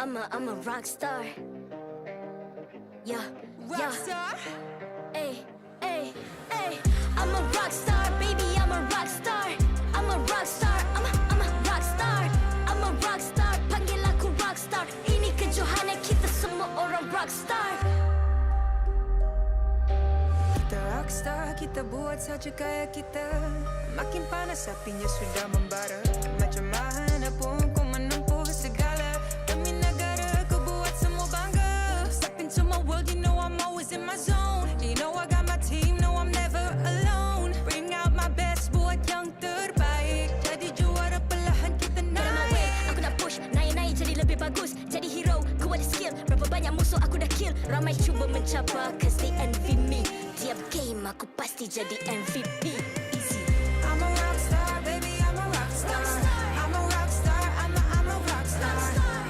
I'm a rock star. Yeah, Rock star. Ay, ay, ay. I'm a rock star, baby, I'm a rock star. I'm a rock star, I'm a rock star. I'm a rock star, panggil aku rock star. Ini kejohanan kita semua orang rock star. Kita rockstar, kita buat saja gaya kita. Makin panas apinya sudah membara. Macam mana pun ku menempuh segala. Demi negara ku buat semua bangga. Step into my world, you know I'm always in my zone. You know I got my team, no I'm never alone. Bring out my best, buat yang terbaik. Jadi juara perlahan kita Get on my way, naik. aku nak push, naik-naik jadi lebih bagus. Jadi hero, ku ada skill. Berapa banyak musuh aku dah kill. Ramai cuba mencapai, cause they envy me. Tiap game aku pasti jadi MVP. Easy. I'm a rockstar, baby, I'm a rockstar. I'm a rockstar, I'm a rockstar.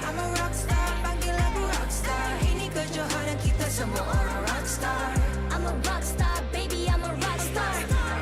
I'm a rockstar, panggil aku rockstar. Ini kejohanan kita semua orang rockstar. I'm a rock star, baby, I'm a rock star.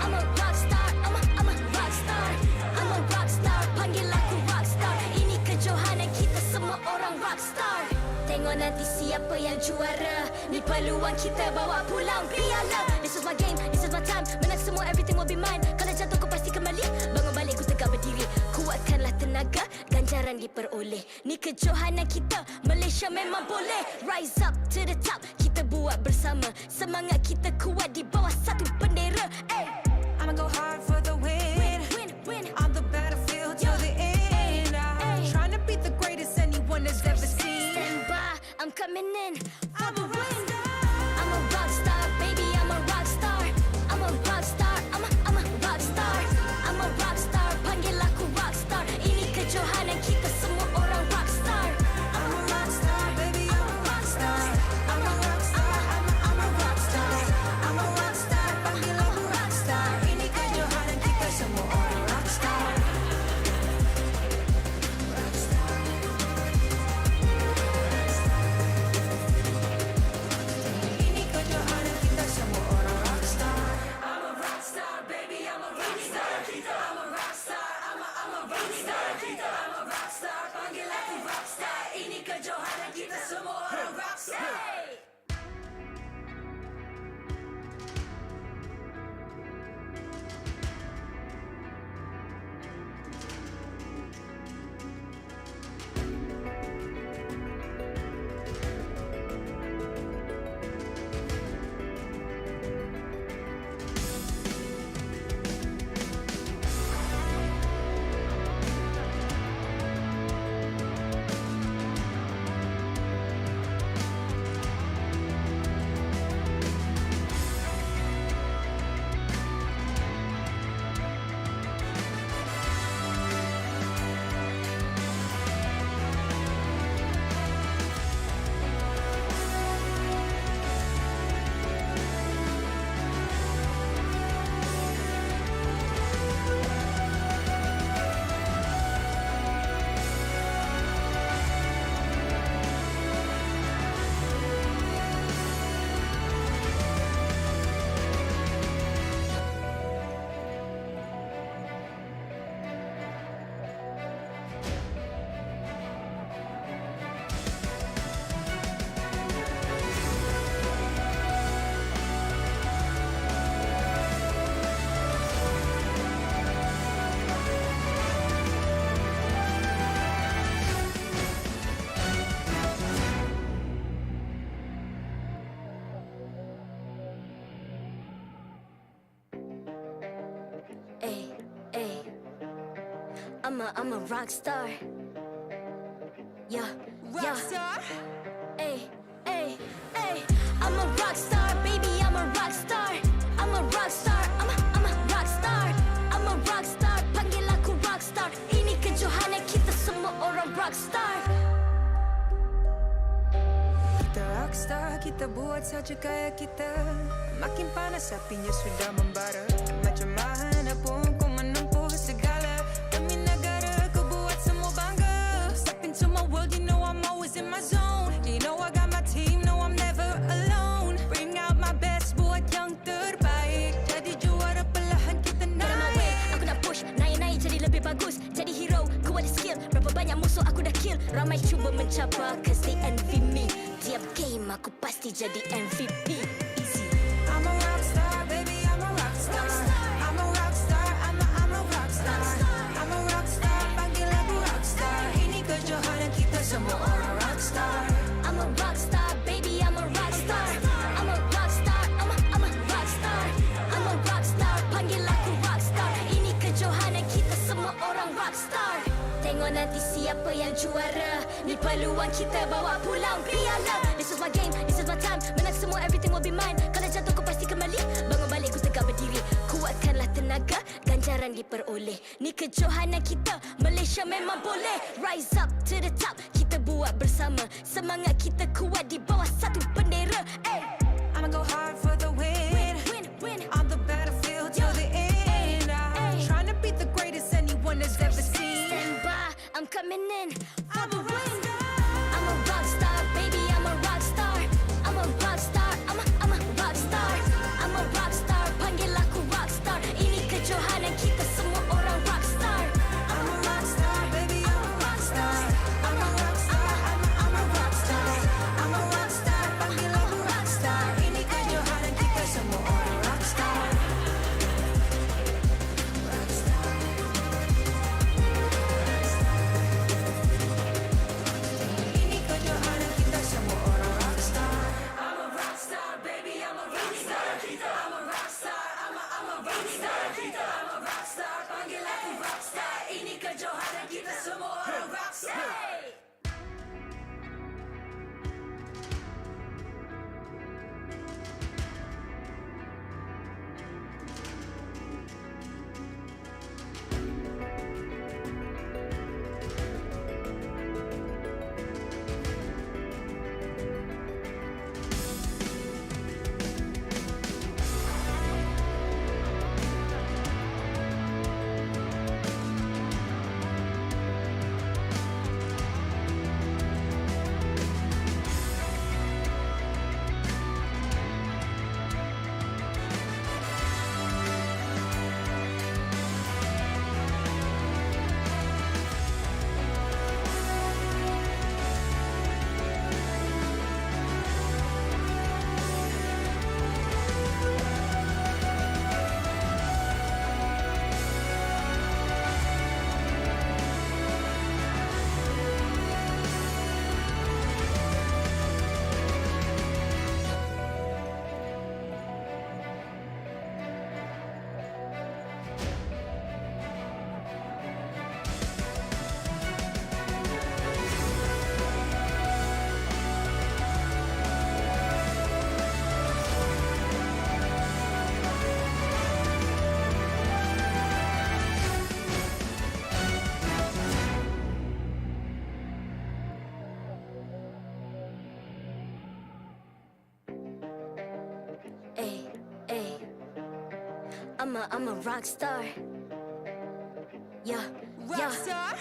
I'm a rock star, I'm a rock star. I'm a rock star, panggil aku rock star. Ini kejohanan kita semua orang rock star. Tengok nanti siapa yang juara. Ni peluang kita bawa pulang piala. This is my game, this is my time. Menang semua, everything will be mine. Kalau jatuh kau pasti kembali. Bangun balik ku tegak berdiri. Kuatkanlah tenaga, ganjaran diperoleh. Ni kejohanan kita, Malaysia memang boleh. Rise up to the top, kita buat bersama. Semangat kita kuat di bawah satu bendera. Ay. I'ma go hard for the win. Win. On the battlefield till the end. I'm trying to beat the greatest anyone has ever seen. Stand by, I'm coming in for I'm the a win. rockstar. I'm a rock star, baby, I'm a rock star. I'm a rock star, I'm a rock star. I'm a rock star, panggil aku rock star. Ini kejohanan kita semua orang rock star. I'm a rockstar, baby, I'm a rockstar. I'm a rockstar, I'm a rockstar. I'm a rockstar, panggil aku rockstar. Ini kejohanan kita semua orang rockstar. Ini kejohanan kita semua orang rockstar. I'm a rockstar, baby, I'm a rockstar. I'm a rockstar, I'm a rockstar. I'm a rockstar, panggil aku rockstar. Ini kejohanan kita semua orang rockstar. Ay. I'm a rock star. Yeah. Rockstar. Ay. I'm a rock star, baby, I'm a rock star. I'm a rock star, I'm a rock star. I'm a rock star, panggil aku rock star. Ini kejohanan kita semua orang rock star. Kita rockstar, kita buat saja gaya kita. Makin panas apinya sudah membara. Macam mana pun ku menempuh segala. Demi negara ku buat semua bangga. Step into my world, you know I'm always in my zone. You know I got my team, no I'm never alone. Bring out my best, buat yang terbaik. Jadi juara perlahan kita Get on my way, naik. aku nak push, naik-naik jadi lebih bagus. Jadi hero, ku ada skill. Berapa banyak musuh aku dah kill. kill. Ramai cuba mencabar cause they envy me. Tiap game aku pasti jadi MVP. Easy. I'm a rock star, baby, I'm a rock star. I'm a rock star, I'm a rock star. I'm a rock star, panggil aku rock star. Ini kejohanan kita semua orang rock star. I'm a rock star, baby, I'm a rock star. I'm a rock star, I'm a rock star. I'm a rock star, panggil aku rock star. Ini kejohanan kita semua orang rock star. Tengok nanti siapa yang juara. Ni peluang kita bawa pulang piala. This is my game, this is my time. Menang semua, everything will be mine. Kalau jatuh kau pasti kembali. Bangun balik ku tegak berdiri. Kuatkanlah tenaga, ganjaran diperoleh. Ni kejohanan kita, Malaysia memang boleh. Rise up to the top, kita buat bersama. Semangat kita kuat di bawah satu bendera. I'ma go hard for the win. Win. On the battlefield till the end. I'm trying to beat the greatest anyone has ever seen. Stand by, I'm coming in for the win. I'm a rock star, baby, I'm a rock star. I'm a rock star, I'm a rock star. I'm a rock star, panggil aku rock star. Ini kejohanan kita semua orang rock star. I'm a rock star, baby, I'm a rock star. I'm a rock star, I'm a rock star. I'm a rock star, panggil aku rock star. Ini kejohanan kita semua orang rock star. Rock star. Ini kejohanan kita semua orang rock star. I'm a rock star, baby, I'm a rock star. I'm a rock star, I'm a rock star. I'm a rock star, panggil aku rock star. Ini kejohanan kita semua orang rock star. I'm a rock star. Yeah. Rock star.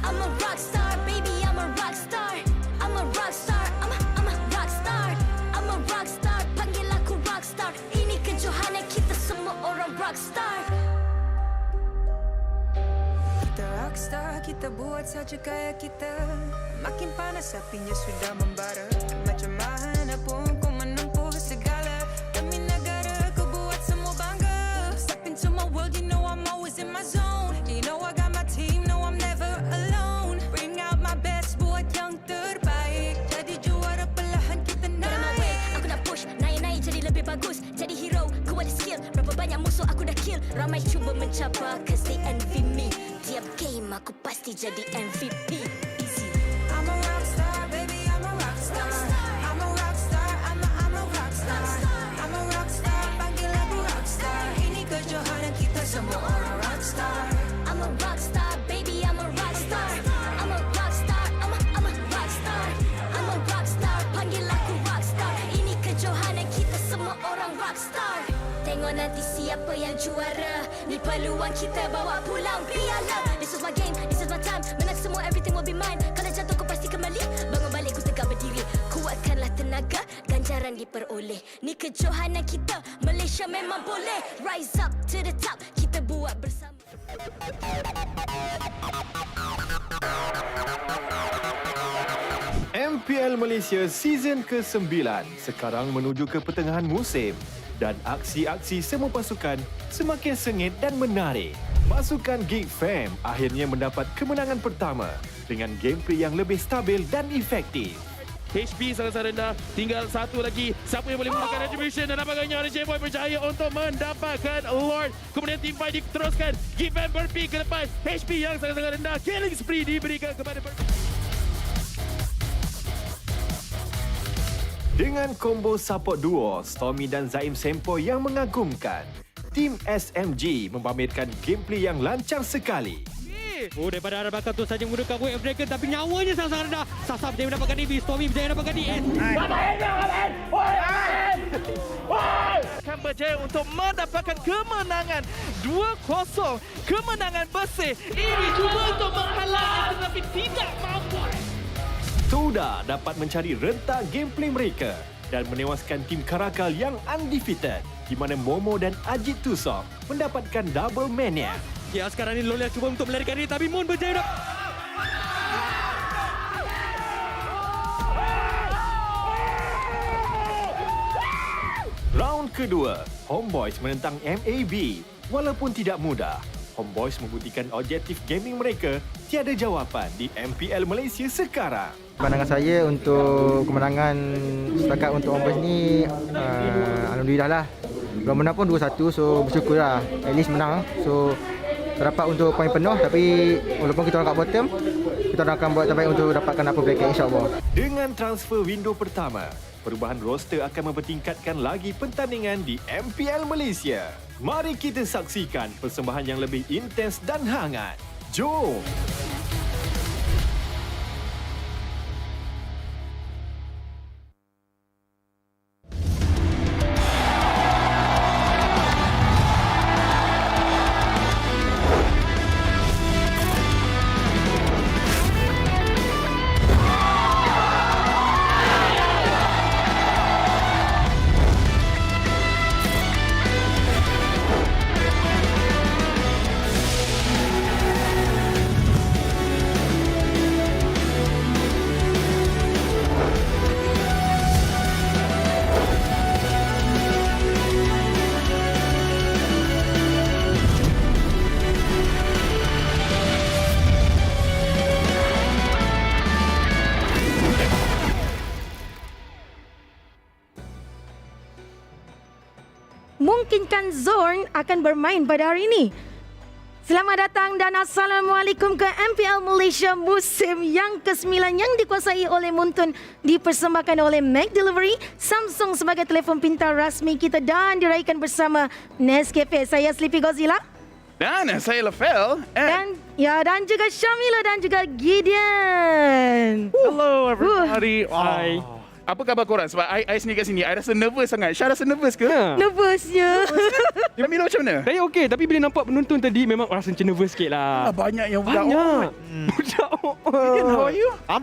I'm a rock star, baby, I'm a rock star. I'm a rock star, I'm a rock star. I'm a rock star, panggil aku rock star. Ini kejohanan kita semua orang rock star. Kita rock star, kita buat saja gaya kita. Makin panas apinya sudah membara. Macam mana pun kau menempuh segala. Demi negara kau buat semua bangga. Step into my world, you know I'm always in my zone. You know I got my team, no I'm never alone. Bring out my best, buat yang terbaik. Jadi juara perlahan kita Get on my way, naik. aku nak push. Naik-naik jadi lebih bagus. Jadi hero, ku ada skill. Berapa banyak musuh aku dah kill. Ramai cuba mencabar cause they envy me. Tiap game aku pasti jadi MVP. Easy. I'm a rock star, baby, I'm a rock star. I'm a rock star, I'm a rock star. I'm a rock star, panggil aku rock star. Ini kejohanan kita semua orang rock star. I'm a rock star, baby, I'm a rock star. I'm a rock star, I'm a rock star. I'm a rock star, panggil aku rock star. Ini kejohanan kita semua orang rock star. Tengok nanti siapa yang juara. Ni peluang kita bawa pulang piala. This is my game, this is my time. Menang semua, everything will be mine. Kalau jatuh kau pasti kembali. Bangun balik ku tegak berdiri. Kuatkanlah tenaga, ganjaran diperoleh. Ni kejohanan kita, Malaysia memang boleh. Rise up to the top, kita buat bersama. MPL Malaysia Season ke-9 sekarang menuju ke pertengahan musim dan aksi-aksi semua pasukan semakin sengit dan menarik. Pasukan Geek Fam akhirnya mendapat kemenangan pertama dengan gameplay yang lebih stabil dan efektif. HP sangat-sangat rendah. Tinggal satu lagi. Siapa yang boleh menggunakan retribution dan apakahnya Orange Esports berjaya untuk mendapatkan Lord. Kemudian team fight diteruskan. Geek Fam berpik ke depan. HP yang sangat-sangat rendah. Killing spree diberikan kepada Dengan combo support duo Stormy dan Zaim Sempo yang mengagumkan, tim SMG mempamerkan gameplay yang lancar sekali. Oh, daripada arah belakang tu saja menggunakan Wave of Dragon tapi nyawanya sangat-sangat rendah. Sasa berjaya mendapatkan DB, Stormy berjaya mendapatkan DS. akan berjaya untuk mendapatkan kemenangan 2-0. Kemenangan bersih. Ini cuba untuk menghalangi tetapi tidak mampu. Toda dapat mencari rentak gameplay mereka dan menewaskan tim Karakal yang undefeated di mana Momo dan Ajit Tusok mendapatkan double mania. Ya, sekarang ni Lolia cuba untuk melarikan diri tapi Moon berjaya Round kedua, Homeboys menentang MLBB. Walaupun tidak mudah, Homeboys membuktikan objektif gaming mereka tiada jawapan di MPL Malaysia sekarang. Pandangan saya untuk kemenangan setakat untuk Homeboys ni, alhamdulillah lah. Belum menang pun 2-1, so bersyukur lah. At least menang. So dapat untuk poin penuh, tapi walaupun kita orang kat bottom, kita orang akan buat terbaik untuk dapatkan upper bracket insyaAllah. Dengan transfer window pertama, perubahan roster akan mempertingkatkan lagi pertandingan di MPL Malaysia. Mari kita saksikan persembahan yang lebih intens dan hangat. Jom! Mungkinkan Zorn akan bermain pada hari ini. Selamat datang dan Assalamualaikum ke MPL Malaysia musim yang ke-9 yang dikuasai oleh Muntun, dipersembahkan oleh McDelivery, Samsung sebagai telefon pintar rasmi kita dan diraihkan bersama Nescafe. Saya Sleepy Godzilla. Dan saya Lafel. Dan juga Syamila dan juga Gideon. Hello everybody. Hai. Apa khabar korang? Sebab I sendiri kat sini, I rasa nervous sangat. Syah rasa nervous ke? Nervousnya. Jamila macam mana? Saya okey, tapi bila nampak penonton tadi memang rasa macam nervous sikit lah. Banyak yang budak. Banyak. Budak. Gideon, how are you? I'm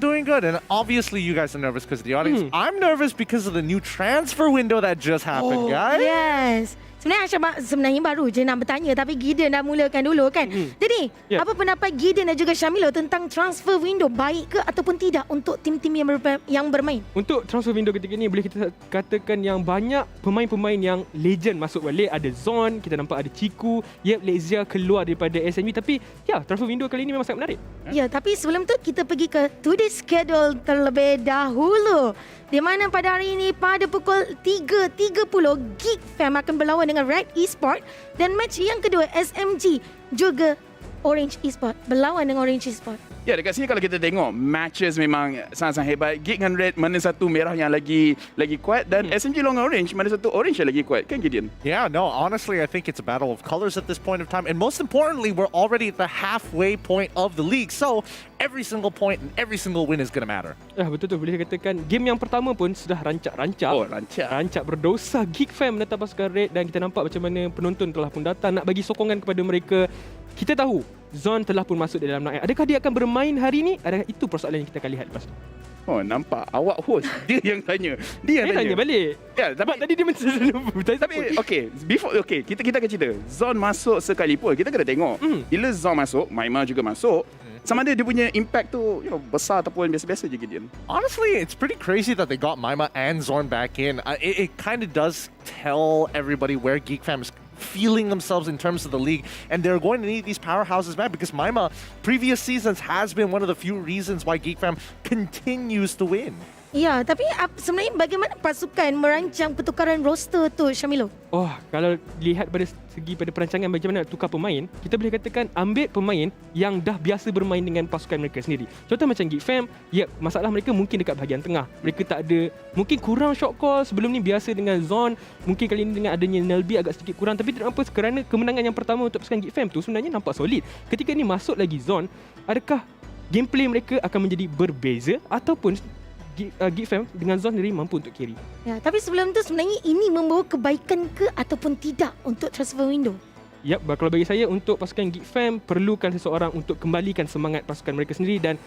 doing good. And obviously you guys are nervous because of the audience. I'm nervous because of the new transfer window that just happened, guys. Yes. Sebenarnya baru je nak bertanya, tapi Gideon dah mulakan dulu kan. Jadi, apa pendapat Gideon dan juga Syamila tentang transfer window, baik ke ataupun tidak untuk tim-tim yang bermain? Untuk transfer window ketika ni boleh kita katakan yang banyak pemain-pemain yang legend masuk balik. Ada Zon, kita nampak ada Ciku, Lezia keluar daripada SMU. Tapi ya, transfer window kali ini memang sangat menarik. Ya, tapi sebelum tu kita pergi ke today's schedule terlebih dahulu. Di mana pada hari ini pada pukul 3.30 Geek Fam akan berlawan dengan Red Esports dan match yang kedua SMG juga Orange Esports berlawan dengan Orange Esports. Ya, dekat sini kalau kita tengok matches memang sangat-sangat hebat. Geek dengan Red, mana satu merah yang lagi kuat, dan SMG lawan Orange, mana satu Orange yang lagi kuat. Kan Gideon? Yeah, no, honestly, I think it's a battle of colors at this point of time. And most importantly, we're already at the halfway point of the league. So, every single point and every single win is going to matter. Betul tu, boleh katakan game yang pertama pun sudah rancak-rancak. Oh, rancak. Rancak berdosa. Geek Fam menentang pasukan Red dan kita nampak macam mana penonton telah pun datang nak bagi sokongan kepada mereka. kita tahu Zon telah pun masuk dalam night. Adakah dia akan bermain hari ni? Adakah itu persoalan yang kita akan lihat lepas tu? Oh, nampak awak host. Dia yang tanya. Dia yang Tanya balik. Ya, Sebab tadi dia macam tapi kita akan cerita. Zon masuk sekali pun kita kena tengok. Bila Zon masuk, Maima juga masuk. Sama ada dia punya impact tu besar ataupun biasa-biasa je Gideon. Honestly, it's pretty crazy that they got Maima and Zorn back in. It kind of does tell everybody where Geek Fam is feeling themselves in terms of the league, and they're going to need these powerhouses back because Maima, previous seasons, has been one of the few reasons why Geek Fam continues to win. Ya, tapi sebenarnya bagaimana pasukan merancang pertukaran roster tu, Syamilo? Oh, kalau lihat pada segi pada perancangan bagaimana nak tukar pemain, kita boleh katakan ambil pemain yang dah biasa bermain dengan pasukan mereka sendiri. Contoh macam Geek Fam, masalah mereka mungkin dekat bahagian tengah. Mereka tak ada, mungkin kurang shot call. Sebelum ni biasa dengan Zon, mungkin kali ni dengan adanya MLBB agak sedikit kurang. Tapi tidak apa, kerana kemenangan yang pertama untuk pasukan Geek Fam tu sebenarnya nampak solid. Ketika ni masuk lagi Zon, adakah gameplay mereka akan menjadi berbeza ataupun Geek Fam dengan Zon sendiri mampu untuk carry? Ya, tapi sebelum tu sebenarnya ini membawa kebaikan ke ataupun tidak untuk transfer window? Yap, kalau bagi saya untuk pasukan Geek Fam perlukan seseorang untuk kembalikan semangat pasukan mereka sendiri, dan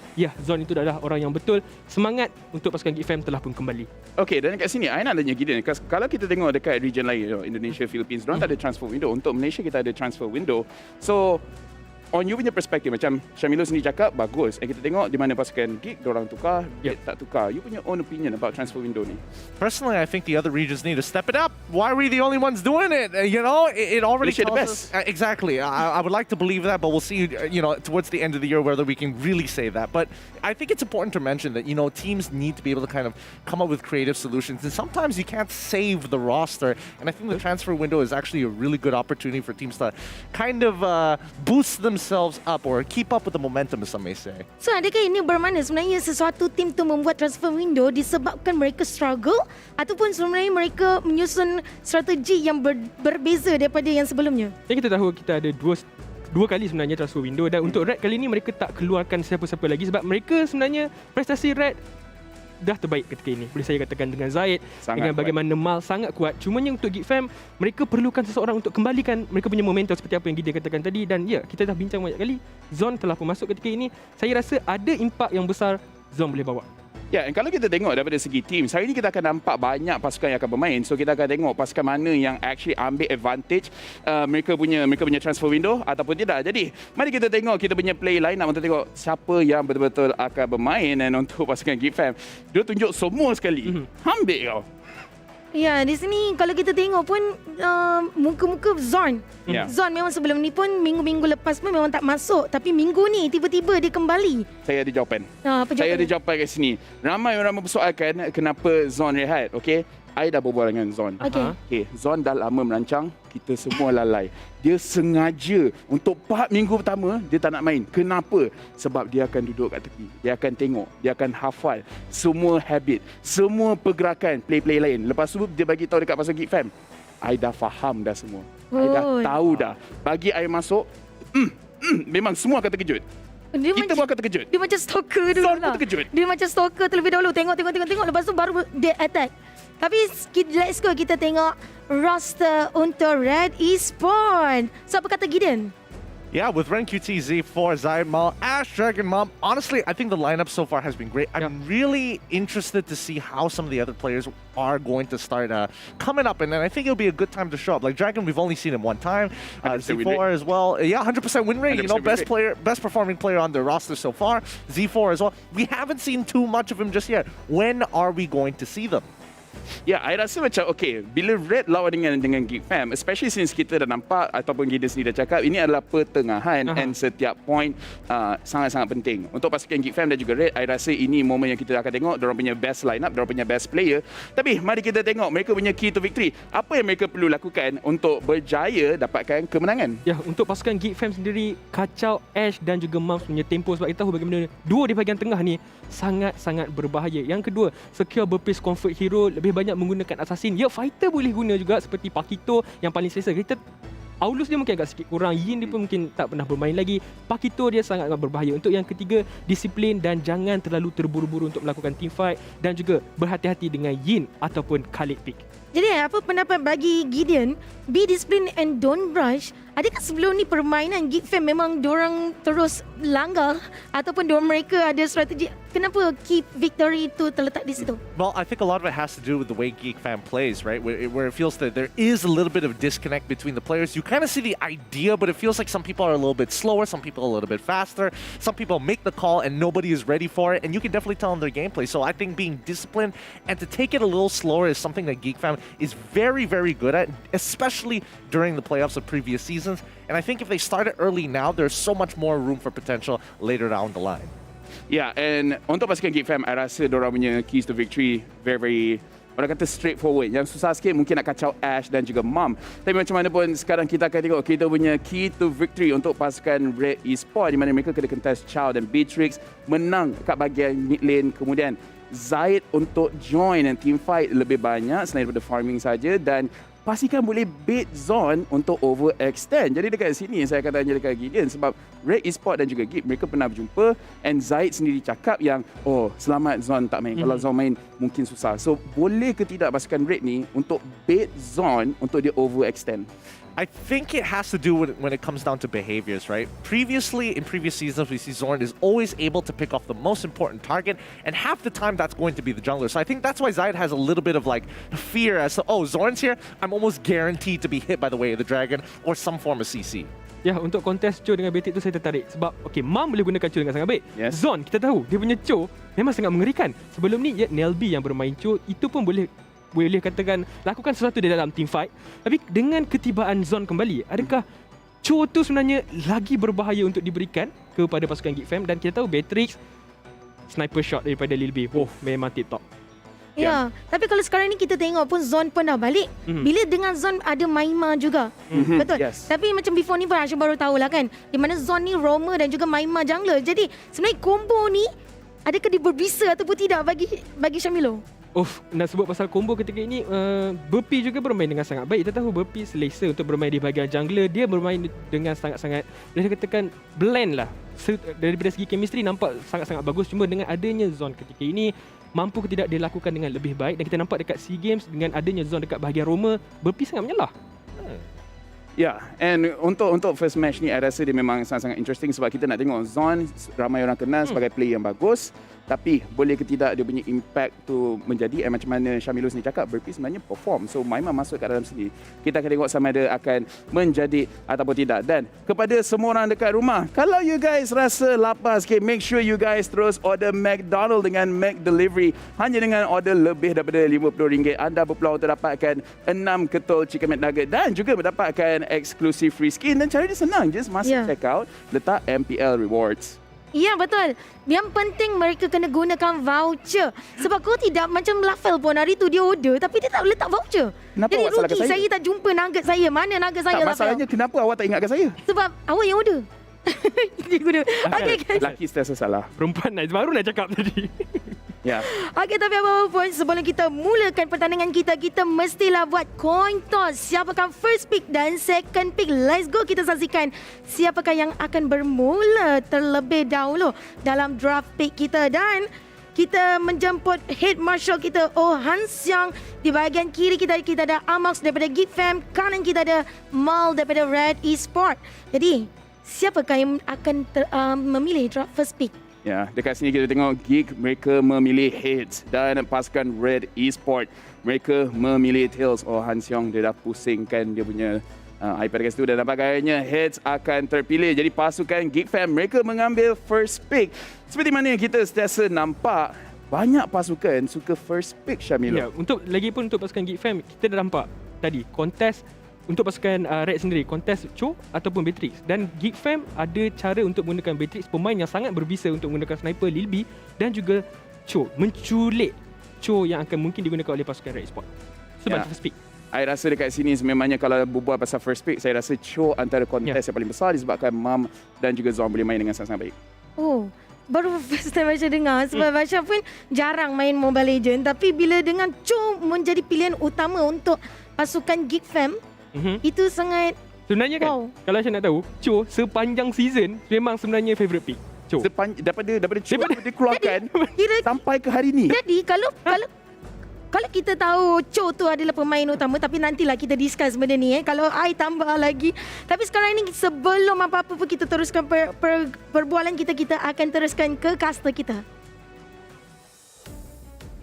Zon itu adalah orang yang betul. Semangat untuk pasukan Geek Fam telah pun kembali. Okey, dan kat sini I nak tanya Gideon, kalau kita tengok dekat region lain, Indonesia, Philippines, diorang tak ada transfer window. Untuk Malaysia kita ada transfer window. So on you punya perspektif, macam Syamilo sendiri cakap bagus, kita tengok di mana pasukan Geek diorang tukar, tak tukar. You punya own opinion about transfer window ni? Personally, I think the other regions need to step it up. Why are we the only ones doing it? It already Malaysia the tells best. us. Exactly. I would like to believe that, but we'll see, towards the end of the year whether we can really say that. But I think it's important to mention that, teams need to be able to kind of come up with creative solutions. And sometimes you can't save the roster. And I think the transfer window is actually a really good opportunity for teams to kind of boost themselves up or keep up with the momentum, as some may say. So, adakah ini bermakna sebenarnya sesuatu tim tu membuat transfer window disebabkan mereka struggle ataupun sebenarnya mereka menyusun strategi yang berbeza daripada yang sebelumnya? Yang kita tahu kita ada dua kali sebenarnya transfer window, dan untuk Red kali ni mereka tak keluarkan siapa-siapa lagi sebab mereka sebenarnya prestasi Red dah terbaik ketika ini. Boleh saya katakan dengan Zaid, dengan bagaimana Mal sangat kuat. Cumanya untuk Geek Fam, mereka perlukan seseorang untuk kembalikan mereka punya momentum seperti apa yang Gideon katakan tadi. Dan kita dah bincang banyak kali, Zon telah pun masuk ketika ini. Saya rasa ada impak yang besar Zon boleh bawa. Ya, dan kalau kita tengok daripada segi team, hari ini kita akan nampak banyak pasukan yang akan bermain. So kita akan tengok pasukan mana yang actually ambil advantage mereka punya transfer window ataupun tidak. Jadi, mari kita tengok kita punya play line up untuk tengok siapa yang betul-betul akan bermain. Dan untuk pasukan Geek Fam, dia tunjuk semua sekali. Ambil kau. Ya, di sini kalau kita tengok pun muka-muka Zon. Zon memang sebelum ni pun minggu-minggu lepas pun memang tak masuk. Tapi minggu ni tiba-tiba dia kembali. Saya ada jawapan. Apa Saya ada jawapan? jawapan kat sini. Ramai orang mempersoalkan kenapa Zon rehat. Okey, I dah berbual dengan Zon. Okey, Zon dah lama merancang, kita semua lalai. Dia sengaja untuk 4 minggu pertama dia tak nak main. Kenapa? Sebab dia akan duduk kat tepi. Dia akan tengok, dia akan hafal semua habit, semua pergerakan play-play lain. Lepas tu dia bagi tahu dekat pasal Geek Fam, I dah faham dah semua. I dah tahu dah. Bagi I masuk, memang semua akan terkejut. Kita pun akan terkejut. Dia macam stalker dulu Zon pun lah. terkejut. Dia macam stalker terlebih dahulu. Tengok. Lepas tu baru dia attack. Tapi let's go kita tengok roster untuk Red Esports. So apa kata Gideon? Yeah, with Ren QT, Z4, Zaimal, Ash, Dragon Mom, honestly, I think the lineup so far has been great. I'm really interested to see how some of the other players are going to start coming up, and then I think it'll be a good time to show up. Like Dragon, we've only seen him one time. Z4 as well. Yeah, 100% win rate. Best performing player on the roster so far. Z4 as well. We haven't seen too much of him just yet. When are we going to see them? Ya, I rasa macam bila Red lawan dengan Geek Fam, especially since kita dah nampak ataupun Gideon sendiri dah cakap, ini adalah pertengahan and setiap point sangat-sangat penting. Untuk pasukan Geek Fam dan juga Red, I rasa ini momen yang kita akan tengok diorang punya best lineup, diorang punya best player. Tapi mari kita tengok mereka punya key to victory. Apa yang mereka perlu lakukan untuk berjaya dapatkan kemenangan? Ya, untuk pasukan Geek Fam sendiri, kacau Ash dan juga Mums punya tempo sebab kita tahu bagaimana dua di bahagian tengah ni sangat-sangat berbahaya. Yang kedua, secure berpace comfort hero, lebih banyak menggunakan assassin. Ya, fighter boleh guna juga seperti Pakito yang paling selesa. Kita Aulus dia mungkin agak sikit kurang, Yin dia pun mungkin tak pernah bermain lagi. Pakito dia sangat berbahaya. Untuk yang ketiga, disiplin dan jangan terlalu terburu-buru untuk melakukan team fight, dan juga berhati-hati dengan Yin ataupun Khalid pick. Jadi apa pendapat bagi Gideon? Be disciplined and don't rush adakah sebelum ni permainan Geek Fam memang diorang terus langgar ataupun mereka ada strategi? Kenapa key victory itu terletak di situ? Well, I think a lot of it has to do with the way Geek Fam plays, right? Where it feels that there is a little bit of disconnect between the players. You kind of see the idea, but it feels like some people are a little bit slower, some people a little bit faster, some people make the call and nobody is ready for it, and you can definitely tell in their gameplay. So I think being disciplined and to take it a little slower is something that Geek Fam is very, very good at, especially during the playoffs of previous seasons. And I think if they start it early now, there's so much more room for potential later down the line. Yeah, and untuk pastikan Geek Fam, I rasa diorang punya keys to victory very orang kata straightforward. Yang susah sikit mungkin nak kacau Ash dan juga Mom. Tapi macam mana pun sekarang kita akan tengok kita punya key to victory untuk pasukan Red Esports di mana mereka kena contest Chow dan Beatrix menang kat bahagian mid lane. Kemudian Zaid untuk join dan team fight lebih banyak selain daripada farming saja dan pastikan boleh bait zone untuk overextend. Jadi dekat sini saya akan tanya dekat Gideon sebab Red Esports dan juga Geek mereka pernah berjumpa and Zaid sendiri cakap yang selamat zone tak main. Kalau zone main mungkin susah. So boleh ke tidak pasukan Red ni untuk bait zone untuk dia overextend? I think it has to do with when it comes down to behaviors, right? Previously, in previous seasons, we see Zorn is always able to pick off the most important target, and half the time that's going to be the jungler. So I think that's why Zaid has a little bit of like fear as to, Zorn's here, I'm almost guaranteed to be hit by the Way of the Dragon or some form of CC. Ya, untuk kontes Cho dengan Betik tu saya tertarik sebab Mam boleh gunakan Cho dengan sangat baik. Yes. Zon kita tahu dia punya Cho memang sangat mengerikan. Sebelum ni Nelby yang bermain Cho itu pun boleh katakan lakukan sesuatu di dalam team fight. Tapi dengan ketibaan Zon kembali, adakah Cho tu sebenarnya lagi berbahaya untuk diberikan kepada pasukan Geek Fam? Dan kita tahu Beatrix sniper shot daripada Lilby. Memang tip-top. Ya, tapi kalau sekarang ni kita tengok pun Zon pun dah balik. Bila dengan Zon ada Maima juga. Betul. Yes. Tapi macam before ni pun Aisyah baru tahulah kan. Di mana Zon ni roamer dan juga Maima jungler. Jadi sebenarnya combo ni adakah dia berbisa ataupun tidak bagi Syamilo? Nak sebut pasal combo ketika ini, Burpee juga bermain dengan sangat baik. Kita tahu Burpee selesa untuk bermain di bahagian jungler. Dia bermain dengan sangat-sangat, boleh katakan blend lah. Daripada segi chemistry nampak sangat-sangat bagus. Cuma dengan adanya Zon ketika ini, mampu ke tidak dia lakukan dengan lebih baik. Dan kita nampak dekat SEA Games dengan adanya Zon dekat bahagian Roma, Burpee sangat menyalah. Ya, and untuk first match ni, saya rasa dia memang sangat-sangat interesting sebab kita nak tengok Zon, ramai orang kenal sebagai player yang bagus. Tapi boleh ke tidak dia punya impact tu menjadi macam mana Syamilus ni cakap, Burpee sebenarnya perform. So Maima masuk kat dalam sini. Kita akan tengok sama ada akan menjadi ataupun tidak. Dan kepada semua orang dekat rumah, kalau you guys rasa lapar sikit, make sure you guys terus order McDonald dengan McDelivery. Hanya dengan order lebih daripada RM50, anda berpeluang untuk dapatkan 6 ketul chicken McNugget dan juga mendapatkan exclusive free skin. Dan cara dia senang, just masuk check out, letak MPL Rewards. Ya, betul. Yang penting mereka kena gunakan voucher. Sebab kalau tidak, macam Lafel pun hari tu dia order tapi dia tak letak voucher. Kenapa jadi awak salahkan rugi saya tak jumpa nugget saya. Mana nugget saya, Tak, Lafel? masalahnya kenapa awak tak ingatkan saya? Sebab awak yang order. Dia guna. Okay, guys. Lelaki sentiasa salah. Perempuan baru nak cakap tadi. Ya. Okey, tapi apa-apa pun sebelum kita mulakan pertandingan kita mestilah buat coin toss. Siapakah first pick dan second pick? Let's go, kita saksikan siapakah yang akan bermula terlebih dahulu dalam draft pick kita. Dan kita menjemput head marshal kita, Han Xiang. Di bahagian kiri kita ada Amax daripada Geek Fam. Kanan kita ada Mal daripada Red Esports. Jadi, siapakah yang akan memilih draft first pick? Ya, dekat sini kita tengok Geek mereka memilih heads dan pasukan Red Esports mereka memilih tails. Han Xiong dia dah pusingkan dia punya iPad kat situ dan nampaknya heads akan terpilih. Jadi pasukan Geek Fam mereka mengambil first pick. Seperti mana kita sentiasa nampak banyak pasukan suka first pick, Syamilo. Ya, lagipun untuk pasukan Geek Fam kita dah nampak tadi kontes untuk pasukan Red sendiri, kontes Cho ataupun Beatrix. Dan Geek Fam ada cara untuk menggunakan Beatrix, pemain yang sangat berbisa untuk menggunakan sniper Lilby dan juga Cho. Menculik Cho yang akan mungkin digunakan oleh pasukan Red Esports. Sebab first pick. Saya rasa dekat sini sememangnya kalau berbual pasal first pick, saya rasa Cho antara kontes yang paling besar disebabkan Mam dan juga Zon boleh main dengan sangat-sangat baik. Baru first time Aisyah dengar. Sebab Aisyah pun jarang main Mobile Legends. Tapi bila dengan Cho menjadi pilihan utama untuk pasukan Geek Fam, itu sangat sebenarnya kan, kalau saya nak tahu, Cho sepanjang season memang sebenarnya favourite pick. Cho. Daripada Cho dia keluarkan sampai ke hari ni. Jadi kalau Kalau kita tahu Cho tu adalah pemain utama, tapi nantilah kita discuss benda ni kalau I tambah lagi. Tapi sekarang ni sebelum apa-apa pun kita teruskan perbualan kita akan teruskan ke caster kita.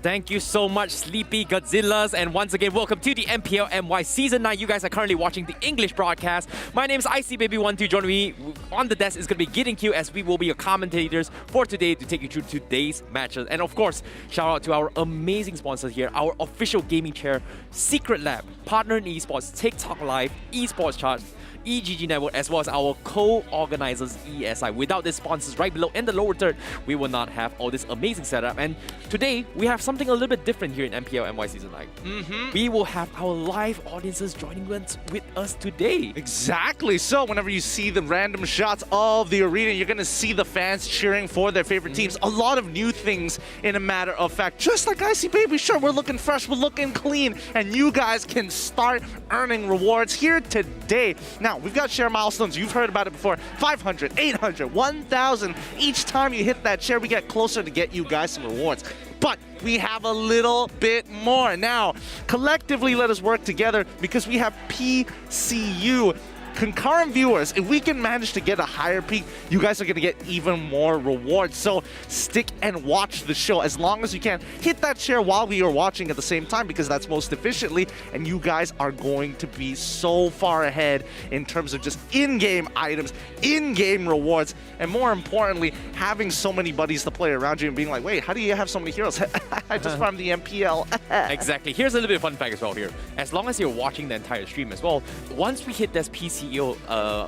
Thank you so much, Sleepy Godzillas. And once again, welcome to the MPL MY Season 9. You guys are currently watching the English broadcast. My name is ICBaby12. Joining me on the desk is going to be Gideon Q, as we will be your commentators for today to take you through today's matches. And of course, shout out to our amazing sponsors here, our official gaming chair, Secret Lab, Partner in Esports, TikTok Live, Esports Chart, EGG Network, as well as our co-organizers ESI. Without these sponsors right below in the lower third, we will not have all this amazing setup. And today, we have something a little bit different here in MPL MY Season 9. We will have our live audiences joining with us today. Exactly. So whenever you see the random shots of the arena, you're going to see the fans cheering for their favorite teams. A lot of new things, in a matter of fact. Just like Icy Baby, sure, we're looking fresh, we're looking clean, and you guys can start earning rewards here today. Now, we've got share milestones. You've heard about it before. 500, 800, 1,000. Each time you hit that share, we get closer to get you guys some rewards. But we have a little bit more. Now, collectively, let us work together because we have PCU. Concurrent viewers, if we can manage to get a higher peak, you guys are going to get even more rewards. So stick and watch the show as long as you can. Hit that share while we are watching at the same time because that's most efficiently, and you guys are going to be so far ahead in terms of just in-game items, in-game rewards, and more importantly, having so many buddies to play around you and being like, wait, how do you have so many heroes? I just farmed the MPL. Exactly. Here's a little bit of fun fact as well here. As long as you're watching the entire stream as well, once we hit this PCU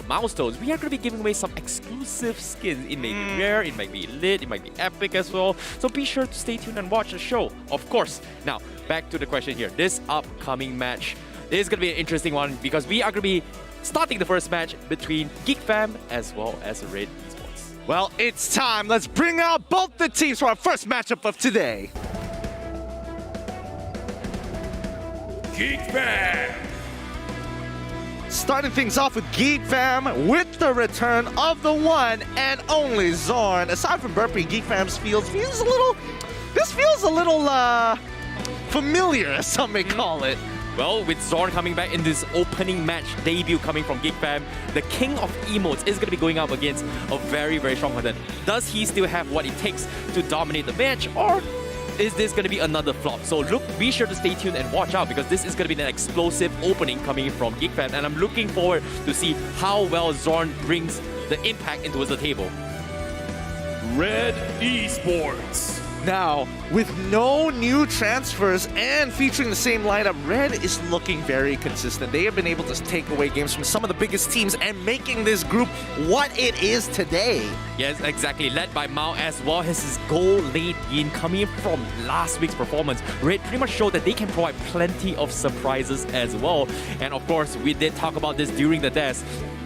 milestones, we are going to be giving away some exclusive skins. It may be rare, it might be lit, it might be epic as well. So be sure to stay tuned and watch the show, of course. Now, back to the question here. This upcoming match is going to be an interesting one because we are going to be starting the first match between Geek Fam as well as Red Esports. Well, it's time. Let's bring out both the teams for our first matchup of today. Geek Fam! Starting things off with Geek Fam with the return of the one and only Zorn. Aside from Burpee, Geek Fam's feels a little familiar, as some may call it. Well, with Zorn coming back in this opening match debut coming from Geek Fam, the king of emotes is going to be going up against a very, very strong opponent. Does he still have what it takes to dominate the match, or is this going to be another flop? So be sure to stay tuned and watch out because this is going to be an explosive opening coming from Geek Fam, and I'm looking forward to see how well Zorn brings the impact into the table. Red Esports. Now, with no new transfers and featuring the same lineup, Red is looking very consistent. They have been able to take away games from some of the biggest teams and making this group what it is today. Yes, exactly. Led by Mao as well as his goal late in coming from last week's performance. Red pretty much showed that they can provide plenty of surprises as well. And of course, we did talk about this during the test.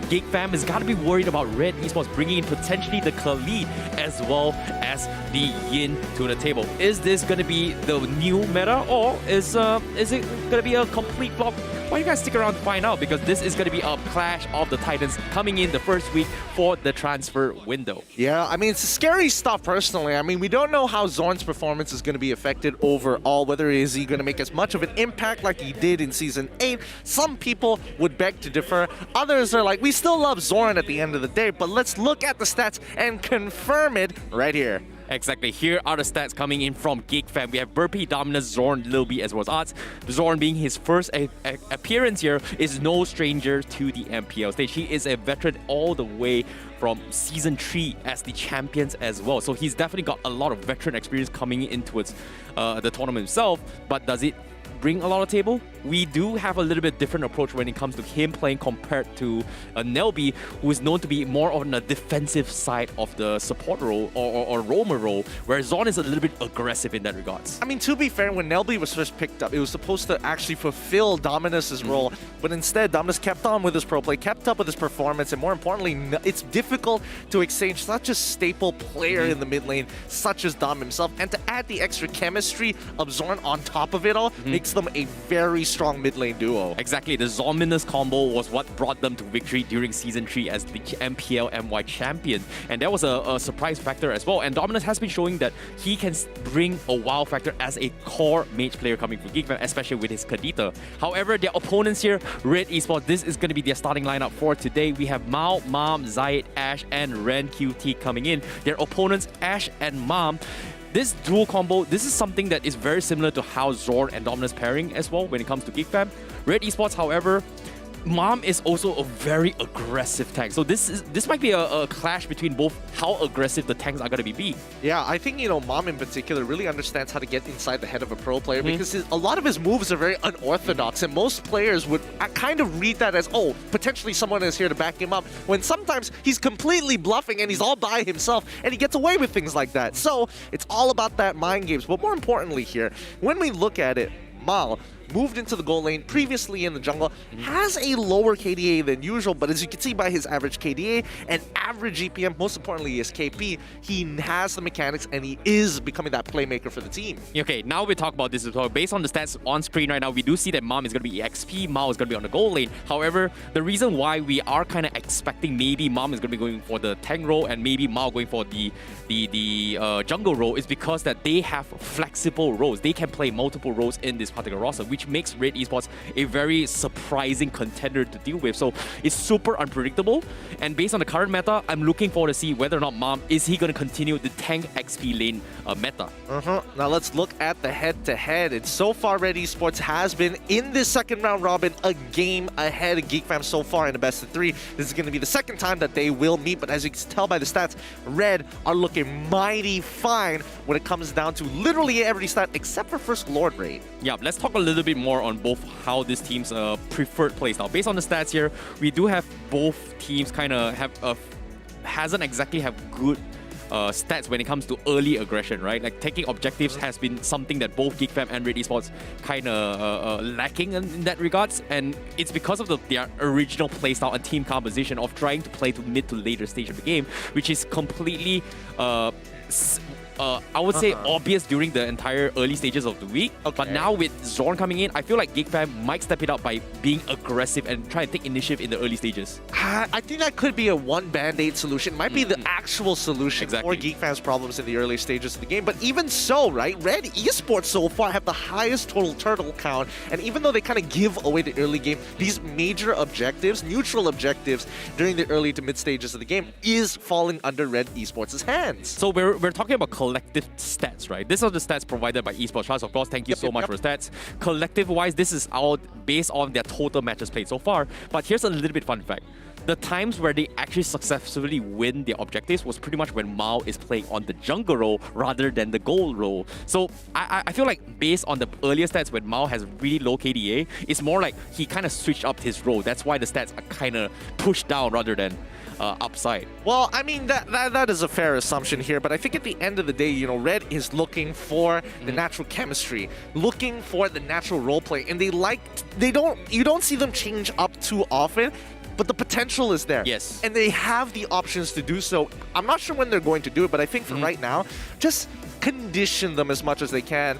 Geek Fam has got to be worried about Red Esports bringing in potentially the Khalid as well as the Yin to the table. Is this going to be the new meta, or is it going to be a complete flop? Why don't you guys stick around to find out, because this is going to be a clash of the titans coming in the first week for the transfer window. Yeah, I mean, it's scary stuff personally. I mean, we don't know how Zorn's performance is going to be affected overall. Whether is he going to make as much of an impact like he did in Season 8. Some people would beg to differ. Others are like, we still love Zorn at the end of the day, but let's look at the stats and confirm it right here. Exactly. Here are the stats coming in from Geek Fam. We have Burpee, Dominus, Zorn, Lil B, as well as Arts. Zorn being his first appearance here is no stranger to the MPL stage. He is a veteran all the way from Season 3 as the champions as well. So he's definitely got a lot of veteran experience coming into the tournament himself. But does it bring a lot of table? We do have a little bit different approach when it comes to him playing compared to Nelby, who is known to be more on the defensive side of the support role or roamer role, where Zorn is a little bit aggressive in that regards. I mean, to be fair, when Nelby was first picked up, it was supposed to actually fulfill Dominus's role, but instead Dominus kept on with his pro play, kept up with his performance, and more importantly, it's difficult to exchange such a staple player in the mid lane, such as Dom himself, and to add the extra chemistry of Zorn on top of it all, makes them a very strong mid lane duo. Exactly, the Zominous combo was what brought them to victory during Season 3 as the MPL MY champion. And that was a surprise factor as well. And Dominus has been showing that he can bring a wow factor as a core mage player coming from Geek Fam, especially with his Kadita. However, their opponents here, Red Esports, this is going to be their starting lineup for today. We have Mao, Mom, Zayed, Ash, and Ren QT coming in. Their opponents, Ash and Mom. This dual combo, this is something that is very similar to how Zorn and Dominus pairing as well when it comes to Geek Fam. Red Esports, however, Mom is also a very aggressive tank. So this might be a clash between both how aggressive the tanks are going to be. Yeah, I think, Mom in particular really understands how to get inside the head of a pro player because a lot of his moves are very unorthodox and most players would kind of read that as, oh, potentially someone is here to back him up, when sometimes he's completely bluffing and he's all by himself and he gets away with things like that. So it's all about that mind games. But more importantly here, when we look at it, Mao moved into the gold lane previously in the jungle, has a lower KDA than usual, but as you can see by his average KDA and average EPM, most importantly his KP, he has the mechanics and he is becoming that playmaker for the team. Okay, now we talk about this as well. Based on the stats on screen right now, we do see that Mom is going to be EXP, Mao is going to be on the gold lane. However, the reason why we are kind of expecting maybe Mom is going to be going for the tank role and maybe Mao going for the jungle role is because that they have flexible roles. They can play multiple roles in this particular roster, which makes Red Esports a very surprising contender to deal with. So it's super unpredictable. And based on the current meta, I'm looking forward to see whether or not Mom, is he going to continue the tank XP lane meta. Now let's look at the head-to-head. And so far, Red Esports has been in this second round robin a game ahead of Geek Fam so far in the best of 3. This is going to be the second time that they will meet. But as you can tell by the stats, Red are looking mighty fine when it comes down to literally every stat except for First Lord rate. Yeah, let's talk a little bit more on both how this team's preferred playstyle. Based on the stats here, we do have both teams kind of have hasn't exactly have good stats when it comes to early aggression, right? Like taking objectives has been something that both Geek Fam and Red Esports kind of lacking in that regards, and it's because of their original playstyle and team composition of trying to play to mid to later stage of the game, which is completely I would say obvious during the entire early stages of the week. But now with Zorn coming in, I feel like Geek Fam might step it up by being aggressive and try to take initiative in the early stages. I think that could be a one band-aid solution. It might be the actual solution for Geek Fam's problems in the early stages of the game. But even so, right, Red Esports so far have the highest total turtle count. And even though they kind of give away the early game, these major objectives, neutral objectives during the early to mid stages of the game is falling under Red Esports' hands. So we're talking about collective stats, right? These are the stats provided by Esports Trust. Of course, thank you so much for stats. Collective-wise, this is out based on their total matches played so far. But here's a little bit fun fact. The times where they actually successfully win their objectives was pretty much when Mao is playing on the jungle role rather than the gold role. So I feel like based on the earlier stats when Mao has really low KDA, it's more like he kind of switched up his role. That's why the stats are kind of pushed down rather than upside. Well, I mean, that is a fair assumption here, but I think at the end of the day, Red is looking for the natural chemistry, looking for the natural roleplay, and you don't see them change up too often, but the potential is there. Yes. And they have the options to do so. I'm not sure when they're going to do it, but I think for right now, just condition them as much as they can.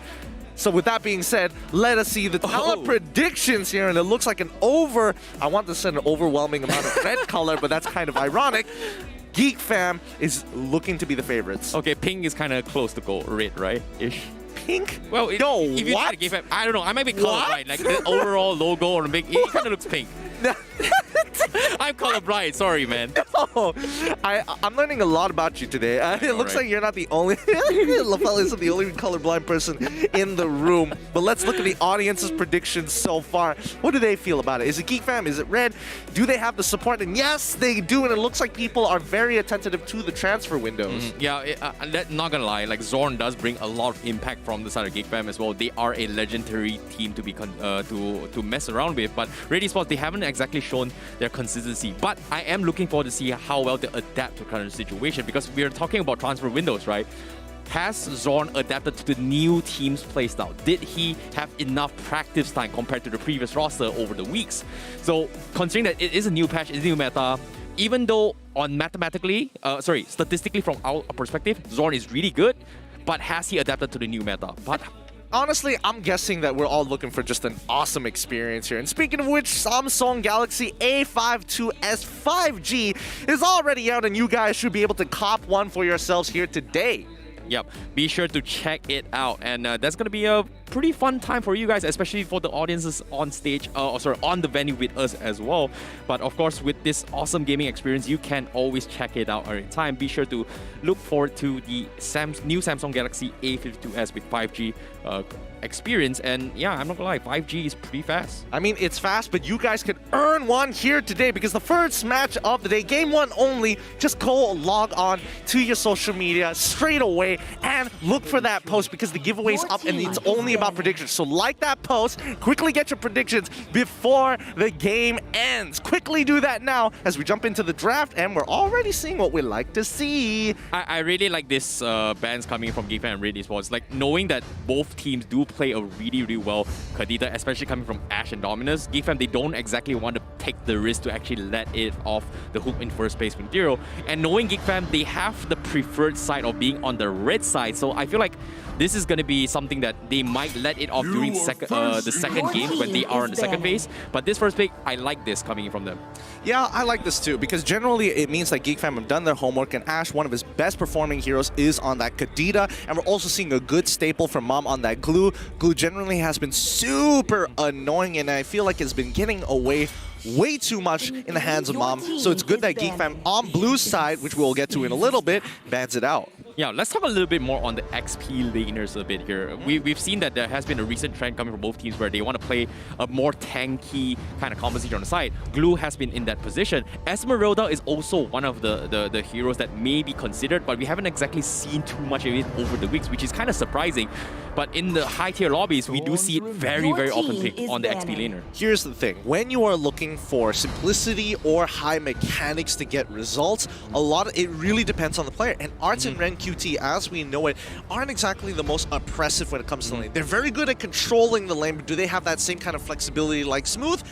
So with that being said, let us see the talent predictions here, and it looks like I want to send an overwhelming amount of red color, but that's kind of ironic. Geek Fam is looking to be the favorites. Okay, pink is kind of close to gold, red, right? Ish. Pink? Well, if you try to Geek Fam, I don't know, I might be colorblind. Like the overall logo or the big, it kind of looks pink. I'm colorblind, sorry, man. No, I'm learning a lot about you today. It looks like you're not the only... LaFell isn't the only colorblind person in the room. But let's look at the audience's predictions so far. What do they feel about it? Is it Geek Fam? Is it Red? Do they have the support? And yes, they do. And it looks like people are very attentive to the transfer windows. Yeah, not gonna lie, like Zorn does bring a lot of impact from the side of Geek Fam as well. They are a legendary team to be to mess around with. But Red Esports, they haven't exactly shown their consistency. But I am looking forward to see how well they adapt to current situation, because we are talking about transfer windows, right? Has Zorn adapted to the new team's playstyle? Did he have enough practice time compared to the previous roster over the weeks? So considering that it is a new patch, it's a new meta, even though statistically from our perspective, Zorn is really good, but has he adapted to the new meta? But honestly, I'm guessing that we're all looking for just an awesome experience here. And speaking of which, Samsung Galaxy A52s 5G is already out, and you guys should be able to cop one for yourselves here today. Yep, be sure to check it out, and that's gonna be a pretty fun time for you guys, especially for the audiences on stage, on the venue with us as well. But of course, with this awesome gaming experience, you can always check it out every time. Be sure to look forward to the new Samsung Galaxy A52s with 5G experience. And yeah, I'm not gonna lie, 5G is pretty fast. I mean, it's fast, but you guys can earn one here today because the first match of the day, game one only, just go log on to your social media straight away and look for that post because the giveaway's up and it's only about predictions. So like that post, quickly get your predictions before the game ends. Quickly do that now as we jump into the draft, and we're already seeing what we like to see. I really like this bans coming from Geek Fam and Red Esports. Like, knowing that both teams do play a really well Kadita, especially coming from Ash and Dominus. Geek Fam, they don't exactly want to take the risk to actually let it off the hook in first place from Zero. And knowing Geek Fam, they have the preferred side of being on the red side. So I feel like this is going to be something that they might let it off during the second game when they are on the second phase. But this first pick, I like this coming in from them. Yeah, I like this too, because generally it means that Geek Fam have done their homework, and Ash, one of his best performing heroes, is on that Kadita, and we're also seeing a good staple from Mom on that Glue. Glue generally has been super annoying, and I feel like it's been getting away way too much in the hands of Mom. So it's good that Geek Fam on Blue's side, which we'll get to in a little bit, bans it out. Yeah, let's talk a little bit more on the XP laners a bit here. We've seen that there has been a recent trend coming from both teams where they want to play a more tanky kind of composition on the side. Glue has been in that position. Esmeralda is also one of the heroes that may be considered, but we haven't exactly seen too much of it over the weeks, which is kind of surprising. But in the high tier lobbies, we do see it very often picked on the XP laner. Here's the thing. When you are looking for simplicity or high mechanics to get results, it really depends on the player. And Arts and Ren QT, as we know it, aren't exactly the most oppressive when it comes to the lane. They're very good at controlling the lane, but do they have that same kind of flexibility like Smooth?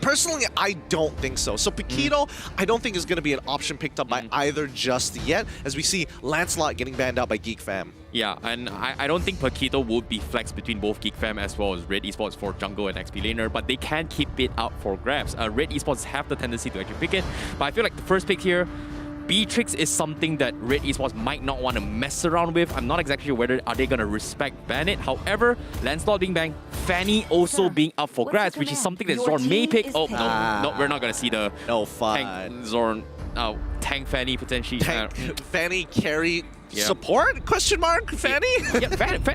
Personally, I don't think so. So Paquito, I don't think is going to be an option picked up by either just yet, as we see Lancelot getting banned out by Geek Fam. Yeah, and I don't think Paquito would be flexed between both Geek Fam as well as Red Esports for jungle and XP laner, but they can keep it up for grabs. Red Esports have the tendency to actually pick it, but I feel like the first pick here, Beatrix is something that Red Esports might not want to mess around with. I'm not exactly sure whether are they going to respect ban it. However, Lancelot being banned, Fanny also being up for grabs, which is something that Zorn may pick. Oh, no, we're not going to see the tank Zorn, tank Fanny potentially. Fanny carry support? Question mark? Fanny?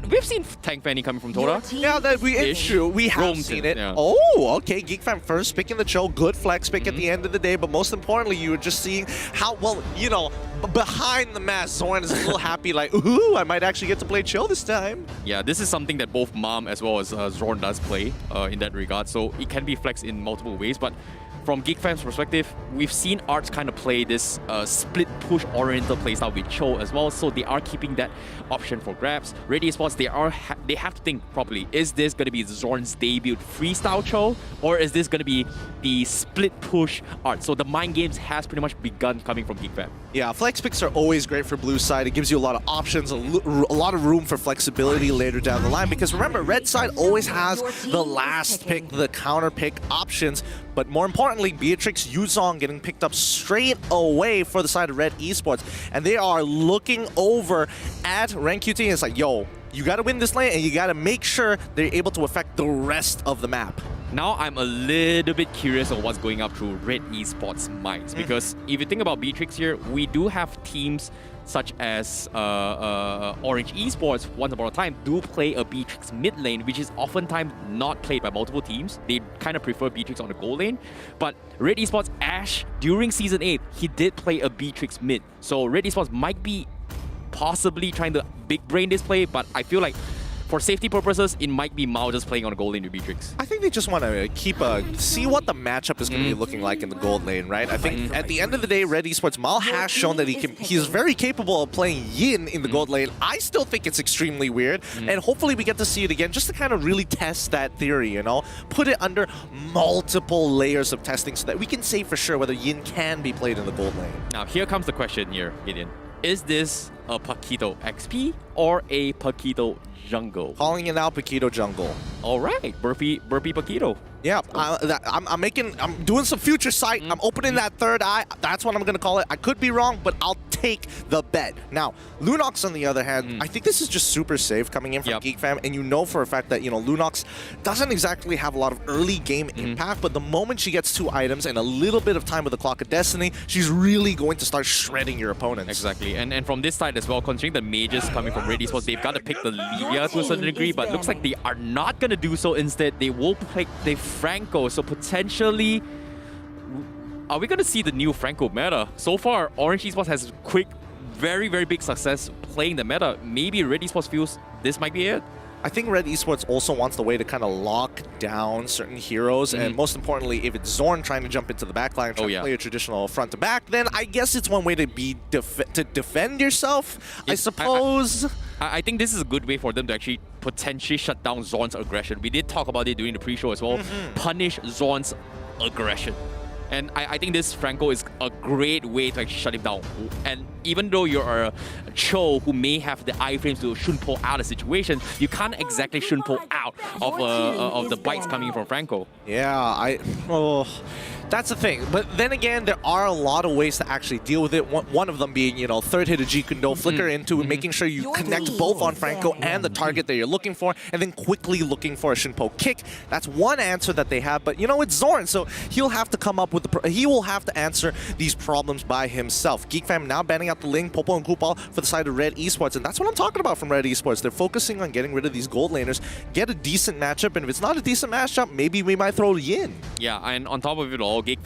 We've seen tank Fanny coming from Tora. Yeah, it's true. We have seen it. Yeah. Oh, okay. Geek Fam first pick in the show. Good flex pick at the end of the day. But most importantly, you were just seeing how, well, you know, behind the mask, Zorn is a little happy, like, ooh, I might actually get to play Chill this time. Yeah, this is something that both Mom as well as Zorn does play in that regard. So it can be flexed in multiple ways. But from Geek Fam's perspective, we've seen Arts kind of play this split push oriental playstyle with Cho as well, so they are keeping that option for grabs. Red Esports, they have to think properly. Is this going to be Zorn's debut freestyle Cho, or is this going to be the split push Arts? So the mind games has pretty much begun coming from Geek Fam. Yeah, flex picks are always great for blue side. It gives you a lot of options, a lot of room for flexibility later down the line, because remember, red side always has the last pick, the counter pick options. But more importantly, Beatrix, Yuzong getting picked up straight away for the side of Red Esports. And they are looking over at Rank QT and it's like, yo, you got to win this lane and you got to make sure they're able to affect the rest of the map. Now I'm a little bit curious on what's going up through Red Esports' minds, because if you think about Beatrix here, we do have teams such as Orange Esports, once upon a time, do play a Beatrix mid lane, which is oftentimes not played by multiple teams. They kind of prefer Beatrix on the goal lane. But Red Esports, Ash, during Season 8, he did play a Beatrix mid. So Red Esports might be possibly trying to big brain this play, but I feel like for safety purposes, it might be Mao just playing on the gold lane with Beatrix. I think they just want to see what the matchup is going to be looking like in the gold lane, right? I think at the end of the day, Red Esports Mao has shown that he's very capable of playing Yin in the gold lane. I still think it's extremely weird, and hopefully we get to see it again just to kind of really test that theory, you know? Put it under multiple layers of testing so that we can say for sure whether Yin can be played in the gold lane. Now, here comes the question here, Gideon. Is this a Paquito XP or a Paquito jungle? Calling it now, Paquito jungle. All right, Burpee Paquito. Yeah, I'm doing some future sight. I'm opening that third eye. That's what I'm going to call it. I could be wrong, but I'll take the bet. Now, Lunox, on the other hand, I think this is just super safe coming in from Geek Fam, and you know for a fact that, you know, Lunox doesn't exactly have a lot of early game impact, but the moment she gets 2 items and a little bit of time with the Clock of Destiny, she's really going to start shredding your opponents. Exactly, and from this side as well, considering the mages coming from Red Esports, they've got to pick the Lilia to a certain degree, but looks like they are not going to do so. Instead, they will pick the Franco, so potentially, are we going to see the new Franco meta? So far, Orange Esports has quick, very, very big success playing the meta. Maybe Red Esports feels this might be it. I think Red Esports also wants the way to kind of lock down certain heroes, and most importantly, if it's Zorn trying to jump into the backline and try to play a traditional front to back, then I guess it's one way to be to defend yourself, I suppose. I think this is a good way for them to actually potentially shut down Zorn's aggression. We did talk about it during the pre-show as well. Punish Zorn's aggression. And I think this Franco is a great way to actually shut him down. And even though you're a Cho who may have the iframes to shunpo out of the situation, you can't exactly shunpo out of the bites coming from Franco. Yeah, that's the thing. But then again, there are a lot of ways to actually deal with it. One of them being, you know, third hit of Jikundo, flicker into making sure you connect both on Franco and the target that you're looking for, and then quickly looking for a Shinpo kick. That's one answer that they have, but you know, it's Zorn, so he'll have to come up with he will have to answer these problems by himself. Geek Fam now banning out the Ling, Popo, and Kupal for the side of Red Esports, and that's what I'm talking about from Red Esports. They're focusing on getting rid of these gold laners, get a decent matchup, and if it's not a decent matchup, maybe we might throw Yin. Yeah, and on top of it all, Red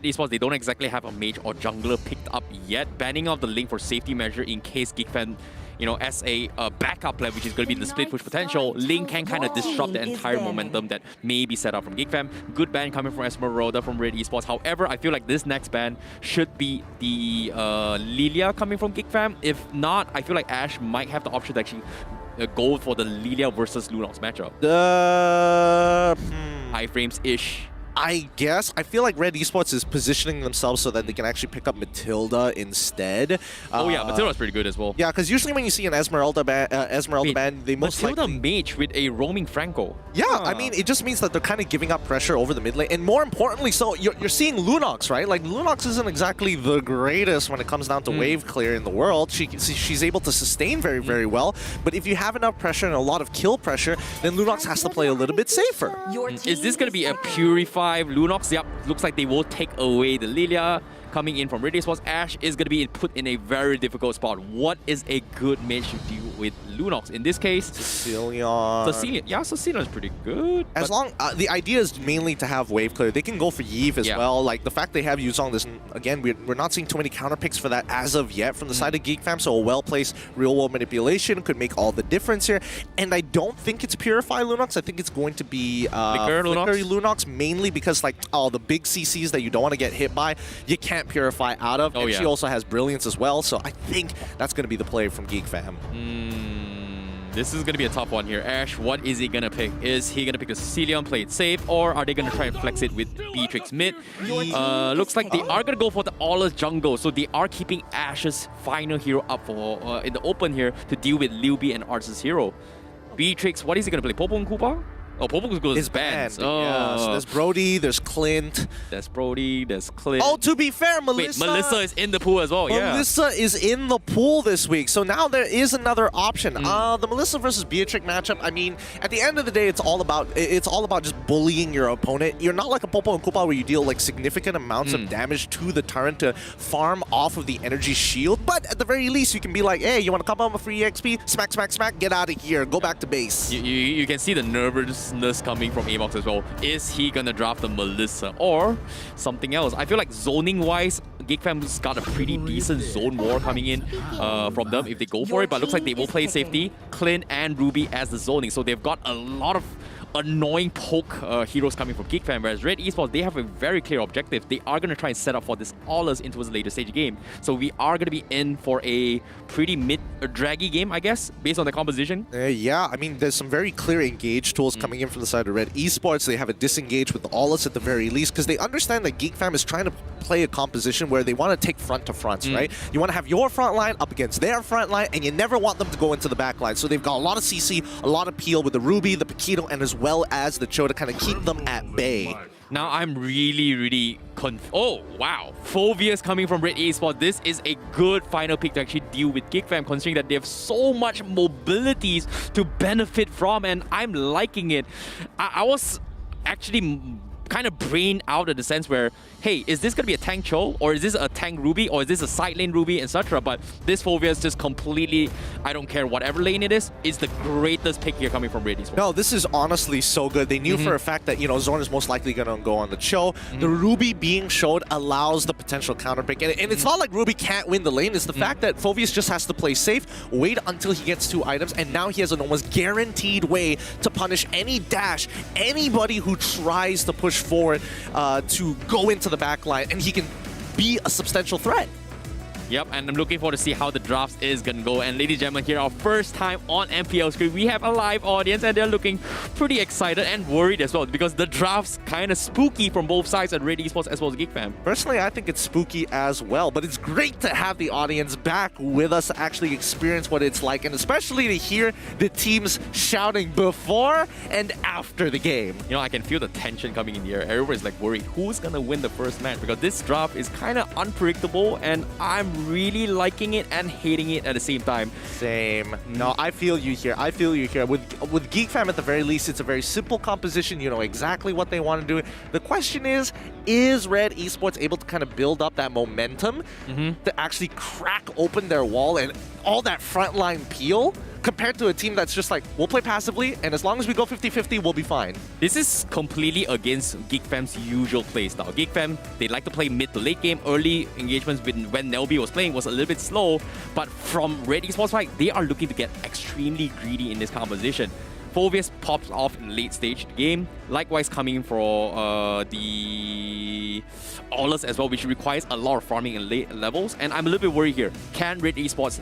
Esports, they don't exactly have a mage or jungler picked up yet. Banning out the Link for safety measure in case Geek Fam, you know, as a backup plan, which is going to be the split push potential, Link can kind of disrupt the entire momentum that may be set up from Geek Fam. Good ban coming from Esmeralda from Red Esports. However, I feel like this next ban should be the Lilia coming from Geek Fam. If not, I feel like Ash might have the option to actually go for the Lilia versus Lunox matchup. Iframes-ish. I guess. I feel like Red Esports is positioning themselves so that they can actually pick up Matilda instead. Oh yeah, Matilda's pretty good as well. Yeah, because usually when you see an Esmeralda ban, they most Matilda likely... mage with a roaming Franco. Yeah, I mean, it just means that they're kind of giving up pressure over the mid lane. And more importantly, so you're seeing Lunox, right? Like, Lunox isn't exactly the greatest when it comes down to wave clear in the world. She's able to sustain very, very well. But if you have enough pressure and a lot of kill pressure, then Lunox has to play a little bit safer. Is this going to be a purified Lunox? Yep, looks like they will take away the Lilia. Coming in from Red Esports, Ash is going to be put in a very difficult spot. What is a good mage to deal with Lunox? In this case, Cecilion. Yeah, Cecilion's pretty good. As long the idea is mainly to have wave clear. They can go for Yves as well. Like the fact they have Yuzong, this again, we're not seeing too many counter picks for that as of yet from the side of Geek Fam. So a well-placed real-world manipulation could make all the difference here. And I don't think it's Purify Lunox. I think it's going to be Flicker Lunox, mainly because like the big CCs that you don't want to get hit by, you can't Purify out of. And she also has Brilliance as well. So I think that's going to be the play from Geek Fam. This is going to be a tough one here. Ash, what is he going to pick? Is he going to pick the Cecilion, play it safe, or are they going to try and flex it with Beatrix mid? Looks like they are going to go for the Aulus jungle, so they are keeping Ash's final hero up for in the open here to deal with Liu Bi and Arceus' hero. Beatrix, what is he going to play? Popo and Koopa? Oh, Popo goes banned. Yeah, so there's Brody, there's Clint. There's Brody, there's Clint. Oh, to be fair, Melissa... Wait, Melissa is in the pool as well, Melissa is in the pool this week, so now there is another option. The Melissa versus Beatrix matchup, I mean, at the end of the day, it's all about just bullying your opponent. You're not like a Popo and Koopa where you deal like significant amounts of damage to the turret to farm off of the energy shield, but at the very least, you can be like, hey, you want to come on with free XP? Smack, smack, smack, get out of here, go back to base. You can see the nervousness coming from Avox as well. Is he gonna draft the Melissa or something else? I feel like zoning wise, Geek Fam's got a pretty decent zone war coming in from them if they go for it, but looks like they will play safety, Clint and Ruby as the zoning, so they've got a lot of annoying poke heroes coming from Geek Fam, whereas Red Esports, they have a very clear objective. They are going to try and set up for this Aulus into the later stage game. So we are going to be in for a pretty draggy game, I guess, based on the composition. Yeah, I mean, there's some very clear engage tools coming in from the side of Red Esports. They have a disengage with the Aulus at the very least, because they understand that Geek Fam is trying to play a composition where they want to take front to fronts, right? You want to have your front line up against their front line, and you never want them to go into the back line. So they've got a lot of CC, a lot of peel with the Ruby, the Paquito, and as well as the Cho to kind of keep them at bay. Now I'm really oh wow, Phobius coming from Red Esports. This is a good final pick to actually deal with Geek Fam, considering that they have so much mobilities to benefit from, and I'm liking it. I was actually kind of brain out in the sense where, hey, is this going to be a tank Cho, or is this a tank Ruby, or is this a side lane Ruby, etc. But this Phobius just completely, I don't care whatever lane it is the greatest pick here coming from Red Esports. No, this is honestly so good. They knew for a fact that, you know, Zorn is most likely going to go on the Cho. The Ruby being showed allows the potential counter pick. And it's not like Ruby can't win the lane. It's the fact that Phobius just has to play safe, wait until he gets 2 items, and now he has an almost guaranteed way to punish any dash, anybody who tries to push forward to go into the back line, and he can be a substantial threat. Yep, and I'm looking forward to see how the drafts is gonna go. And ladies and gentlemen, here our first time on MPL screen, we have a live audience, and they're looking pretty excited and worried as well, because the drafts kind of spooky from both sides at Red Esports as well as Geek Fam. Personally, I think it's spooky as well, but it's great to have the audience back with us to actually experience what it's like, and especially to hear the teams shouting before and after the game. You know, I can feel the tension coming in the air. Everybody's like worried who's gonna win the first match, because this draft is kind of unpredictable, and I'm really liking it and hating it at the same time. Same. No, I feel you here. I feel you here. With Geek Fam, at the very least, it's a very simple composition. You know exactly what they want to do. The question is Red Esports able to kind of build up that momentum to actually crack open their wall and all that frontline peel, compared to a team that's just like, we'll play passively, and as long as we go 50-50, we'll be fine. This is completely against Geek Fam's usual play style. Geek Fam, they like to play mid to late game. Early engagements when Nelby was playing was a little bit slow, but from Red Esports side, they are looking to get extremely greedy in this composition. Phobius pops off in the late stage of the game. Likewise coming for the Aulus as well, which requires a lot of farming in late levels. And I'm a little bit worried here. Can Red Esports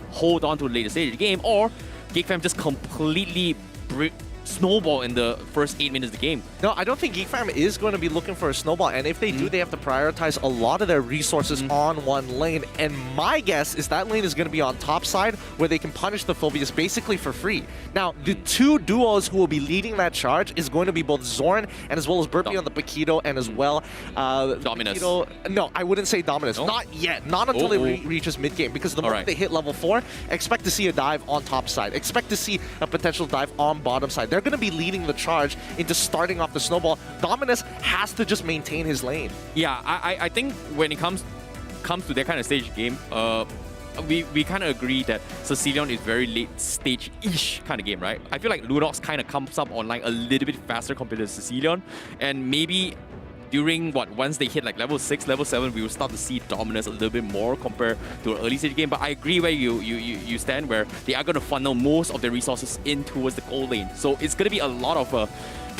hold on to the later stage of the game, or Geek Fam just completely snowball in the first 8 minutes of the game? No, I don't think Geek Fam is going to be looking for a snowball, and if they do, they have to prioritize a lot of their resources on one lane, and my guess is that lane is going to be on top side, where they can punish the Phobius basically for free. Now, the 2 duos who will be leading that charge is going to be both Zorn and as well as Burpee on the Paquito, and as well Dominus. Paquito, no, I wouldn't say Dominus. No? Not yet. Not until it reaches mid-game, because the moment they hit level 4, expect to see a dive on top side. Expect to see a potential dive on bottom side. They're going to be leading the charge into starting off the snowball. Dominus has to just maintain his lane. Yeah, I think when it comes to that kind of stage game, we kind of agree that Sicilian is very late stage-ish kind of game, right? I feel like Lunox kind of comes up online a little bit faster compared to Sicilian, and maybe during once they hit like level 6, level 7, we will start to see Dominus a little bit more compared to an early stage game. But I agree where you stand, where they are going to funnel most of their resources in towards the gold lane. So it's going to be a lot of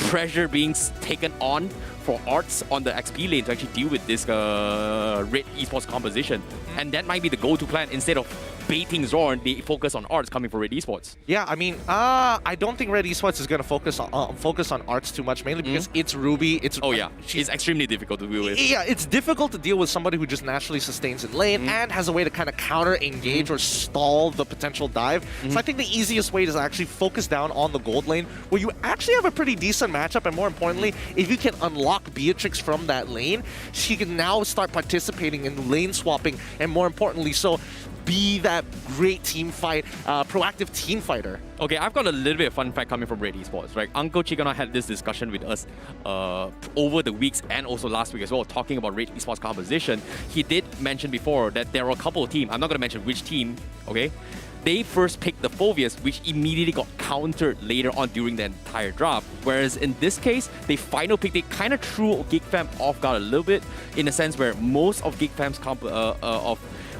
pressure being taken on for Arts on the XP lane to actually deal with this Red Esports composition. And that might be the go-to plan. Instead of baiting Zorn, they focus on Arts coming for Red Esports. Yeah, I mean, I don't think Red Esports is going to focus on Arts too much, mainly because it's Ruby. It's extremely difficult to deal with. Yeah, it's difficult to deal with somebody who just naturally sustains in lane and has a way to kind of counter-engage or stall the potential dive. So I think the easiest way is to actually focus down on the gold lane, where you actually have a pretty decent matchup, and more importantly, if you can unlock Beatrix from that lane, she can now start participating in lane swapping, and more importantly, so be that great team fight, proactive team fighter. Okay, I've got a little bit of fun fact coming from Red Esports, right? Uncle Chikana had this discussion with us over the weeks and also last week as well, talking about Red Esports composition. He did mention before that there were a couple of teams, I'm not going to mention which team, okay? They first picked the Phobius, which immediately got countered later on during the entire draft. Whereas in this case, they final pick, they kind of threw Geek Fam off guard a little bit, in a sense where most of Geek Fam's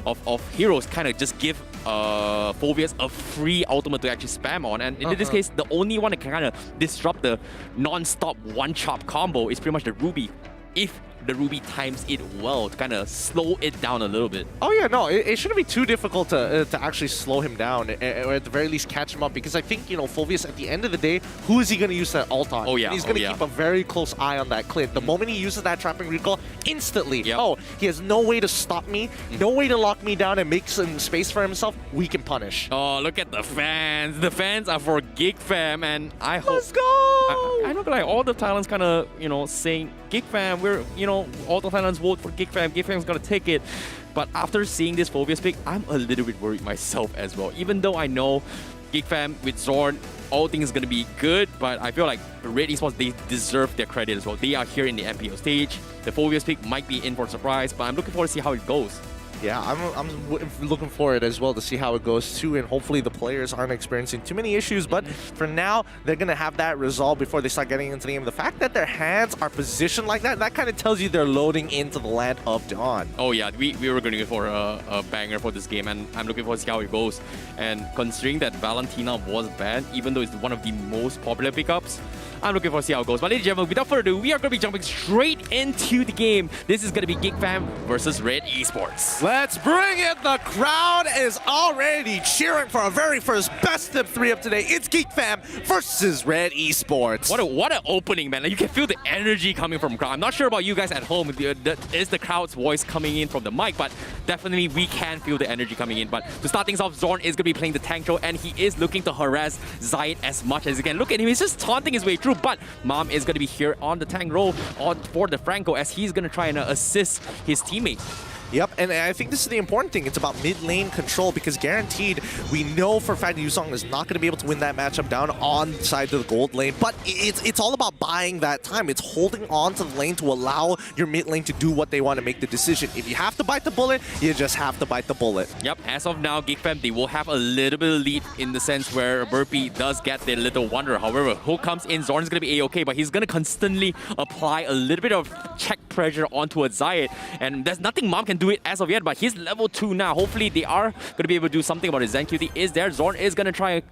of heroes kind of just give Phobius a free ultimate to actually spam on, and in this case, the only one that can kind of disrupt the non-stop one-chop combo is pretty much the Ruby. If the Ruby times it well to kind of slow it down a little bit. Oh yeah, no, it shouldn't be too difficult to actually slow him down, or at the very least catch him up, because I think, you know, Fulvius, at the end of the day, who is he going to use that ult on? Oh yeah, and he's going to keep a very close eye on that Clint. The moment he uses that trapping recall, instantly, oh, he has no way to stop me, no way to lock me down and make some space for himself, we can punish. Oh, look at the fans. The fans are for Geek Fam, and I hope... Let's go! I know, like, all the talents kind of, you know, saying, Geek Fam, we're, you know, all the talents vote for Geek Fam. Geek Fam's going to take it. But after seeing this Phobias pick, I'm a little bit worried myself as well. Even though I know Geek Fam with Zorn, all things going to be good, but I feel like Red Esports, they deserve their credit as well. They are here in the MPL stage. The Phobias pick might be in for a surprise, but I'm looking forward to see how it goes. Yeah, I'm looking forward as well to see how it goes too, and hopefully the players aren't experiencing too many issues, but for now, they're going to have that resolved before they start getting into the game. The fact that their hands are positioned like that, that kind of tells you they're loading into the land of Dawn. Oh yeah, we were going to go for a banger for this game, and I'm looking forward to see how it goes. And considering that Valentina was banned, even though it's one of the most popular pickups, I'm looking forward to see how it goes. But ladies and gentlemen, without further ado, we are going to be jumping straight into the game. This is going to be Geek Fam versus Red Esports. Let's bring it! The crowd is already cheering for our very first best of 3 of today. It's Geek Fam versus Red Esports. What an opening, man. Like, you can feel the energy coming from the crowd. I'm not sure about you guys at home. Is the crowd's voice coming in from the mic, but definitely we can feel the energy coming in. But to start things off, Zorn is going to be playing the tank role, and he is looking to harass Zayed as much as he can. Look at him, he's just taunting his way through, but Mom is going to be here on the tank role for the Franco, as he's going to try and assist his teammate. Yep, and I think this is the important thing. It's about mid-lane control, because guaranteed, we know for a fact Yuzong is not going to be able to win that matchup down on side of the gold lane, but it's all about buying that time. It's holding on to the lane to allow your mid lane to do what they want to make the decision. If you have to bite the bullet, you just have to bite the bullet. Yep, as of now, Geek Fam, they will have a little bit of lead in the sense where Burpee does get their little wonder. However, Hook comes in, Zorn's going to be A-okay, but he's going to constantly apply a little bit of check pressure onto a Zayed, and there's nothing Mom can do it as of yet, but he's level 2 now. Hopefully they are going to be able to do something about it. Zen QT is there. Zorn is going to try and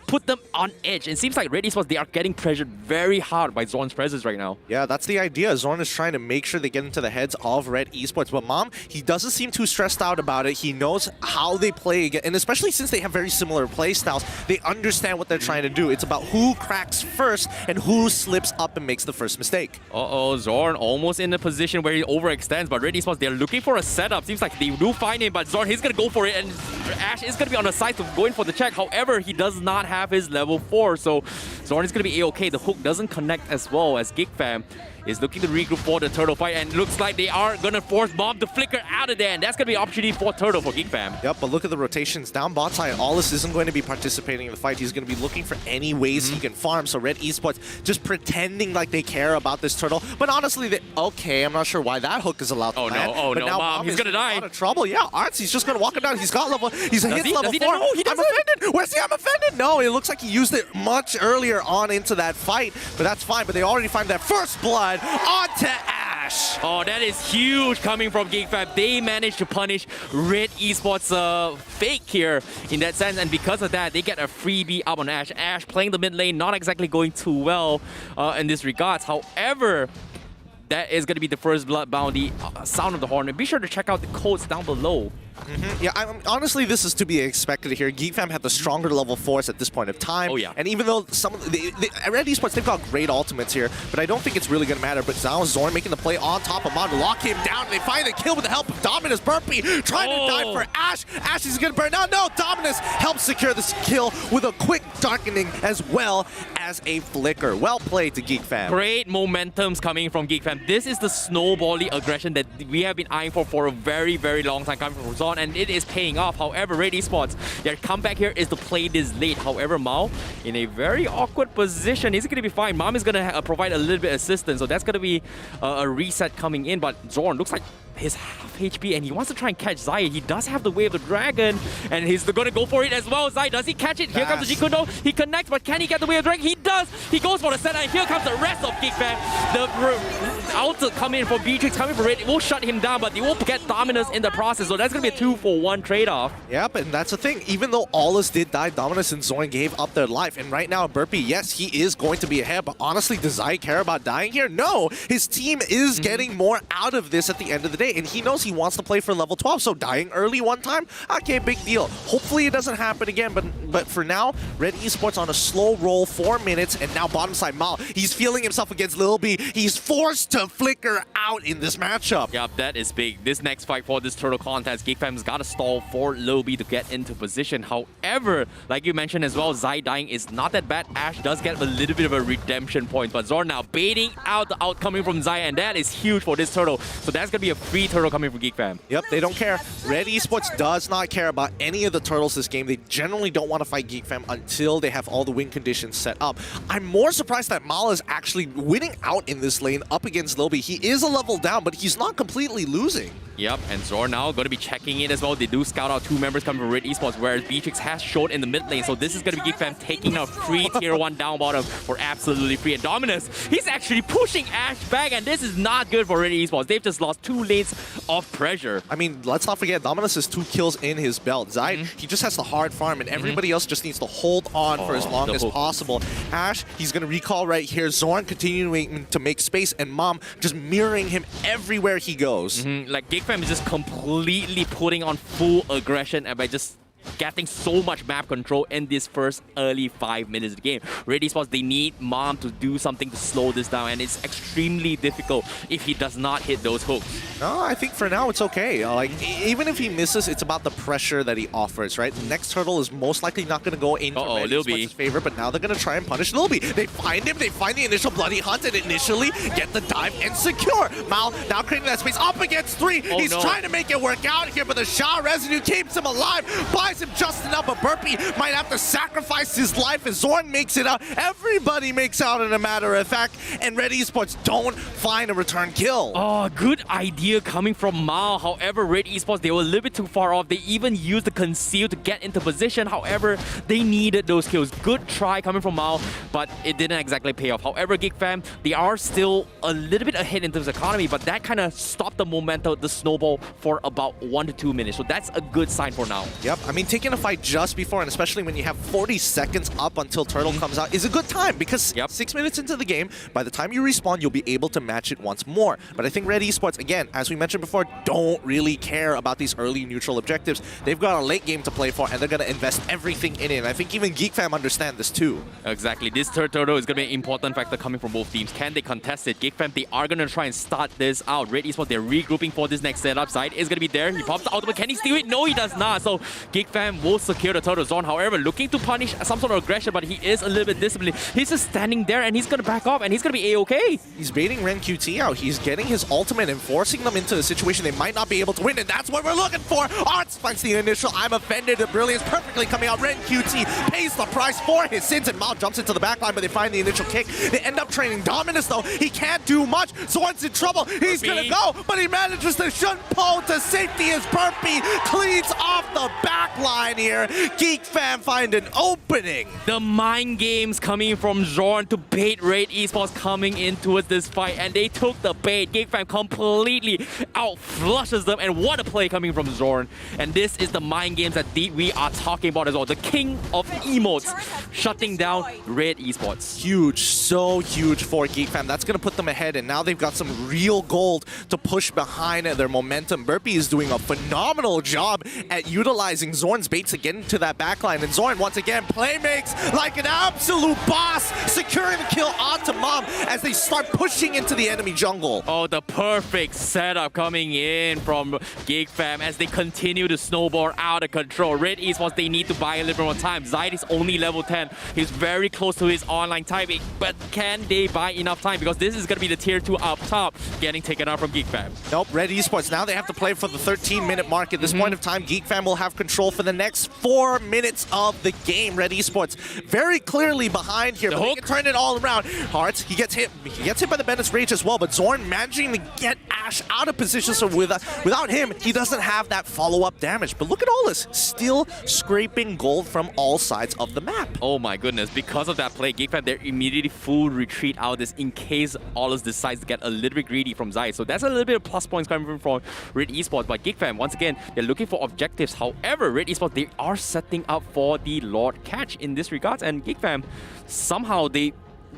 put them on edge. It seems like Red Esports, they are getting pressured very hard by Zorn's presence right now. Yeah, that's the idea. Zorn is trying to make sure they get into the heads of Red Esports. But Mom, he doesn't seem too stressed out about it. He knows how they play, and especially since they have very similar play styles, they understand what they're trying to do. It's about who cracks first and who slips up and makes the first mistake. Uh-oh, Zorn almost in a position where he overextends, but Red Esports, they're looking for a setup. Seems like they do find him, but Zorn, he's going to go for it, and Ash is going to be on the side of going for the check. However, he does not have his level 4, so Zorn is going to be A-okay. The hook doesn't connect as well, as Geek Fam is looking to regroup for the turtle fight, and looks like they are going to force Mom to flicker out of there, and that's going to be an opportunity for turtle for Geek Fam. Yep, but look at the rotations. Down bot side, Allus isn't going to be participating in the fight. He's going to be looking for any ways he can farm, so Red Esports just pretending like they care about this turtle. But honestly, okay, I'm not sure why that hook is allowed to land. Oh but no, now Mom, he's going to die. A lot of trouble. Yeah, Arts, he's just going to walk him down. He's got level, he's hit level 4. No, he I'm offended. Where's the I'm offended? No, it looks like he used it much earlier on into that fight, but that's fine. But they already find that first blood onto Ash. Oh, that is huge coming from Geek Fam. They managed to punish Red Esports' fake here in that sense, and because of that, they get a freebie up on Ash. Ash playing the mid lane, not exactly going too well in this regards. However, that is going to be the first blood bounty. Sound of the horn. And be sure to check out the codes down below. Yeah, honestly, this is to be expected here. Geek Fam had the stronger level 4s at this point of time. Oh, yeah. And even though some of Red Esports, they've got great ultimates here, but I don't think it's really going to matter. But now Zorn making the play on top of Mon to lock him down. They find the kill with the help of Dominus. Burpee trying to die for Ash. Ash is going to burn out. No, Dominus helps secure this kill with a quick darkening as well as a flicker. Well played to Geek Fam. Great momentums coming from Geek Fam. This is the snowbally aggression that we have been eyeing for a very, very long time coming from Zorn, and it is paying off. However, Red Esports, their comeback here is to play this late. However, Mao in a very awkward position. He's going to be fine. Mom is going to provide a little bit of assistance, so that's going to be a reset coming in. But Zorn looks like his half HP and he wants to try and catch Zai. He does have the Wave of the Dragon and he's going to go for it as well. Zai, does he catch it? Here comes the Jikundo. He connects, but can he get the Wave of the Dragon? He does. He goes for the set and here comes the rest of Geek Fam. The Alta coming in for Beatrix, coming for Red. It will shut him down, but they will get Dominus in the process. So that's going to be a 2-for-1 trade-off. Yep, and that's the thing. Even though Aulus did die, Dominus and Zorn gave up their life. And right now, Burpee, yes, he is going to be ahead. But honestly, does Zai care about dying here? No. His team is getting more out of this at the end of the day. And he knows he wants to play for level 12. So dying early one time, okay, big deal. Hopefully it doesn't happen again. But for now, Red Esports on a slow roll, 4 minutes. And now bottom side, Mal, he's feeling himself against Lil B. He's forced to flicker out in this matchup. Yep, that is big. This next fight for this turtle contest, Geek Fam's got to stall for Lil B to get into position. However, like you mentioned as well, Zai dying is not that bad. Ash does get a little bit of a redemption point, but Zorn now baiting out the outcoming from Zai, and that is huge for this turtle. So that's going to be a free turtle coming from Geek Fam. Yep, they don't care. Red Esports does not care about any of the turtles this game. They generally don't want to fight Geek Fam until they have all the win conditions set up. I'm more surprised that Mal is actually winning out in this lane up against Lil B. He is a level down, but he's not completely losing. Yep, and Zorn now going to be checking in as well. They do scout out 2 members coming from Red Esports, whereas Beatrix has showed in the mid lane. So this is going to be Geek Fam taking a free tier 1 down bottom for absolutely free. And Dominus, he's actually pushing Ash back, and this is not good for Red Esports. They've just lost 2 lanes of pressure. I mean, let's not forget, Dominus has 2 kills in his belt. Zai, he just has the hard farm, and everybody else just needs to hold on for as long as possible. Ash, he's going to recall right here. Zorn continuing to make space, and Mom just mirroring him everywhere he goes. Like, Geek Fam is just completely putting on full aggression and by just getting so much map control in this first early 5 minutes of the game. Red Esports, they need Mom to do something to slow this down, and it's extremely difficult if he does not hit those hooks. No, I think for now it's okay. Like, even if he misses, it's about the pressure that he offers, right? The next turtle is most likely not going to go into Red Esports' favor, but now they're going to try and punish Lil B. They find him, they find the initial bloody hunt, and initially get the dive and secure. Mal now creating that space up against 3. He's trying to make it work out here, but the Shah residue keeps him alive. Buys him just enough, but Burpee might have to sacrifice his life as Zorn makes it out. Everybody makes out in a matter of fact, and Red Esports don't find a return kill. Oh, good idea coming from Mao. However, Red Esports, they were a little bit too far off. They even used the conceal to get into position. However, they needed those kills. Good try coming from Mao, but it didn't exactly pay off. However, Geek Fam, they are still a little bit ahead in terms of economy, but that kind of stopped the momentum, the snowball, for about 1 to 2 minutes. So that's a good sign for now. Yep, I mean, taking a fight just before, and especially when you have 40 seconds up until Turtle comes out, is a good time, because 6 minutes into the game, by the time you respawn, you'll be able to match it once more. But I think Red Esports, again, as we mentioned before, don't really care about these early neutral objectives. They've got a late game to play for, and they're going to invest everything in it. And I think even Geek Fam understand this too. Exactly. This third turtle is going to be an important factor coming from both teams. Can they contest it? Geek Fam, they are going to try and start this out. Red Esports, they're regrouping for this next setup. Side is going to be there. He pops the ultimate. Can he steal it? No, he does not. So Geek Fam will secure the turtle zone. However, looking to punish some sort of aggression, but he is a little bit disciplined. He's just standing there, and he's going to back off, and he's going to be A-okay. He's baiting Ren QT out. He's getting his ultimate and forcing them into a situation they might not be able to win, and that's what we're looking for. Arts finds the initial I'm offended. The brilliance perfectly coming out. Ren QT pays the price for his sins, and Mao jumps into the backline, but they find the initial kick. They end up training Dominus, though. He can't do much. Zorn's in trouble. He's going to go, but he manages to shunt Poe to safety as Burpee cleans off the backline here. Geek Fam find an opening. The mind games coming from Zorn to bait Red Esports coming in towards this fight, and they took the bait. Geek Fam completely outflushes them, and what a play coming from Zorn. And this is the mind games that we are talking about as well. The king of emotes shutting down Red Esports. Huge, so huge for Geek Fam. That's going to put them ahead, and now they've got some real gold to push behind their momentum. Burpee is doing a phenomenal job at utilizing Zorn's bait to get into that backline, and Zorn once again play makes like an absolute boss, securing the kill onto Mom as they start pushing into the enemy jungle. Oh, the perfect setup coming in from Geek Fam as they continue to snowball out of control. Red Esports, they need to buy a little bit more time. Zaid is only level 10. He's very close to his online timing, but can they buy enough time? Because this is going to be the tier 2 up top getting taken out from Geek Fam. Nope, Red Esports, now they have to play for the 13-minute mark. At this point of time, Geek Fam will have control for for the next 4 minutes of the game. Red Esports very clearly behind here, but they can turn it all around. Hearts, he gets hit by the Bennett's Rage as well, but Zorn managing to get Ash out of position, so without him, he doesn't have that follow-up damage. But look at all this, still scraping gold from all sides of the map. Oh my goodness, because of that play, Geek Fam, they're immediately full retreat out of this in case Aulus decides to get a little bit greedy from Zai. So that's a little bit of plus points coming from Red Esports. But Geek Fam, once again, they're looking for objectives. However, Red Esports, they are setting up for the Lord catch in this regards. And Geek Fam, somehow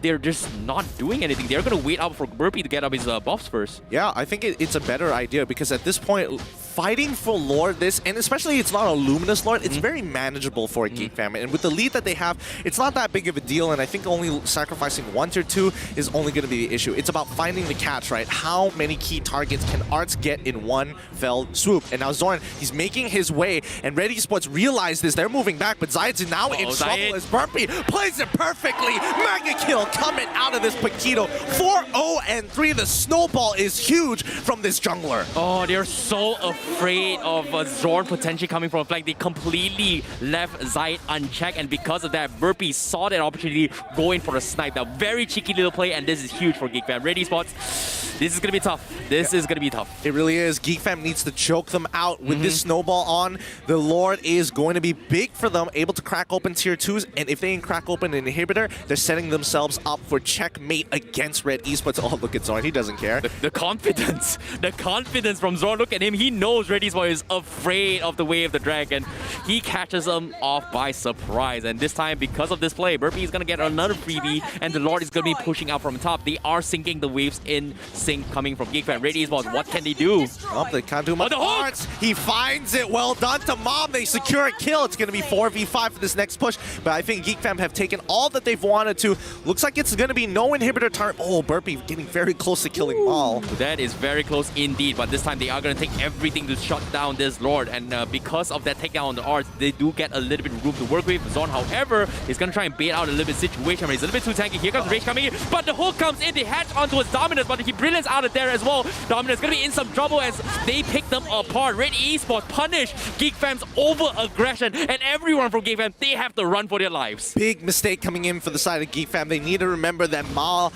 they're just not doing anything. They're going to wait out for Burpee to get up his buffs first. Yeah, I think it's a better idea because at this point, fighting for Lord and especially it's not a Luminous Lord, it's very manageable for a Geek Fam. And with the lead that they have, it's not that big of a deal, and I think only sacrificing 1 or 2 is only going to be the issue. It's about finding the catch, right? How many key targets can Arts get in one fell swoop? And now Zorn, he's making his way, and Red Esports realize this. They're moving back, but Zayed's now in trouble as Burpee plays it perfectly. Mega kill coming out of this Paquito. 4-0-3. The snowball is huge from this jungler. Oh, they're so afraid of Zorn potentially coming from a flank. They completely left Zayed unchecked, and because of that, Burpee saw that opportunity going for a snipe. A very cheeky little play, and this is huge for Geek Fam. Red Esports, this is going to be tough. This is going to be tough. It really is. Geek Fam needs to choke them out with this snowball on. The Lord is going to be big for them, able to crack open tier 2s, and if they can crack open an inhibitor, they're setting themselves up for checkmate against Red Esports. Oh, look at Zorn. He doesn't care. The confidence. The confidence from Zorn. Look at him. He knows Red Esports is afraid of the way of the dragon. He catches them off by surprise. And this time, because of this play, Burpee is going to get another freebie, and the Lord is going to be pushing out from top. They are sinking the waves in sync coming from Geek Fam. Red Esports, what can they do? Oh, they can't do much. He finds it. Well done to Mom. They secure a kill. It's going to be 4v5 for this next push. But I think Geek Fam have taken all that they've wanted to. Looks like it's going to be no inhibitor turret. Oh, Burpee getting very close to killing Maul. That is very close indeed. But this time they are going to take everything to shut down this Lord. And because of that takedown on the Arts, they do get a little bit of room to work with. Zorn, however, is going to try and bait out a little bit situation. He's a little bit too tanky. Here comes Rage coming in. But the hook comes in. They hatch onto his Dominus, but he brilliance out of there as well. Dominus going to be in some trouble as they pick them apart. Red Esports punish Geek Fam's over-aggression, and everyone from Geek Fam, they have to run for their lives. Big mistake coming in for the side of Geek Fam. They need to remember that Mal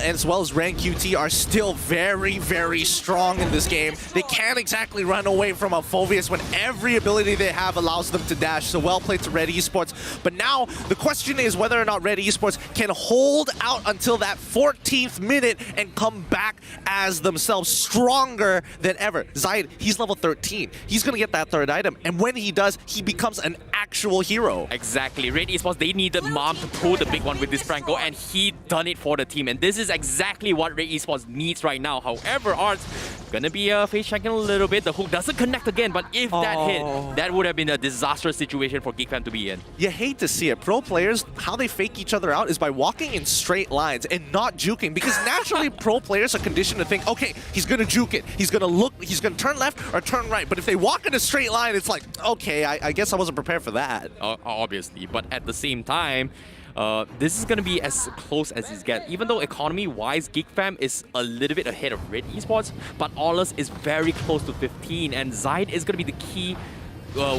as well as Rank QT are still very, very strong in this game. They can't exactly run away from a Phoveus when every ability they have allows them to dash. So well played to Red Esports. But now the question is whether or not Red Esports can hold out until that 14th minute and come back as themselves stronger than ever. Zayed, he's level 13. He's going to get that third item. And when he does, he becomes an actual hero. Exactly. Red Esports, they needed Mom to pull the big one with this Franco, and he done it for the team. And this is exactly what Red Esports needs right now. However, Arts gonna be face checking a little bit. The hook doesn't connect again, but if that hit, that would have been a disastrous situation for Geek Fam to be in. You hate to see it. Pro players, how they fake each other out is by walking in straight lines and not juking, because naturally pro players are conditioned to think, okay, he's gonna juke it. He's gonna turn left or turn right. But if they walk in a straight line, it's like, okay, I guess I wasn't prepared for that. Obviously, but at the same time, this is going to be as close as it gets. Even though economy-wise, Geek Fam is a little bit ahead of Red Esports, but Aulus is very close to 15, and Zayed is going to be the key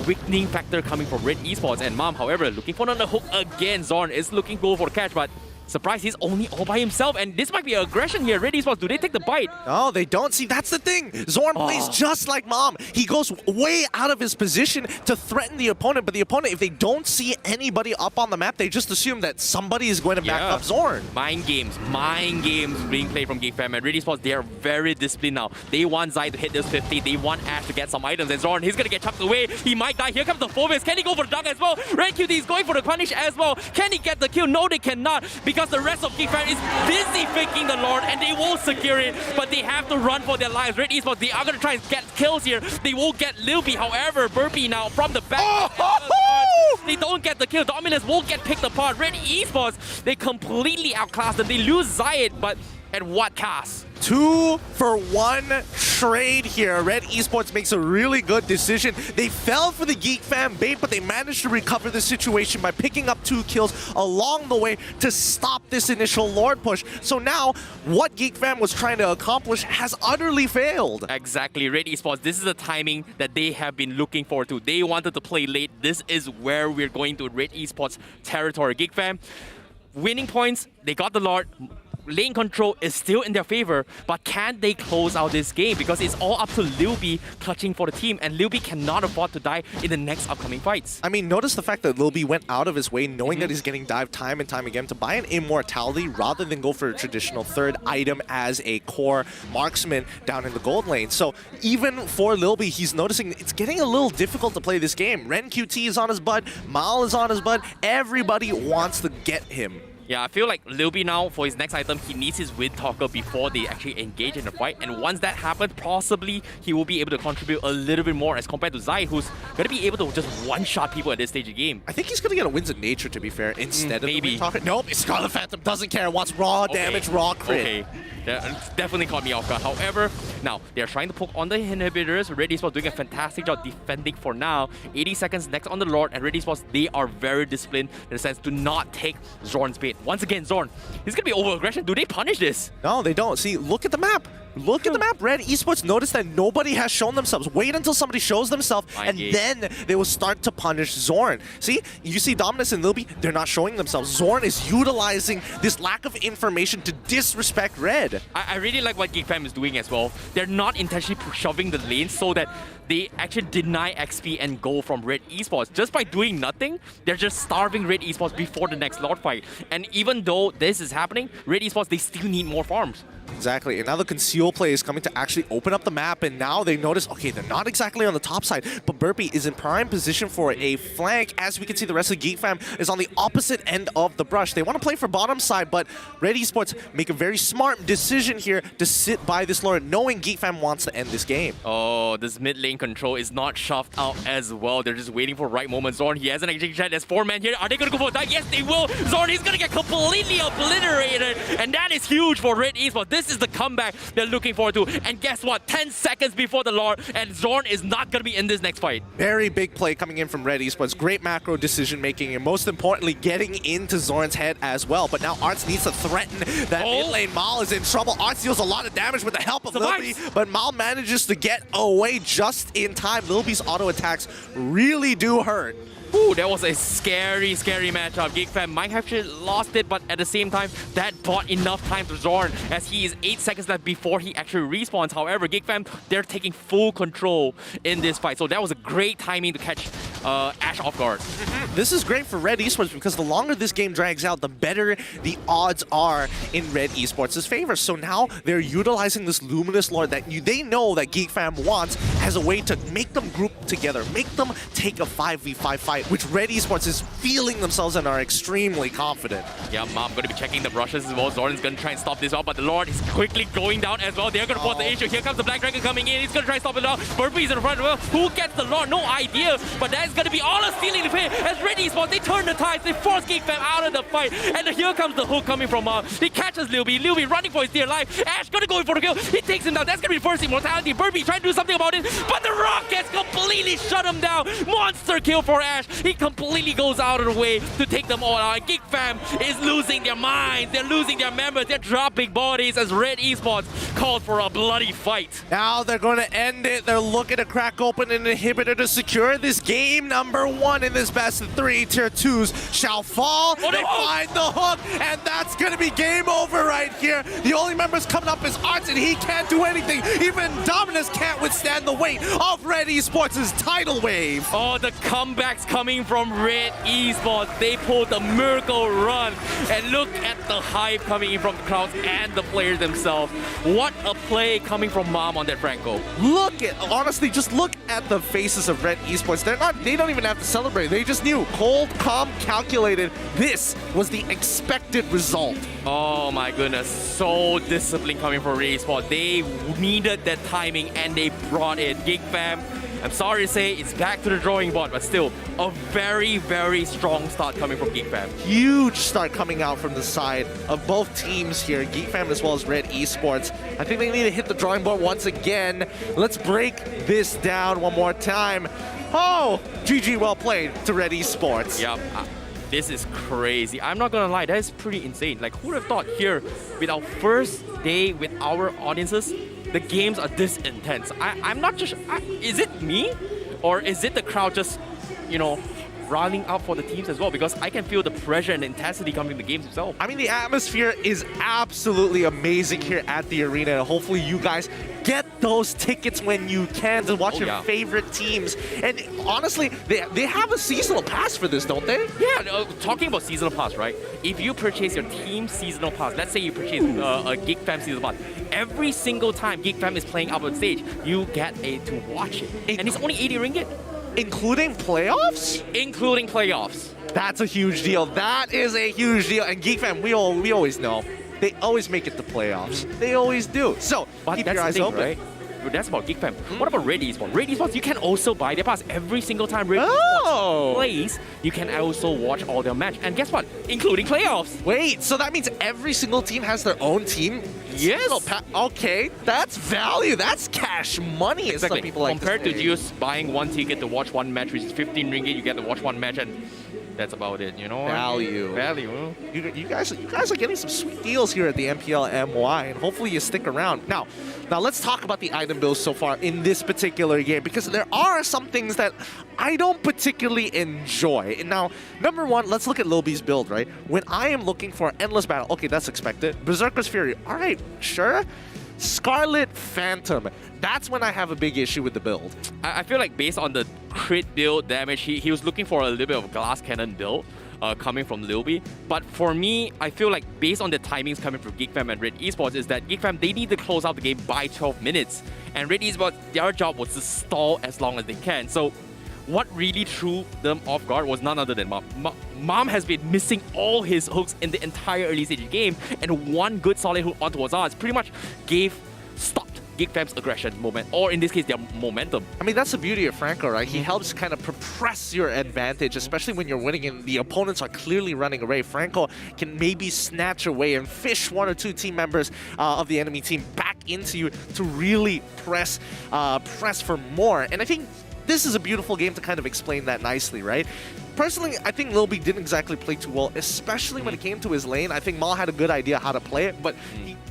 weakening factor coming from Red Esports. And Mom, however, looking for another hook again. Zorn is looking to go for the catch, but surprise, he's only all by himself, and this might be aggression here. Red Esports, do they take the bite? No, they don't. See, that's the thing. Zorn plays just like Mom. He goes way out of his position to threaten the opponent, but the opponent, if they don't see anybody up on the map, they just assume that somebody is going to back up Zorn. Mind games being played from Geek Fam, and Red Esports, they are very disciplined now. They want Zayed to hit this 50. They want Ash to get some items, and Zorn, he's going to get chucked away. He might die. Here comes the Phoveus. Can he go for the dunk as well? Red QT is going for the punish as well. Can he get the kill? No, they cannot, because the rest of Geek Fam is busy faking the Lord, and they won't secure it, but they have to run for their lives. Red Esports, they are going to try and get kills here. They won't get Lilby. However, Burpee now from the back. They don't get the kill. Dominus won't get picked apart. Red Esports, they completely outclass them. They lose Zayed, but And what cost? 2-for-1 trade here. Red Esports makes a really good decision. They fell for the Geek Fam bait, but they managed to recover the situation by picking up 2 kills along the way to stop this initial Lord push. So now, what Geek Fam was trying to accomplish has utterly failed. Exactly, Red Esports, this is the timing that they have been looking forward to. They wanted to play late. This is where we're going to Red Esports territory. Geek Fam, winning points, they got the Lord. Lane control is still in their favor, but can they close out this game? Because it's all up to LIVESTREAM clutching for the team, and LIVESTREAM cannot afford to die in the next upcoming fights. I mean, notice the fact that LIVESTREAM went out of his way knowing that he's getting dived time and time again to buy an immortality rather than go for a traditional third item as a core marksman down in the gold lane. So even for LIVESTREAM, he's noticing it's getting a little difficult to play this game. Ren QT is on his butt, Mal is on his butt, everybody wants to get him. Yeah, I feel like LIVESTREAM now, for his next item, he needs his wind talker before they actually engage in the fight. And once that happens, possibly he will be able to contribute a little bit more as compared to Zai, who's going to be able to just one-shot people at this stage of the game. I think he's going to get a Winds of Nature, to be fair, instead of maybe. the wind talker. Nope, Scarlet Phantom doesn't care, wants raw damage, raw crit. Okay. That definitely caught me off guard. However, now they're trying to poke on the inhibitors. Red Esports doing a fantastic job defending for now. 80 seconds next on the Lord, and Red Esports, they are very disciplined in the sense to not take Zorn's bait. Once again, Zorn, he's gonna be over aggression. Do they punish this? No, they don't. See, look at the map. Look at the map. Red Esports noticed that nobody has shown themselves. Wait until somebody shows themselves, and then they will start to punish Zorn. See, you see Dominus and LIVESTREAM, they're not showing themselves. Zorn is utilizing this lack of information to disrespect Red. I really like what Geek Fam is doing as well. They're not intentionally shoving the lane so that they actually deny XP and gold from Red Esports. Just by doing nothing, they're just starving Red Esports before the next Lord fight. And even though this is happening, Red Esports, they still need more farms. Exactly, and now the conceal play is coming to actually open up the map, and now they notice, okay, they're not exactly on the top side, but Burpee is in prime position for a flank. As we can see, the rest of Geek Fam is on the opposite end of the brush. They want to play for bottom side, but Red Esports make a very smart decision here to sit by this Lord, knowing Geek Fam wants to end this game. Oh, this mid lane control is not shoved out as well. They're just waiting for the right moment. Zorn, he hasn't actually tried. There's 4 men here. Are they going to go for a dive? Yes, they will. Zorn, he's going to get completely obliterated, and that is huge for Red Esports. This is the comeback they're looking forward to. And guess what? 10 seconds before the Lord, and Zorn is not going to be in this next fight. Very big play coming in from Red Esports. Great macro decision making, and most importantly, getting into Zorn's head as well. But now Arts needs to threaten that mid lane. Mal is in trouble. Arts deals a lot of damage with the help of LIVESTREAM, but Mal manages to get away just in time. LIVESTREAM's auto attacks really do hurt. Ooh, that was a scary, scary matchup. Geek Fam might have actually lost it, but at the same time, that bought enough time to Zorn as he is 8 seconds left before he actually respawns. However, Geek Fam, they're taking full control in this fight. So that was a great timing to catch Ash off guard. This is great for Red Esports because the longer this game drags out, the better the odds are in Red Esports' favor. So now they're utilizing this Luminous Lord that they know that Geek Fam wants as a way to make them group together, make them take a 5v5 fight, which Red Esports is feeling themselves and are extremely confident. Yeah, Mom going to be checking the brushes as well. Zorn's going to try and stop this out, but the Lord is quickly going down as well. They're going to force the issue. Here comes the Black Dragon coming in. He's going to try and stop it out. Burpee's in front of him. Who gets the Lord? No idea, but that's going to be all a stealing the pay as Red Esports, they turn the tides. They force Geek Fam out of the fight, and here comes the hook coming from he catches LIVESTREAM running for his dear life. Ash going to go in for the kill. He takes him down. That's going to be first immortality. Burpee trying to do something about it, but the Rockets completely shut him down. Monster kill for Ash. He completely goes out of the way to take them all out. Geek Fam is losing their minds. They're losing their members. They're dropping bodies as Red Esports calls for a bloody fight. Now they're going to end it. They're looking to crack open an inhibitor to secure this game. Number 1 in this best of 3. Tier 2s shall fall. They find the hook, and that's going to be game over right here. The only members coming up is Arts, and he can't do anything. Even Dominus can't withstand the weight of Red Esports' tidal wave. Oh, the comebacks coming from Red Esports. They pulled the miracle run, and look at the hype coming in from the crowds and the players themselves. What a play coming from Mom on that Franco. Honestly, just look at the faces of Red Esports. They don't even have to celebrate. They just knew, cold, calm, calculated. This was the expected result. Oh my goodness, so disciplined coming from Red Esports. They needed that timing and they brought it. Geek Fam, I'm sorry to say it's back to the drawing board, but still a very, very strong start coming from Geek Fam. Huge start coming out from the side of both teams here, Geek Fam as well as Red Esports. I think they need to hit the drawing board once again. Let's break this down one more time. Oh, GG, well played to Red Esports. Yep. This is crazy. I'm not gonna lie, that is pretty insane. Like, who would have thought here, with our first day with our audiences, the games are this intense? I'm not just... is it me? Or is it the crowd just, you know, rallying up for the teams as well? Because I can feel the pressure and the intensity coming from the games itself. I mean, the atmosphere is absolutely amazing here at the arena. And hopefully you guys get those tickets when you can to watch your favorite teams. And honestly, they have a seasonal pass for this, don't they? Yeah, talking about seasonal pass, right? If you purchase your team seasonal pass, let's say you purchase a Geek Fam seasonal pass, every single time Geek Fam is playing up on stage, you get to watch it. And it's only 80 ringgit. Including playoffs? Including playoffs. That's a huge deal. That is a huge deal. And Geek Fam, we always know, they always make it to playoffs. They always do. So, but keep that's your eyes the thing, open. Right? But that's about Geek Fam. What about Red Esports? Red Esports, you can also buy their pass every single time Red Esports plays. You can also watch all their match. And guess what? Including playoffs. Wait, so that means every single team has their own team? Yes. Okay, that's value. That's cash money. Exactly. Some people like compared to say. just buying one ticket to watch one match, which is 15 ringgit, you get to watch one match, and that's about it. You know. Value. Value. You guys are getting some sweet deals here at the MPL MY, and hopefully you stick around. Now let's talk about the item builds so far in this particular game, because there are some things that I don't particularly enjoy. And now, number one, let's look at Lil B's build, right? When I am looking for Endless Battle, okay, that's expected. Berserker's Fury, all right, sure. Scarlet Phantom, that's when I have a big issue with the build. I feel like based on the crit build damage, he was looking for a little bit of a glass cannon build coming from Lil B. But for me, I feel like based on the timings coming from Geek Fam and Red Esports is that Geek Fam, they need to close out the game by 12 minutes. And Red Esports, their job was to stall as long as they can. So what really threw them off guard was none other than Mom. Mom has been missing all his hooks in the entire early stage of the game, and one good solid hook onto Azaz pretty much stopped Geek Fam's aggression moment, or in this case, their momentum. I mean, that's the beauty of Franco, right? He helps kind of press your advantage, especially when you're winning and the opponents are clearly running away. Franco can maybe snatch away and fish one or two team members of the enemy team back into you to really press for more. And I think this is a beautiful game to kind of explain that nicely, right? Personally, I think Lil B didn't exactly play too well, especially when it came to his lane. I think Mal had a good idea how to play it, but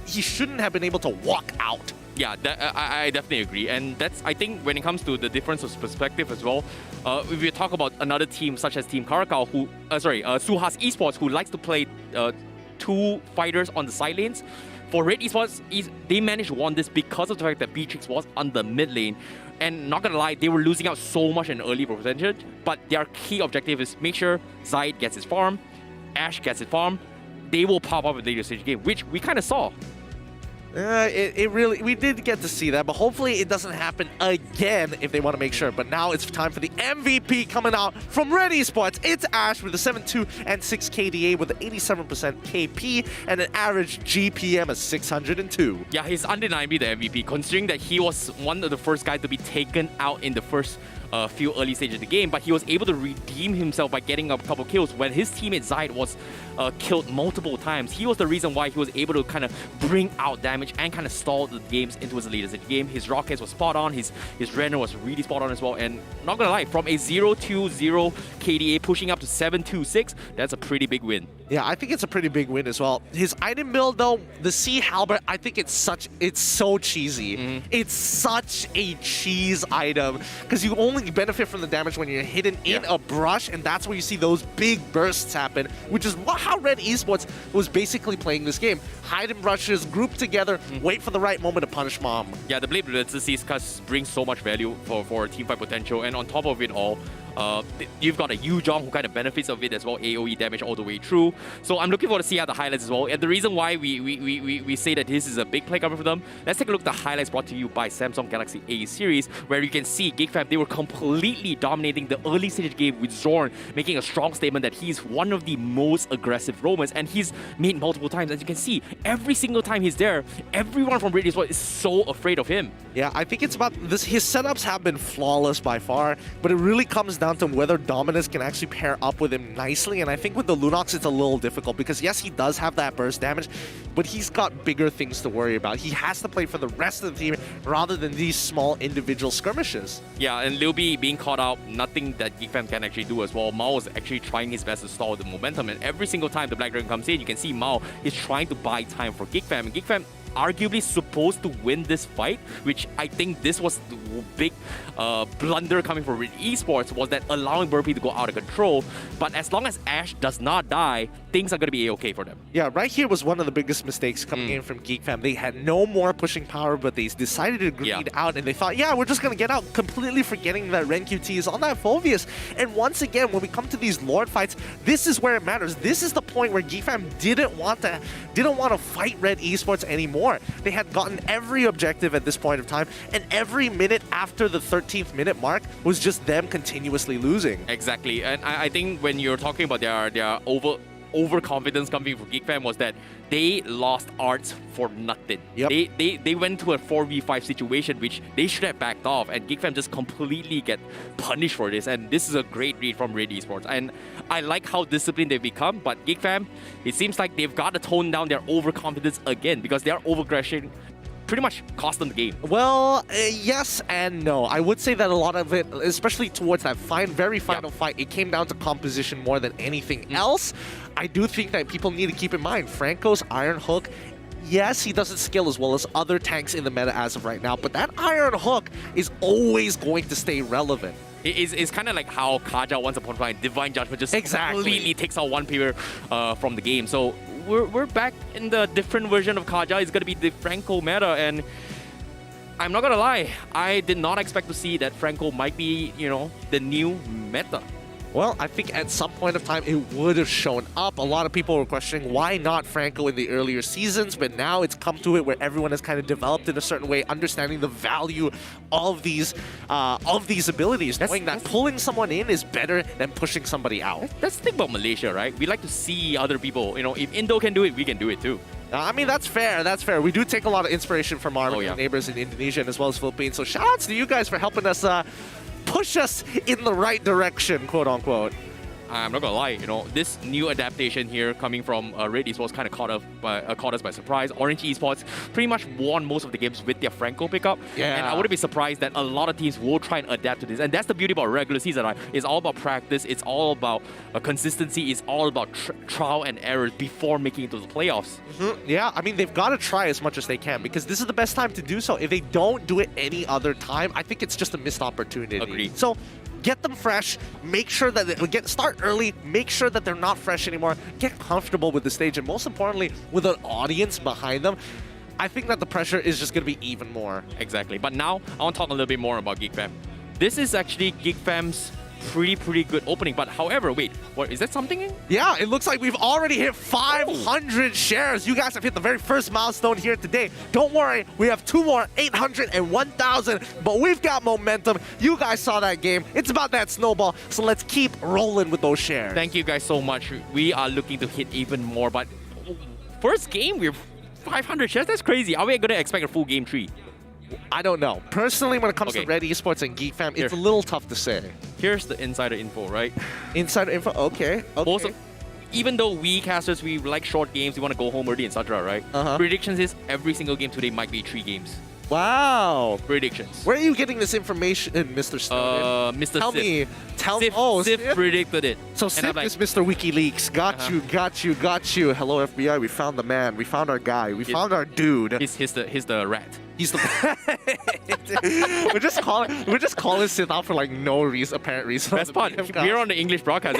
he shouldn't have been able to walk out. Yeah, I definitely agree. And that's, I think, when it comes to the difference of perspective as well, if we talk about another team such as Team Karakal, Suhas Esports, who likes to play two fighters on the side lanes. For Red Esports, they managed to win this because of the fact that Beatrix was on the mid lane. And not gonna lie, they were losing out so much in early percentage, but their key objective is make sure Zaid gets his farm, Ash gets his farm, they will pop up in the later stage game, which we kind of saw. We did get to see that, but hopefully it doesn't happen again if they want to make sure. But now it's time for the MVP coming out from Red Esports. It's Ash with a 7.2 and 6 KDA with an 87% KP and an average GPM of 602. Yeah, he's undeniably the MVP, considering that he was one of the first guys to be taken out in the first few early stages of the game, but he was able to redeem himself by getting a couple kills when his teammate Zaid was killed multiple times. He was the reason why he was able to kind of bring out damage and kind of stall the games into his later stage game. His rockets was spot on, his Renner was really spot on as well, and not gonna lie, from a 0.20 KDA pushing up to 7.26, that's a pretty big win. Yeah, I think it's a pretty big win as well. His item build though, the Sea Halberd, I think it's so cheesy. It's such a cheese item because you only benefit from the damage when you're hidden in a brush, and that's where you see those big bursts happen, which is how Red Esports was basically playing this game. Hide in brushes, group together, wait for the right moment to punish Mom. Yeah, the Blade Blitzes brings so much value for teamfight potential, and on top of it all, You've got a Yu Jong who kind of benefits of it as well, AoE damage all the way through. So I'm looking forward to see how the highlights as well. And the reason why we say that this is a big play coming from them, let's take a look at the highlights brought to you by Samsung Galaxy A series, where you can see Geek Fam, they were completely dominating the early stage game with Zorn, making a strong statement that he's one of the most aggressive roamers, and he's made multiple times. As you can see, every single time he's there, everyone from Red Esports is so afraid of him. Yeah, I think it's about this. His setups have been flawless by far, but it really comes down to whether Dominus can actually pair up with him nicely. And I think with the Lunox, it's a little difficult because yes, he does have that burst damage, but he's got bigger things to worry about. He has to play for the rest of the team rather than these small individual skirmishes. Yeah, and Liu Bi being caught out, nothing that Geek Fam can actually do as well. Mao is actually trying his best to stall the momentum, and every single time the Black Dragon comes in, you can see Mao is trying to buy time for Geek Fam, and Geek Fam arguably supposed to win this fight, which I think this was the big blunder coming from Red Esports, was that allowing Burpee to go out of control. But as long as Ash does not die, things are going to be okay for them. Yeah, right here was one of the biggest mistakes coming in from Geek Fam. They had no more pushing power, but they decided to greed out, and they thought, yeah, we're just going to get out, completely forgetting that Ren QT is on that Phoveus. And once again, when we come to these Lord fights, this is where it matters. This is the point where Geek Fam didn't want to fight Red Esports anymore. They had gotten every objective at this point of time, and every minute after the 13th minute mark was just them continuously losing. Exactly, and I think when you're talking about their overconfidence coming from Geek Fam was that they lost Arts for nothing. Yep. They went to a 4v5 situation which they should have backed off, and Geek Fam just completely get punished for this, and this is a great read from Red Esports. And I like how disciplined they've become, but Geek Fam, it seems like they've got to tone down their overconfidence again, because their overaggression pretty much cost them the game. Well, yes and no. I would say that a lot of it, especially towards that very final fight, it came down to composition more than anything else. I do think that people need to keep in mind Franco's Iron Hook. Yes, he doesn't scale as well as other tanks in the meta as of right now, but that Iron Hook is always going to stay relevant. It's kind of like how Kaja once upon a time, Divine Judgment just completely takes out one player from the game. So we're back in the different version of Kaja. It's going to be the Franco meta, and I'm not going to lie, I did not expect to see that Franco might be, you know, the new meta. Well, I think at some point of time it would have shown up. A lot of people were questioning why not Franco in the earlier seasons, but now it's come to it where everyone has kind of developed in a certain way, understanding the value of these abilities, knowing that pulling someone in is better than pushing somebody out. That's the thing about Malaysia, right? We like to see other people, you know, if Indo can do it, we can do it too. I mean, that's fair. That's fair. We do take a lot of inspiration from our neighbors in Indonesia and as well as Philippines. So shout outs to you guys for helping us push us in the right direction, quote unquote. I'm not gonna lie, you know, this new adaptation here coming from Red Esports kind of caught us by surprise. Orange Esports pretty much won most of the games with their Franco pickup. Yeah. And I wouldn't be surprised that a lot of teams will try and adapt to this. And that's the beauty about regular season, right? It's all about practice, it's all about consistency, it's all about trial and errors before making it to the playoffs. Yeah, I mean, they've got to try as much as they can because this is the best time to do so. If they don't do it any other time, I think it's just a missed opportunity. Agreed. So get them fresh, make sure that they start early, make sure that they're not fresh anymore, get comfortable with the stage, and most importantly, with an audience behind them. I think that the pressure is just going to be even more. Exactly. But now, I want to talk a little bit more about Geek Fam. This is actually Geek Fam's pretty good opening, but however, wait, what is that something? Yeah, it looks like we've already hit 500 shares. You guys have hit the very first milestone here today. Don't worry, we have two more, 800 and 1,000, but we've got momentum. You guys saw that game. It's about that snowball, so let's keep rolling with those shares. Thank you guys so much. We are looking to hit even more, but first game, we're 500 shares. That's crazy. Are we going to expect a full game 3? I don't know. Personally, when it comes to Red Esports and Geek Fam, it's a little tough to say. Here's the insider info, right? Insider info? Okay. Even though we casters, we like short games, we want to go home early, etc., right? Predictions is every single game today might be 3 games. Wow. Predictions. Where are you getting this information, Mr. Stone? Mr. Tell Sif. me. Sif predicted it. So Sif is Mr. WikiLeaks. Got you. Hello, FBI. We found the man. We found our guy. We found our dude. He's the rat. He's the we're just calling Sith out for like no reason, apparent reason. Best part, we're on the English broadcast.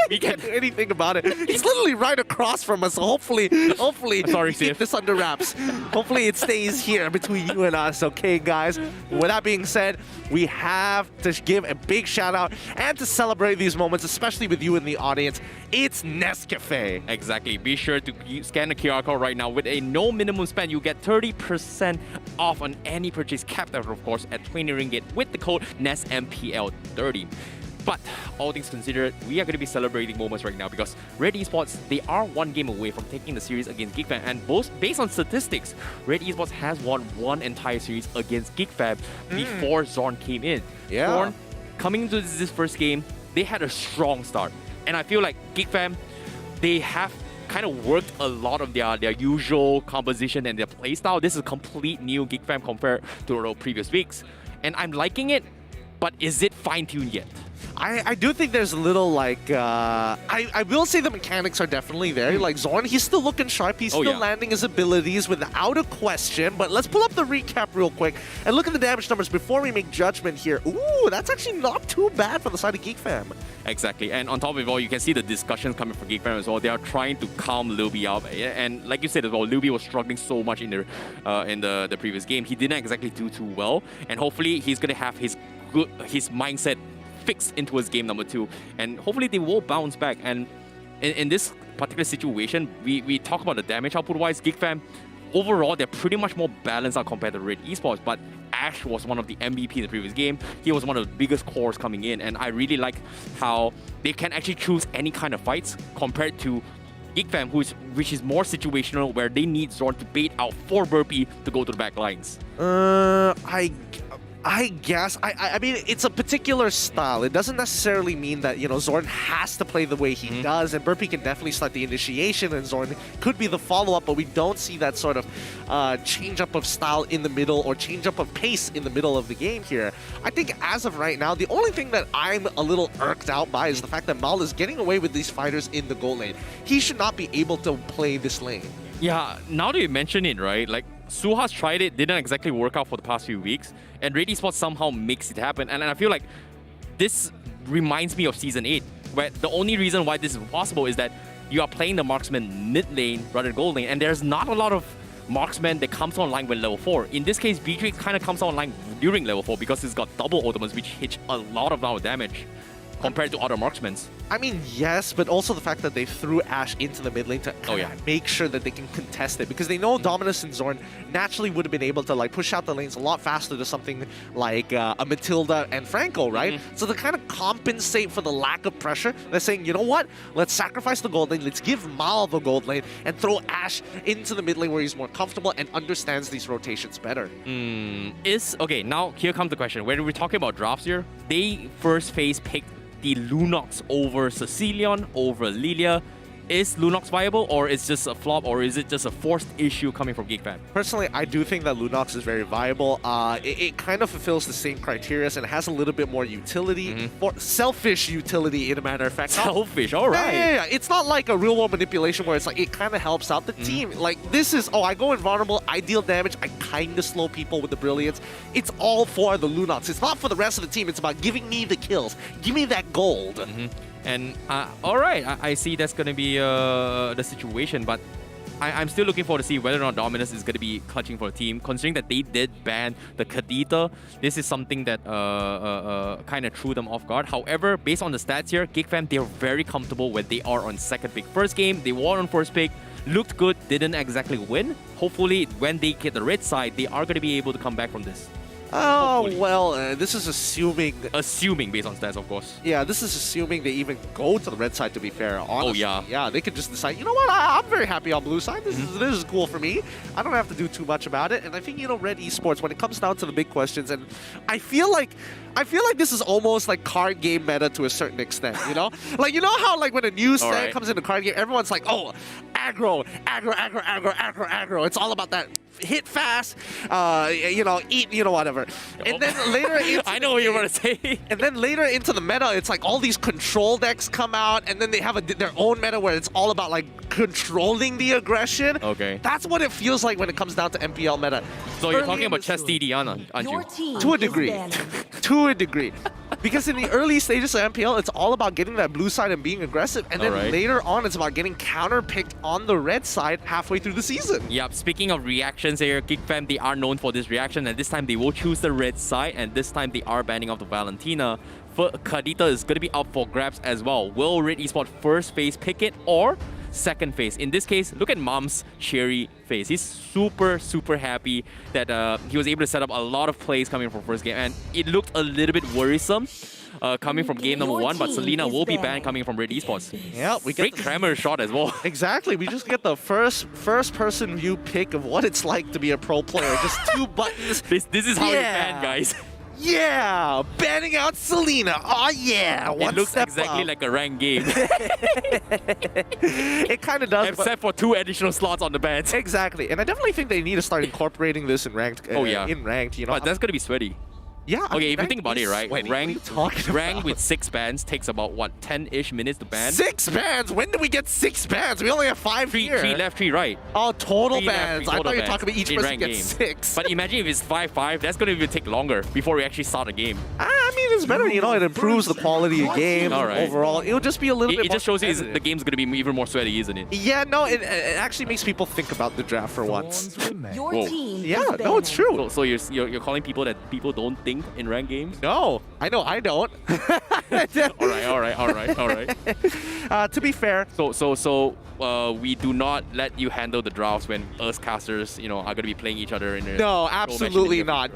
We can't do anything about it. He's literally right across from us. So hopefully, Sorry, we keep Sith. this under wraps. Hopefully, it stays here between you and us. Okay, guys. With that being said, we have to give a big shout out and to celebrate these moments, especially with you in the audience. It's Nescafe. Exactly. Be sure to scan the QR code right now. With a no minimum spend, you get 30% off on any purchase, capped out, of course, at 20 ringgit with the code NESMPL30. But all things considered, we are going to be celebrating moments right now because Red Esports, they are one game away from taking the series against Geek Fam. And based on statistics, Red Esports has won one entire series against Geek Fam before Zorn came in. Yeah. Zorn, coming into this first game, they had a strong start. And I feel like Geek Fam, they have kind of worked a lot of their usual composition and their playstyle. This is a complete new Geek Fam compared to the previous weeks. And I'm liking it, but is it fine-tuned yet? I do think there's a little like I will say the mechanics are definitely there. Like Zorn, he's still looking sharp. He's still landing his abilities without a question. But let's pull up the recap real quick and look at the damage numbers before we make judgment here. Ooh, that's actually not too bad for the side of Geek Fam. Exactly, and on top of it all, you can see the discussions coming from Geek Fam as well. They are trying to calm Luby out, and like you said as well, Luby was struggling so much in the previous game. He didn't exactly do too well, and hopefully he's gonna have his mindset fixed into his game number 2, and hopefully they will bounce back. And in this particular situation, we talk about the damage output wise, Geek Fam, overall they're pretty much more balanced out compared to Red Esports, but Ash was one of the MVP in the previous game. He was one of the biggest cores coming in, and I really like how they can actually choose any kind of fights compared to Geek Fam, which is more situational, where they need Zorn to bait out 4 Burpee to go to the back lines. I guess. I mean, it's a particular style. It doesn't necessarily mean that, you know, Zorn has to play the way he does, and Burpee can definitely start the initiation, and Zorn could be the follow-up, but we don't see that sort of change-up of style in the middle or change-up of pace in the middle of the game here. I think as of right now, the only thing that I'm a little irked out by is the fact that Mal is getting away with these fighters in the gold lane. He should not be able to play this lane. Yeah, now that you mention it, right, like, Suha's tried it, didn't exactly work out for the past few weeks, and Red Esports somehow makes it happen. And I feel like this reminds me of Season 8, where the only reason why this is possible is that you are playing the marksman mid lane rather than gold lane, and there's not a lot of marksman that comes online with level 4. In this case, V3 kind of comes online during level 4 because it's got double ultimates, which hit a lot of damage compared to other marksmans. I mean, yes, but also the fact that they threw Ashe into the mid lane to make sure that they can contest it, because they know Dominus and Zorn naturally would have been able to like push out the lanes a lot faster to something like a Matilda and Franco, right? So to kind of compensate for the lack of pressure, they're saying, you know what? Let's sacrifice the gold lane, let's give Mal the gold lane, and throw Ashe into the mid lane where he's more comfortable and understands these rotations better. Okay, now here comes the question. When we're talking about drafts here, they first phase picked the Lunox over Cecilion, over Lilia. Is Lunox viable, or is it just a flop, or is it just a forced issue coming from Geek Fam? Personally, I do think that Lunox is very viable. It kind of fulfills the same criteria and has a little bit more utility, or selfish utility in a matter of fact. Selfish, all right. Yeah. It's not like a real world manipulation where it's like it kind of helps out the team. Like this is, I go invulnerable, I deal damage, I kind of slow people with the brilliance. It's all for the Lunox. It's not for the rest of the team. It's about giving me the kills. Give me that gold. And all right, I see that's going to be the situation, but I'm still looking forward to see whether or not Dominus is going to be clutching for the team. Considering that they did ban the Kadita, this is something that kind of threw them off guard. However, based on the stats here, Geek Fam, they're very comfortable when they are on second pick. First game, they won on first pick, looked good, didn't exactly win. Hopefully, when they get the red side, they are going to be able to come back from this. Oh, well, this is assuming... Assuming based on stats, of course. Yeah, this is assuming they even go to the red side, to be fair, honestly. Oh, yeah. Yeah, they could just decide, you know what, I'm very happy on blue side. This is cool for me. I don't have to do too much about it. And I think, you know, Red Esports, when it comes down to the big questions, and I feel like this is almost like card game meta to a certain extent, you know? Like, you know how, like, when a new set comes in the card game, everyone's like, oh, aggro. It's all about that hit fast, eat, whatever. And then later, I know what you're going to say. and then later into the meta, it's like all these control decks come out, and then they have their own meta where it's all about like controlling the aggression. Okay. That's what it feels like when it comes down to MPL meta. So you're Early talking in about the chess season. TD, aren't you? To a degree. To a degree. Because in the early stages of MPL, it's all about getting that blue side and being aggressive. And then Alright. later on, it's about getting counter-picked on the red side halfway through the season. Yep, speaking of reactions here, Geek Fam, they are known for this reaction, and this time they will choose the red side, and this time they are banning off the Valentina. For Kadita is going to be up for grabs as well. Will Red Esports first phase pick it or second phase? In this case, look at Mom's cheery face. He's super happy that he was able to set up a lot of plays coming from first game, and it looked a little bit worrisome coming from game number 1, but Selena will be banned coming from Red Esports. Yeah, we get Great Tremor shot as well. Exactly. We just get the first person view pick of what it's like to be a pro player. Just 2 buttons. This is how you Yeah. ban, guys. Yeah, banning out Selena. Oh yeah, It looks exactly like a ranked game, it kind of does. but- except for 2 additional slots on the bans. Exactly, and I definitely think they need to start incorporating this in ranked. Oh, yeah. In ranked, But that's going to be sweaty. yeah. I Okay, mean, if you ranked think about it, is right? sweaty. What are you Ranked, talking ranked about? with 6 bans takes about, what, 10-ish minutes to ban? 6 bans. When did we get 6 bans? We only have 5 3 here. left, 3 right. Oh, total 3 left, bans. 3 I total thought you were bans talking about each in person ranked gets game. 6. But imagine if it's 5-5, that's going to even take longer before we actually start a game. I mean, it's better. It improves the quality of game All right. overall. It'll just be a little bit. It more just shows you competitive. the game's going to be even more sweaty, isn't it? Yeah, no, it actually makes people think about the draft for once. Your Whoa. team Yeah, is no, it's true. So you're calling people that people don't think in ranked games? No, I know I don't. All right. To be fair, So we do not let you handle the drafts when us casters, are going to be playing each other in a no, match in the absolutely near not. future.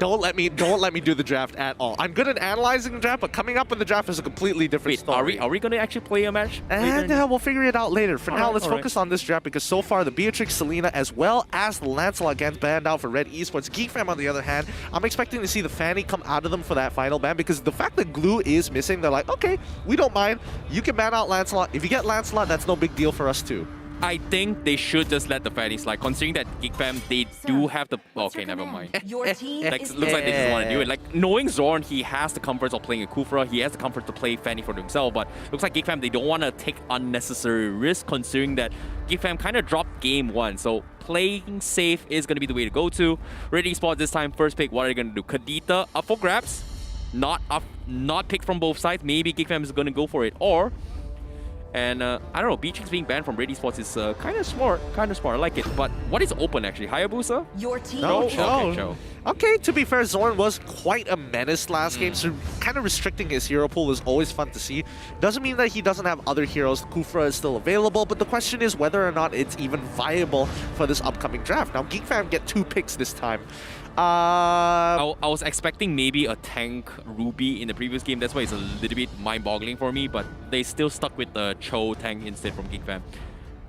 Don't let me do the draft at all. I'm good at analyzing the draft, but coming up in the draft is a completely different Wait, story. are we going to actually play a match? And we'll figure it out later. For now, Alright, let's alright. focus on this draft because so far the Beatrix, Selena, as well as the Lancelot gets banned out for Red Esports. Geek Fam, on the other hand, I'm expecting to see the Fanny come out of them for that final ban because the fact that Glue is missing, they're like, okay, we don't mind. You can ban out Lancelot. If you get Lancelot, that's no big deal for us too. I think they should just let the Fanny slide, considering that Geek Fam, they do have the... Okay, never mind. Your team Like, is looks like they just want to do it. banned. Like, knowing Zorn, he has the comforts of playing a Kufra, he has the comfort to play Fanny for himself, but looks like Geek Fam, they don't want to take unnecessary risks, considering that Geek Fam kind of dropped game 1, so playing safe is going to be the way to go to. Red Esports this time, first pick, what are they going to do? Kadita up for grabs, not picked from both sides, maybe Geek Fam is going to go for it, or... And I don't know, Beatrix being banned from Red Esports is kind of smart. I like it. But what is open actually? Hayabusa? Your team No, is Cho. Okay, Cho. Okay, to be fair, Zorn was quite a menace last game, so kind of restricting his hero pool is always fun to see. Doesn't mean that he doesn't have other heroes. Kufra is still available, but the question is whether or not it's even viable for this upcoming draft. Now, Geek Fam get 2 picks this time. I was expecting maybe a tank Ruby in the previous game. That's why it's a little bit mind-boggling for me, but they still stuck with the Cho tank instead from Geek Fam.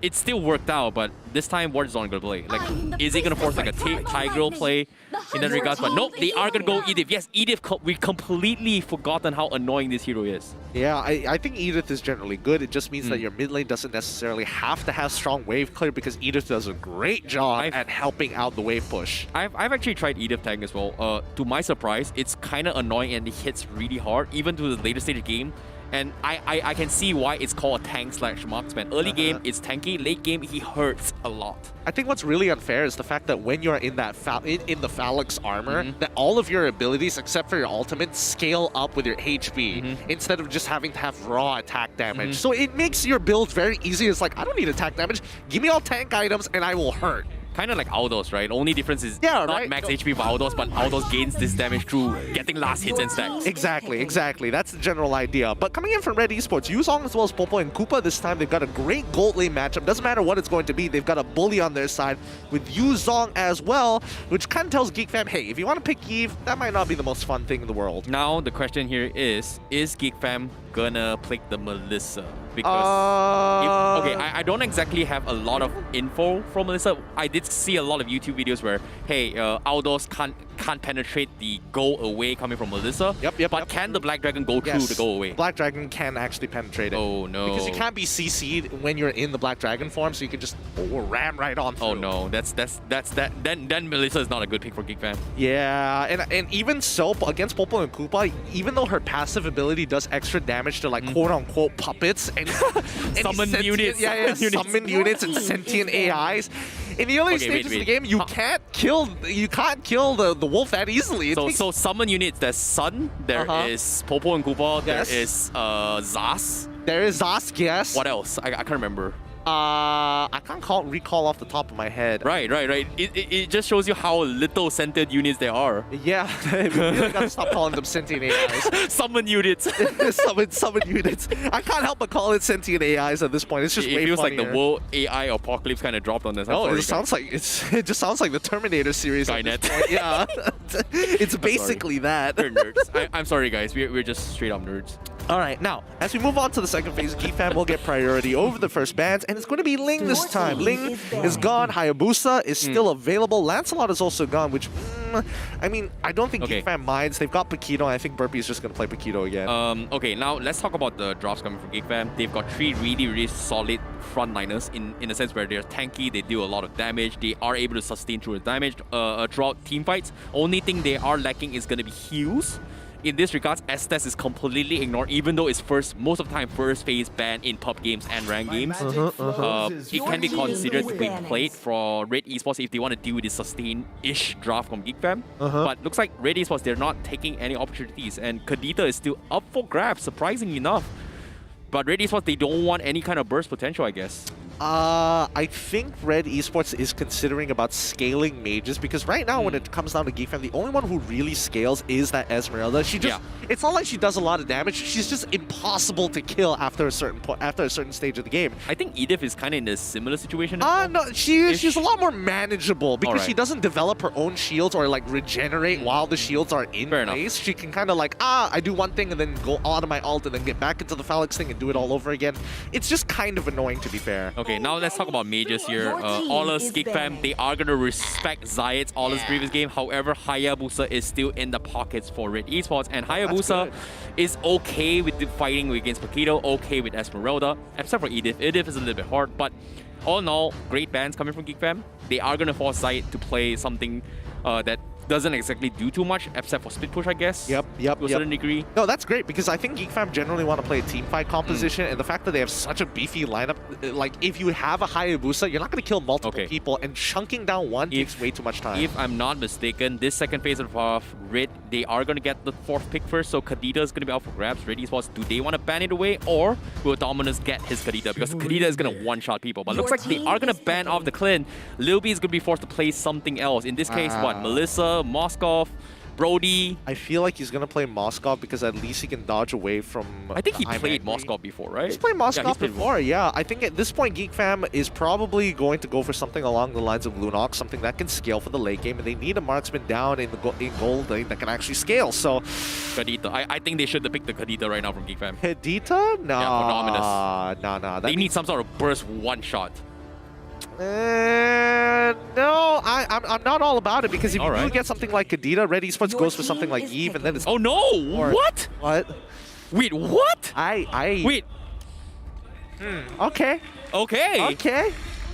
It still worked out, but this time, what is Zorn going to play? Like, is he going to force like a Tigreal play in that regards? But nope, they are going to go Edith. Yes, Edith, we completely forgotten how annoying this hero is. Yeah, I think Edith is generally good. It just means that your mid lane doesn't necessarily have to have strong wave clear because Edith does a great job at helping out the wave push. I've actually tried Edith tank as well. To my surprise, it's kind of annoying and it hits really hard, even to the later stage of the game. And I can see why it's called a tank/marksman. Early game, it's tanky. Late game, he hurts a lot. I think what's really unfair is the fact that when you're in that in the Phalanx armor, that all of your abilities, except for your ultimate, scale up with your HP instead of just having to have raw attack damage. So it makes your build very easy. It's like, I don't need attack damage. Give me all tank items and I will hurt. Kind of like Aldos, right? Only difference is Yeah, not right? max HP for Aldos, but Aldos gains this damage through getting last hits and stacks. Exactly. That's the general idea. But coming in from Red Esports, Yuzong as well as Popo and Koopa this time, they've got a great gold lane matchup. Doesn't matter what it's going to be, they've got a bully on their side with Yuzong as well, which kind of tells Geek Fam, hey, if you want to pick Eve, that might not be the most fun thing in the world. Now, the question here is Geek Fam gonna pick the Melissa? Because I don't exactly have a lot of info from Melissa. I did see a lot of YouTube videos where, hey, outdoors can't penetrate the go away coming from Melissa. But can the Black Dragon go through the go away? Black Dragon can actually penetrate it. Oh no. Because you can't be CC'd when you're in the Black Dragon form, so you can just ram right on through. Oh no, that's that. Then Melissa is not a good pick for Geek Fam. Yeah, and even so, against Popo and Koopa, even though her passive ability does extra damage to like quote-unquote puppets and summon units. Summon units and sentient AIs. In the early stages of the game, you can't kill the wolf that easily. So summon units. There's Sun. There is Popo and Koopa. There is Zas. There is Zas. Yes. What else? I can't remember. I can't recall off the top of my head. Right. It just shows you how little sentient units there are. Yeah, we really gotta stop calling them sentient AIs. Summon units. summon units. I can't help but call it sentient AIs at this point. It's just it feels like the world AI apocalypse kind of dropped on this. It just sounds like the Terminator series. Skynet. Yeah, it's basically that. We're nerds. I'm sorry, guys. We're just straight up nerds. All right, now, as we move on to the second phase, Geek Fam will get priority over the first bans, and it's going to be Ling this time. Ling is gone, Hayabusa is still available, Lancelot is also gone, which, I mean, I don't think Geek Fam minds. They've got Paquito, and I think Burpee is just going to play Paquito again. Okay, now let's talk about the drops coming from Geek Fam. They've got 3 really solid frontliners in a sense where they're tanky, they do a lot of damage, they are able to sustain through the damage throughout team fights. Only thing they are lacking is going to be heals. In this regards, Estes is completely ignored, even though it's most of the time first phase ban in pub games and rank games. It can be considered to be played for Red Esports if they want to deal with this sustain-ish draft from Geek Fam. But looks like Red Esports, they're not taking any opportunities, and Kadita is still up for grabs, surprisingly enough. But Red Esports, they don't want any kind of burst potential, I guess. I think Red Esports is considering about scaling mages, because right now when it comes down to Geek Fam, the only one who really scales is that Esmeralda. She just it's not like she does a lot of damage. She's just impossible to kill after a certain stage of the game. I think Edith is kind of in a similar situation. No, she's a lot more manageable because she doesn't develop her own shields or like regenerate while the shields are in place. She can kind of like I do one thing and then go out of my ult and then get back into the Phalanx thing and do it all over again. It's just kind of annoying, to be fair. Okay, now let's talk about mages here. Aulus, Geek Fam, they are going to respect Zayed's Aulus previous game. However, Hayabusa is still in the pockets for Red Esports, and Hayabusa is okay with the fighting against Paquito, okay with Esmeralda, except for Edith. Edith is a little bit hard, but all in all, great bans coming from Geek Fam. They are going to force Zayed to play something that doesn't exactly do too much, except for split push, I guess. To a certain degree. No, that's great, because I think Geek Fam generally want to play a team fight composition, and the fact that they have such a beefy lineup, like if you have a Hayabusa, you're not going to kill multiple people, and chunking down one takes way too much time. If I'm not mistaken, this second phase of Red, they are going to get the 4th pick first, so Kadita is going to be out for grabs. Red Esports, do they want to ban it away, or will Dominus get his Kadita? Because Kadita is going to one-shot people, but looks like they are going to ban off the Clint. Lil B is going to be forced to play something else. In this case, what? Melissa, Moskov, Brody. I feel like he's going to play Moskov because at least he can dodge away from... I think he played Moskov before, right? He's played Moskov before, yeah. I think at this point, Geek Fam is probably going to go for something along the lines of Lunox, something that can scale for the late game, and they need a marksman down in gold lane that can actually scale, so... Kadita. I think they should have picked the Kadita right now from Geek Fam. Kadita? No. Yeah, for Dominus. No. They need some sort of burst one-shot. No, I'm not all about it, because if you do get something like Kadita, Red Esports goes for something like Eve, and then it's... Oh no! What? What? Wait, what? Wait. Okay.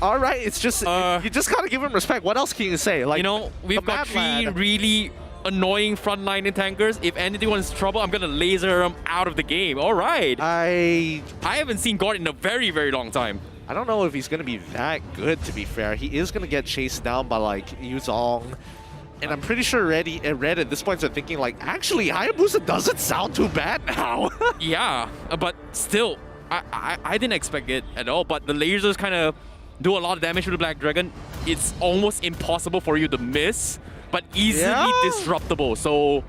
All right, it's just... you just gotta give him respect. What else can you say? Like, you know, we've got 3 really annoying frontline tankers. If anyone's trouble, I'm gonna laser them out of the game. All right. I haven't seen God in a very, very long time. I don't know if he's going to be that good, to be fair. He is going to get chased down by, like, Yuzong. And I'm pretty sure Red at this point are thinking, like, actually, Hayabusa doesn't sound too bad now. Yeah, but still, I didn't expect it at all. But the lasers kind of do a lot of damage to the Black Dragon. It's almost impossible for you to miss, but easily disruptible. So...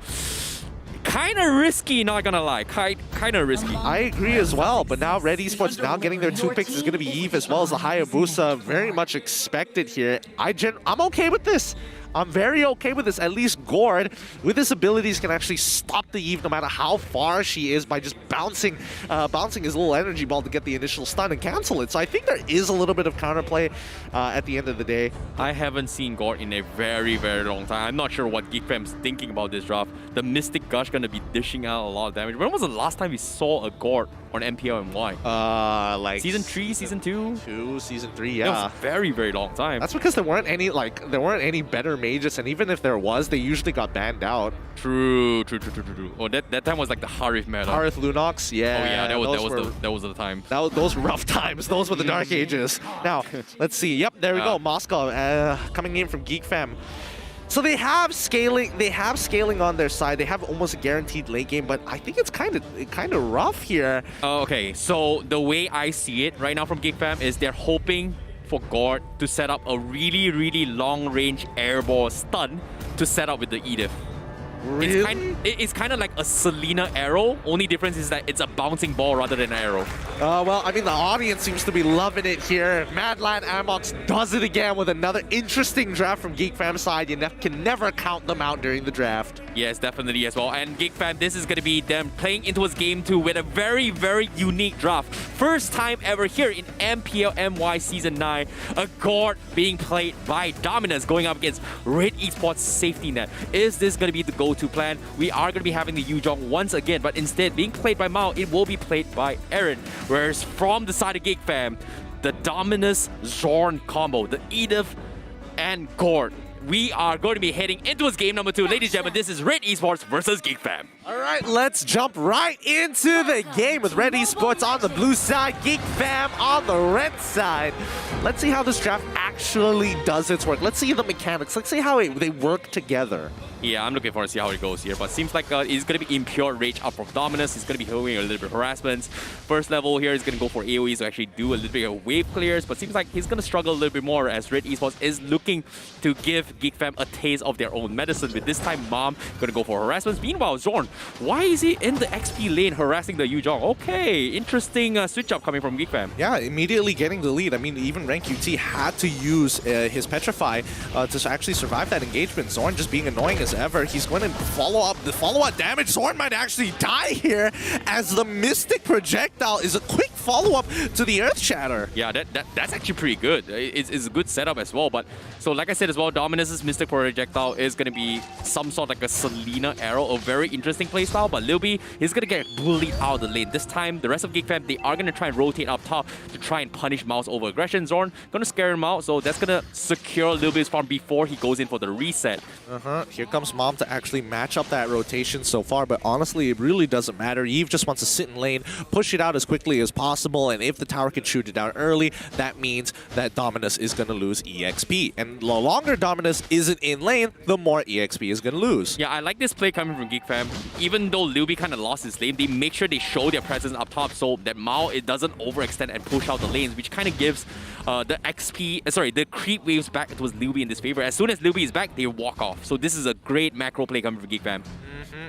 kind of risky, not gonna lie. Kind of risky. I agree as well, but now Red Esports now getting their 2 picks is going to be Eve as well as the Hayabusa. Very much expected here. I'm okay with this. I'm very okay with this. At least Gord, with his abilities, can actually stop the Eve no matter how far she is by just bouncing his little energy ball to get the initial stun and cancel it. So I think there is a little bit of counterplay at the end of the day. I haven't seen Gord in a very, very long time. I'm not sure what Geek Fam's thinking about this draft. The Mystic Gush gonna be dishing out a lot of damage. When was the last time we saw a Gord on MPL MY? Like Season 3, Season 2? Season 3, yeah. That was a very, very long time. That's because there weren't any better mages, and even if there was, they usually got banned out. True. Oh, that time was like the Harith meta. Harith Lunox, yeah. Oh yeah, that was the time. Those were rough times. Those were the dark ages. Now, let's see. Yep, there we go. Moscow coming in from Geek Fam. So they have scaling. They have scaling on their side. They have almost a guaranteed late game, but I think it's kind of rough here. Okay, so the way I see it right now from Geek Fam is they're hoping for Gord to set up a really, really long-range airball stun to set up with the Edith. Really? It's kind of like a Selena arrow. Only difference is that it's a bouncing ball rather than an arrow. Well, I mean, the audience seems to be loving it here. Madland Amox does it again with another interesting draft from Geek Fam side. You can never count them out during the draft. Yes, definitely as well. And Geek Fam, this is going to be them playing into his game 2 with a very, very unique draft. First time ever here in MPL MY Season 9. A Gord being played by Dominus going up against Red Esports Safety Net. Is this going to be the go-to plan? We are going to be having the Yuzhong once again, but instead being played by Mao, it will be played by Aaron. Whereas from the side of Geek Fam, the Dominus Zorn combo, the Edith and Gord. We are going to be heading into his game number 2. Ladies and gentlemen, this is Red Esports versus Geek Fam. All right, let's jump right into the game with Red Esports on the blue side, Geek Fam on the red side. Let's see how this draft actually does its work. Let's see the mechanics. Let's see how they work together. Yeah, I'm looking forward to see how it goes here. But seems like it's going to be Impure Rage up from Dominus. He's going to be doing a little bit of harassments. First level here is going to go for AoEs to actually do a little bit of wave clears. But seems like he's going to struggle a little bit more as Red Esports is looking to give Geek Fam a taste of their own medicine. With this time, Mom going to go for harassments. Meanwhile, Zorn, why is he in the XP lane harassing the Yuzhong? Okay, interesting switch up coming from Geek Fam. Yeah, immediately getting the lead. I mean, even Rank UT had to use his Petrify to actually survive that engagement. Zorn just being annoying as ever. He's going to follow up. The follow-up damage. Zorn might actually die here as the Mystic Projectile is a quick follow-up to the Earth Shatter. Yeah, that's actually pretty good. It's a good setup as well. But so like I said as well, Dominus's Mystic Projectile is going to be some sort of like a Selena arrow, a very interesting playstyle. But Lil B is going to get bullied out of the lane. This time, the rest of Geek Fam, they are going to try and rotate up top to try and punish Mao's over aggression. Zorn going to scare him out, so that's going to secure Lil B's farm before he goes in for the reset. Here comes Mom to actually match up that rotation so far, but honestly, it really doesn't matter. Eve just wants to sit in lane, push it out as quickly as possible, and if the tower can shoot it down early, that means that Dominus is going to lose EXP. And the longer Dominus isn't in lane, the more EXP is going to lose. Yeah, I like this play coming from Geek Fam. Even though Liu Bei kind of lost his lane, they make sure they show their presence up top so that Mao it doesn't overextend and push out the lanes, which kind of gives the creep waves back towards Liu Bei in this favor. As soon as Liu Bei is back, they walk off. So this is a great macro play coming from Geek Fam.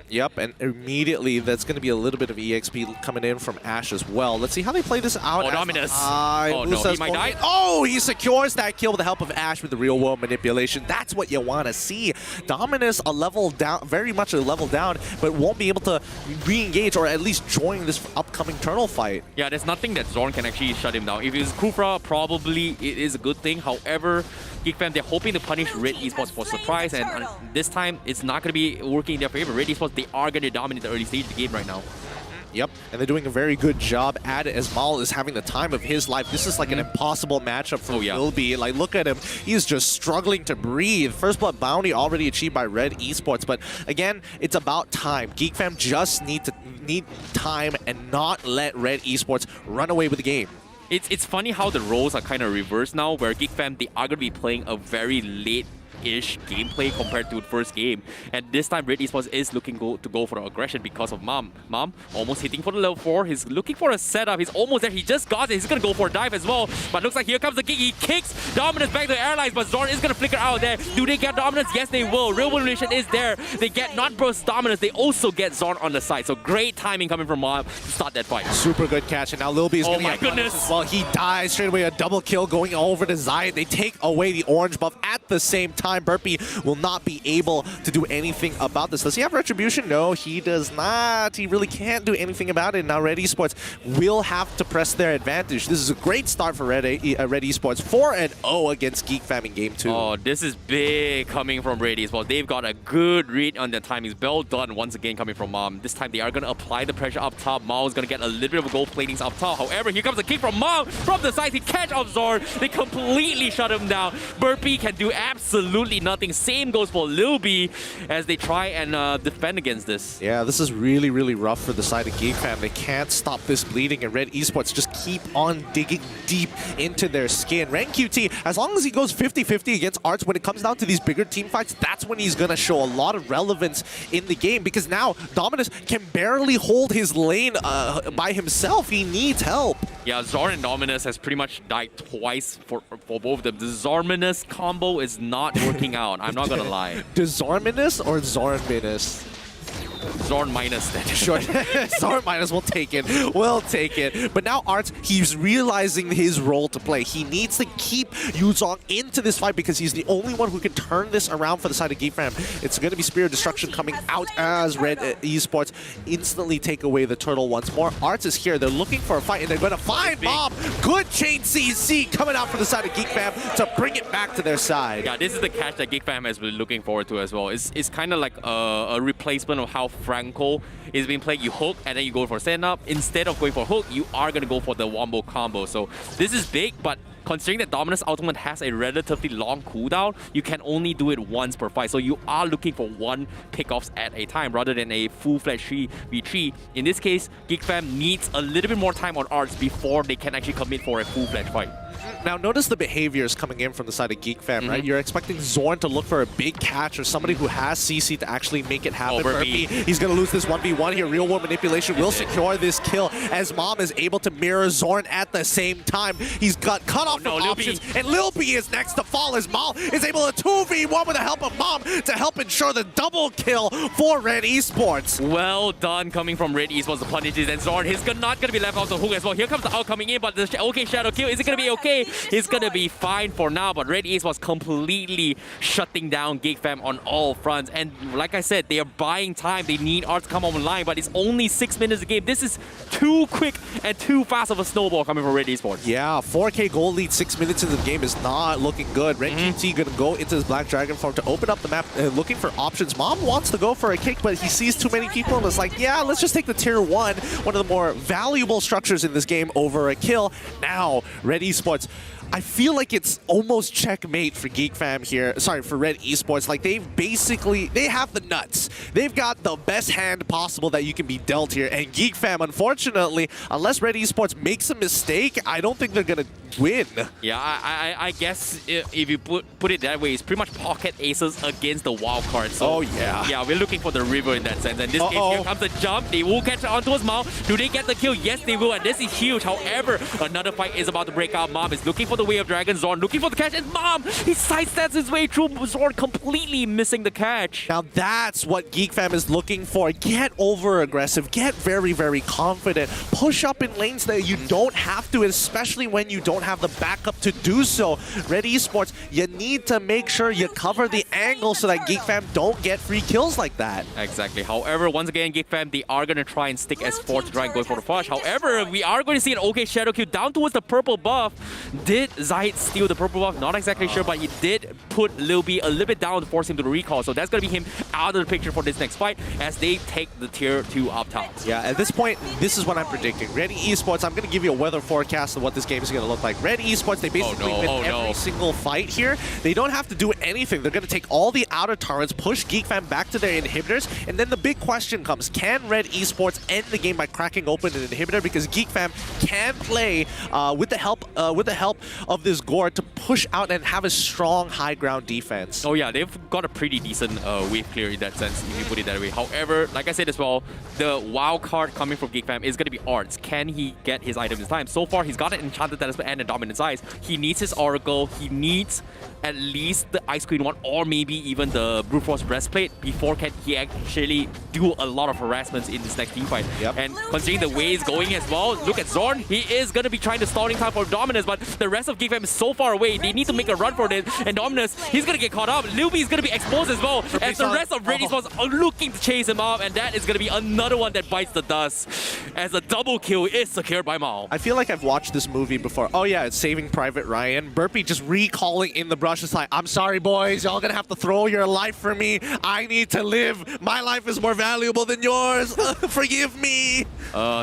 Yep, and immediately that's going to be a little bit of EXP coming in from Ashe as well. Let's see how they play this out. Oh, Dominus. Oh, no, he might die. Oh, he secures that kill with the help of Ashe with the real world manipulation. That's what you want to see. Dominus a level down, very much a level down, but won't be able to re-engage or at least join this upcoming Eternal fight. Yeah, there's nothing that Zorn can actually shut him down. If it's Kufra, probably it is a good thing. However, Geek Fam, they're hoping to punish Red Esports for surprise, and this time it's not going to be working in their favor. Red Esports, they are going to dominate the early stage of the game right now. Yep, and they're doing a very good job at it as Mal is having the time of his life. This is like an impossible matchup for Lil B. Like, look at him. He's just struggling to breathe. First blood bounty already achieved by Red Esports, but again, it's about time. Geek Fam just need time and not let Red Esports run away with the game. It's funny how the roles are kind of reversed now, where Geek Fam, they are going to be playing a very late-ish gameplay compared to the first game. And this time, Red Esports is looking to go for the aggression because of Mom. Mom almost hitting for the level 4. He's looking for a setup. He's almost there. He just got it. He's going to go for a dive as well. But looks like here comes the Geek. He kicks Dominus back to the airlines, but Zorn is going to flicker out there. Do they get Dominus? Yes, they will. Real Revolution is there. They get not burst Dominus. They also get Zorn on the side. So great timing coming from Mom to start that fight. Super good catch. And now Lil B is going to get punished as well. He dies straight away. A double kill going over to Zion. They take away the orange buff at the same time. time. Burpee will not be able to do anything about this. Does he have Retribution? No, he does not. He really can't do anything about it. Now Red Esports will have to press their advantage. This is a great start for Red Esports. 4-0 against Geek Fam in Game 2. Oh, this is big coming from Red Esports. They've got a good read on their timings. Well done once again coming from Mom. This time they are going to apply the pressure up top. Mao is going to get a little bit of gold platings up top. However, here comes a kick from Mao from the side. He catch off Zorn. They completely shut him down. Burpee can do absolutely nothing. Same goes for Lil B as they try and defend against this. Yeah, this is really, really rough for the side of Geek Fam. They can't stop this bleeding, and Red Esports just keep on digging deep into their skin. Ren QT, as long as he goes 50-50 against Arts, when it comes down to these bigger team fights, that's when he's going to show a lot of relevance in the game, because now Dominus can barely hold his lane by himself. He needs help. Yeah, Zorn and Dominus has pretty much died twice for both of them. The Zorminus combo is not working out. I'm not gonna lie. Does Zorminus or Zorminus? Zorn minus then. Sure. Zorn minus, we'll take it. We'll take it. But now Arts, he's realizing his role to play. He needs to keep Yuzong into this fight because he's the only one who can turn this around for the side of Geek Fam. It's going to be Spear of Destruction coming out as Red Esports instantly take away the turtle once more. Arts is here. They're looking for a fight, and they're going to find Bob. Good chain CC coming out from the side of Geek Fam to bring it back to their side. Yeah, this is the catch that Geek Fam has been looking forward to as well. It's kind of like a replacement of how Franco is being played. You hook and then you go for stand up. Instead of going for hook, you are going to go for the wombo combo. So this is big, but considering that Dominus Ultimate has a relatively long cooldown, you can only do it once per fight. So you are looking for one pickoffs at a time rather than a full-fledged 3v3. In this case, Geek Fam needs a little bit more time on Arts before they can actually commit for a full-fledged fight. Now notice the behaviors coming in from the side of Geek Fam, right? You're expecting Zorn to look for a big catch or somebody who has CC to actually make it happen. Burpee, he's going to lose this 1v1 here. Real world manipulation will secure this kill as Mom is able to mirror Zorn at the same time. He's got cut off from options, and Lil B is next to fall as Mom is able to 2v1 with the help of Mom to help ensure the double kill for Red Esports. Well done coming from Red Esports, the punishes, and Zorn is not going to be left off the hook as well. Here comes the out coming in, but the okay shadow kill, is it going to be okay? He's going to be fine for now, but Red Esports completely shutting down Geek Fam on all fronts. And like I said, they are buying time. They need Arts to come online, but it's only 6 minutes a game. This is too quick and too fast of a snowball coming from Red Esports. Yeah, 4K gold lead 6 minutes into the game is not looking good. Red QT going to go into his Black Dragon form to open up the map, looking for options. Mom wants to go for a kick, but he sees too many people and is like, yeah, let's just take the tier 1, one of the more valuable structures in this game, over a kill. Now, Red Esports, I feel like it's almost checkmate for Geek Fam here. Sorry, for Red Esports. Like, they have the nuts. They've got the best hand possible that you can be dealt here. And Geek Fam, unfortunately, unless Red Esports makes a mistake, I don't think they're going to win. Yeah, I guess if you put it that way, it's pretty much pocket aces against the wild card. So, yeah, we're looking for the river in that sense. And in this case, here comes the jump. They will catch onto his mouth. Do they get the kill? Yes, they will. And this is huge. However, another fight is about to break out. Mom is looking for the Way of Dragon. Zorn looking for the catch, and Mom, he sidesteps his way through. Zorn completely missing the catch. Now that's what Geek Fam is looking for. Get over aggressive, get very, very confident, push up in lanes that you don't have to, especially when you don't have the backup to do so. Red Esports, you need to make sure you cover the angle so that Geek Fam don't get free kills like that. Exactly. However, once again, Geek Fam, they are going to try and stick S4 to try and go for the flash. However, we are going to see an okay shadow kill down towards the purple buff. Did Zahid steal the purple buff? Not exactly sure, but he did put Lil B a little bit down to force him to recall. So that's going to be him out of the picture for this next fight as they take the tier 2 up top. Yeah, at this point, this is what I'm predicting. Red Esports, I'm going to give you a weather forecast of what this game is going to look like. Red Esports, they basically win every single fight here. They don't have to do anything. They're going to take all the outer turrets, push Geek Fam back to their inhibitors, and then the big question comes, can Red Esports end the game by cracking open an inhibitor? Because Geek Fam can play with the help of this Gore to push out and have a strong high ground defense. Oh yeah, they've got a pretty decent wave clear in that sense, if you put it that way. However, like I said as well, the wild card coming from Geek Fam is going to be Arts. Can he get his items this time? So far, he's got an Enchanted Talisman and a Dominance Eyes. He needs his Oracle. He needs at least the Ice Queen one, or maybe even the Brute Force Breastplate before can he actually do a lot of harassments in this next team fight. And considering the way he's going as well, look at Zorn. He is going to be trying to stalling time for Dominance, but the rest rest of Geek Fam is so far away. They need to make a run for it. And Dominus, he's going to get caught up. Luby is going to be exposed as well. As the rest of Red Esports are looking to chase him off. And that is going to be another one that bites the dust. As a double kill is secured by Mao. I feel like I've watched this movie before. Oh yeah, it's Saving Private Ryan. Burpee just recalling in the brush. It's like, I'm sorry, boys. Y'all gonna have to throw your life for me. I need to live. My life is more valuable than yours. Forgive me.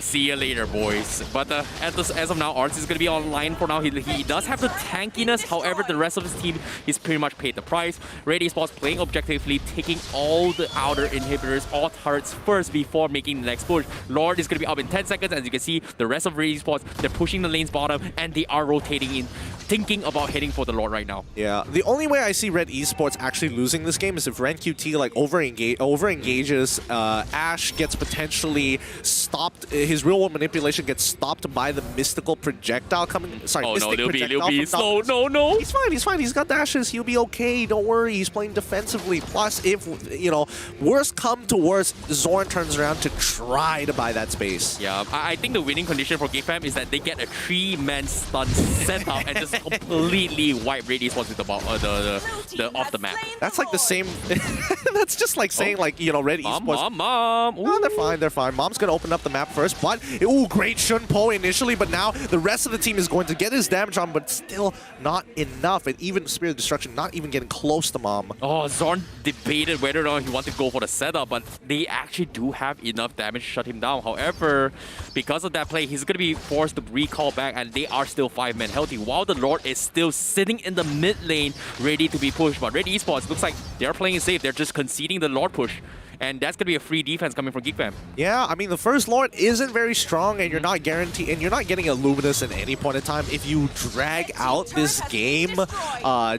See you later, boys. But as of now, Arts is going to be online for now. He does have the tankiness. However, the rest of his team is pretty much paid the price. Red Esports playing objectively, taking all the outer inhibitors, all turrets first before making the next push. Lord is going to be up in 10 seconds. As you can see, the rest of Red Esports, they're pushing the lanes bottom and they are rotating in, thinking about heading for the Lord right now. Yeah, the only way I see Red Esports actually losing this game is if Ren QT like over-engages, Ash gets potentially stopped, his real world manipulation gets stopped by the mystical projectile coming, sorry, oh mystic no, projectile Luby, slow, no. He's fine, he's got dashes, he'll be okay, don't worry, he's playing defensively. Plus, if, you know, worst come to worst, Zorn turns around to try to buy that space. Yeah, I think the winning condition for Geek Fam is that they get a 3-man stun setup and just completely wipe Red Esports with the off the map. That's like the same, that's just like saying like, you know, Red Esports. Mom. No, they're fine. Mom's gonna open up the map first, but, ooh, great Shunpo initially, but now the rest of the team is going to get his damage on, but still not enough, and even Spirit of Destruction not even getting close to Mom. Oh, Zorn debated whether or not he wanted to go for the setup, but they actually do have enough damage to shut him down. However, because of that play, he's going to be forced to recall back, and they are still 5-man healthy, while the Lord is still sitting in the mid lane, ready to be pushed. But Red Esports looks like they're playing it safe. They're just conceding the Lord push. And that's going to be a free defense coming from Geek Fam. Yeah, I mean, the first Lord isn't very strong, and you're not guaranteed, and you're not getting a Luminous at any point in time. If you drag out this game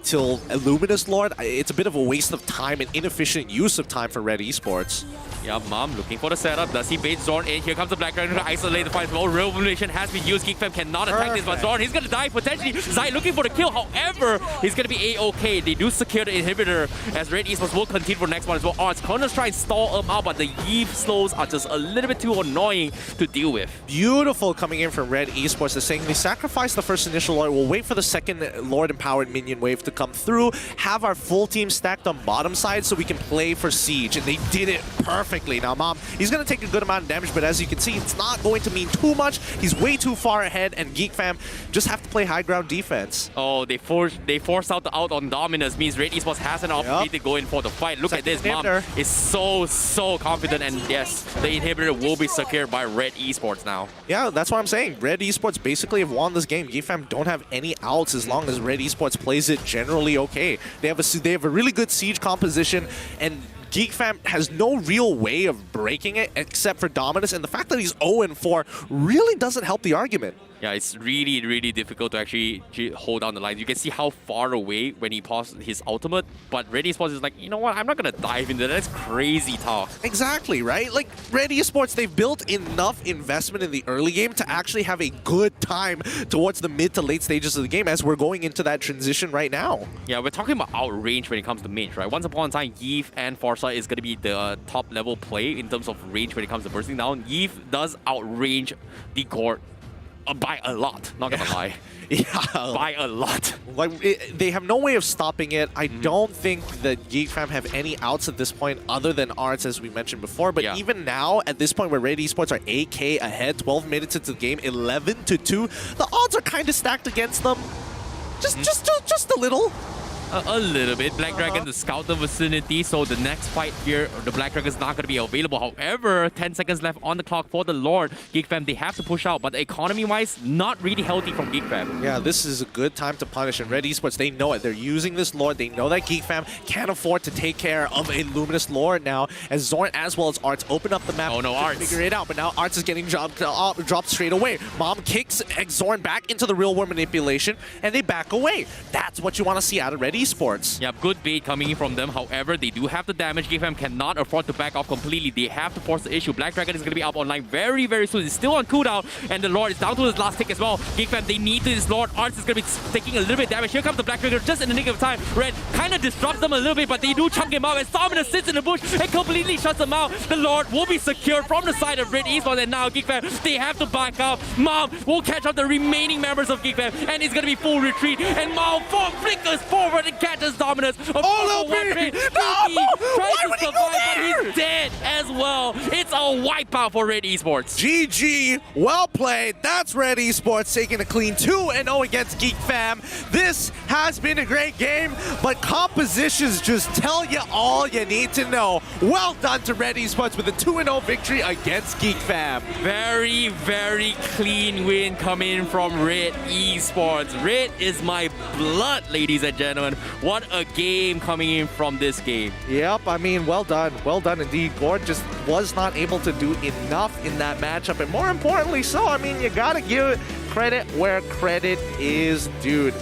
till a Luminous Lord, it's a bit of a waste of time and inefficient use of time for Red Esports. Yeah, Mom looking for the setup. Does he bait Zorn in? Here comes the Black Dragon to isolate the fight. Well, Real Illumination has been used. Geek Fam cannot attack this, but Zorn, he's going to die potentially. Zai looking for the kill. However, he's going to be A-okay. They do secure the inhibitor as Red Esports will continue for the next one as well. Arts Corners try and stall him out, but the Eve slows are just a little bit too annoying to deal with. Beautiful coming in from Red Esports. They're saying they sacrifice the first initial Lord. We'll wait for the second Lord-empowered minion wave to come through, have our full team stacked on bottom side so we can play for Siege, and they did it perfectly. Now, Mom, he's going to take a good amount of damage, but as you can see, it's not going to mean too much. He's way too far ahead, and Geek Fam just have to play high ground defense. Oh, they force out the out on Dominus, means Red Esports has an opportunity to go in for the fight. Look at this, Mom is so confident, and yes, the inhibitor will be secured by Red Esports now. Yeah, that's what I'm saying. Red Esports basically have won this game. Geek Fam don't have any outs as long as Red Esports plays it generally okay. They have a really good siege composition, and Geek Fam has no real way of breaking it except for Dominus, and the fact that he's 0-4 really doesn't help the argument. Yeah, it's really difficult to actually hold down the line. You can see how far away when he paused his ultimate, but Red Esports is like, you know what, I'm not going to dive into that. That's crazy talk. Exactly, right? Like, Red Esports, they've built enough investment in the early game to actually have a good time towards the mid to late stages of the game as we're going into that transition right now. Yeah, we're talking about outrange when it comes to mage, right? Once upon a time, Yves and Forza is going to be the top level play in terms of range when it comes to bursting down. Yves does outrange the Gord by a lot, not gonna lie. Yeah, by a lot. Like they have no way of stopping it. I don't think that Geek Fam have any outs at this point other than Arts, as we mentioned before. But even now, at this point where Red Esports are 8K ahead, 12 minutes into the game, 11-2, the odds are kind of stacked against them. Just a little. A little bit. Black Dragon to scout the vicinity, so the next fight here, the Black Dragon is not going to be available. However, 10 seconds left on the clock for the Lord. Geek Fam, they have to push out, but economy-wise, not really healthy from Geek Fam. Yeah, this is a good time to punish, and Red Esports, they know it. They're using this Lord. They know that Geek Fam can't afford to take care of a Luminous Lord now, as Zorn as well as Arts open up the map. Oh no, Arts. Figure it out, but now Arts is getting dropped straight away. Mom kicks Zorn back into the real world manipulation, and they back away. That's what you want to see out of Red Esports. Esports. Yeah, good bait coming in from them. However, they do have the damage. Geek Fam cannot afford to back off completely. They have to force the issue. Black Dragon is going to be up online very, very soon. It's still on cooldown, and the Lord is down to his last tick as well. Geek Fam, they need this Lord. Arts is going to be taking a little bit of damage. Here comes the Black Dragon just in the nick of time. Red kind of disrupts them a little bit, but they do chunk him out, and Stamina sits in the bush and completely shuts them out. The Lord will be secured from the side of Red Esports, and now Geek Fam, they have to back up. Mom will catch up the remaining members of Geek Fam, and it's going to be full retreat. And Mom flickers forward and catches Dominus. Oh, no, tries to survive, but he's dead as well. It's a wipeout for Red Esports. GG, well played. That's Red Esports taking a clean 2-0 against Geek Fam. This has been a great game, but compositions just tell you all you need to know. Well done to Red Esports with a 2-0 victory against Geek Fam. Very, very clean win coming from Red Esports. Red is my blood, ladies and gentlemen. What a game coming in from this game. Yep, I mean, well done indeed. Gord just was not able to do enough in that matchup, and more importantly so, I mean, you gotta give credit where credit is due.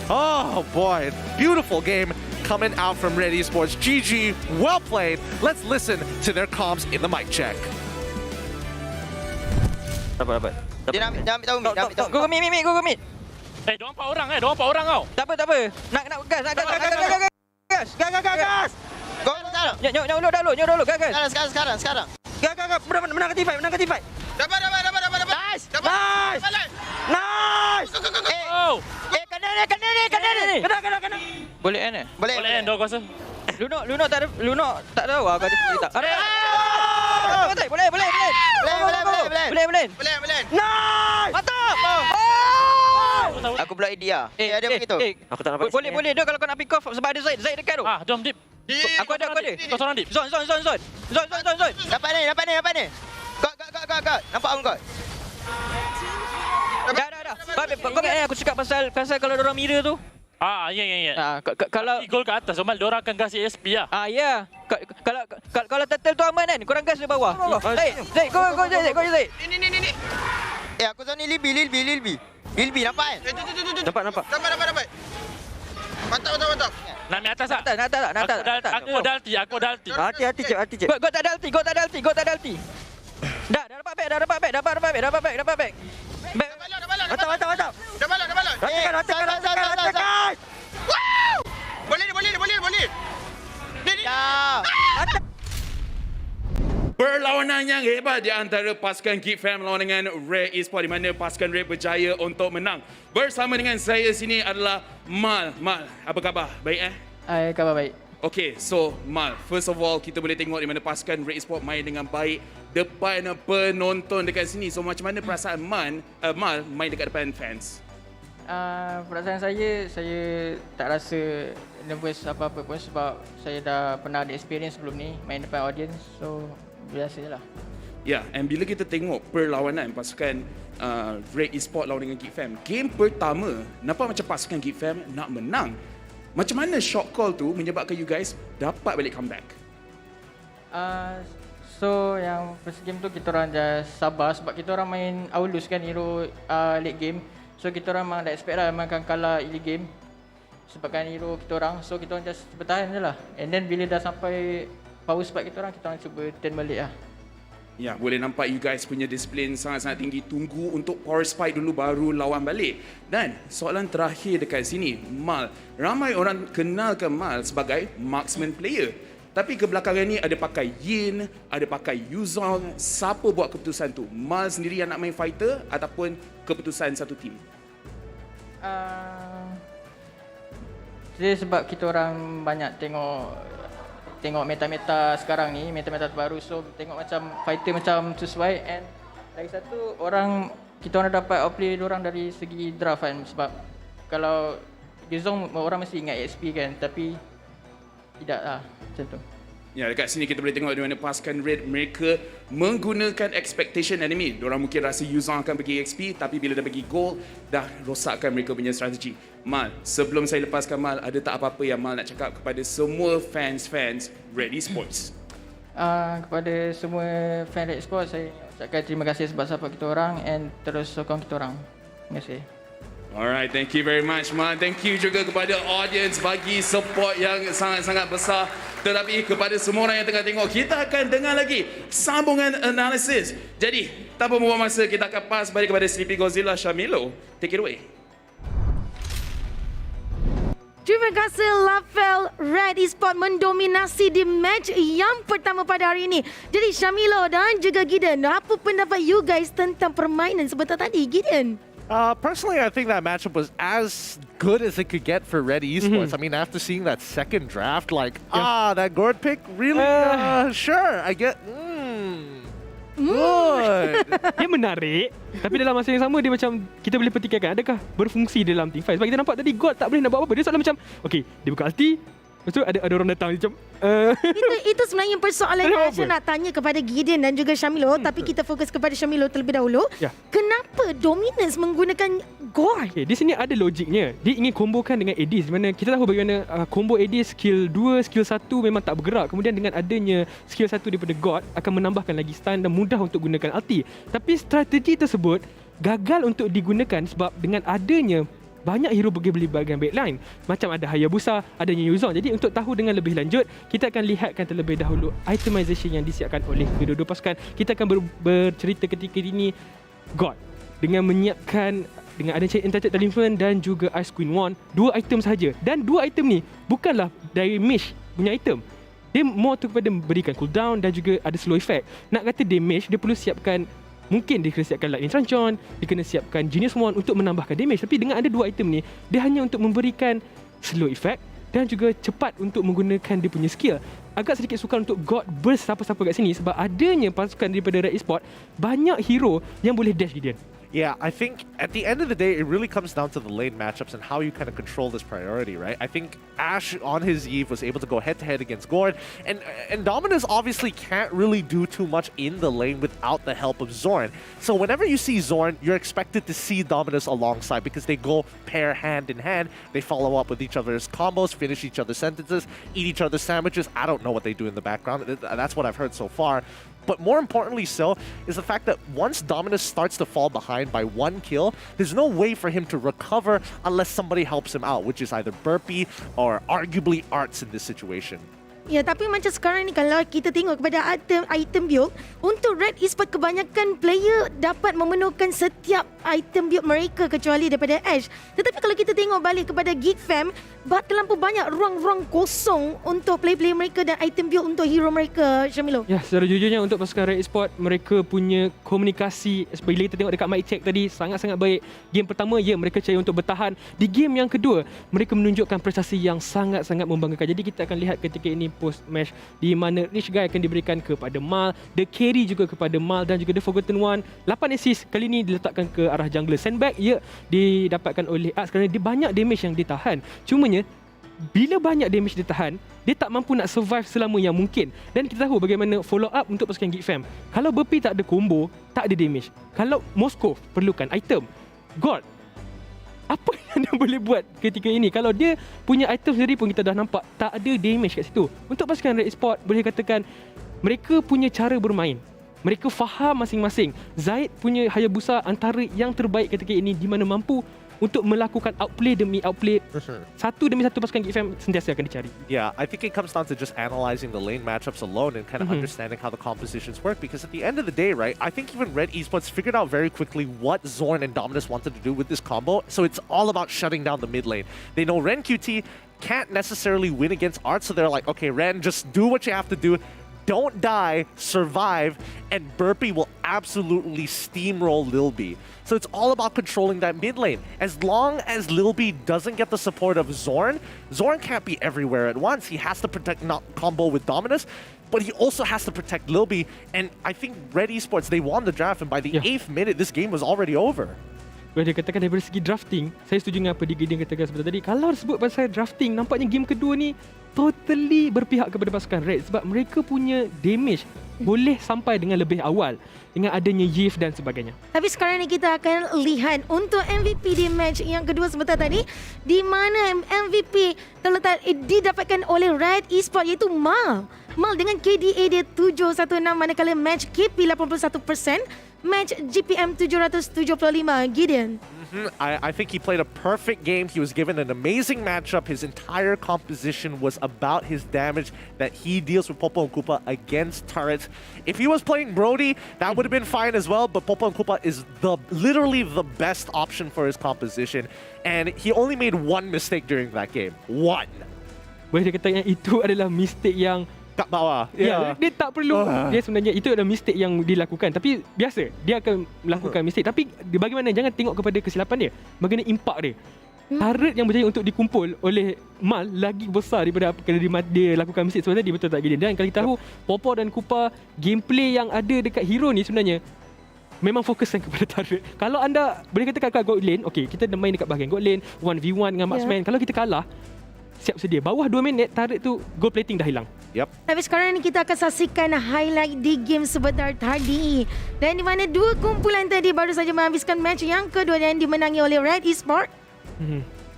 Oh boy, beautiful game coming out from Red Esports. GG, well played. Let's listen to their comms in the mic check. Dapat. Dia nak ambil tahu mid, Go mid. Diorang 4 orang kau. Tak apa. Nak gas. Gas. Go sekarang. Nyok dulu, gas. Sekarang. Gas. Menang ke T5. Dapat. Nice. Kena. Boleh N eh? Boleh N, dah kuasa. Luno tak tahu aku ada cerita. Boleh. Nice. Mantap. Aku pula idea. Ada begitu. Aku tak dapat. Boleh dia kalau kau nak pick off sebab ada Zaid dekat tu. Jom dip. Aku ada. Kau seorang dip. Zone. Dapat ni. Kau. Nampak aku kau? Dah. Kau aku cakap pasal kalau orang mirror tu. Ya. Kalau gol ke atas, Omal, diorang akan kasih SP lah. Ya. Kalau turtle tu aman kan, korang gas di bawah. Zaid, go Zaid. Ni. Aku zone ni Lilby, nampak kan? Nampak. Dapat. Mantap. Nak ambil atas tak? Nak atas. Aku dalti. Hati cik. Go tak dalti. Dah dapat back. Back. Mantap. Dah balok. Ratakan. Boleh. Ya. Perlawanan yang hebat di antara pasukan Geek Fam lawan dengan Red Esports, di mana pasukan Red berjaya untuk menang. Bersama dengan saya sini adalah Mal, apa khabar? Baik Khabar baik. Okay, so Mal, first of all, kita boleh tengok di mana pasukan Red Esports main dengan baik depan penonton dekat sini. So macam mana perasaan Mal main dekat depan fans? Perasaan saya tak rasa nervous apa-apa pun sebab saya dah pernah ada experience sebelum ni main depan audience, so biasa je lah. Ya, and bila kita tengok perlawanan pasukan Red Esports lawan dengan Geek Fam, game pertama nampak macam pasukan Geek Fam nak menang. Macam mana shot call tu menyebabkan you guys dapat balik comeback? So yang first game tu kita orang just sabar sebab kita orang main Aulus kan, hero late game. So kita orang memang dah expect lah memang akan kalah early game sebabkan hero kita orang. So kita orang just bertahan je lah. And then bila dah sampai power spike kita orang cuba turn balik lah. Ya, boleh nampak you guys punya disiplin sangat-sangat tinggi. Tunggu untuk power spike dulu baru lawan balik. Dan soalan terakhir dekat sini, Mal. Ramai orang kenalkan Mal sebagai marksman player. Tapi kebelakangan ni ada pakai Yin, ada pakai Yuzong. Siapa buat keputusan tu? Mal sendiri yang nak main fighter ataupun keputusan satu tim? Jadi sebab kita orang banyak tengok meta-meta sekarang ni, meta-meta terbaru, so tengok macam fighter macam sesuai. And lagi satu, kita orang dapat outplay diorang dari segi draft kan, sebab kalau Yuzong orang mesti ingat XP kan, tapi tidak lah macam tu. Ya, dekat sini kita boleh tengok di mana pasukan Red mereka menggunakan expectation enemy. Diorang mungkin rasa Yuzong akan bagi XP, tapi bila dah bagi gold, dah rosakkan mereka punya strategi. Mal, sebelum saya lepaskan Mal, ada tak apa-apa yang Mal nak cakap kepada semua fans Red Esports? Kepada semua fan Red Esports, saya ucapkan terima kasih sebab support kita orang and terus sokong kita orang. Terima kasih. Alright, thank you very much, Man. Thank you juga kepada audience bagi support yang sangat-sangat besar. Tetapi kepada semua orang yang tengah tengok, kita akan dengar lagi sambungan analisis. Jadi, tanpa membuang masa, kita akan pass balik kepada Sleepy Godzilla Syamilo. Take it away. Terima kasih Lafel. Red Esports mendominasi di match yang pertama pada hari ini. Jadi Syamilo dan juga Gideon, apa pendapat you guys tentang permainan sebentar tadi, Gideon? Personally, I think that matchup was as good as it could get for Red Esports. I mean, after seeing that second draft, like, that Gord pick, really? Sure, I get... Good. Dia menarik, tapi dalam masa yang sama dia macam kita boleh pertikaikan adakah berfungsi dalam team fight. Sebab kita nampak tadi God tak boleh nak buat apa-apa. Dia soalan macam, okay, dia buka ulti, lepas tu ada orang datang macam itu sebenarnya persoalan yang saya nak tanya kepada Gideon dan juga Syamilo, tapi kita fokus kepada Syamilo terlebih dahulu. Kenapa Dominance menggunakan Gore? Okay, di sini ada logiknya. Dia ingin kombokan dengan AD, di mana kita tahu bagaimana combo AD skill 2, skill 1 memang tak bergerak. Kemudian dengan adanya skill 1 daripada God akan menambahkan lagi stun dan mudah untuk gunakan ulti. Tapi strategi tersebut gagal untuk digunakan sebab dengan adanya banyak hero beli bahagian backline. Macam ada Hayabusa, adanya Yuzong. Jadi untuk tahu dengan lebih lanjut, kita akan lihatkan terlebih dahulu itemization yang disiapkan oleh kedua-dua pasukan. Kita akan bercerita ketika ini God dengan menyiapkan dengan adanya Enchanted Talisman dan juga Ice Queen Wand, 2 item sahaja. Dan 2 item ni bukanlah dari mage punya item. Dia more tu kepada memberikan cooldown dan juga ada slow effect. Nak kata damage, dia perlu siapkan, mungkin dia kena siapkan Lightning Truncheon, dia kena siapkan Genius Wand untuk menambahkan damage. Tapi dengan ada 2 item ni, dia hanya untuk memberikan slow effect dan juga cepat untuk menggunakan dia punya skill. Agak sedikit sukar untuk God burst siapa-siapa kat sini sebab adanya pasukan daripada Red Esports, banyak hero yang boleh dash, Gideon. Yeah, I think at the end of the day, it really comes down to the lane matchups and how you kind of control this priority, right? I think Ash on his Eve was able to go head-to-head against Gord, and Dominus obviously can't really do too much in the lane without the help of Zorn. So whenever you see Zorn, you're expected to see Dominus alongside because they go pair hand in hand. They follow up with each other's combos, finish each other's sentences, eat each other's sandwiches. I don't know what they do in the background. That's what I've heard so far. But more importantly so is the fact that once Dominus starts to fall behind by 1 kill, there's no way for him to recover unless somebody helps him out, which is either Burpee or arguably Arts in this situation. Ya, tapi macam sekarang ni kalau kita tengok kepada item build, untuk Red Esports kebanyakan player dapat memenuhkan setiap item build mereka kecuali daripada Ash. Tetapi kalau kita tengok balik kepada Geek Fam, terlampau banyak ruang-ruang kosong untuk player-player mereka dan item build untuk hero mereka, Syamilo. Ya, secara jujurnya untuk pasukan Red Esports, mereka punya komunikasi, bila kita tengok dekat mic check tadi, sangat-sangat baik. Game pertama, ya, mereka cari untuk bertahan. Di game yang kedua, mereka menunjukkan prestasi yang sangat-sangat membanggakan. Jadi kita akan lihat ketika ini post-match di mana Rich Guy akan diberikan kepada Mal, The Carry juga kepada Mal dan juga The Forgotten One. 8 assist kali ini diletakkan ke arah jungler. Sandbag, ya, didapatkan oleh Arts kerana dia banyak damage yang ditahan. Cumanya, bila banyak damage ditahan, dia tak mampu nak survive selama yang mungkin. Dan kita tahu bagaimana follow up untuk pasukan Geek Fam. Kalau Burpee tak ada combo, tak ada damage. Kalau Moskov perlukan item, God, apa yang dia boleh buat ketika ini? Kalau dia punya item sendiri pun kita dah nampak tak ada damage kat situ. Untuk pasukan Red Esports, boleh katakan mereka punya cara bermain, mereka faham masing-masing. Zaid punya Hayabusa antara yang terbaik ketika ini di mana mampu untuk melakukan outplay demi outplay. Satu demi satu pasukan Geek Fam sentiasa akan dicari. Yeah, I think it comes down to just analyzing the lane matchups alone and kind of understanding how the compositions work, because at the end of the day, right, I think even Red Esports figured out very quickly what Zorn and Dominus wanted to do with this combo, so it's all about shutting down the mid lane. They know Ren QT can't necessarily win against Art, so they're like, okay, Ren, just do what you have to do. Don't die, survive, and Burpee will absolutely steamroll Lil B. So it's all about controlling that mid lane. As long as Lil B doesn't get the support of Zorn, Zorn can't be everywhere at once. He has to protect not combo with Dominus, but he also has to protect Lil B. And I think Red Esports, they won the draft, and by the 8th minute, this game was already over. Boleh dikatakan daripada segi drafting, saya setuju dengan apa Gideon katakan sebentar tadi. Kalau sebut pasal drafting, nampaknya game kedua ni totally berpihak kepada pasukan Red sebab mereka punya damage boleh sampai dengan lebih awal dengan adanya Yif dan sebagainya. Tapi sekarang ni kita akan lihat untuk MVP di match yang kedua sebentar tadi, di mana MVP terletak didapatkan oleh Red Esports iaitu Mal dengan KDA dia 716, manakala match KP 81%, match GPM 775, Gideon? I think he played a perfect game. He was given an amazing matchup. His entire composition was about his damage that he deals with Popo and Koopa against turrets. If he was playing Brody, that would have been fine as well, but Popo and Koopa is literally the best option for his composition. And he only made one mistake during that game. One. Boleh dikatakan itu adalah mistake yang kat bawah. Ya, dia tak perlu. Dia sebenarnya itu adalah mistake yang dilakukan. Tapi biasa dia akan melakukan mistake. Tapi bagaimana, jangan tengok kepada kesilapan dia, bagaimana impak dia. Turret yang berjaya untuk dikumpul oleh Mal lagi besar daripada apa kena dia lakukan mistake sebab tadi, betul tak Gideon? Dan kalau kita tahu Popo dan Koopa, gameplay yang ada dekat hero ni sebenarnya memang fokuskan kepada turret. Kalau anda boleh katakan kat god lane, okey, kita main dekat bahagian god lane 1v1 dengan marksman. Kalau kita kalah, siap sedia. Bawah 2 minit turret tu gold plating dah hilang. Tapi sekarang ni kita akan saksikan highlight di game sebentar tadi. Dan di mana dua kumpulan tadi baru saja menghabiskan match yang kedua yang dimenangi oleh Red Esports.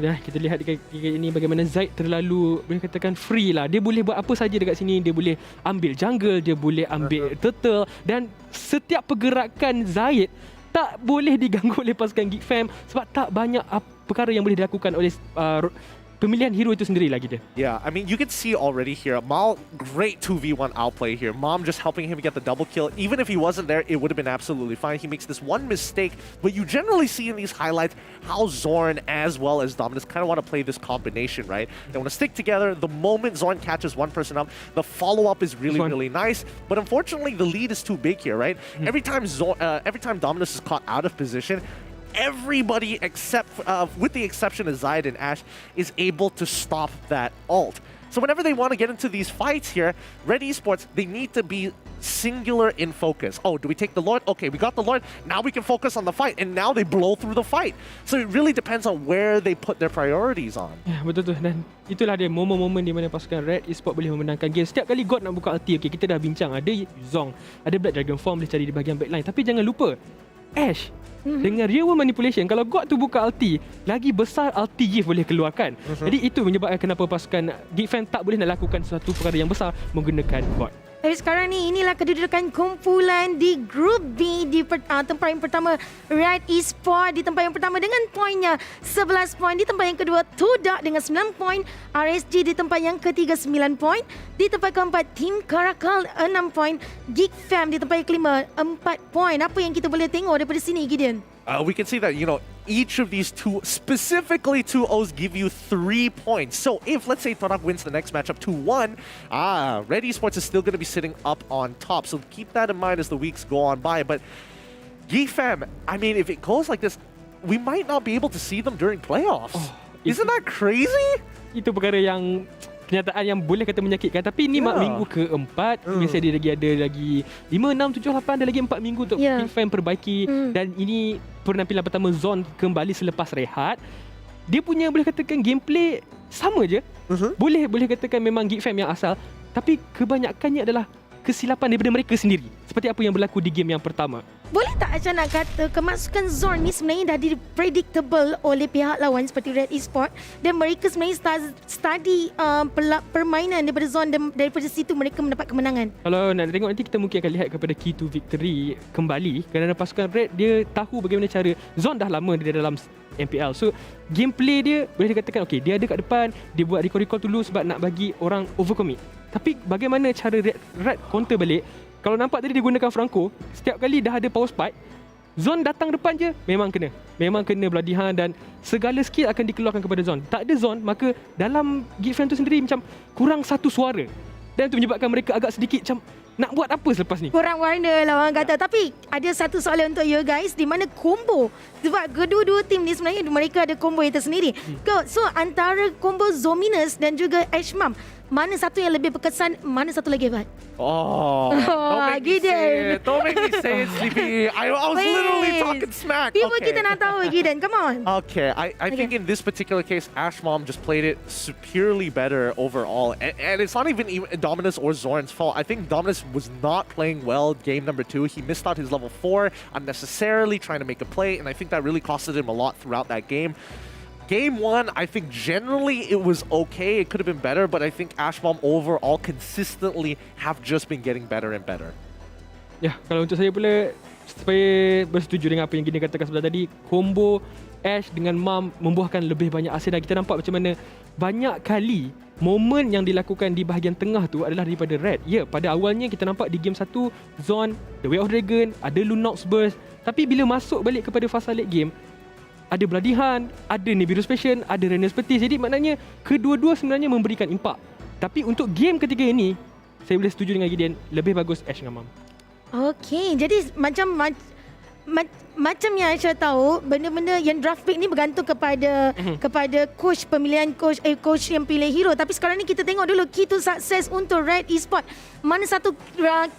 Dah, kita lihat dekat ini bagaimana Zaid terlalu boleh katakan free lah. Dia boleh buat apa saja dekat sini. Dia boleh ambil jungle, dia boleh ambil turtle, dan setiap pergerakan Zaid tak boleh diganggu oleh pasukan Geek Fam sebab tak banyak perkara yang boleh dilakukan oleh pemilihan hero itu sendiri lagi dia. Yeah, I mean, you can see already here, Mal, great 2v1 outplay here. Mom just helping him get the double kill. Even if he wasn't there, it would have been absolutely fine. He makes this one mistake, but you generally see in these highlights how Zorn as well as Dominus kind of want to play this combination, right? They want to stick together. The moment Zorn catches one person up, the follow-up is really, really nice. But unfortunately, the lead is too big here, right? Every time Dominus is caught out of position, everybody except, with the exception of Zaid and Ash, is able to stop that ult. So whenever they want to get into these fights here, Red Esports, they need to be singular in focus. Oh, do we take the Lord? Okay, we got the Lord. Now we can focus on the fight. And now they blow through the fight. So it really depends on where they put their priorities on. Ya, betul tu. Dan itulah dia momen-momen di mana pasukan Red Esports boleh memenangkan game. Setiap kali God nak buka ulti, okay, kita dah bincang. Ada Zong, ada Black Dragon Form boleh cari di bahagian backline. Tapi jangan lupa, Ash dengan real world manipulation, kalau God tu buka ulti, lagi besar ulti gift boleh keluarkan. Jadi itu menyebabkan kenapa pasukan Geek Fam tak boleh nak lakukan sesuatu perkara yang besar menggunakan God. Tapi sekarang ni inilah kedudukan kumpulan di grup B di tempat yang pertama Red Esports di tempat yang pertama dengan poinnya 11 poin, di tempat yang kedua Tudak dengan 9 poin, RSG di tempat yang ketiga 9 poin, di tempat keempat Team Karakal 6 poin, Geek Fam di tempat yang kelima 4 poin. Apa yang kita boleh tengok daripada sini, Gideon? We can see that, you know, each of these two, specifically 2-0s, give you 3 points. So if, let's say, Torak wins the next matchup 2-1, Red Esports is still going to be sitting up on top. So keep that in mind as the weeks go on by. But Geek Fam, I mean, if it goes like this, we might not be able to see them during playoffs. Isn't that crazy? Itu perkara yang kenyataan yang boleh kata menyakitkan. Tapi ni minggu keempat, biasa dia lagi ada lagi 5, 6, 7, 8, ada lagi 4 minggu untuk Geek Fam perbaiki. Dan ini penampilan pertama Zon kembali selepas rehat. Dia punya boleh katakan gameplay sama je. Boleh katakan memang Geek Fam yang asal, tapi kebanyakannya adalah kesilapan daripada mereka sendiri. Seperti apa yang berlaku di game yang pertama. Boleh tak Acha nak kata kemasukan Zorn ni sebenarnya dah predictable oleh pihak lawan seperti Red Esports, dan mereka sebenarnya study permainan daripada Zorn dan daripada situ mereka mendapat kemenangan. Kalau nak tengok nanti, kita mungkin akan lihat kepada key to victory kembali, kerana pasukan Red dia tahu bagaimana cara. Zorn dah lama dia dalam MPL, so gameplay dia boleh dikatakan okay, dia ada kat depan, dia buat recall dulu sebab nak bagi orang overcommit. Tapi bagaimana cara Red counter balik? Kalau nampak tadi dia gunakan Franco, setiap kali dah ada power spike, Zone datang depan je, memang kena bloody hand, dan segala skill akan dikeluarkan kepada Zone. Tak ada Zone, maka dalam Geek Fam tu sendiri macam kurang satu suara, dan itu menyebabkan mereka agak sedikit macam nak buat apa selepas ni. Kurang warna lah orang kata. Tapi ada satu soalan untuk you guys, di mana combo, sebab kedua-dua tim ni sebenarnya mereka ada combo yang tersendiri. So antara combo Zominus dan juga Ashmam, mana satu yang lebih berkesan, mana satu lagi hebat? Don't make me say it. Don't make me say it, Sleepy. I was literally talking smack. People kita nak tahu, Gideon. Come on. Okay, I think in this particular case, Ashmom just played it superiorly better overall. And it's not even Dominus or Zorn's fault. I think Dominus was not playing well game number 2. He missed out his level 4 unnecessarily trying to make a play, and I think that really costed him a lot throughout that game. Game 1, I think generally it was okay. It could have been better, but I think Ashmom overall consistently have just been getting better and better. Ya, kalau untuk saya pula, Saya bersetuju dengan apa yang Gideon katakan sebelah tadi. Combo Ash dengan Mom membuahkan lebih banyak hasil dan kita nampak macam mana banyak kali momen yang dilakukan di bahagian tengah tu adalah daripada Red. Ya, pada awalnya kita nampak di game 1 Zone, The Way of Dragon, ada Lunox Burst, tapi bila masuk balik kepada fasa late game ada Bloody-Han, ada Nibiru's Passion, ada Renner's Petis. Jadi maknanya kedua-dua sebenarnya memberikan impak. Tapi untuk game ketiga ini, saya boleh setuju dengan Gideon, lebih bagus Ash dengan Mom. Okey, jadi macam yang Aisyah tahu, benda-benda yang draft pick ni bergantung kepada coach, pemilihan coach yang pilih hero. Tapi sekarang ni kita tengok dulu key to success untuk Red Esports. Mana satu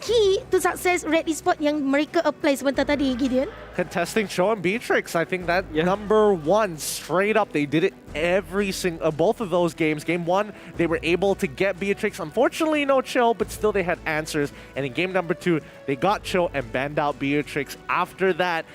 key to success Red Esports yang mereka apply sebentar tadi, Gideon? Contesting Show and Beatrix. I think that number one, straight up, they did it every single, both of those games. Game 1, they were able to get Beatrix. Unfortunately, no Chill, but still they had answers. And in game number 2, they got Chill and banned out Beatrix. After that,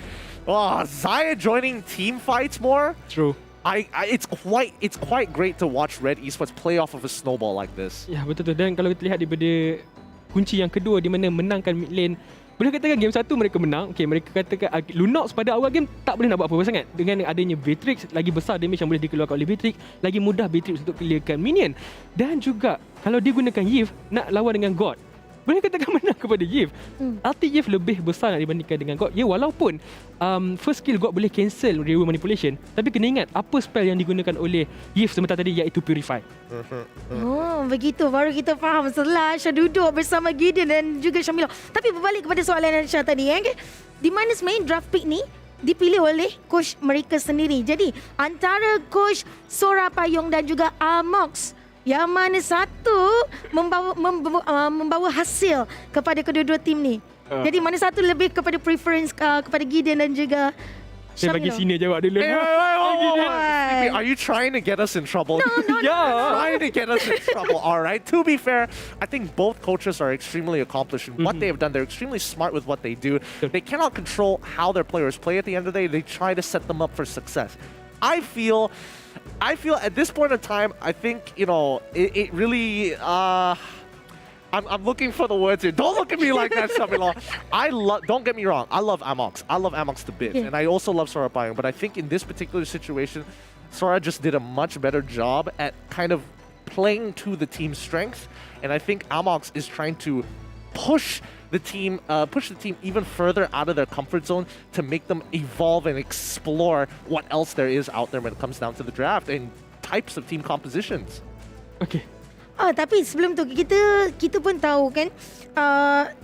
Zaya joining team fights more. True. It's quite great to watch Red Esports play off of a snowball like this. Ya, betul tu. Dan kalau kita lihat daripada kunci yang kedua di mana menangkan mid lane, boleh katakan game 1 mereka menang. Okay, mereka katakan Lunox pada awal game tak boleh nak buat apa-apa sangat. Dengan adanya Beatrix, lagi besar damage yang boleh dikeluarkan oleh Beatrix, lagi mudah Beatrix untuk clearkan minion. Dan juga kalau dia gunakan Yves nak lawan dengan God, boleh katakan menang kepada Yves. Ulti Yves lebih besar nak dibandingkan dengan God. Ya, walaupun first skill God boleh cancel Real Manipulation, tapi kena ingat apa spell yang digunakan oleh Yves sebentar tadi, iaitu Purify. Oh, begitu. Baru kita faham setelah Aisyah duduk bersama Gideon dan juga Syamila. Tapi berbalik kepada soalan Aisyah tadi, di mana sebenarnya draft pick ni dipilih oleh coach mereka sendiri. Jadi, antara coach Sora Payung dan juga Amox, yang mana satu membawa hasil kepada kedua-dua tim ni. Jadi mana satu lebih kepada preference kepada Gideon dan juga Saya bagi sini jawab dulu. Are you trying to get us in trouble? No. Trying to get us in trouble. All right. To be fair, I think both coaches are extremely accomplished in what they have done. They're extremely smart with what they do. They cannot control how their players play at the end of the day. They try to set them up for success. I feel at this point in time, I think, it really, I'm looking for the words here. Don't look at me like that, Shamila. Don't get me wrong, I love Amox. I love Amox to bits. And I also love Sora Payung. But I think in this particular situation, Sora just did a much better job at kind of playing to the team's strength. And I think Amox is trying to push the team even further out of their comfort zone to make them evolve and explore what else there is out there when it comes down to the draft and types of team compositions. Okay. Tapi sebelum tu kita pun tahu kan,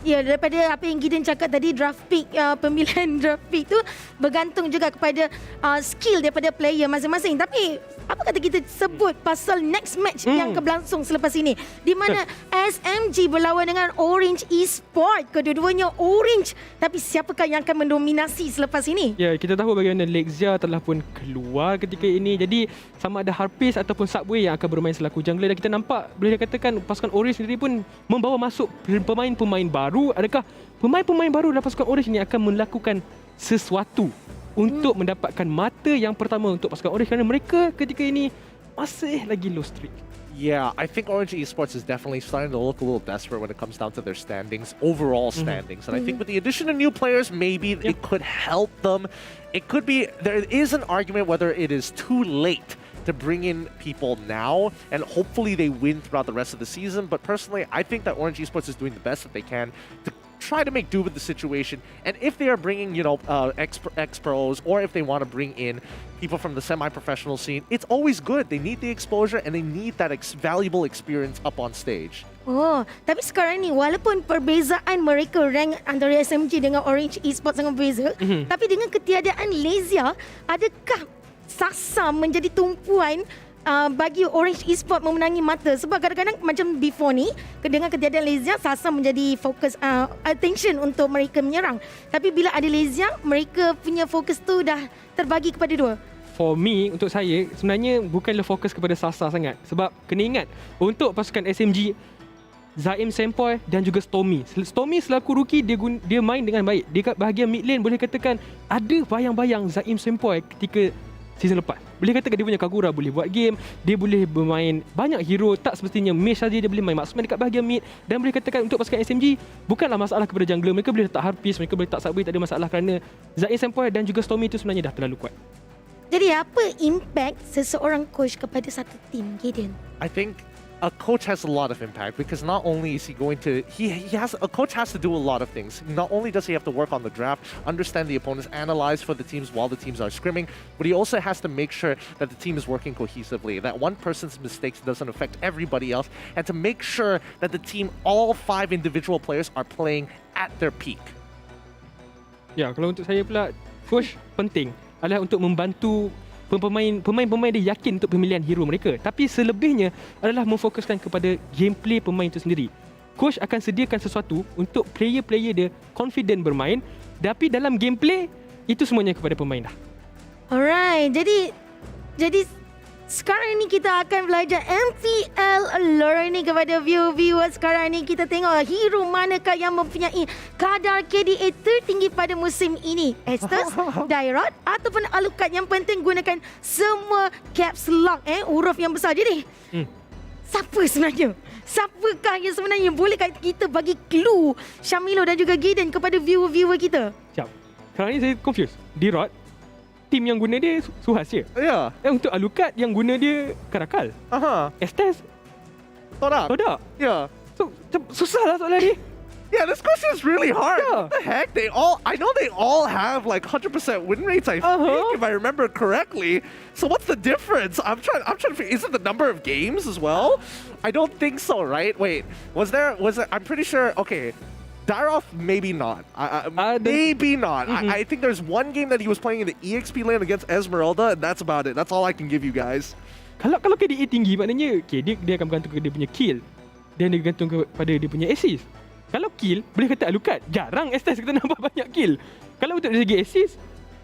daripada apa yang Gideon cakap tadi, draft pick, pemilihan draft pick tu bergantung juga kepada skill daripada player masing-masing. Tapi apa kata kita sebut pasal next match yang berlangsung selepas ini, di mana SMG berlawan dengan Orange Esports. Kedua-duanya Orange, tapi siapakah yang akan mendominasi selepas ini? Ya, kita tahu bagaimana Lexia telah pun keluar ketika ini. Jadi sama ada Harpies ataupun Subway yang akan bermain selaku jungler. Dan kita nampak, boleh dikatakan pasukan Orange sendiri pun membawa masuk pemain-pemain baru. Adakah pemain-pemain baru dalam pasukan Orange ini akan melakukan sesuatu untuk mendapatkan mata yang pertama untuk pasukan Orange, kerana mereka ketika ini masih lagi low streak? Yeah, I think Orange Esports is definitely starting to look a little desperate when it comes down to their standings, overall standings. And I think with the addition of new players, maybe it could help them. It could be, there is an argument whether it is too late to bring in people now, and hopefully they win throughout the rest of the season. But personally, I think that Orange Esports is doing the best that they can to try to make do with the situation. And if they are bringing, ex-pros, or if they want to bring in people from the semi-professional scene, it's always good. They need the exposure and they need that valuable experience up on stage. Oh, tapi sekarang ni walaupun perbezaan mereka rank antara SMG dengan Orange Esports sangat berbeza, tapi dengan ketiadaan Lezia, adakah Sasa menjadi tumpuan bagi Orange Esports memenangi mata? Sebab kadang-kadang macam before ni, dengan ketiadaan Lezia, Sasa menjadi fokus attention untuk mereka menyerang. Tapi bila ada Lezia, mereka punya fokus tu dah terbagi kepada dua. For me, untuk saya, sebenarnya bukanlah fokus kepada Sasa sangat. Sebab kena ingat, untuk pasukan SMG, Zaim Sempoy dan juga Stormy. Stormy selaku rookie, dia main dengan baik. Dia kat bahagian mid lane, boleh katakan ada bayang-bayang Zaim Sempoy ketika season lepas. Boleh katakan dia punya Kagura boleh buat game, dia boleh bermain banyak hero, tak semestinya mage saja, dia boleh main marksman dekat bahagian mid, dan boleh katakan untuk pasukan SMG bukanlah masalah kepada jungler, mereka boleh letak harpies, mereka boleh letak subway, tak ada masalah kerana Zain Sempoi dan juga Stormy itu sebenarnya dah terlalu kuat. Jadi apa impact seseorang coach kepada satu tim, Gideon? I think a coach has a lot of impact because not only is he going to a coach has to do a lot of things. Not only does he have to work on the draft, understand the opponents, analyze for the teams while the teams are scrimming, but he also has to make sure that the team is working cohesively, that one person's mistakes doesn't affect everybody else, and to make sure that the team, all 5 individual players, are playing at their peak. Ya, kalau untuk saya pula, coach penting adalah untuk membantu pemain-pemain dia yakin untuk pemilihan hero mereka. Tapi selebihnya adalah memfokuskan kepada gameplay pemain itu sendiri. Coach akan sediakan sesuatu untuk player-player dia confident bermain, tapi dalam gameplay itu semuanya kepada pemain dah. Alright, jadi sekarang ni kita akan belajar MPL learning kepada viewers. Sekarang ni kita tengok hero manakah yang mempunyai kadar KDA tertinggi pada musim ini. Estes, Dairot ataupun Alucard. Yang penting gunakan semua caps lock, huruf yang besar. Jadi, siapa sebenarnya? Siapakah yang sebenarnya? Bolehkah kita bagi clue Syamilo dan juga Gideon kepada viewer kita? Siap. Sekarang ni saya confused. Dairot, tim yang guna dia Suhas je. Yeah. Untuk Alucard yang guna dia Karakal. Estes Todak. Yeah. So susah lah soalan ni. Yeah, this question is really hard. Yeah. What the heck? I know they all have like 100% win rates, I think, if I remember correctly. So what's the difference? I'm trying to figure, is it the number of games as well? I don't think so, right? Wait, was there, I'm pretty sure, okay. Daroff, maybe not. Maybe not. I think there's one game that he was playing in the EXP lane against Esmeralda, and that's about it. That's all I can give you guys. Kalau KDA tinggi maknanya dia akan bergantung kepada dia punya kill dan dia bergantung kepada dia punya assist. Kalau kill, boleh kata Alucard. Jarang Estes kita nampak banyak kill. Kalau untuk dari segi assist,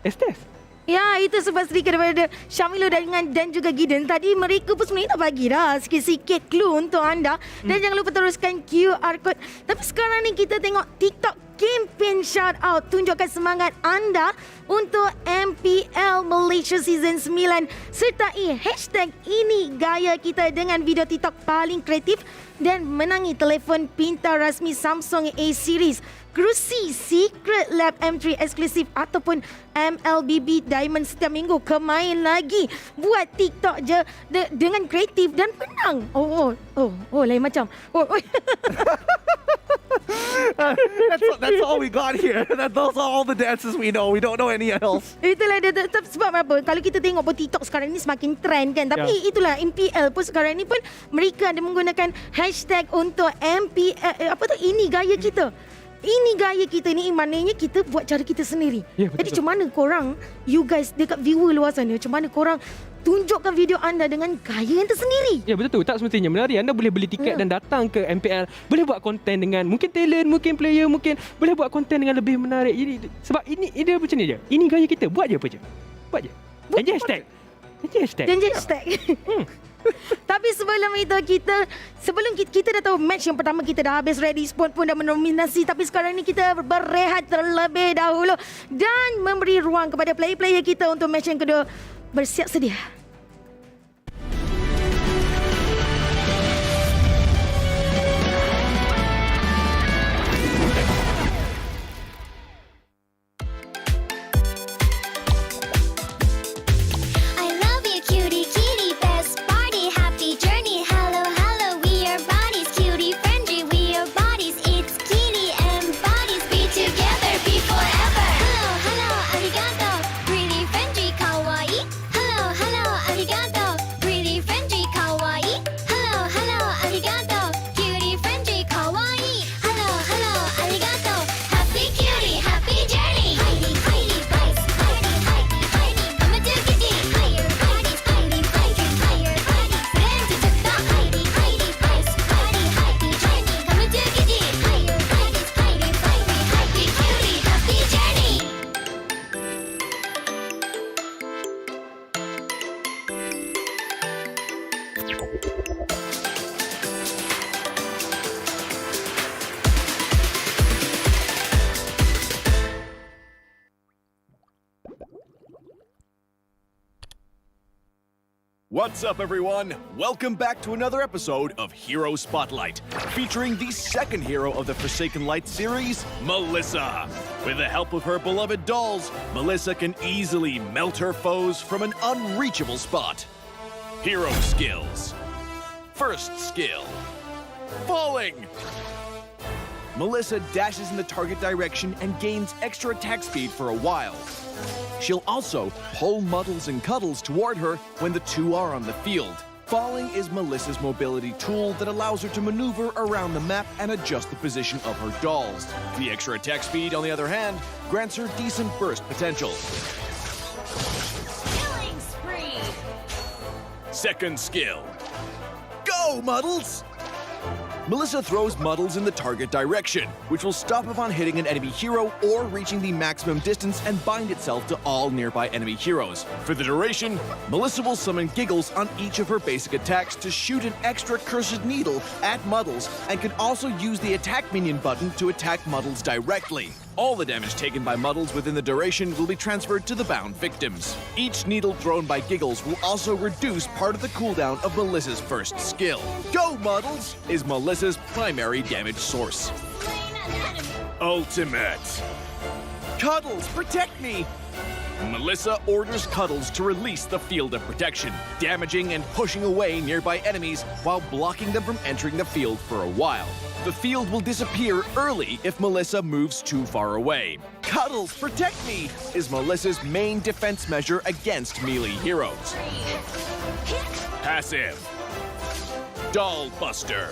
Estes. Ya, itu sebab sedikit daripada Syamilo dan juga Gideon. Tadi mereka pun sebenarnya dah bagi dah sikit-sikit clue untuk anda. Dan jangan lupa teruskan QR code. Tapi sekarang ni kita tengok TikTok campaign shout out. Tunjukkan semangat anda untuk MPL Malaysia Season 9. Sertai hashtag ini gaya kita dengan video TikTok paling kreatif dan menangi telefon pintar rasmi Samsung A Series, kerusi Secret Lab M3 eksklusif ataupun MLBB Diamond setiap minggu. Kemain lagi. Buat TikTok je dengan kreatif dan menang. Lain macam. That's all we got here. Those are all the dances we know. We don't know any else. Itulah dia. Sebab apa? Kalau kita tengok pun TikTok sekarang ni semakin trend kan. Tapi itulah MPL pun sekarang ni pun mereka ada menggunakan hashtag untuk MPL. Ini gaya kita. Ini gaya kita ni, maknanya kita buat cara kita sendiri. Jadi macam mana korang, you guys dekat viewer luar sana, macam mana korang tunjukkan video anda dengan gaya yang tersendiri? Ya betul, tak semestinya menari. Anda boleh beli tiket dan datang ke MPL. Boleh buat konten dengan mungkin talent, mungkin player, mungkin boleh buat konten dengan lebih menarik. Jadi sebab ini dia macam ni je. Ini gaya kita, buat je apa je. Buat je. Janji hashtag. Tapi sebelum itu kita dah tahu match yang pertama kita dah habis. Red Esports pun dah menominasi. Tapi sekarang ni kita berehat terlebih dahulu dan memberi ruang kepada player-player kita untuk match yang kedua. Bersiap sedia. Hello, What's up, everyone? Welcome back to another episode of Hero Spotlight, featuring the second hero of the Forsaken Light series, Melissa. With the help of her beloved dolls, Melissa can easily melt her foes from an unreachable spot. Hero skills. First skill, falling. Melissa dashes in the target direction and gains extra attack speed for a while. She'll also pull Muddles and Cuddles toward her when the two are on the field. Falling is Melissa's mobility tool that allows her to maneuver around the map and adjust the position of her dolls. The extra attack speed, on the other hand, grants her decent burst potential. Killing spree. Second skill, go Muddles! Melissa throws Muddles in the target direction, which will stop upon hitting an enemy hero or reaching the maximum distance and bind itself to all nearby enemy heroes. For the duration, Melissa will summon Giggles on each of her basic attacks to shoot an extra cursed needle at Muddles, and can also use the attack minion button to attack Muddles directly. All the damage taken by Muddles within the duration will be transferred to the bound victims. Each needle thrown by Giggles will also reduce part of the cooldown of Melissa's first skill. Go Muddles is Melissa's primary damage source. Ultimate. Cuddles, protect me! Melissa orders Cuddles to release the field of protection, damaging and pushing away nearby enemies while blocking them from entering the field for a while. The field will disappear early if Melissa moves too far away. Cuddles, protect me! Is Melissa's main defense measure against melee heroes. Passive. Doll Buster.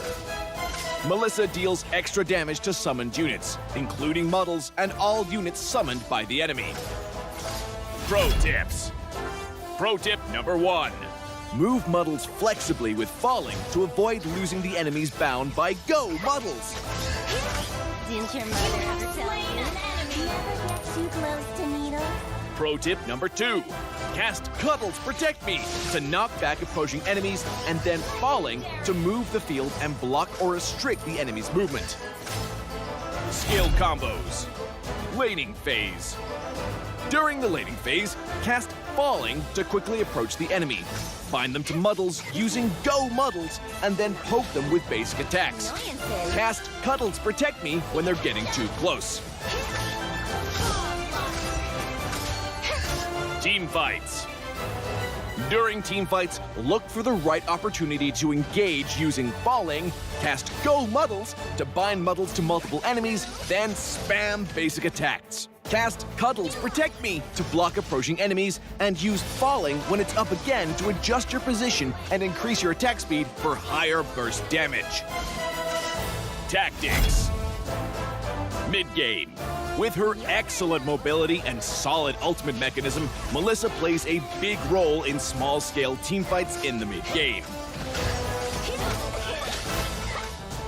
Melissa deals extra damage to summoned units, including Muddles and all units summoned by the enemy. Pro tips. Pro tip number 1. Move Muddles flexibly with falling to avoid losing the enemies bound by Go Muddles. Didn't your mother ever tell you? Never get too close to needles. Pro tip number 2. Cast Cuddles Protect Me to knock back approaching enemies, and then falling to move the field and block or restrict the enemy's movement. Skill combos. Laning phase. During the laning phase, cast Falling to quickly approach the enemy. Bind them to Muddles using Go Muddles, and then poke them with basic attacks. Cast Cuddles Protect Me when they're getting too close. Team fights. During team fights, look for the right opportunity to engage using Falling, cast Go Muddles to bind Muddles to multiple enemies, then spam basic attacks. Cast Cuddles Protect Me to block approaching enemies, and use Falling when it's up again to adjust your position and increase your attack speed for higher burst damage. Tactics. Mid-game. With her excellent mobility and solid ultimate mechanism, Melissa plays a big role in small-scale teamfights in the mid-game.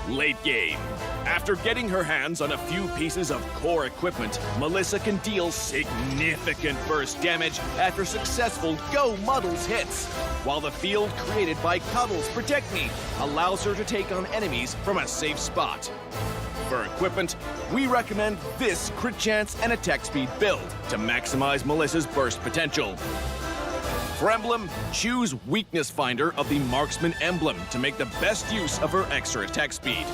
Late game. After getting her hands on a few pieces of core equipment, Melissa can deal significant burst damage after successful Go Muddles hits, while the field created by Cuddles Protect Me allows her to take on enemies from a safe spot. For equipment, we recommend this crit chance and attack speed build to maximize Melissa's burst potential. For emblem, choose Weakness Finder of the Marksman emblem to make the best use of her extra attack speed.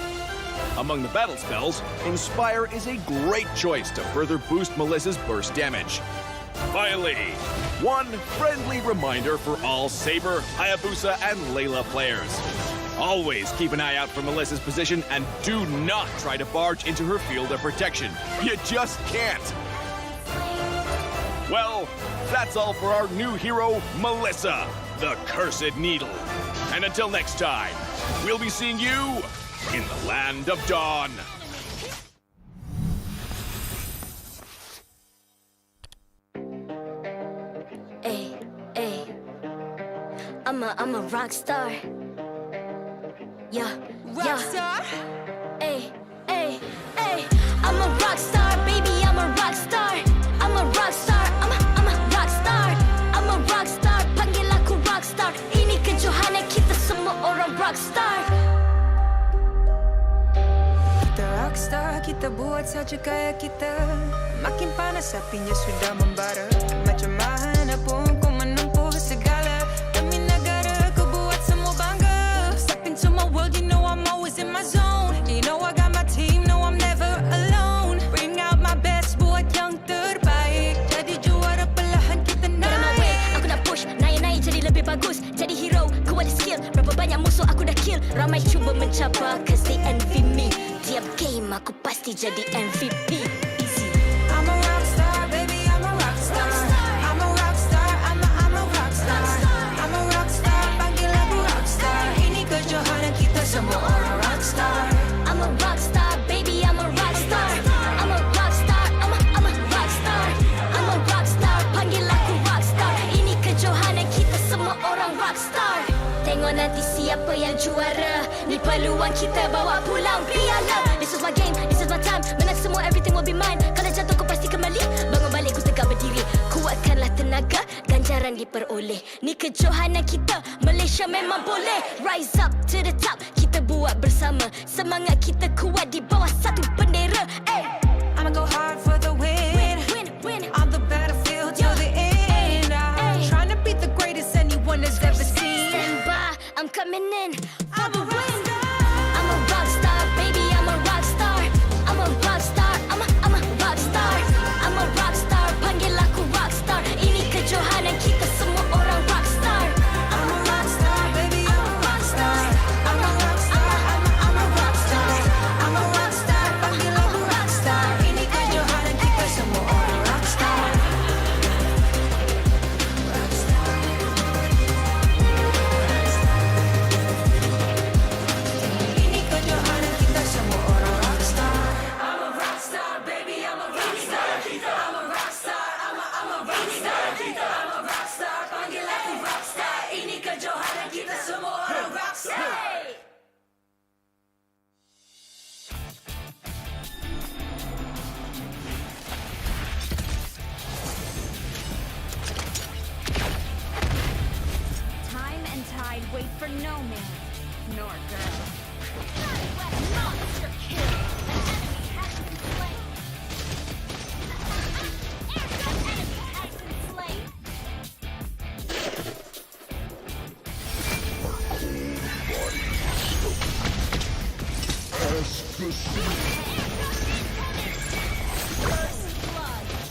Among the battle spells, Inspire is a great choice to further boost Melissa's burst damage. Finally, one friendly reminder for all Saber, Hayabusa, and Layla players. Always keep an eye out for Melissa's position and do not try to barge into her field of protection. You just can't. Well, that's all for our new hero, Melissa, the Cursed Needle. And until next time, we'll be seeing you in the Land of Dawn. Ay, ay. I'm a rock star. Yeah, rock star. Ay, ay, ay. I'm a rock star, baby. I'm a rock star. I'm a rock star. I'm a rock star. I'm a rock star. Panggil aku rock star. Ini kejohanan kita semua orang rock star. Kita rockstar, kita buat saja gaya kita. Makin panas apinya sudah membara. Macam mana pun kau menempuh segala demi negara. Ramai cuba mencabar cause they envy me. Tiap game aku pasti jadi MVP. Easy. I'm a rock star, baby, I'm a rock star. I'm a rock star, I'm a rock star. I'm a rock star, panggil aku rock star. Ini kejohanan kita semua orang rock star. I'm a rock star, baby, I'm a rock star. I'm a rock star, I'm a rock star. I'm a rock star, panggil aku rock star. Ini kejohanan kita semua orang rock star. Tengok nanti siapa yang juara. Ni peluang kita bawa pulang piala. This is my game, this is my time. Menang semua, everything will be mine. Kalau jatuh kau pasti kembali. Bangun balik ku tegak berdiri. Kuatkanlah tenaga, ganjaran diperoleh. Ni kejohanan kita, Malaysia memang boleh. Rise up to the top, kita buat bersama. Semangat kita kuat di bawah satu bendera. Hey. I'ma go hard for the win. Win. On the battlefield till the end. I'm trying to beat the greatest anyone has ever seen. Stand by, I'm coming in for I'm the a rock win. star. I'm a rock star, baby, I'm a rock star. I'm a rock star, I'm a rock star. I'm a rock star, panggil aku rock star. Ini kejohanan kita semua orang rock star. I'm a rock star, baby, I'm a rock star. I'm a rock star, I'm a rock star. I'm a rock star, panggil aku rock star. Ini kejohanan kita semua orang rock star. Rock star. Ini kejohanan kita semua orang rock star. I'm a rock star, baby, I'm a rock star. I'm a rock star, I'm a rock star. I'm a rock star, panggil aku rock star. Ini kejohanan kita semua orang rock star. Time and tide wait for no man nor girl. Monster kill. An enemy has been slain. Airgun enemy has been slain. First blood.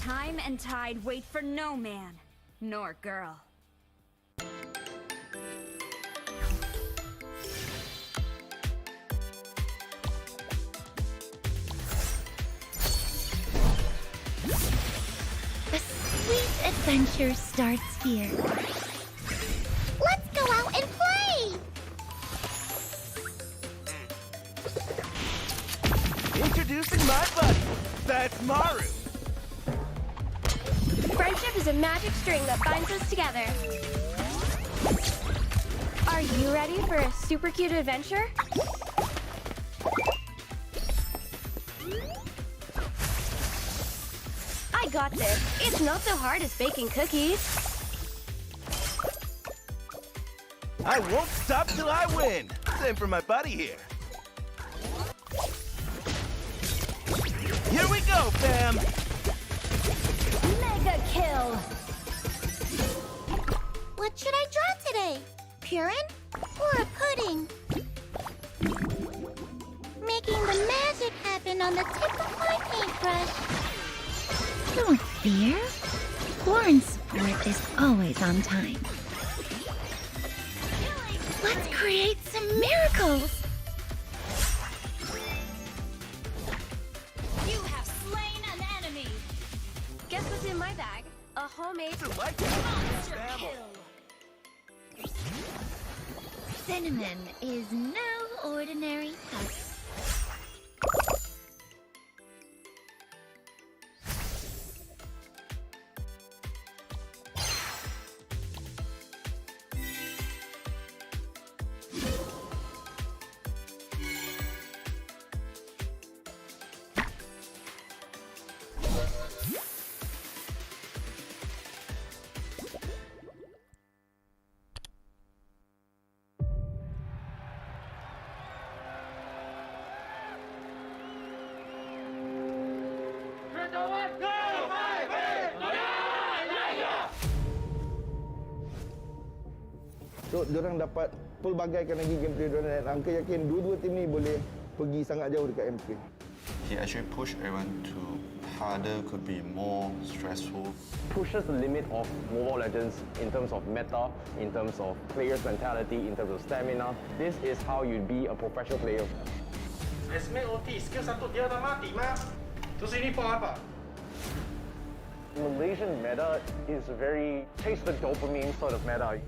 Time and tide wait for no man nor girl. The sweet adventure starts here. Let's go out and play! Introducing my buddy. That's Maru. Friendship is a magic string that binds us together. Are you ready for a super cute adventure? I got this. It's not so hard as baking cookies. I won't stop till I win. Same for my buddy here. Here we go, fam. Mega kill. What should I draw today? Purin or a pudding? Making the magic happen on the tip of my paintbrush. Don't fear. Lauren's support is always on time. Let's create some miracles. You have slain an enemy. Guess what's in my bag? A homemade Monster kill. cinnamon is no ordinary touch. So, diorang dapat pelbagaikan lagi gameplay diorang dan Angka yakin dua-dua tim ni boleh pergi sangat jauh dekat MPL. He actually pushed everyone to harder, could be more stressful. Pushes the limit of Mobile Legends in terms of meta, in terms of players' mentality, in terms of stamina. This is how you be a professional player. Esme OT, skill satu dia dah mati, Mas. Terus ini for apa? Malaysian meta is very taste the dopamine sort of meta.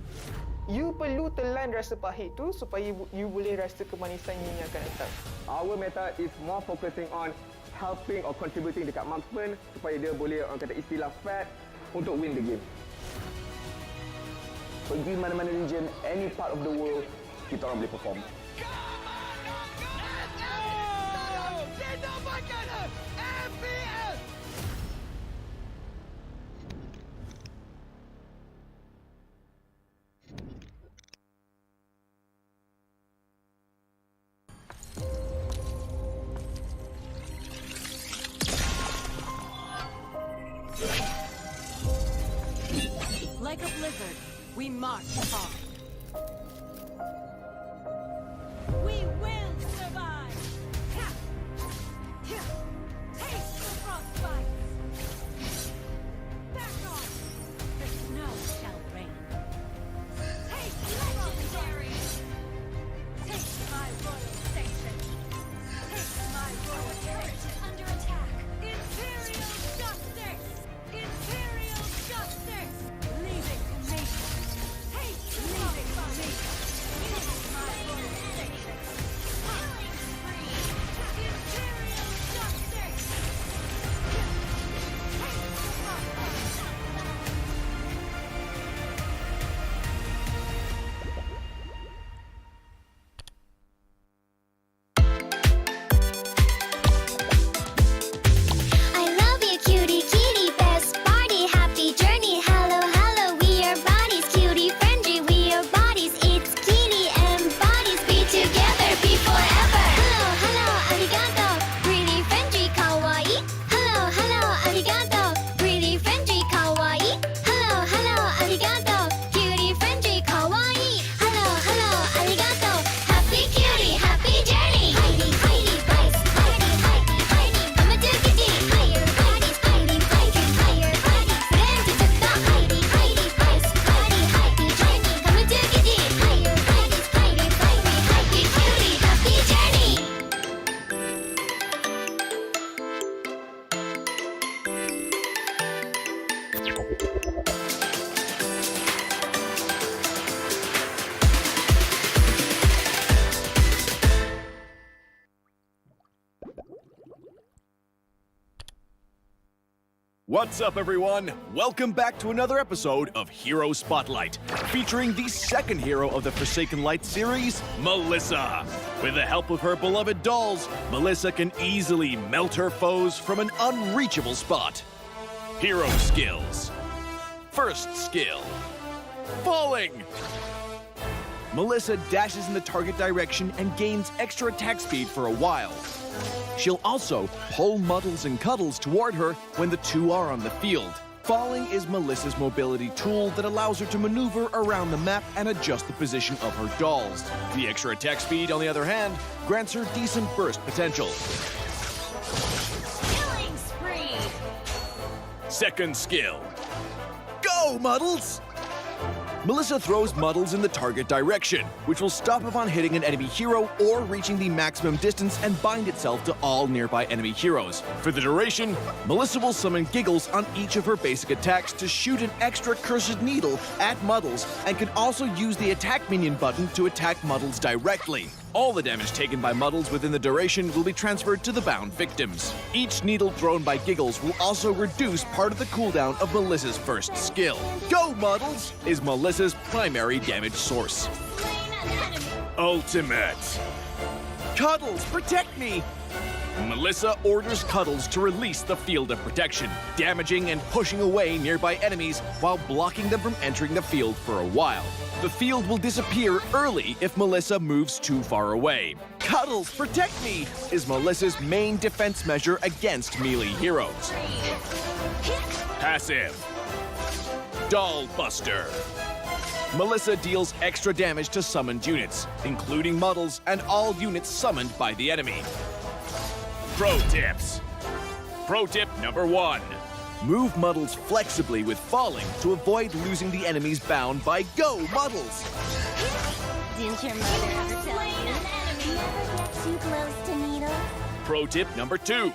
You perlu telan rasa pahit tu supaya you boleh rasa kemanisan yang akan datang. Our meta is more focusing on helping or contributing dekat marksman supaya dia boleh orang kata istilah fat untuk win the game. Pergi mana-mana region, any part of the world, kita orang boleh perform. Like a blizzard, we march on. We will survive! Taste the frostbite! Back off! The snow shall rain. Taste legendary! Taste my royal station! Taste my royal turret is under attack! Imperial justice! Imperial justice! Leaving me! Taste the frostbite! Taste my royal station! Killing spree! Imperial justice! Taste the frostbite! I love you, cutie, kitty, best party, happy journey. Hello, hello, we are bodies, cutie, friendly, we are bodies. It's kitty and bodies, be together, be forever. Hello, hello, arigato, really friendly, kawaii. Hello, hello, arigato, really friendly, kawaii. Hello, hello, arigato, cutie, friendly, kawaii. Hello, hello, arigato, happy cutie, happy journey. Heidi, Heidi, Bryce, Heidi, Heidi, Heidi, come to kitty, higher bodies, Heidi, Heidi, higher bodies. Then to the Heidi, Heidi, Bryce, Heidi, Heidi, journey, come to kitty, higher bodies, Heidi, Heidi, happy cutie, happy journey. What's up, everyone? Welcome back to another episode of Hero Spotlight, featuring the second hero of the Forsaken Light series, Melissa. With the help of her beloved dolls, Melissa can easily melt her foes from an unreachable spot. Hero skills. First skill, falling. Melissa dashes in the target direction and gains extra attack speed for a while. She'll also pull Muddles and Cuddles toward her when the two are on the field. Falling is Melissa's mobility tool that allows her to maneuver around the map and adjust the position of her dolls. The extra attack speed, on the other hand, grants her decent burst potential. Killing spree! Second skill, go, Muddles! Melissa throws Muddles in the target direction, which will stop upon hitting an enemy hero or reaching the maximum distance and bind itself to all nearby enemy heroes. For the duration, Melissa will summon Giggles on each of her basic attacks to shoot an extra cursed needle at Muddles, and can also use the attack minion button to attack Muddles directly. All the damage taken by Muddles within the duration will be transferred to the bound victims. Each needle thrown by Giggles will also reduce part of the cooldown of Melissa's first skill. Go, Muddles! Is Melissa's primary damage source. Ultimate. Cuddles, protect me! Melissa orders Cuddles to release the field of protection, damaging and pushing away nearby enemies while blocking them from entering the field for a while. The field will disappear early if Melissa moves too far away. Cuddles, protect me! Is Melissa's main defense measure against melee heroes. Passive. Doll Buster. Melissa deals extra damage to summoned units, including models and all units summoned by the enemy. Pro tips. Pro tip number 1. Move models flexibly with falling to avoid losing the enemies bound by go models. Didn't your mother ever tell you? Never get too close to needles. Pro tip number 2.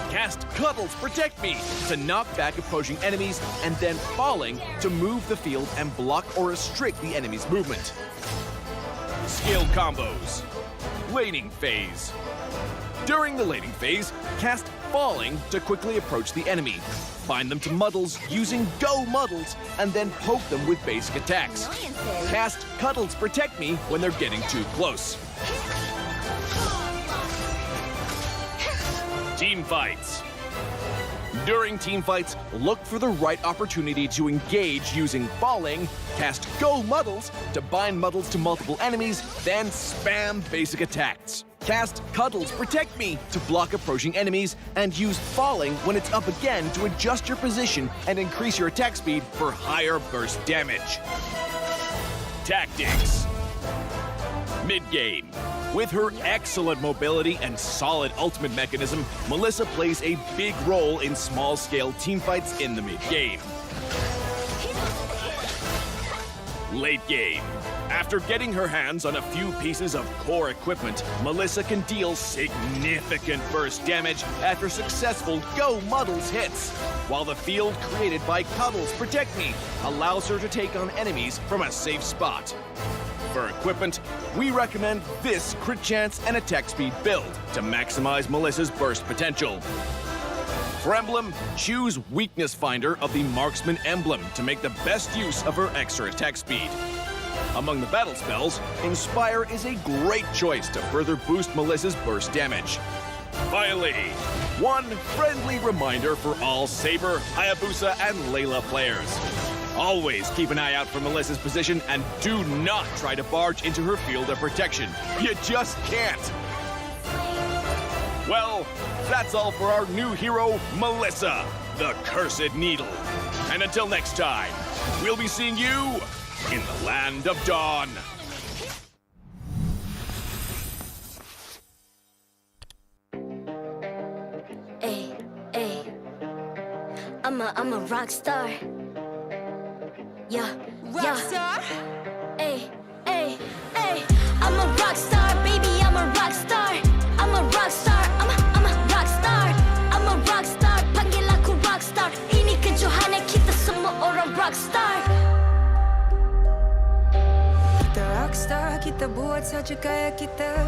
Cast Cuddles Protect Me to knock back approaching enemies and then falling to move the field and block or restrict the enemy's movement. Skill combos. Laning phase. During the laning phase, cast Falling to quickly approach the enemy. Bind them to muddles using go muddles and then poke them with basic attacks. Cast Cuddles Protect Me when they're getting too close. Team fights. During team fights, look for the right opportunity to engage using falling, cast go muddles to bind muddles to multiple enemies, then spam basic attacks. Cast Cuddles Protect Me to block approaching enemies, and use falling when it's up again to adjust your position and increase your attack speed for higher burst damage. Tactics. Mid-game. With her excellent mobility and solid ultimate mechanism, Melissa plays a big role in small-scale teamfights in the mid-game. Late game. After getting her hands on a few pieces of core equipment, Melissa can deal significant burst damage after successful Go Muddles hits, while the field created by Cuddles Protect Me allows her to take on enemies from a safe spot. For equipment, we recommend this crit chance and attack speed build to maximize Melissa's burst potential. For emblem, choose Weakness Finder of the Marksman emblem to make the best use of her extra attack speed. Among the battle spells, Inspire is a great choice to further boost Melissa's burst damage. Finally, one friendly reminder for all Saber, Hayabusa, and Layla players. Always keep an eye out for Melissa's position and do not try to barge into her field of protection. You just can't. Well, that's all for our new hero, Melissa, the Cursed Needle. And until next time, we'll be seeing you in the Land of Dawn. Hey, hey, I'm a rock star. Yeah, rock star. Hey, hey, hey, I'm a rock star, baby. I'm a rock star. I'm a rock star. I'm a rock star. I'm a rock star. Panggil aku rock star. Ini kejohanan kita semua orang rock star. Kita rockstar, kita buat saja gaya kita.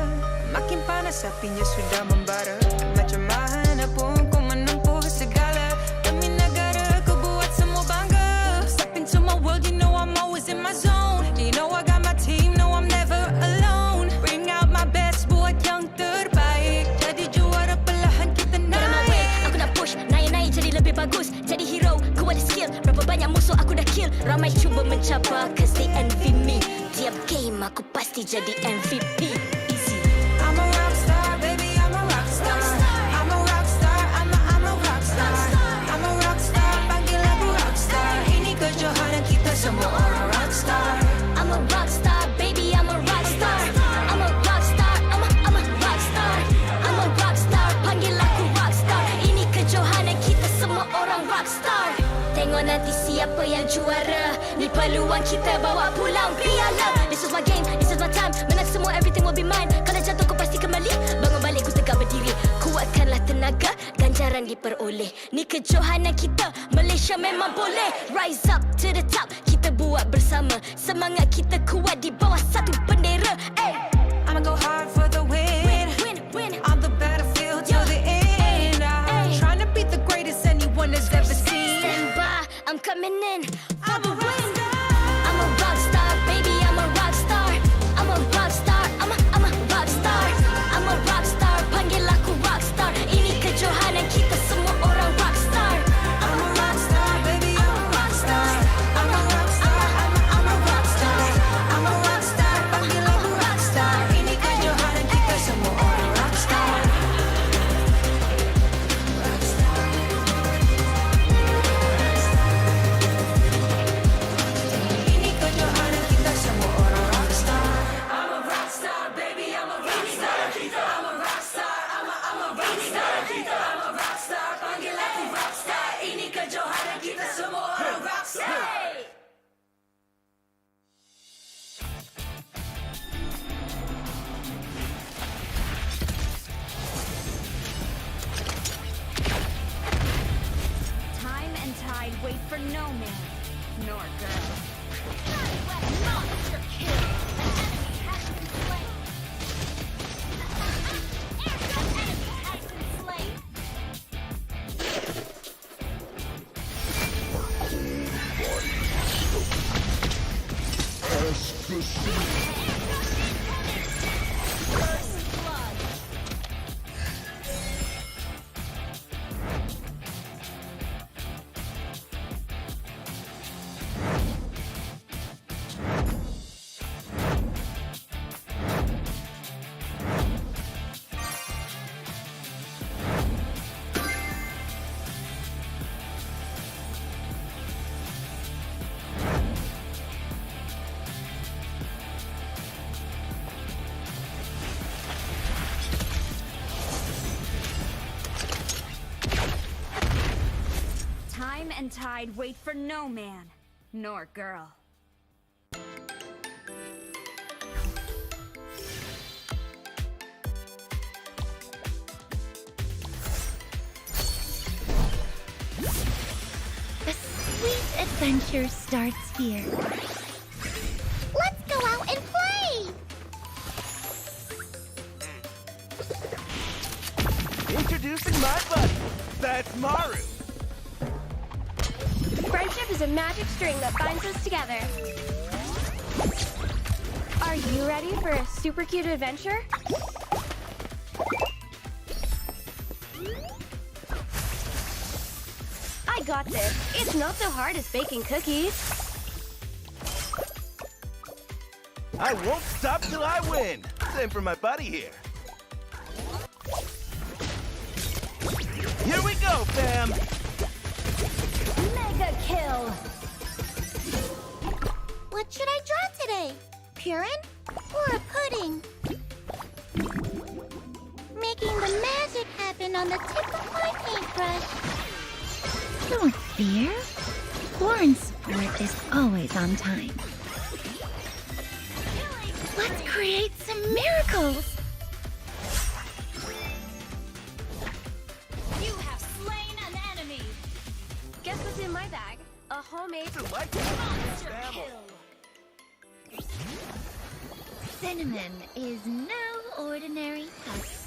Makin panas apinya sudah membara. Macam mana pun kau menempuh segala. Demi negara kau buat semua bangga. Step into my world, you know I'm always in my zone. You know I got my team, no I'm never alone. Bring out my best, buat yang terbaik. Jadi juara perlahan kita naik. Aku nak push, naik-naik jadi lebih bagus. Jadi hero, ku ada skill. Berapa banyak musuh aku dah kill. Ramai cuba mencapai, cause they envy me. Tiap game aku pasti jadi MVP. Easy. I'm a rockstar, baby, I'm a rockstar. I'm a rockstar, I'm a rockstar. I'm a rockstar, panggil aku rockstar. Ini kejohanan kita semua orang rockstar. I'm a rockstar, baby, I'm a rockstar. I'm a rockstar, I'm a rockstar. I'm a rockstar, panggil aku rockstar. Ini kejohanan kita semua orang rockstar. Tengok nanti siapa yang juara. Ni peluang kita bawa pulang piala. This is my game, this is my time. Menang semua, everything will be mine. Kalau jatuh kau pasti kembali. Bangun balik ku tegak berdiri. Kuatkanlah tenaga, ganjaran diperoleh. Ni kejohanan kita, Malaysia memang boleh. Rise up to the top, kita buat bersama. Semangat kita kuat di bawah satu bendera. Hey. I'ma go hard for the win. Win. On the battlefield till the end. I'm trying to beat the greatest anyone has ever seen. Stand by, I'm coming in for the win. I'm a rock star, baby, I'm a rock star. I'm a rock star, I'm a rock star. I'm a rock star, panggil aku rock star. Ini kejohanan kita semua orang rock star. I'm a rock star, baby, I'm a rock star. I'm a rock star, I'm a rock star. Time and tide wait for no man, nor girl. The sweet adventure starts here. Let's go out and play! Introducing my buddy. That's Maru. Friendship is a magic string that binds us together. Are you ready for a super cute adventure? I got this. It's not so hard as baking cookies. I won't stop till I win. Same for my buddy here. Here we go, fam. Mega kill! What should I draw today? Purin or a pudding? Making the magic happen on the tip of my paintbrush. Don't fear. Lauren's support is always on time. Let's create some miracles! You have slain an enemy. Guess what's in my bag? A homemade monster kill. Cinnamon is no ordinary husk.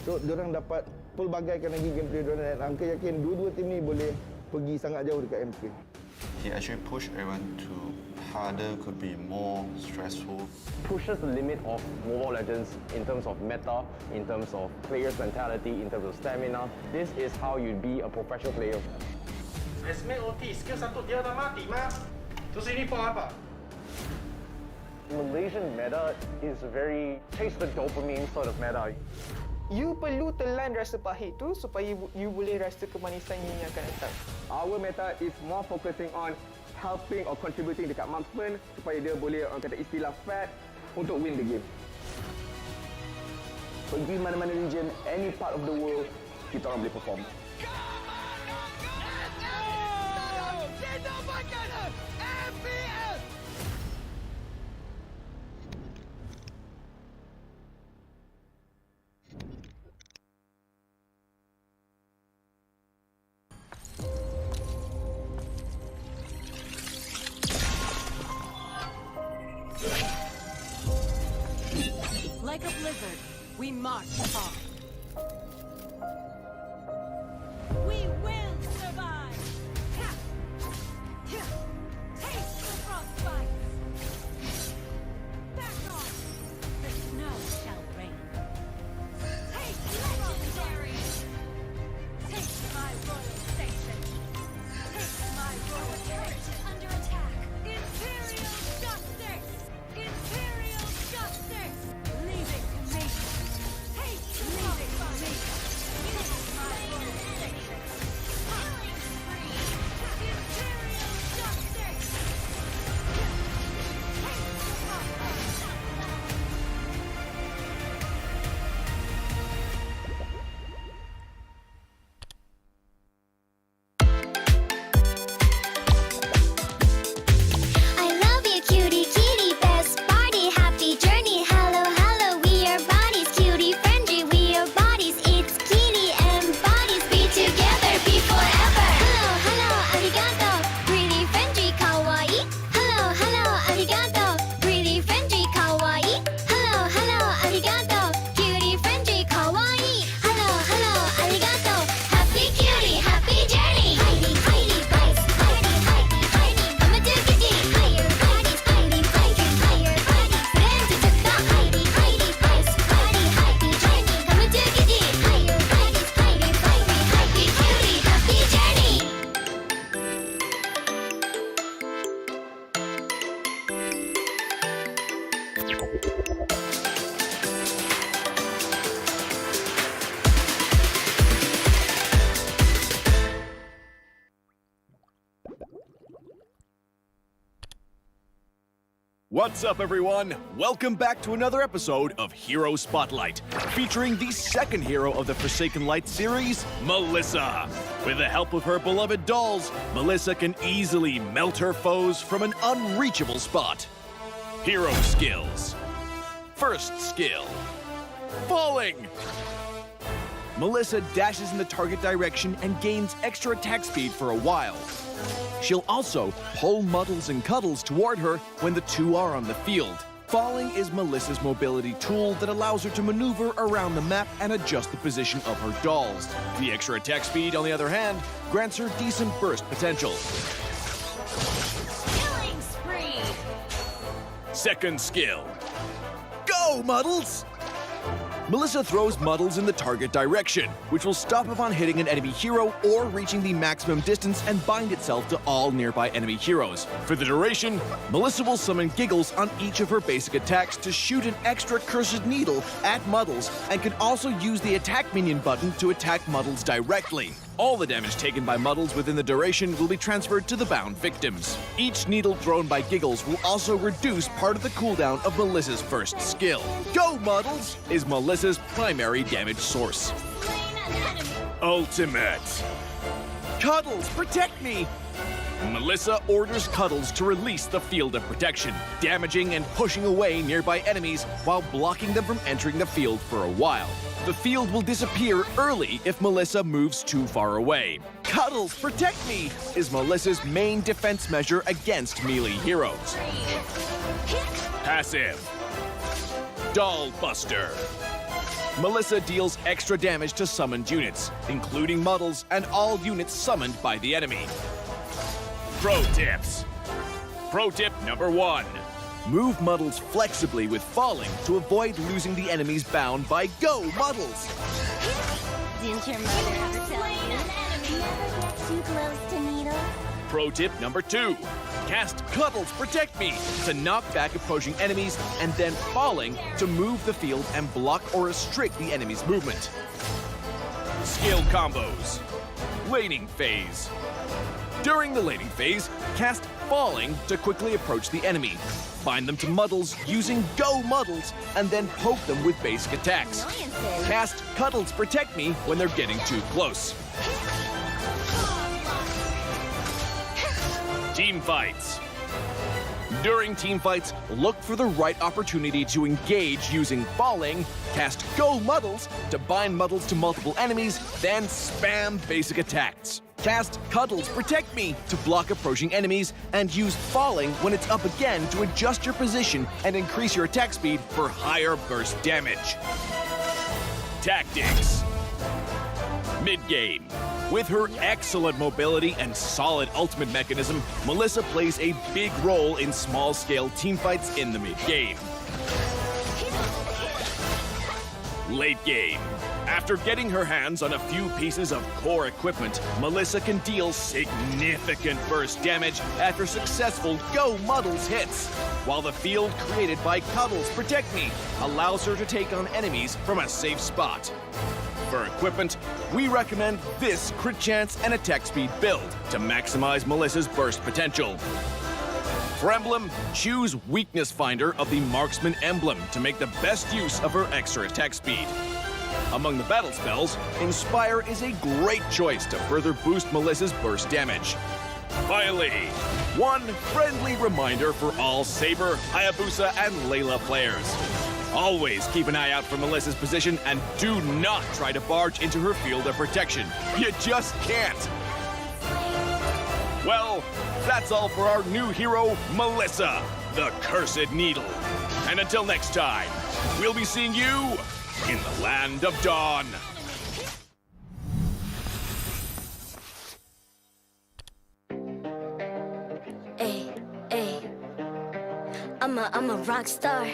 So, diorang dapat pelbagaikan lagi gameplay diorang dan Angka yakin dua-dua tim ni boleh pergi sangat jauh dekat MPL. He actually pushed everyone to harder, could be more stressful. Pushes the limit of Mobile Legends in terms of meta, in terms of players' mentality, in terms of stamina. This is how you be a professional player. Esme OT, skill satu dia dah mati, mah. Terus ini for apa? Malaysian meta is very taste the dopamine sort of meta. You perlu telan rasa pahit tu supaya you boleh rasa kemanisan yang akan datang. Our meta is more focusing on helping or contributing dekat marksman supaya dia boleh, orang kata istilah fat, untuk win the game. Pergi mana-mana region, any part of the world, kita orang boleh perform. Like a blizzard, we march on. We will survive! Taste the frostbite! Back off! The snow shall rain. Taste legendary! Taste my royal station! Taste my royal heritage under attack! Imperial justice! Imperial justice! Leave it to me! Leave it to me! What's up, everyone? Welcome back to another episode of Hero Spotlight, featuring the second hero of the Forsaken Light series, Melissa. With the help of her beloved dolls, Melissa can easily melt her foes from an unreachable spot. Hero skills. First skill, falling. Melissa dashes in the target direction and gains extra attack speed for a while. She'll also pull Muddles and Cuddles toward her when the two are on the field. Falling is Melissa's mobility tool that allows her to maneuver around the map and adjust the position of her dolls. The extra attack speed, on the other hand, grants her decent burst potential. Killing spree. Second skill, go Muddles! Melissa throws Muddles in the target direction, which will stop upon hitting an enemy hero or reaching the maximum distance and bind itself to all nearby enemy heroes. For the duration, Melissa will summon Giggles on each of her basic attacks to shoot an extra cursed needle at Muddles, and can also use the attack minion button to attack Muddles directly. All the damage taken by Muddles within the duration will be transferred to the bound victims. Each needle thrown by Giggles will also reduce part of the cooldown of Melissa's first skill. Go Muddles is Melissa's primary damage source. Ultimate. Cuddles, protect me! Melissa orders Cuddles to release the field of protection, damaging and pushing away nearby enemies while blocking them from entering the field for a while. The field will disappear early if Melissa moves too far away. Cuddles, protect me! Is Melissa's main defense measure against melee heroes. Passive. Doll Buster. Melissa deals extra damage to summoned units, including Muddles and all units summoned by the enemy. Pro tips. Pro tip number 1. Move Muddles flexibly with falling to avoid losing the enemies bound by Go Muddles. Didn't your mother ever tell you? Never get too close to Needle. Pro tip number 2. Cast Cuddles Protect Me to knock back approaching enemies, and then falling to move the field and block or restrict the enemy's movement. Skill combos. Laning phase. During the laning phase, cast Falling to quickly approach the enemy. Bind them to Muddles using Go Muddles, and then poke them with basic attacks. Cast Cuddles Protect Me when they're getting too close. Team fights. During team fights, look for the right opportunity to engage using Falling, cast Go Muddles to bind Muddles to multiple enemies, then spam basic attacks. Cast Cuddles Protect Me to block approaching enemies, and use Falling when it's up again to adjust your position and increase your attack speed for higher burst damage. Tactics. Mid-game. With her excellent mobility and solid ultimate mechanism, Melissa plays a big role in small-scale teamfights in the mid-game. Late game. After getting her hands on a few pieces of core equipment, Melissa can deal significant burst damage after successful Go Muddles hits, while the field created by Cuddles Protect Me allows her to take on enemies from a safe spot. For equipment, we recommend this crit chance and attack speed build to maximize Melissa's burst potential. For emblem, choose Weakness Finder of the Marksman emblem to make the best use of her extra attack speed. Among the battle spells, Inspire is a great choice to further boost Melissa's burst damage. Finally, one friendly reminder for all Saber, Hayabusa, and Layla players. Always keep an eye out for Melissa's position and do not try to barge into her field of protection. You just can't. Well, that's all for our new hero, Melissa, the Cursed Needle. And until next time, we'll be seeing you in the Land of Dawn. Ay, ay. I'm a rock star.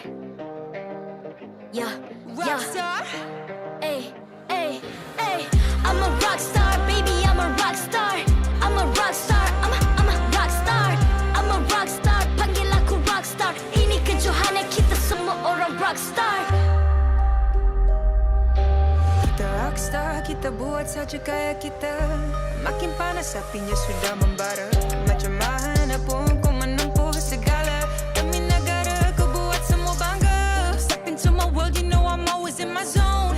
Yeah, Rock star? Ay, ay, ay. I'm a rock star, baby. I'm a rock star. I'm a rock star. I'm a rock star. I'm a rock star. Panggil aku rock star. Ini kejohanan kita semua orang rock star. Kita rockstar, kita buat saja gaya kita. Makin panas apinya sudah membara. Macam mana pun kau menempuh segala demi negara.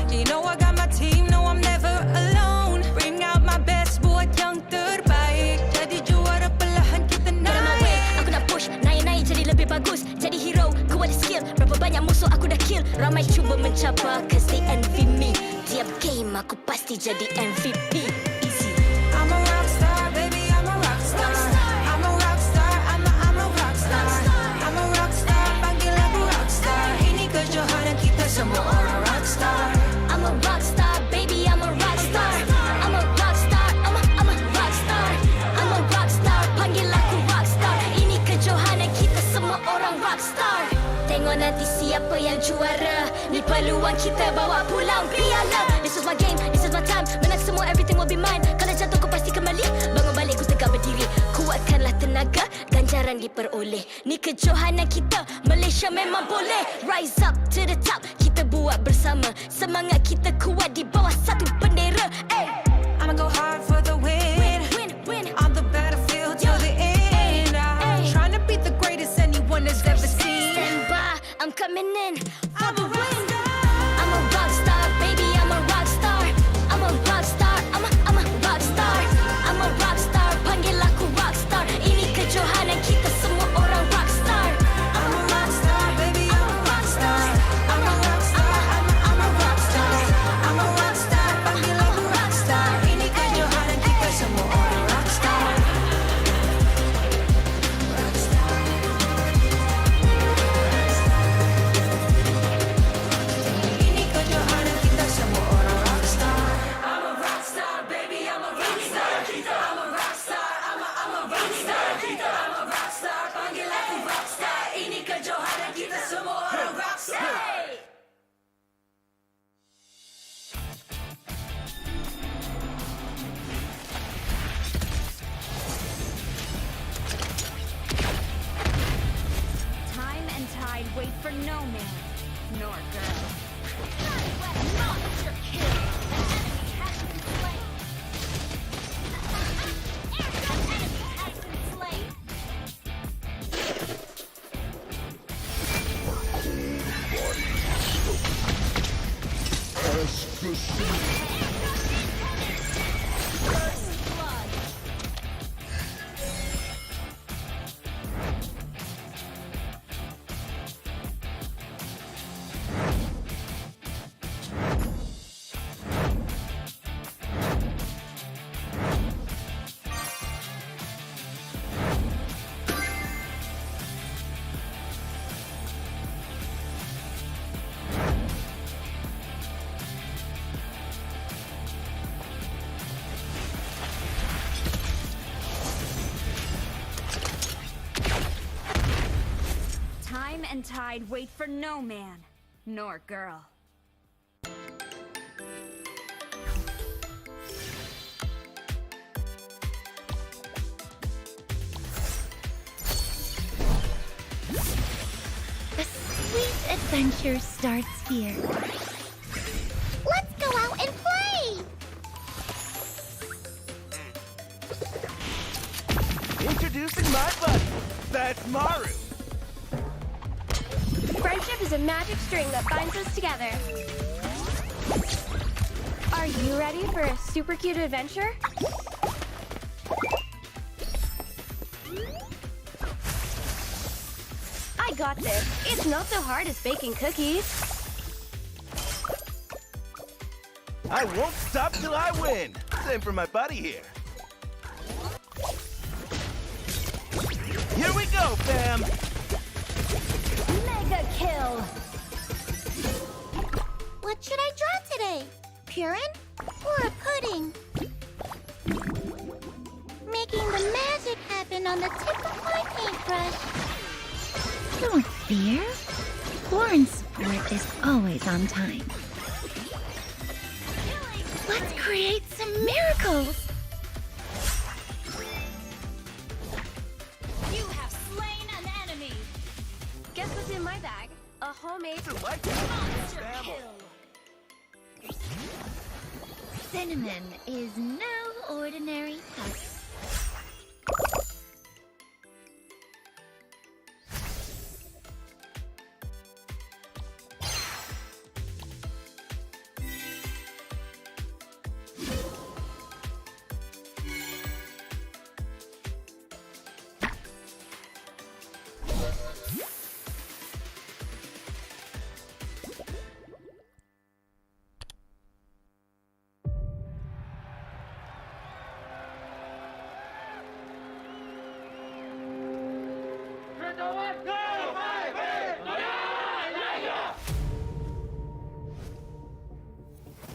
You know I got my team, no I'm never alone. Bring out my best buat yang terbaik. Jadi juara perlahan kita Get on my way, naik. aku nak push, naik-naik jadi lebih bagus. Jadi hero, ku ada skill. Berapa banyak musuh aku dah kill. Ramai cuba mencabar, cause they envy me. Tiap game aku pasti jadi MVP. Easy. I'm a rock star, baby, I'm a rock star. I'm a rock star, I'm a rock star. I'm a rock star, panggil aku rock star. Ini kejohanan kita semua orang rock star. I'm a rock star, baby, I'm a rock star. I'm a rock star, I'm a rock star. I'm a rock star, panggil aku rock star. Ini kejohanan kita semua orang rock star. Tengok nanti siapa yang juara. Ni peluang kita bawa pulang piala. This is my game, this is my time. Menang semua, everything will be mine. Kalau jatuh kau pasti kembali. Bangun balik ku tegak berdiri. Kuatkanlah tenaga, ganjaran diperoleh. Ni kejohanan kita, Malaysia memang boleh. Rise up to the top, kita buat bersama. Semangat kita kuat di bawah satu bendera. Ay. I'ma go hard for the win. Win. On the battlefield till the end. I'm trying to beat the greatest anyone has ever seen. Stand by, I'm coming in for the win. I'm a rock star, baby, I'm a rock star. I'm a rock star, I'm a rock star. I'm a rock star, panggil aku rock star. Ini kejohanan kita semua orang rock star. I'm a rock star, baby, I'm a rock star. I'm a rock star, I'm a rock star. I'm a rock star, panggil aku rock star. Ini kejohanan kita semua orang rock star. Rock star. Ini kejohanan kita semua orang rock star. I'm a rock star, baby, I'm a rock star. I'm a rock star, I'm a rock star. I'm a rock star, panggil aku rock star. Ini kejohanan kita semua orang rock star. Time and tide wait for no man, nor girl. Monster kill. An enemy has been slain. An enemy has been slain. First blood. Time and tide wait for no man, nor girl. The sweet adventure starts here. Let's go out and play! Introducing my buddy. That's Maru. Friendship is a magic string that binds us together. Are you ready for a super cute adventure? I got this. It's not so hard as baking cookies. I won't stop till I win. Same for my buddy here. Here we go, fam. Mega kill. What should I draw today? Purin or a pudding? Making the magic happen on the tip of my paintbrush. Don't fear. Lauren's support is always on time. Let's create some miracles. You have slain an enemy. Guess what's in my bag? A homemade monster kill. Cinnamon is no ordinary husk.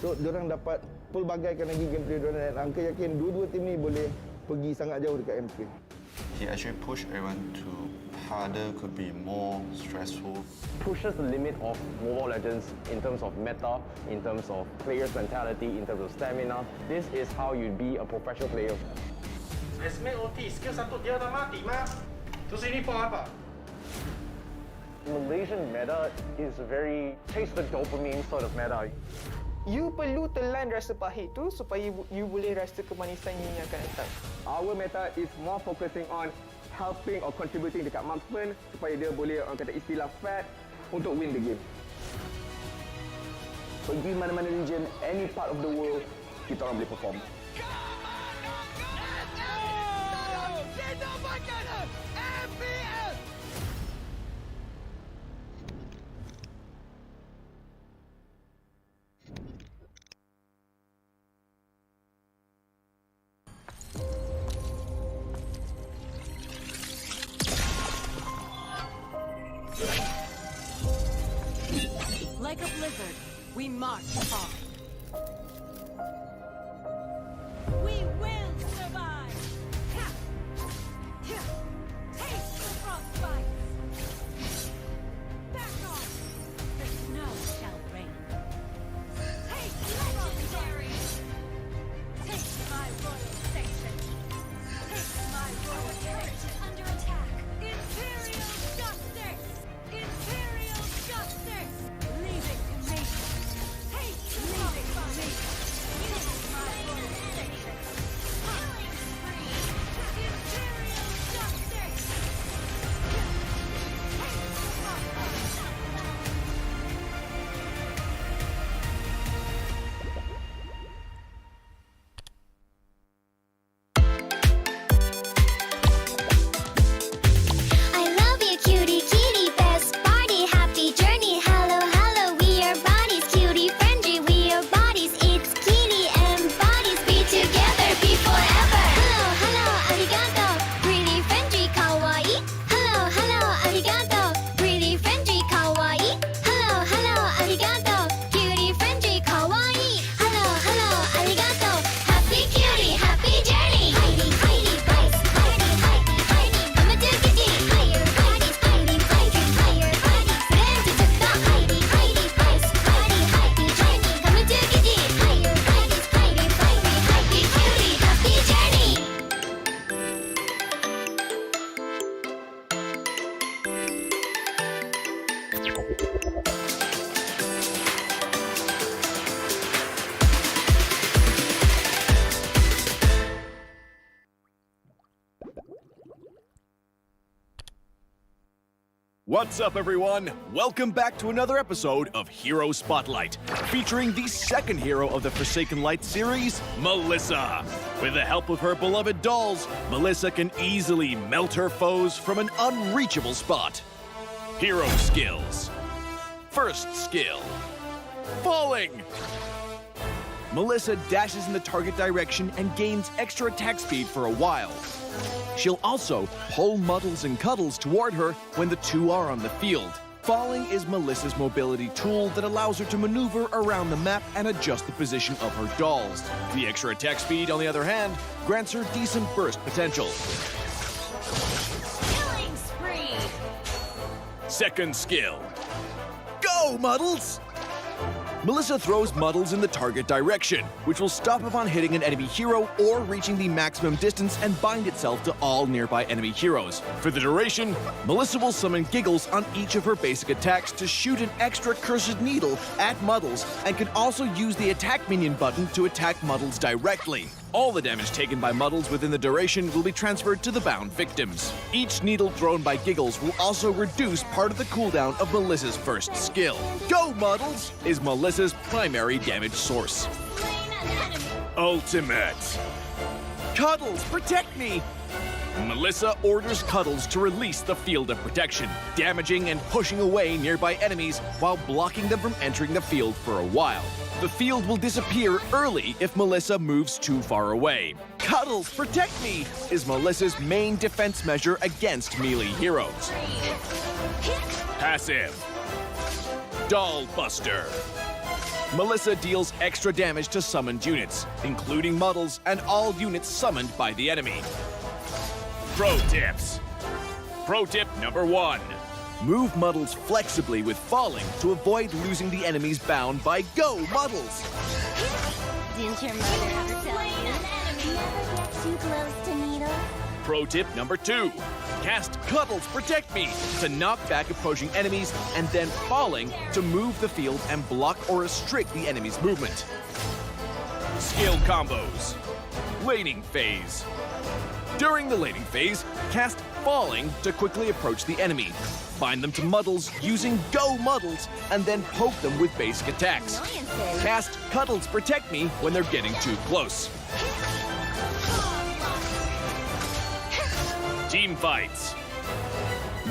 So, diorang dapat pelbagaikan lagi gameplay diorang dan angka yakin dua-dua tim ni boleh pergi sangat jauh dekat MPL. He actually pushed everyone to harder, could be more stressful. Pushes the limit of Mobile Legends in terms of meta, in terms of players' mentality, in terms of stamina. This is how you be a professional player. Esme OT, skill 1 dia dah mati, Ma. Terus ini for apa? Malaysian meta is very taste the dopamine sort of meta. You perlu telan rasa pahit tu supaya you boleh rasa kemanisan you yang akan datang. Our meta is more focusing on helping or contributing dekat marksman supaya dia boleh orang kata istilah fat untuk win the game. Pergi mana-mana region, any part of the world, kita orang boleh perform. Like a blizzard, we march on. We will survive. Taste the frostbite. Back off. The snow shall rain. Taste legendary. Taste my royal station. Taste my royal heritage under attack. Imperial justice. Imperial justice. Leaving to me. Taste leaving to me. Taste my royal station. Killing spree. Imperial justice. I love you, cutie, kitty, best party, happy journey. Hello, hello, we are bodies, cutie, friendly, we are bodies. It's kitty and bodies, be together, be forever. Hello, hello, arigato, really friendly, kawaii. Hello, hello, arigato, really friendly, kawaii. Hello, hello, arigato, cutie, friendly, kawaii. Hello, hello, arigato, happy cutie, happy journey. Heidi, Heidi, Vice, Heidi, Heidi, Heidi, Mama do kitty, higher bodies, Heidi, Heidi, higher bodies. Then to the Heidi, Heidi, Vice, Heidi, Heidi, journey. Mama do kitty, higher bodies, Heidi, Heidi, happy cutie, happy journey. What's up, everyone? Welcome back to another episode of Hero Spotlight, featuring the second hero of the Forsaken Light series, Melissa. With the help of her beloved dolls, Melissa can easily melt her foes from an unreachable spot. Hero skills. First skill, falling. Melissa dashes in the target direction and gains extra attack speed for a while. She'll also pull Muddles and Cuddles toward her when the two are on the field. Falling is Melissa's mobility tool that allows her to maneuver around the map and adjust the position of her dolls. The extra attack speed, on the other hand, grants her decent burst potential. Killing spree. Second skill, go Muddles! Melissa throws Muddles in the target direction, which will stop upon hitting an enemy hero or reaching the maximum distance and bind itself to all nearby enemy heroes. For the duration, Melissa will summon Giggles on each of her basic attacks to shoot an extra Cursed Needle at Muddles, and can also use the attack minion button to attack Muddles directly. All the damage taken by Muddles within the duration will be transferred to the bound victims. Each needle thrown by Giggles will also reduce part of the cooldown of Melissa's first skill. Go Muddles is Melissa's primary damage source. Ultimate. Cuddles, protect me! Melissa orders Cuddles to release the field of protection, damaging and pushing away nearby enemies while blocking them from entering the field for a while. The field will disappear early if Melissa moves too far away. Cuddles, protect me! Is Melissa's main defense measure against melee heroes. Passive. Doll Buster. Melissa deals extra damage to summoned units, including models and all units summoned by the enemy. Pro tips. Pro tip number 1. Move models flexibly with falling to avoid losing the enemies bound by go models. Didn't your mother ever tell you? Never get too close to needles. Pro tip number 2. Cast Cuddles Protect Me to knock back approaching enemies and then falling to move the field and block or restrict the enemy's movement. Skill combos. Laning phase. During the laning phase, cast Falling to quickly approach the enemy. Bind them to muddles using go muddles and then poke them with basic attacks. Cast Cuddles Protect Me when they're getting too close. Team fights.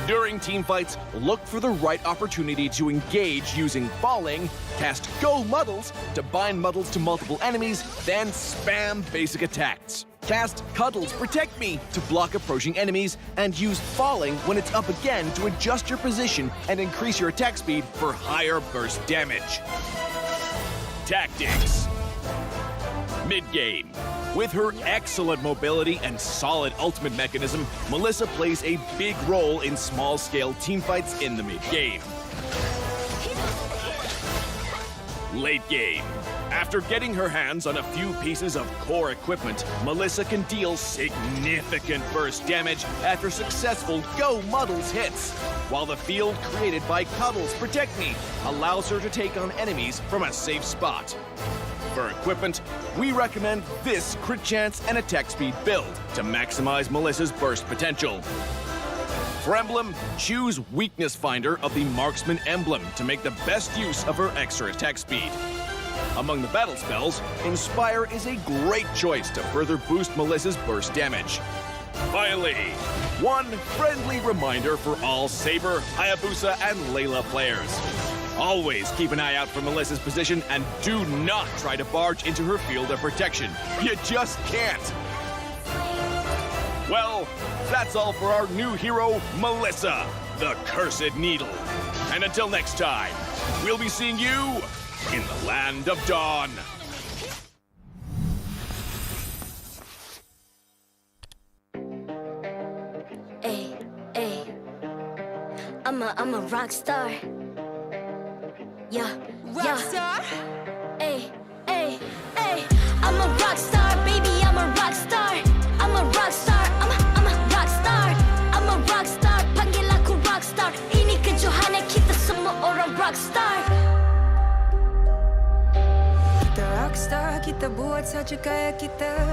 During team fights, look for the right opportunity to engage using Falling, cast Go Muddles to bind muddles to multiple enemies, then spam basic attacks. Cast Cuddles Protect Me to block approaching enemies, and use Falling when it's up again to adjust your position and increase your attack speed for higher burst damage. Tactics. Mid-game. With her excellent mobility and solid ultimate mechanism, Melissa plays a big role in small-scale teamfights in the mid-game. Late game. After getting her hands on a few pieces of core equipment, Melissa can deal significant burst damage after successful Go Muddles hits, while the field created by Cuddles Protect Me allows her to take on enemies from a safe spot. For equipment, we recommend this crit chance and attack speed build to maximize Melissa's burst potential. For emblem, choose Weakness Finder of the Marksman emblem to make the best use of her extra attack speed. Among the battle spells, Inspire is a great choice to further boost Melissa's burst damage. Finally, one friendly reminder for all Saber, Hayabusa, and Layla players. Always keep an eye out for Melissa's position and do not try to barge into her field of protection. You just can't. Well, that's all for our new hero, Melissa, the Cursed Needle. And until next time, we'll be seeing you in the Land of Dawn. Ay, ay. I'm a rock star. Yeah, Rockstar? Ay, ay, ay. I'm a rock star, baby, I'm a rock star. I'm a rock star, I'm a rock star. I'm a rock star, panggil aku rock star. Ini kejohanan kita semua orang rock star. Kita rockstar, kita buat saja gaya kita.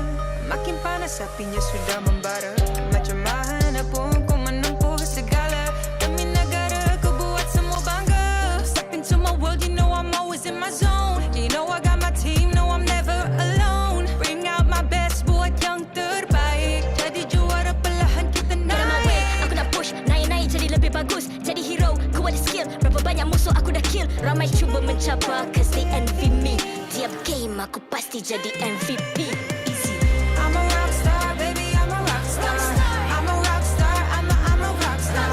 Makin panas apinya sudah membara. Macam mana pun kau menempuh segala. Demi negara kau buat semua bangga. Step into my world, you know I'm always in my zone. You know I got my team, no I'm never alone. Bring out my best, buat yang terbaik. Jadi juara perlahan kita naik. Get on my way, aku nak push, naik-naik jadi lebih bagus. Jadi hero, ku ada skill. Berapa banyak musuh aku dah kill. Ramai cuba mencabar, cause they envy me. Tiap game aku pasti jadi MVP. Easy. I'm a rockstar, baby, I'm a rockstar. I'm a rockstar, I'm a rockstar.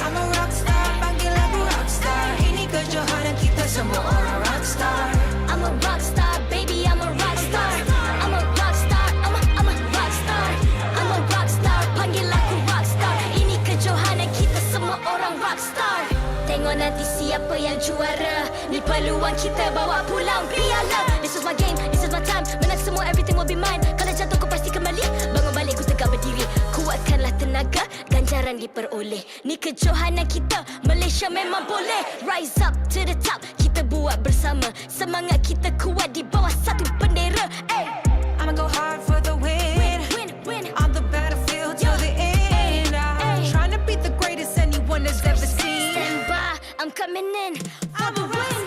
I'm a rockstar, panggil aku rockstar. Ini kejohanan kita semua orang rockstar. I'm a rockstar, baby, I'm a rockstar. I'm a rockstar, I'm a rockstar. I'm a rockstar, panggil aku rockstar. Ini kejohanan kita semua orang rockstar. Tengok nanti siapa yang juara. Ni peluang kita bawa pulang piala. This is my game, this is my time. Menang semua, everything will be mine. Kalau jatuh kau pasti kembali. Bangun balik ku tegak berdiri. Kuatkanlah tenaga, ganjaran diperoleh. Ni kejohanan kita, Malaysia memang boleh. Rise up to the top, kita buat bersama. Semangat kita kuat di bawah satu bendera. Hey. I'ma go hard for the win. Win. On the battlefield till the end. I'm trying to beat the greatest anyone has ever seen. Stand by, I'm coming in for the win.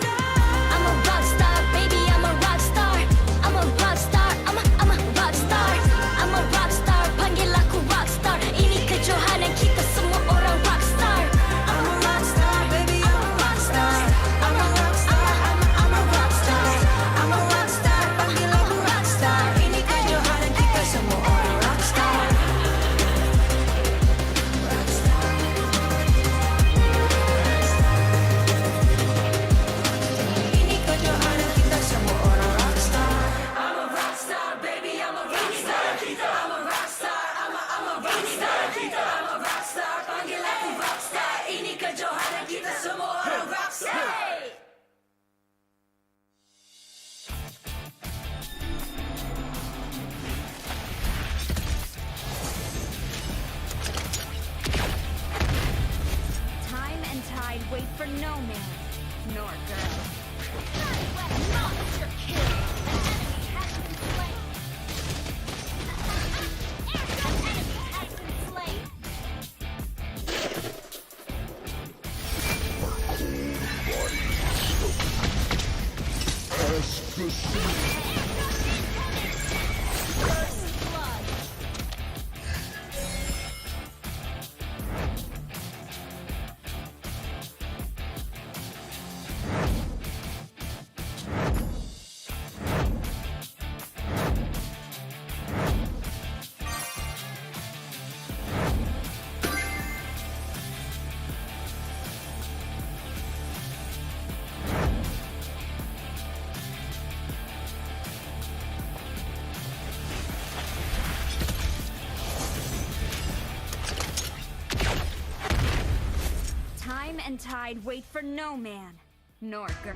I'm a rock star, baby, I'm a rock star. I'm a rock star, I'm a rock star. I'm a rock star, panggil aku rock star. Ini kejohanan kita semua orang rock star. I'm a rockstar, baby, I'm a rockstar. I'm a rockstar, I'm a rockstar. I'm a and tide wait for no man, nor girl.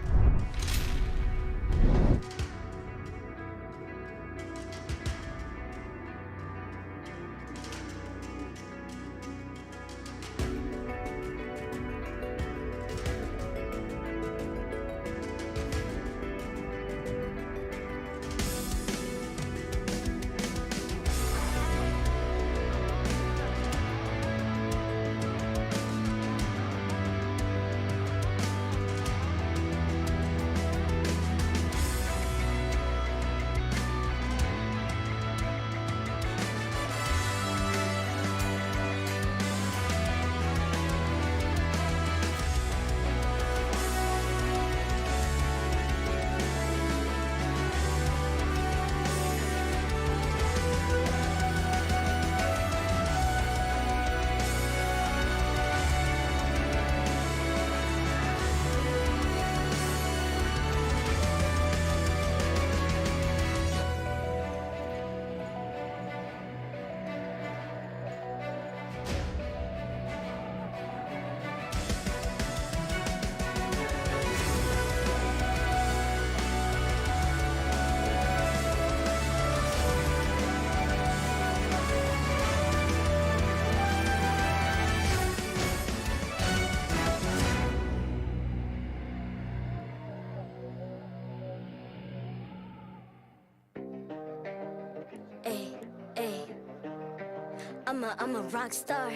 I'm a rock star.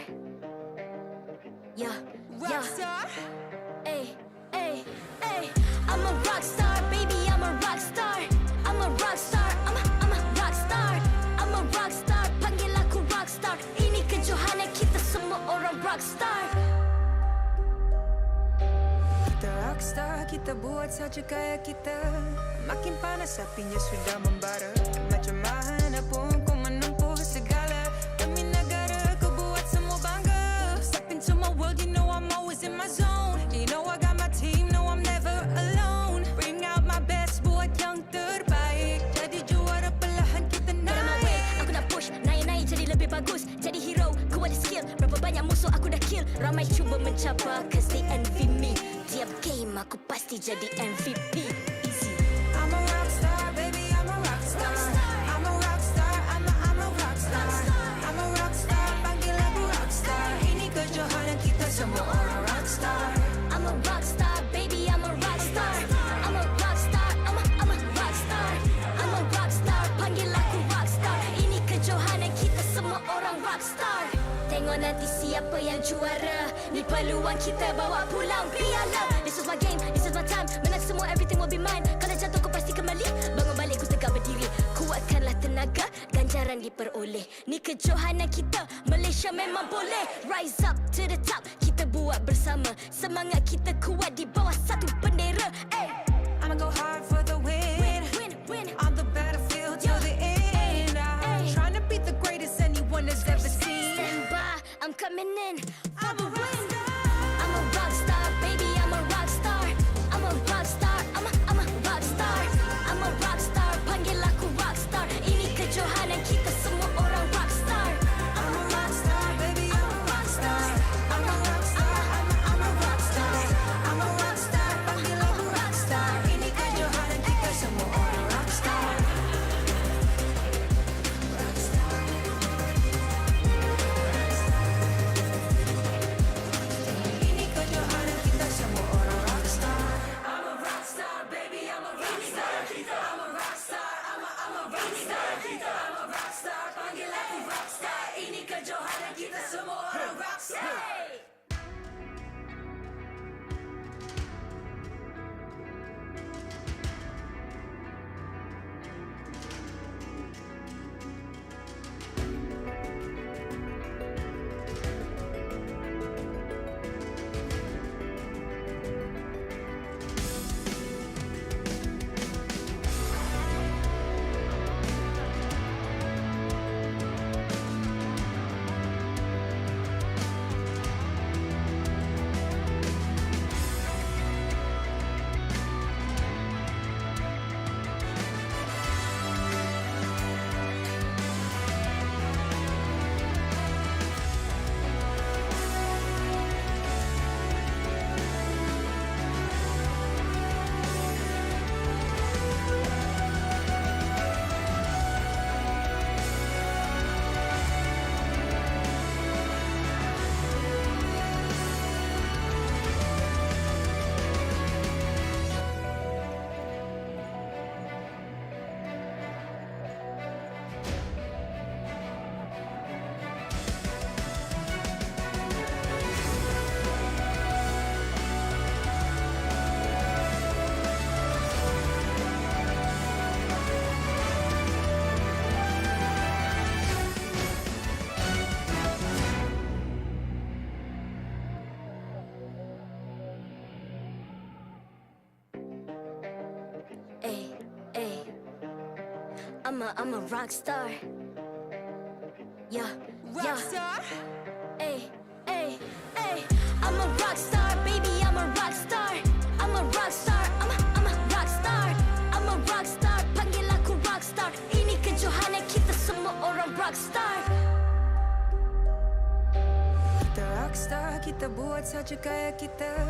Yeah, rock star. Ay, ay, ay. I'm a rock star, baby. I'm a rock star. I'm a rock star. I'm a rock star. I'm a rock star. Panggil aku rock star. Ini kejohanan kita semua orang rock star. Kita rockstar, kita buat saja gaya kita. Makin panas apinya sudah membara. Macam mana pun kau menempuh segala. Demi negara kau buat semua bangga. Step into my world, you know I'm always in my zone. You know I got my team, no I'm never alone. Bring out my best, buat yang terbaik. Jadi juara perlahan kita naik. Get on my way, aku nak push. Naik-naik jadi lebih bagus. Jadi hero, ku ada skill. Berapa banyak musuh aku dah kill. Ramai cuba mencapai, cause they envy me. Tiap game aku pasti jadi MVP. Easy. I'm a rockstar, baby, I'm a rockstar. I'm a rockstar, I'm a rockstar. I'm a rockstar, panggil aku rockstar. Ini kejohanan kita semua orang rockstar. I'm a rockstar, baby, I'm a rockstar. I'm a rockstar, I'm a rockstar. I'm a rockstar, panggil aku rockstar. Ini kejohanan kita semua orang rockstar. Tengok nanti siapa yang juara. Ni peluang kita bawa pulang piala. This is my game, this is my time. Menang semua, everything will be mine. Kalau jatuh kau pasti kembali. Bangun balik ku tegak berdiri. Kuatkanlah tenaga, ganjaran diperoleh. Ni kejohanan kita, Malaysia memang boleh. Rise up to the top, kita buat bersama. Semangat kita kuat di bawah satu bendera. Ay. I'ma go hard for the win. Win. On the battlefield till the end. I'm trying to beat the greatest anyone has ever seen. Stand by, I'm coming in for the win. I'm a rock star, baby, I'm a rock star. I'm a rock star, I'm a rock star. I'm a rock star, panggil aku rock star. Ini kejohanan kita semua orang rock star. I'm a rock star, baby, I'm a rock star. I'm a rock star, I'm a rock star. I'm a rock star, panggil aku rock star. Ini kejohanan I'm a rock star. Yeah, Rockstar? Ay, ay, ay. I'm a rock star, baby, I'm a rock star. I'm a rock star, I'm a rock star. I'm a rock star, panggil aku rock star. Ini kejohanan kita semua orang rock star. Kita rockstar, kita buat saja gaya kita.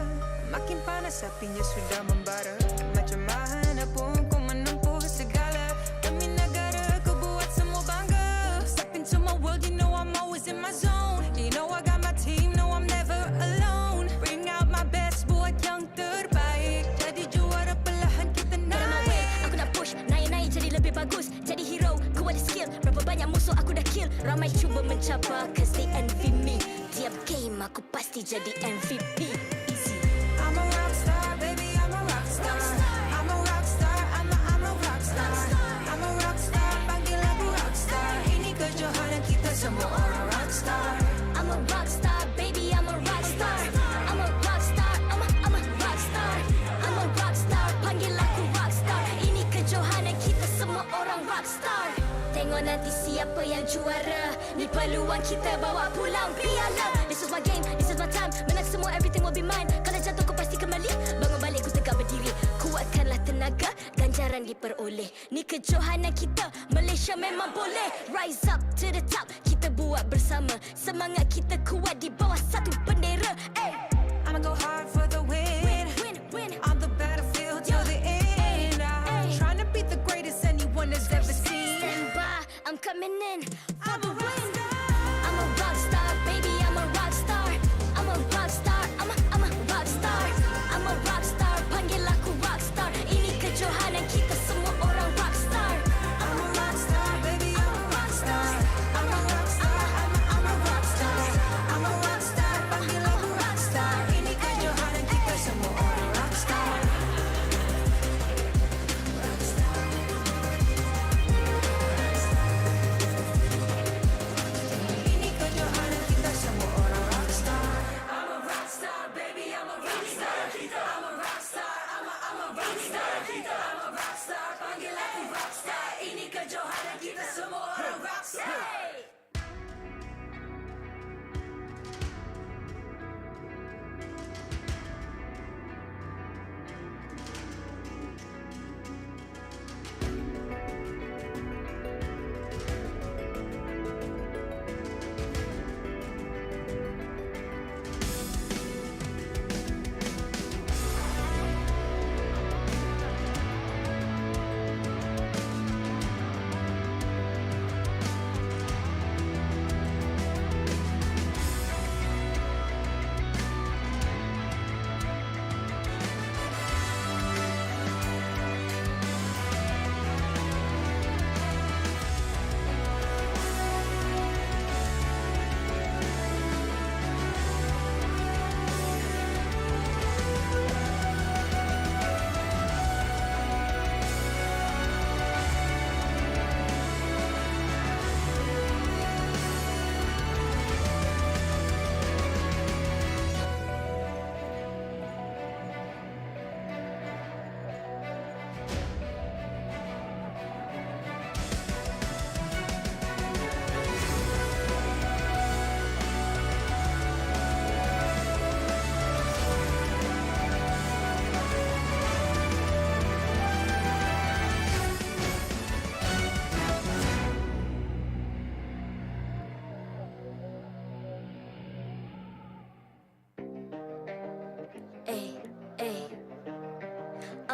Makin panas apinya sudah membara. Macam mana pun kau menempuh segala. Demi negara kau buat semua bangga. Step into my world, you know I'm always in my zone. You know I got my team, no I'm never alone. Bring out my best, buat yang terbaik. Jadi juara perlahan kita naik. Aku nak push, naik-naik jadi lebih bagus. Jadi hero, ku ada skill. Berapa banyak musuh aku dah kill. Ramai cuba mencabar, cause they envy me. Tiap game aku pasti jadi MVP. I'm a rockstar, baby, I'm a rockstar. I'm a rockstar, I'm a rockstar. I'm a rockstar, panggil aku rockstar. Ini kejohanan kita semua orang rockstar. I'm a rockstar, baby, I'm a rockstar. I'm a rockstar, I'm a rockstar. I'm a rockstar, panggil aku rockstar. Ini kejohanan kita semua orang rockstar. Tengok nanti siapa yang juara. Ni peluang kita bawa pulang piala. This is my game, this is my time. Menang semua, everything will be mine. Kalau jatuh kau pasti kembali. Bangun balik ku tegak berdiri. Kuatkanlah tenaga, ganjaran diperoleh. Ni kejohanan kita, Malaysia memang boleh. Rise up to the top, kita buat bersama. Semangat kita kuat di bawah satu bendera. Ay. I'ma go hard for the win. Win. On the battlefield till the end. I'm trying to beat the greatest anyone has ever seen. Stand by, I'm coming in for the win. I'm a rock star, baby, I'm a rock star. I'm a rock star, I'm a rock star. I'm a rock star, panggil aku rock star. Ini kejohanan kita semua orang rock star. I'm a rockstar, baby, I'm a rockstar. I'm a rockstar, I'm a rockstar. I'm a rockstar, panggil aku rockstar. Ini kejohanan kita semua orang rockstar. Ini kejohanan kita semua orang rockstar. I'm a rockstar, baby, I'm a rockstar. I'm a rockstar, I'm a rockstar. I'm a rockstar, panggil aku rockstar. Ini kejohanan kita semua orang rockstar.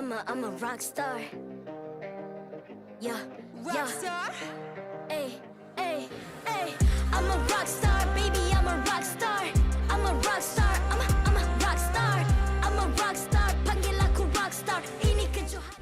I'm a rock star. Yeah. Rockstar? Ay. I'm a rock star, baby, I'm a rock star. I'm a rock star, I'm a rock star. I'm a rock star, panggil aku rock star. Ini kejohanan.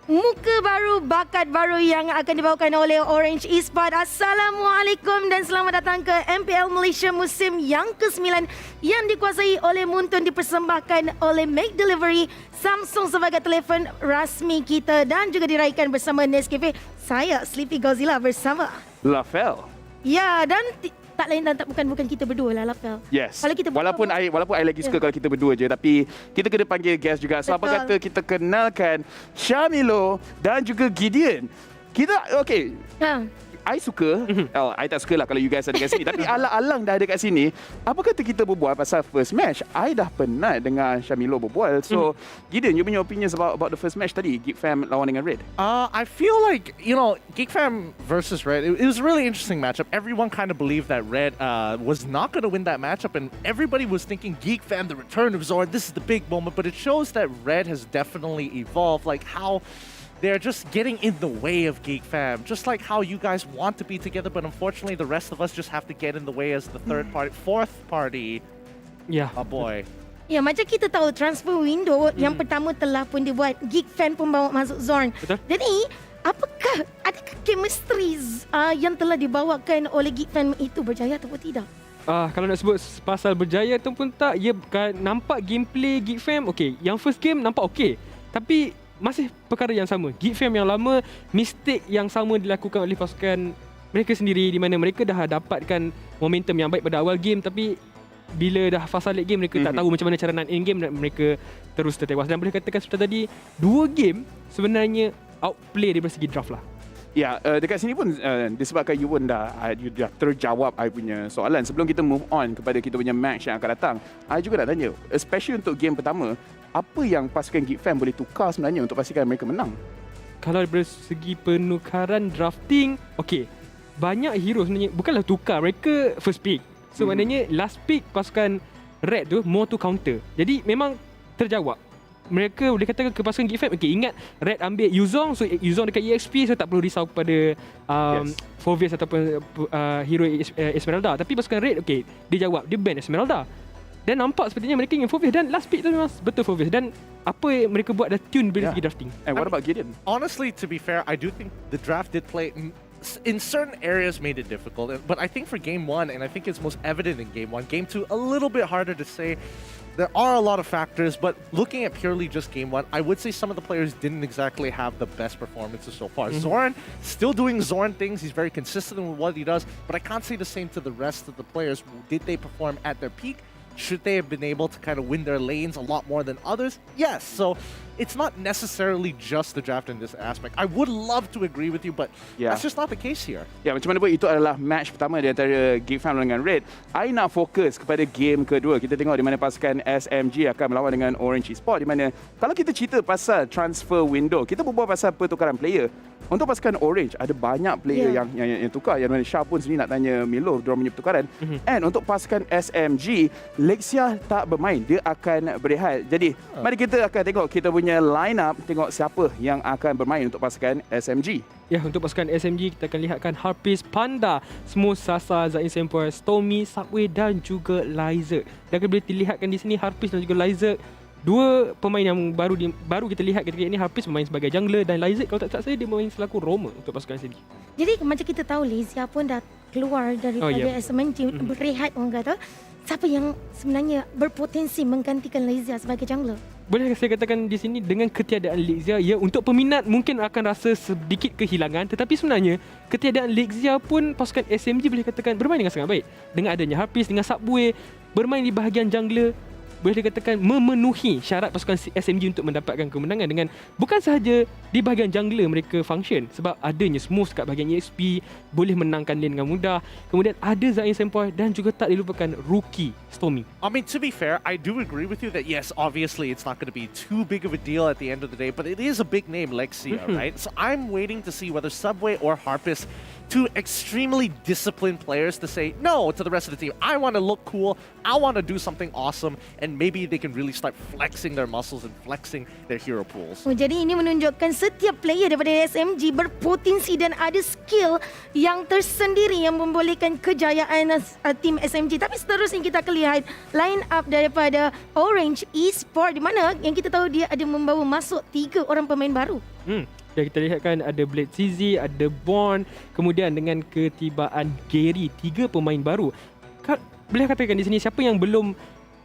Muka baru, bakat baru yang akan dibawakan oleh Orange Esports. Assalamualaikum dan selamat datang ke MPL Malaysia musim yang ke-9 yang dikuasai oleh Muntun, dipersembahkan oleh McDelivery, Samsung sebagai telefon rasmi kita dan juga diraikan bersama Nescafe. Saya Sleepy Godzilla bersama Lafel. Ya, dan tak lain dan tak bukan kita berdua lah Lapel. Yes. Kalau kita walaupun I lagi suka kalau kita berdua je, tapi kita kena panggil guest juga. So apa Betul. kata kita kenalkan Shamilo dan juga Gideon. Kita okay. I suka, I tak suka lah kalau you guys ada kat sini. Tapi alang-alang dah ada kat sini. Apa kata kita berbual pasal first match? I dah penat dengan Shamilo berbual. So, Gideon, you punya opinions about the first match tadi, Geek Fam lawan dengan Red? I feel like, Geek Fam versus Red, it was a really interesting matchup. Everyone kind of believed that Red was not going to win that matchup, and everybody was thinking Geek Fam, the return of Zorn, this is the big moment. But it shows that Red has definitely evolved, like how they're just getting in the way of Geek Fam, just like how you guys want to be together, but unfortunately the rest of us just have to get in the way as the fourth party. Yeah. Oh boy. Ya, macam kita tahu transfer window yang pertama telah pun dibuat. Geek Fam pun bawa masuk Zorn. Betul. Jadi, adakah chemistry yang telah dibawakan oleh Geek Fam itu berjaya ataupun tidak? Kalau nak sebut pasal berjaya ataupun tak, ya nampak gameplay Geek Fam okey. Yang first game nampak okey. Tapi masih perkara yang sama. Geek Fam yang lama, mistake yang sama dilakukan oleh pasukan mereka sendiri, di mana mereka dah dapatkan momentum yang baik pada awal game, tapi bila dah fasa late game mereka tak tahu macam mana cara nak end game dan mereka terus tertewas. Dan boleh katakan seperti tadi, 2 game sebenarnya outplay daripada segi draft lah. Ya, dekat sini pun disebabkan you pun dah terjawab I punya soalan. Sebelum kita move on kepada kita punya match yang akan datang, I juga nak tanya, especially untuk game pertama, apa yang pasukan Geek Fam boleh tukar sebenarnya untuk pastikan mereka menang? Kalau dari segi penukaran drafting, okey, banyak hero sebenarnya bukanlah tukar, mereka first pick. So maknanya last pick pasukan Red tu more to counter. Jadi memang terjawab. Mereka boleh katakan ke pasukan Geek Fam, okey, ingat Red ambil Yuzong, so Yuzong dekat EXP, so tak perlu risau pada Fovius ataupun hero Esmeralda. Tapi pasukan Red, okey, dia jawab, dia ban Esmeralda. Dan nampak sepertinya mereka ingin Fovius, dan last pick tu memang betul Fovius. Dan apa yang mereka buat dah tune dari segi drafting. And what about Gideon? Honestly, to be fair, I do think the draft did play in certain areas made it difficult. But I think for game 1, and I think it's most evident in game 1, game 2 a little bit harder to say. There are a lot of factors, but looking at purely just game 1, I would say some of the players didn't exactly have the best performances so far. Zorn, still doing Zorn things. He's very consistent with what he does, but I can't say the same to the rest of the players. Did they perform at their peak? Should they have been able to kind of win their lanes a lot more than others? Yes. So it's not necessarily just the draft in this aspect. I would love to agree with you, but that's just not the case here. Ya, macam mana pun itu adalah match pertama di antara Geek Fam dengan Red. I nak fokus kepada game kedua. Kita tengok di mana pasukan SMG akan melawan dengan Orange Esports, di mana kalau kita cerita pasal transfer window, kita berbual pasal pertukaran player. Untuk pasukan Orange, ada banyak player yang tukar. Yang mana Syah pun sini nak tanya Milo, diorang punya pertukaran. And untuk pasukan SMG, Lexia tak bermain. Dia akan berehat. Jadi, mari kita akan tengok kita punya line up, tengok siapa yang akan bermain untuk pasukan SMG. Ya, untuk pasukan SMG kita akan lihatkan Harpies, Panda, Smooth, Sasa, Zain Sempor, Stormy, Subway dan juga Lizer. Dan boleh dilihatkan di sini Harpies dan juga Lizer, 2 pemain yang baru kita lihat ketika ini. Harpies bermain sebagai jungler dan Lizer kalau tak saya dia bermain selaku roamer untuk pasukan SMG. Jadi macam kita tahu Lezia pun dah keluar daripada SMG, berehat orang kata. Siapa yang sebenarnya berpotensi menggantikan Lezia sebagai jungler? Boleh saya katakan di sini dengan ketiadaan Lexia, ya, untuk peminat mungkin akan rasa sedikit kehilangan, tetapi sebenarnya ketiadaan Lexia pun pasukan SMG boleh katakan bermain dengan sangat baik. Dengan adanya Harpies, dengan Subway bermain di bahagian jungler, boleh dikatakan memenuhi syarat pasukan SMG untuk mendapatkan kemenangan. Dengan bukan sahaja di bahagian jungler mereka function, sebab adanya Smooth kat bahagian EXP boleh menangkan lane dengan mudah. Kemudian ada Zain Sempoi dan juga tak dilupakan rookie Stormy. I mean, to be fair, I do agree with you that yes, obviously it's not going to be too big of a deal at the end of the day, but it is a big name, Lexia, right? So I'm waiting to see whether Subway or Harpies, 2 extremely disciplined players, to say no to the rest of the team. I want to look cool, I want to do something awesome, and maybe they can really start flexing their muscles and flexing their hero pools. Jadi ini menunjukkan setiap player daripada SMG berpotensi dan ada skill yang tersendiri yang membolehkan kejayaan tim SMG. Tapi seterusnya kita akan lihat line up daripada Orange Esports, di mana yang kita tahu dia ada membawa masuk 3 orang pemain baru. Dan kita lihatkan ada Blade CZ, ada Born, kemudian dengan ketibaan Gary, 3 pemain baru. Boleh katakan di sini siapa yang belum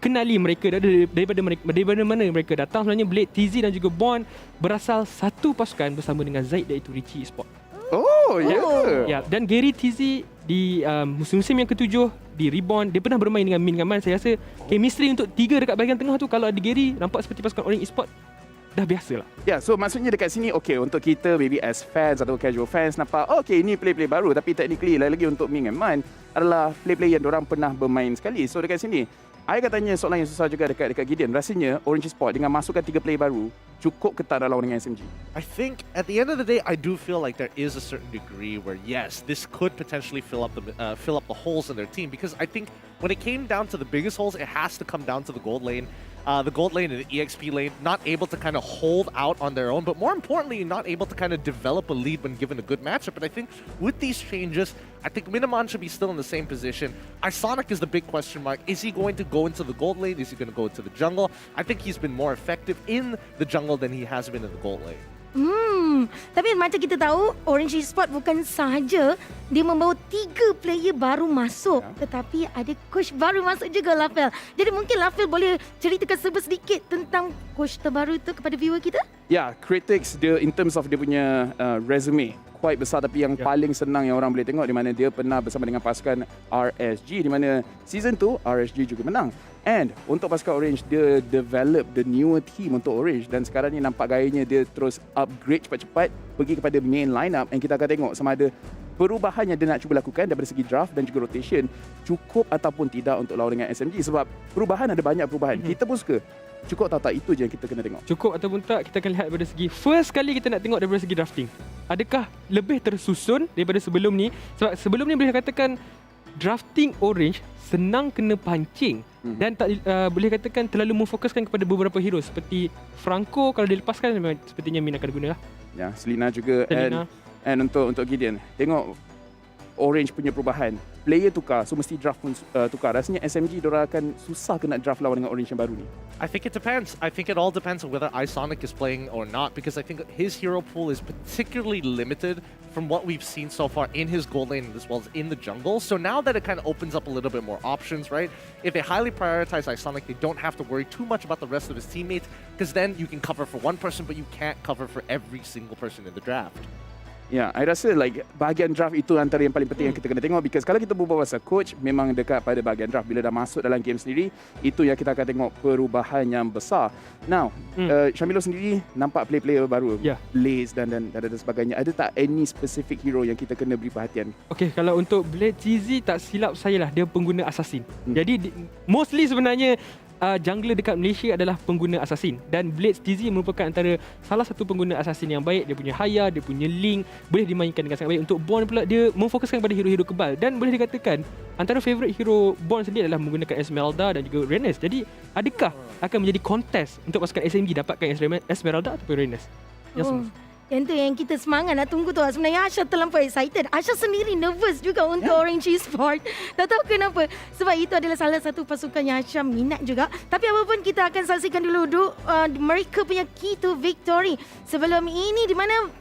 kenali mereka daripada mana mereka datang. Sebenarnya Blade TZ dan juga Born berasal satu pasukan bersama dengan Zaid, iaitu Richie Esports. Oh, ya. Ya, dan Gary TZ di musim-musim yang ketujuh di Reborn, dia pernah bermain dengan Min dengan Man. Saya rasa chemistry untuk 3 dekat bahagian tengah tu, kalau ada Gary, nampak seperti pasukan Orange Esports, dah biasa lah. Ya, so maksudnya dekat sini, okay, untuk kita maybe as fans atau casual fans nampak, okay, ini play-play baru. Tapi technically, lagi untuk Ming and Man adalah play-play yang diorang pernah bermain sekali. So dekat sini, I akan tanya soalan yang susah juga dekat Gideon. Rasanya Orange Esports dengan masukkan 3 player baru, cukup ke tak lawan dengan SMG? I think at the end of the day, I do feel like there is a certain degree where yes, this could potentially fill up the holes in their team, because I think when it came down to the biggest holes, it has to come down to the gold lane. The gold lane and the EXP lane not able to kind of hold out on their own, but more importantly, not able to kind of develop a lead when given a good matchup. And I think with these changes, I think Miniman should be still in the same position. Isonic is the big question mark. Is he going to go into the gold lane? Is he going to go into the jungle? I think he's been more effective in the jungle than he has been in the gold lane. Tapi macam kita tahu, Orange Esports bukan sahaja dia membawa 3 player baru masuk, tetapi ada coach baru masuk juga, Lafel. Jadi mungkin Lafel boleh ceritakan sedikit tentang coach terbaru itu kepada viewer kita? Ya, critics dia in terms of dia punya resume quite besar, tapi yang paling senang yang orang boleh tengok di mana dia pernah bersama dengan pasukan RSG, di mana season 2 RSG juga menang. And untuk pasukan Orange, dia develop the newer team untuk Orange, dan sekarang ni nampak gayanya dia terus upgrade cepat-cepat pergi kepada main lineup, and kita akan tengok sama ada perubahan yang dia nak cuba lakukan daripada segi draft dan juga rotation cukup ataupun tidak untuk lawan dengan SMG, sebab perubahan ada banyak perubahan. Kita pun suka. Cukup tak itu je yang kita kena tengok. Cukup ataupun tak, kita akan lihat daripada segi first kali kita nak tengok daripada segi drafting. Adakah lebih tersusun daripada sebelum ni? Sebab sebelum ni boleh katakan drafting Orange senang kena pancing dan tak boleh katakan terlalu memfokuskan kepada beberapa hero seperti Franco. Kalau dilepaskan sepertinya Min akan guna lah. Ya, Selena juga. Selena. And untuk Gideon, tengok Orange punya perubahan. Player tukar, so mesti draft pun tukar. Rasanya SMG diorang akan susah kena draft lawan dengan Orange yang baru ni. I think it depends. I think it all depends on whether Isonic is playing or not, because I think his hero pool is particularly limited from what we've seen so far in his gold lane as well as in the jungle. So now that it kind of opens up a little bit more options, right? If they highly prioritize Isonic, they don't have to worry too much about the rest of his teammates, because then you can cover for one person, but you can't cover for every single person in the draft. Ya, I rasa like bahagian draft itu antara yang paling penting yang kita kena tengok, because kalau kita berbual pasal coach, memang dekat pada bahagian draft. Bila dah masuk dalam game sendiri, itu yang kita akan tengok perubahan yang besar. Now, Syamilo sendiri nampak player baru, Blaze dan sebagainya. Ada tak any specific hero yang kita kena beri perhatian? Okay, kalau untuk Blaze TZ, tak silap saya lah, dia pengguna assassin. Jadi mostly sebenarnya jungler dekat Malaysia adalah pengguna assassin, dan Blades TZ merupakan antara salah satu pengguna assassin yang baik. Dia punya Haya, dia punya Link boleh dimainkan dengan sangat baik. Untuk Bond pula, dia memfokuskan pada hero-hero kebal, dan boleh dikatakan antara favourite hero Bond sendiri adalah menggunakan Esmeralda dan juga Renes. Jadi adakah akan menjadi kontes untuk pasukan SMG dapatkan Esmeralda ataupun Renes? Yang tu yang kita semangat nak tunggu tu. Sebenarnya Asha terlampau excited. Asha sendiri nervous juga untuk Orange Esports. Tak tahu kenapa. Sebab itu adalah salah satu pasukan yang Asha minat juga. Tapi apapun, kita akan saksikan dulu mereka punya key to victory. Sebelum ini, di mana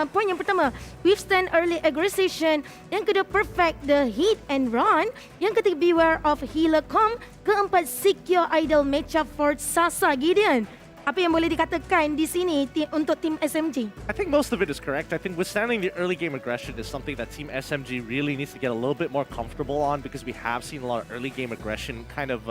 poin yang pertama, withstand early aggression. Yang kedua, perfect the hit and run. Yang ketiga, beware of healer comp. Keempat, secure idle matchup for Sasa. Gideon, apa yang boleh dikatakan di sini untuk tim SMG? I think most of it is correct. I think withstanding the early game aggression is something that Team SMG really needs to get a little bit more comfortable on, because we have seen a lot of early game aggression kind of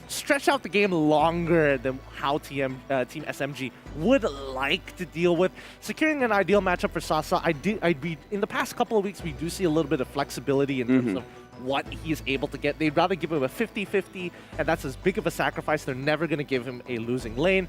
stretch out the game longer than how Team SMG would like to deal with. Securing an ideal matchup for Sasa, in the past couple of weeks, we do see a little bit of flexibility in terms of what he is able to get. They'd rather give him a 50-50, and that's as big of a sacrifice. They're never going to give him a losing lane.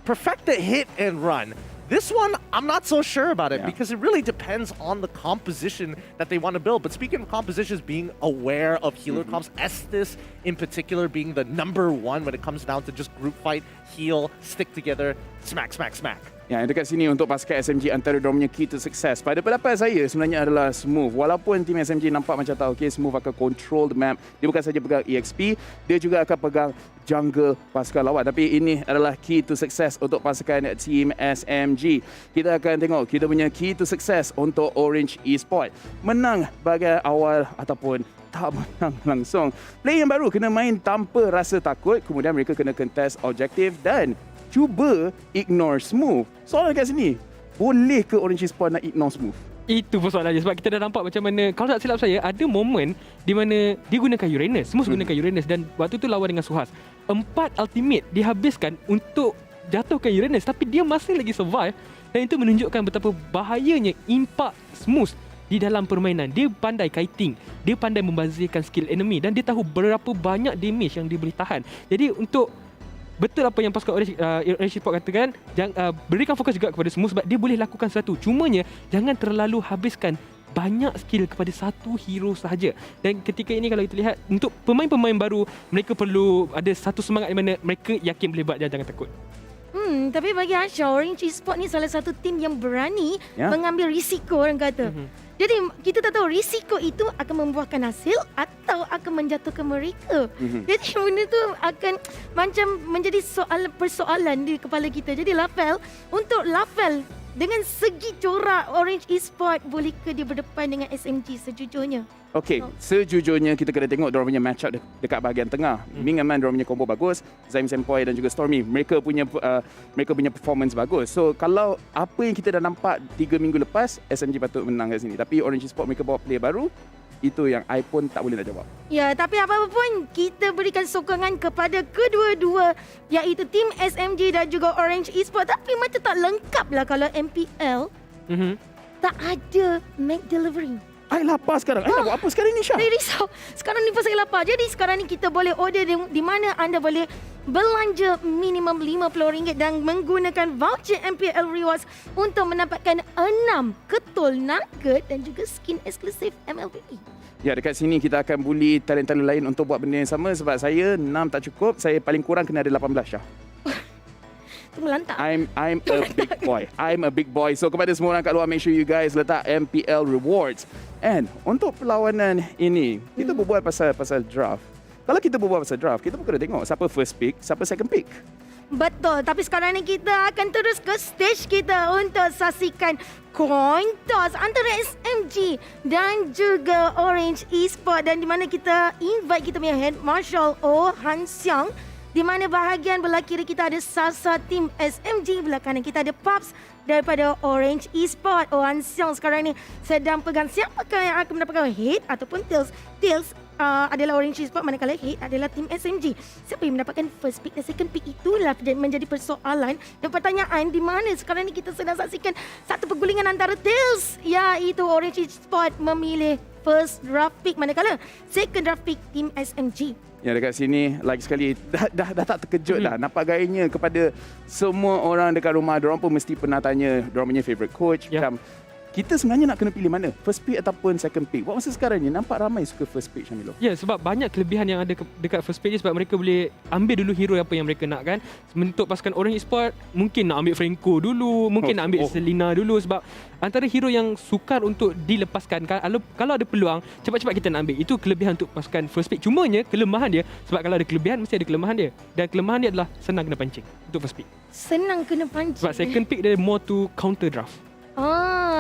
Perfect the hit and run. This one, I'm not so sure about it, because it really depends on the composition that they want to build. But speaking of compositions, being aware of healer comps, Estes in particular being the #1 when it comes down to just group fight, heal, stick together, smack, smack, smack. Ya, dekat sini untuk pasukan SMG, antara diorang punya key to success pada pendapat saya sebenarnya adalah Smooth. Walaupun tim SMG nampak macam tahu, okay, Smooth akan control the map. Dia bukan saja pegang EXP, dia juga akan pegang jungle pasukan lawan. Tapi ini adalah key to success untuk pasukan tim SMG. Kita akan tengok kita punya key to success untuk Orange Esports. Menang bahagian awal ataupun tak menang langsung. Player yang baru kena main tanpa rasa takut, kemudian mereka kena contest objektif dan cuba ignore Smooth. Soalan dekat sini, boleh ke Orange Esports nak ignore Smooth? Itu persoalannya sebab kita dah nampak macam mana, kalau tak silap saya, ada momen di mana dia gunakan Uranus, Smooth gunakan Uranus, dan waktu tu lawan dengan Suhas. 4 ultimate dihabiskan untuk jatuhkan Uranus, tapi dia masih lagi survive, dan itu menunjukkan betapa bahayanya impak Smooth di dalam permainan. Dia pandai kiting, dia pandai membazirkan skill enemy, dan dia tahu berapa banyak damage yang dia boleh tahan. Jadi untuk betul apa yang pasukan Orange Esports katakan, berikan fokus juga kepada Smooth sebab dia boleh lakukan sesuatu. Cumanya jangan terlalu habiskan banyak skill kepada satu hero sahaja. Dan ketika ini kalau kita lihat, untuk pemain-pemain baru, mereka perlu ada satu semangat di mana mereka yakin boleh buat, jangan takut. Tapi bagi Asha, Orange Esports ni salah satu tim yang berani mengambil risiko, orang kata. Jadi kita tak tahu risiko itu akan membuahkan hasil atau akan menjatuhkan mereka. Jadi benda tu akan macam menjadi persoalan di kepala kita. Jadi Lafel, untuk Lafel dengan segi corak Orange Esports, bolehkah dia berdepan dengan SMG sejujurnya? Okey, sejujurnya kita kena tengok diorang punya match up dekat bahagian tengah. Ming and Man diorang punya combo bagus, Zaim Sempoi dan juga Stormy, mereka punya performance bagus. So kalau apa yang kita dah nampak 3 minggu lepas, SMG patut menang kat sini. Tapi Orange Esports mereka bawa player baru, itu yang I pun tak boleh nak jawab. Ya, tapi apa-apa pun kita berikan sokongan kepada kedua-dua, iaitu tim SMG dan juga Orange Esports. Tapi macam tak lengkap lah kalau MPL tak ada McDelivery. I lapar sekarang. I nak buat apa sekarang ni, Syah? Saya risau. Sekarang ni pun saya lapar. Jadi sekarang ni kita boleh order di mana anda boleh belanja minimum RM50 dan menggunakan voucher MPL Rewards untuk mendapatkan 6 ketul nugget dan juga skin eksklusif MLBB. Ya, dekat sini kita akan bully talent-talent lain untuk buat benda yang sama sebab saya 6 tak cukup. Saya paling kurang kena ada 18, Syah. Melantak. I'm a big boy. I'm a big boy. So kepada semua orang kat luar, make sure you guys letak MPL Rewards. And untuk perlawanan ini, kita berbual pasal draft. Kalau kita berbual pasal draft, kita pun kena tengok siapa first pick, siapa second pick. Betul, tapi sekarang ni kita akan terus ke stage kita untuk saksikan coin toss antara SMG dan juga Orange Esports, dan di mana kita invite kita punya head marshal Han Xiang, di mana bahagian belah kiri kita ada Sasa tim SMG, belah kanan kita ada Pops daripada Orange Esports. Han Xiang sekarang ni sedang pegang siapakah yang akan mendapatkan head ataupun tails. Tails adalah Orange Esports, manakala head adalah tim SMG. Siapa yang mendapatkan first pick dan second pick, itulah menjadi persoalan dan pertanyaan di mana sekarang ni kita sedang saksikan satu pergulingan antara tails, iaitu Orange Esports memilih first draft pick, manakala second draft pick tim SMG. Ya, dekat sini lagi sekali dah tak terkejut dah nampak gayanya kepada semua orang dekat rumah. Diorang pun mesti pernah tanya diorang punya favourite coach. Macam kita sebenarnya nak kena pilih mana, first pick ataupun second pick. Buat masa sekarang ni nampak ramai suka first pick, Syamilo. Ya, sebab banyak kelebihan yang ada dekat first pick ni, sebab mereka boleh ambil dulu hero apa yang mereka nak kan. Untuk pasukan Orange Esports mungkin nak ambil Franco dulu, mungkin nak ambil Selena dulu, sebab antara hero yang sukar untuk dilepaskan. Kalau ada peluang, cepat-cepat kita nak ambil. Itu kelebihan untuk pasukan first pick. Cumanya kelemahan dia, sebab kalau ada kelebihan mesti ada kelemahan dia. Dan kelemahan dia adalah senang kena pancing untuk first pick. Senang kena pancing. Sebab second pick dia more to counter draft.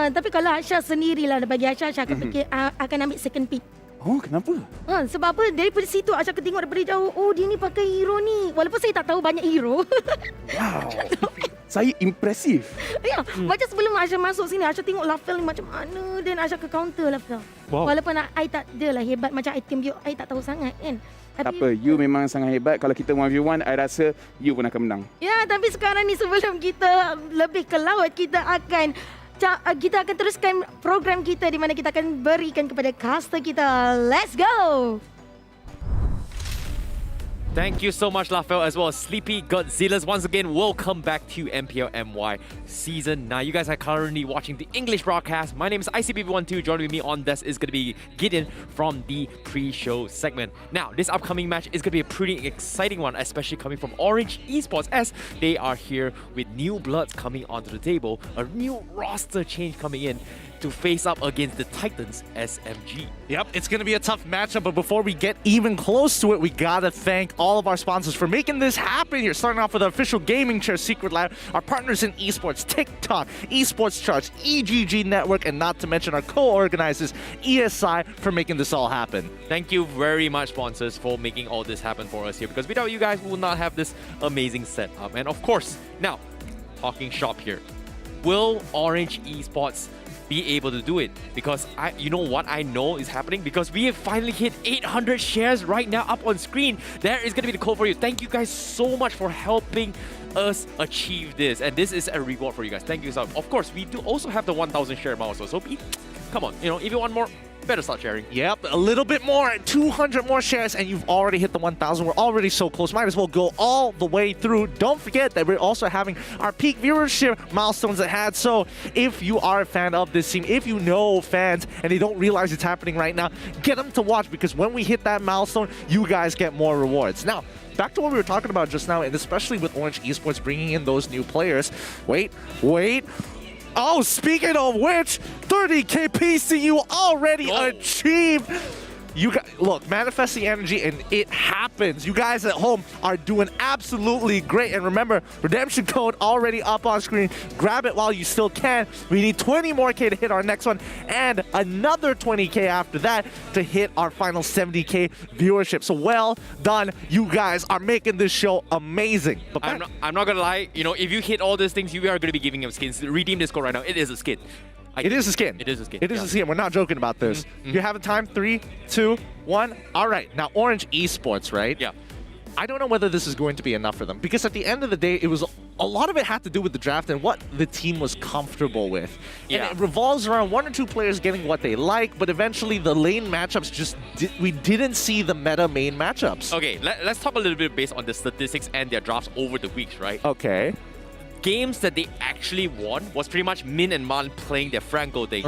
Tapi kalau Asha sendirilah, bagi Asha akan fikir akan ambil second pick. Oh, kenapa? Sebab apa? Daripada situ Asha akan tengok daripada jauh, oh dia ni pakai hero ni. Walaupun saya tak tahu banyak hero. Wow. Saya impresif. Ya, macam sebelum Asha masuk sini, Asha tengok Lafel ni macam mana, dan Asha ke counter Lafel. Wow. Walaupun I tak adalah hebat macam item dia, I tak tahu sangat kan. Tak apa, you memang sangat hebat. Kalau kita 1v1, I rasa you pun akan menang. Ya, tapi sekarang ni sebelum kita lebih ke laut, kita akan teruskan program kita di mana kita akan berikan kepada caster kita. Let's go! Thank you so much, Lafel, as well as Sleepy Godzillas. Once again, welcome back to MPL MY Season 9. You guys are currently watching the English broadcast. My name is ICBB12. Joining with me on this is going to be Gideon from the pre-show segment. Now, this upcoming match is going to be a pretty exciting one, especially coming from Orange Esports, as they are here with new bloods coming onto the table, a new roster change coming in to face up against the Titans SMG. Yep, it's going to be a tough matchup, but before we get even close to it, we got to thank all of our sponsors for making this happen here. Starting off with our official gaming chair, Secret Lab, our partners in esports, TikTok, Esports Charts, EGG Network, and not to mention our co-organizers, ESI, for making this all happen. Thank you very much, sponsors, for making all this happen for us here, because without you guys, we will not have this amazing setup. And of course, now, talking shop here. will Orange Esports be able to do it? Because you know what I know is happening? Because we have finally hit 800 shares right now up on screen. There is going to be the code for you. Thank you guys so much for helping us achieve this, and this is a reward for you guys. Thank you so much. Of course, we do also have the 1,000 share milestone, so come on, you know, if you want more, better start sharing. Yep, a little bit more, 200 more shares, and you've already hit the 1,000. We're already so close. Might as well go all the way through. Don't forget that we're also having our peak viewership milestones ahead. So if you are a fan of this team, if you know fans and they don't realize it's happening right now, get them to watch, because when we hit that milestone, you guys get more rewards. Now, back to what we were talking about just now, and especially with Orange Esports bringing in those new players. Wait. Oh, speaking of which, 30k PCU already achieved. You guys, look, manifest the energy and it happens. You guys at home are doing absolutely great. And remember, redemption code already up on screen. Grab it while you still can. We need 20 more K to hit our next one and another 20k after that to hit our final 70k viewership. So well done. You guys are making this show amazing. But I'm not gonna lie, you know, if you hit all these things, you are gonna be giving him skins. Redeem this code right now. It is a skin. It is a skin. It is a skin. It is a skin. We're not joking about this. You have a time? 3, 2, 1. All right. Now, Orange Esports, right? Yeah. I don't know whether this is going to be enough for them, because at the end of the day, it was a lot of it had to do with the draft and what the team was comfortable with. Yeah. And it revolves around 1 or 2 players getting what they like, but eventually the lane matchups just we didn't see the meta main matchups. Okay, let's talk a little bit based on the statistics and their drafts over the weeks, right? Okay. Games that they actually won was pretty much Min and Man playing their Franco thing.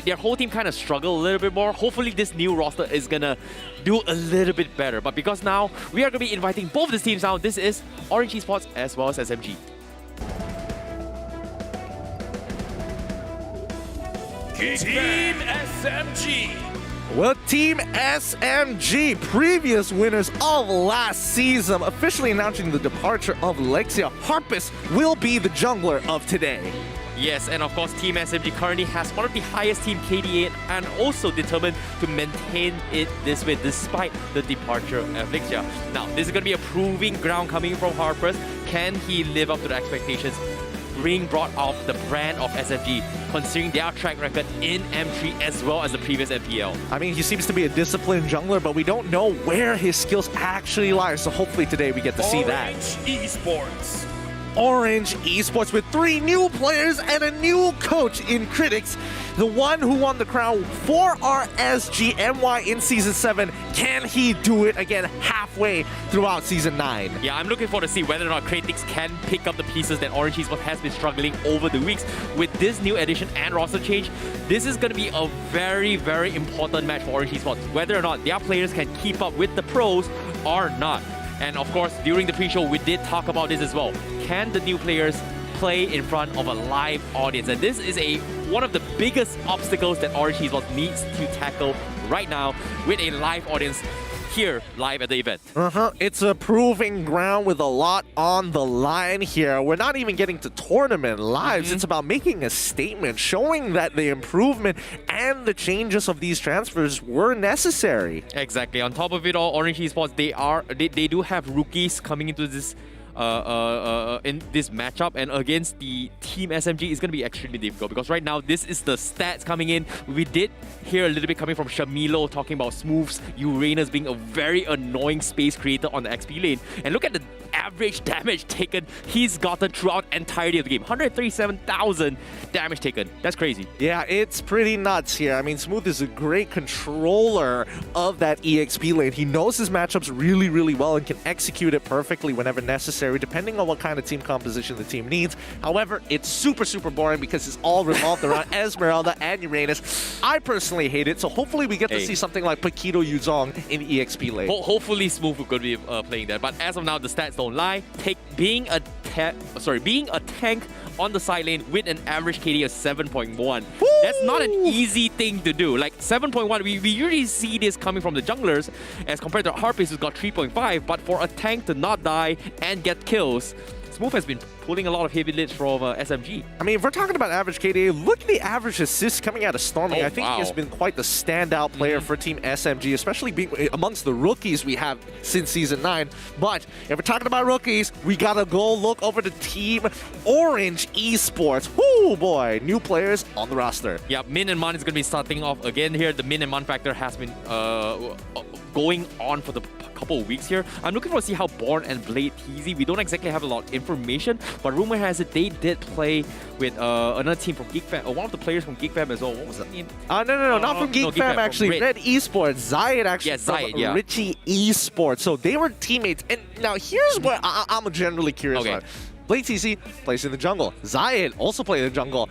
Their whole team kind of struggled a little bit more. Hopefully this new roster is gonna do a little bit better. But because now we are gonna be inviting both these teams now. This is Orange Esports as well as SMG. Team SMG. Well, Team SMG, previous winners of last season, officially announcing the departure of Lexia. Harpus will be the jungler of today. Yes, and of course, Team SMG currently has one of the highest team KDA and also determined to maintain it this way despite the departure of Lexia. Now, this is going to be a proving ground coming from Harpus. Can he live up to the expectations being brought off the brand of SMG, considering their track record in M3 as well as the previous MPL? I mean, he seems to be a disciplined jungler, but we don't know where his skills actually lie, so hopefully today we get to see that. Orange Esports. Orange Esports with 3 new players and a new coach in Critics. The one who won the crown for our SGMY in Season 7. Can he do it again halfway throughout Season 9? Yeah, I'm looking forward to see whether or not Critics can pick up the pieces that Orange Esports has been struggling over the weeks. With this new addition and roster change, this is going to be a very, very important match for Orange Esports. Whether or not their players can keep up with the pros or not. And of course, during the pre-show, we did talk about this as well. Can the new players play in front of a live audience? And this is one of the biggest obstacles that Orange Esports needs to tackle right now with a live audience here live at the event. It's a proving ground with a lot on the line here. We're not even getting to tournament lives. It's about making a statement, showing that the improvement and the changes of these transfers were necessary. Exactly. On top of it all, Orange Esports, they do have rookies coming into this in this matchup, and against the Team SMG is going to be extremely difficult, because right now this is the stats coming in. We did hear a little bit coming from Shamilo talking about Smooth's Uranus being a very annoying space creator on the XP lane, and look at the average damage taken he's gotten throughout entirety of the game. 137,000 damage taken. That's crazy. Yeah, it's pretty nuts here. I mean, Smooth is a great controller of that EXP lane. He knows his matchups really, really well and can execute it perfectly whenever necessary, depending on what kind of team composition the team needs. However, it's super, super boring because it's all revolved around Esmeralda and Uranus. I personally hate it, so hopefully we get to see something like Paquito Yuzong in EXP lane. Hopefully Smooth will be playing that, but as of now, the stats don't lie. Being a tank on the side lane with an average KD of 7.1. That's not an easy thing to do. Like 7.1, we usually see this coming from the junglers as compared to Harpus who's got 3.5, but for a tank to not die and get kills, Smooth has been pulling a lot of heavy lifts from SMG. I mean, if we're talking about average KDA, look at the average assists coming out of Stormy. Oh, I think wow. he has been quite the standout player for Team SMG, especially being amongst the rookies we have since Season 9. But if we're talking about rookies, we gotta go look over to Team Orange Esports. Whoo, boy, new players on the roster. Yeah, Min and Man is going to be starting off again here. The Min and Man factor has been going on for the couple of weeks here. I'm looking forward to see how Born and Blade Teasy. We don't exactly have a lot of information, but rumor has it they did play with another team from Geek Fam, one of the players from Geek Fam as well. What was that name? No, not from Geek Fam, actually. Red Esports. Zayed actually from Richie Esports. So they were teammates. And now here's what I'm generally curious about. Blade TC plays in the jungle. Zayed also played in the jungle.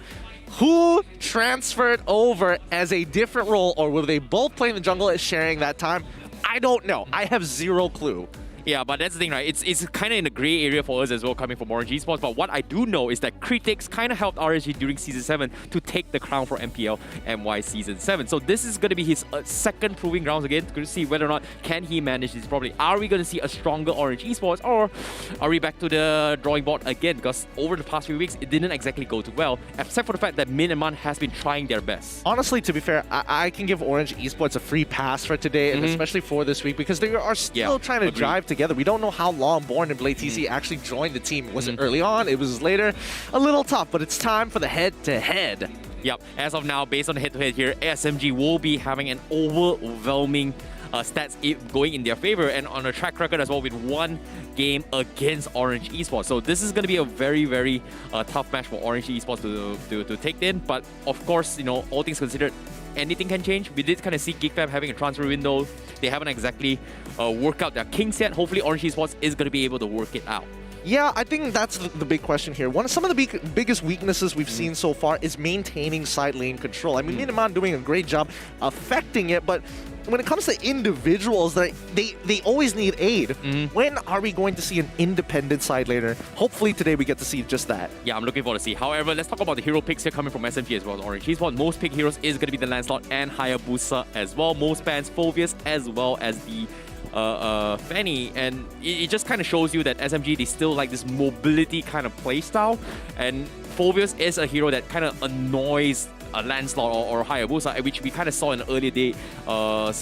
Who transferred over as a different role, or will they both play in the jungle as sharing that time? I don't know. I have zero clue. Yeah, but that's the thing, right? It's kind of in the gray area for us as well, coming from Orange Esports. But what I do know is that Critics kind of helped RSG during Season 7 to take the crown for MPL MY Season 7. So this is going to be his second proving grounds again. Going to see whether or not can he manage this properly. Are we going to see a stronger Orange Esports, or are we back to the drawing board again? Because over the past few weeks, it didn't exactly go too well, except for the fact that Min and Man has been trying their best. Honestly, to be fair, I can give Orange Esports a free pass for today, and especially for this week, because they are still trying to drive together. We don't know how long Born and Blade TC actually joined the team. Was it early on? It was later. A little tough, but it's time for the head-to-head. Yep, as of now, based on the head-to-head here, SMG will be having an overwhelming stats going in their favor, and on a track record as well with one game against Orange Esports. So this is going to be a very, very tough match for Orange Esports to take in. But of course, you know, all things considered, anything can change. We did kind of see Geek Fam having a transfer window. They haven't exactly worked out their kinks yet. Hopefully Orange Esports is going to be able to work it out. Yeah, I think that's the big question here. Some of the biggest weaknesses we've seen so far is maintaining side lane control. I mean, Miniman doing a great job affecting it, but when it comes to individuals, they always need aid. When are we going to see an independent side laner? Hopefully today we get to see just that. Yeah, I'm looking forward to see. However, let's talk about the hero picks here coming from SMG as well as Orange Esports. Most pick heroes is going to be the Lancelot and Hayabusa as well. Most bans Phoveus as well as the Fanny, and it just kind of shows you that SMG, they still like this mobility kind of playstyle, and Phoveus is a hero that kind of annoys a Lancelot or Hayabusa, which we kind of saw in the earlier day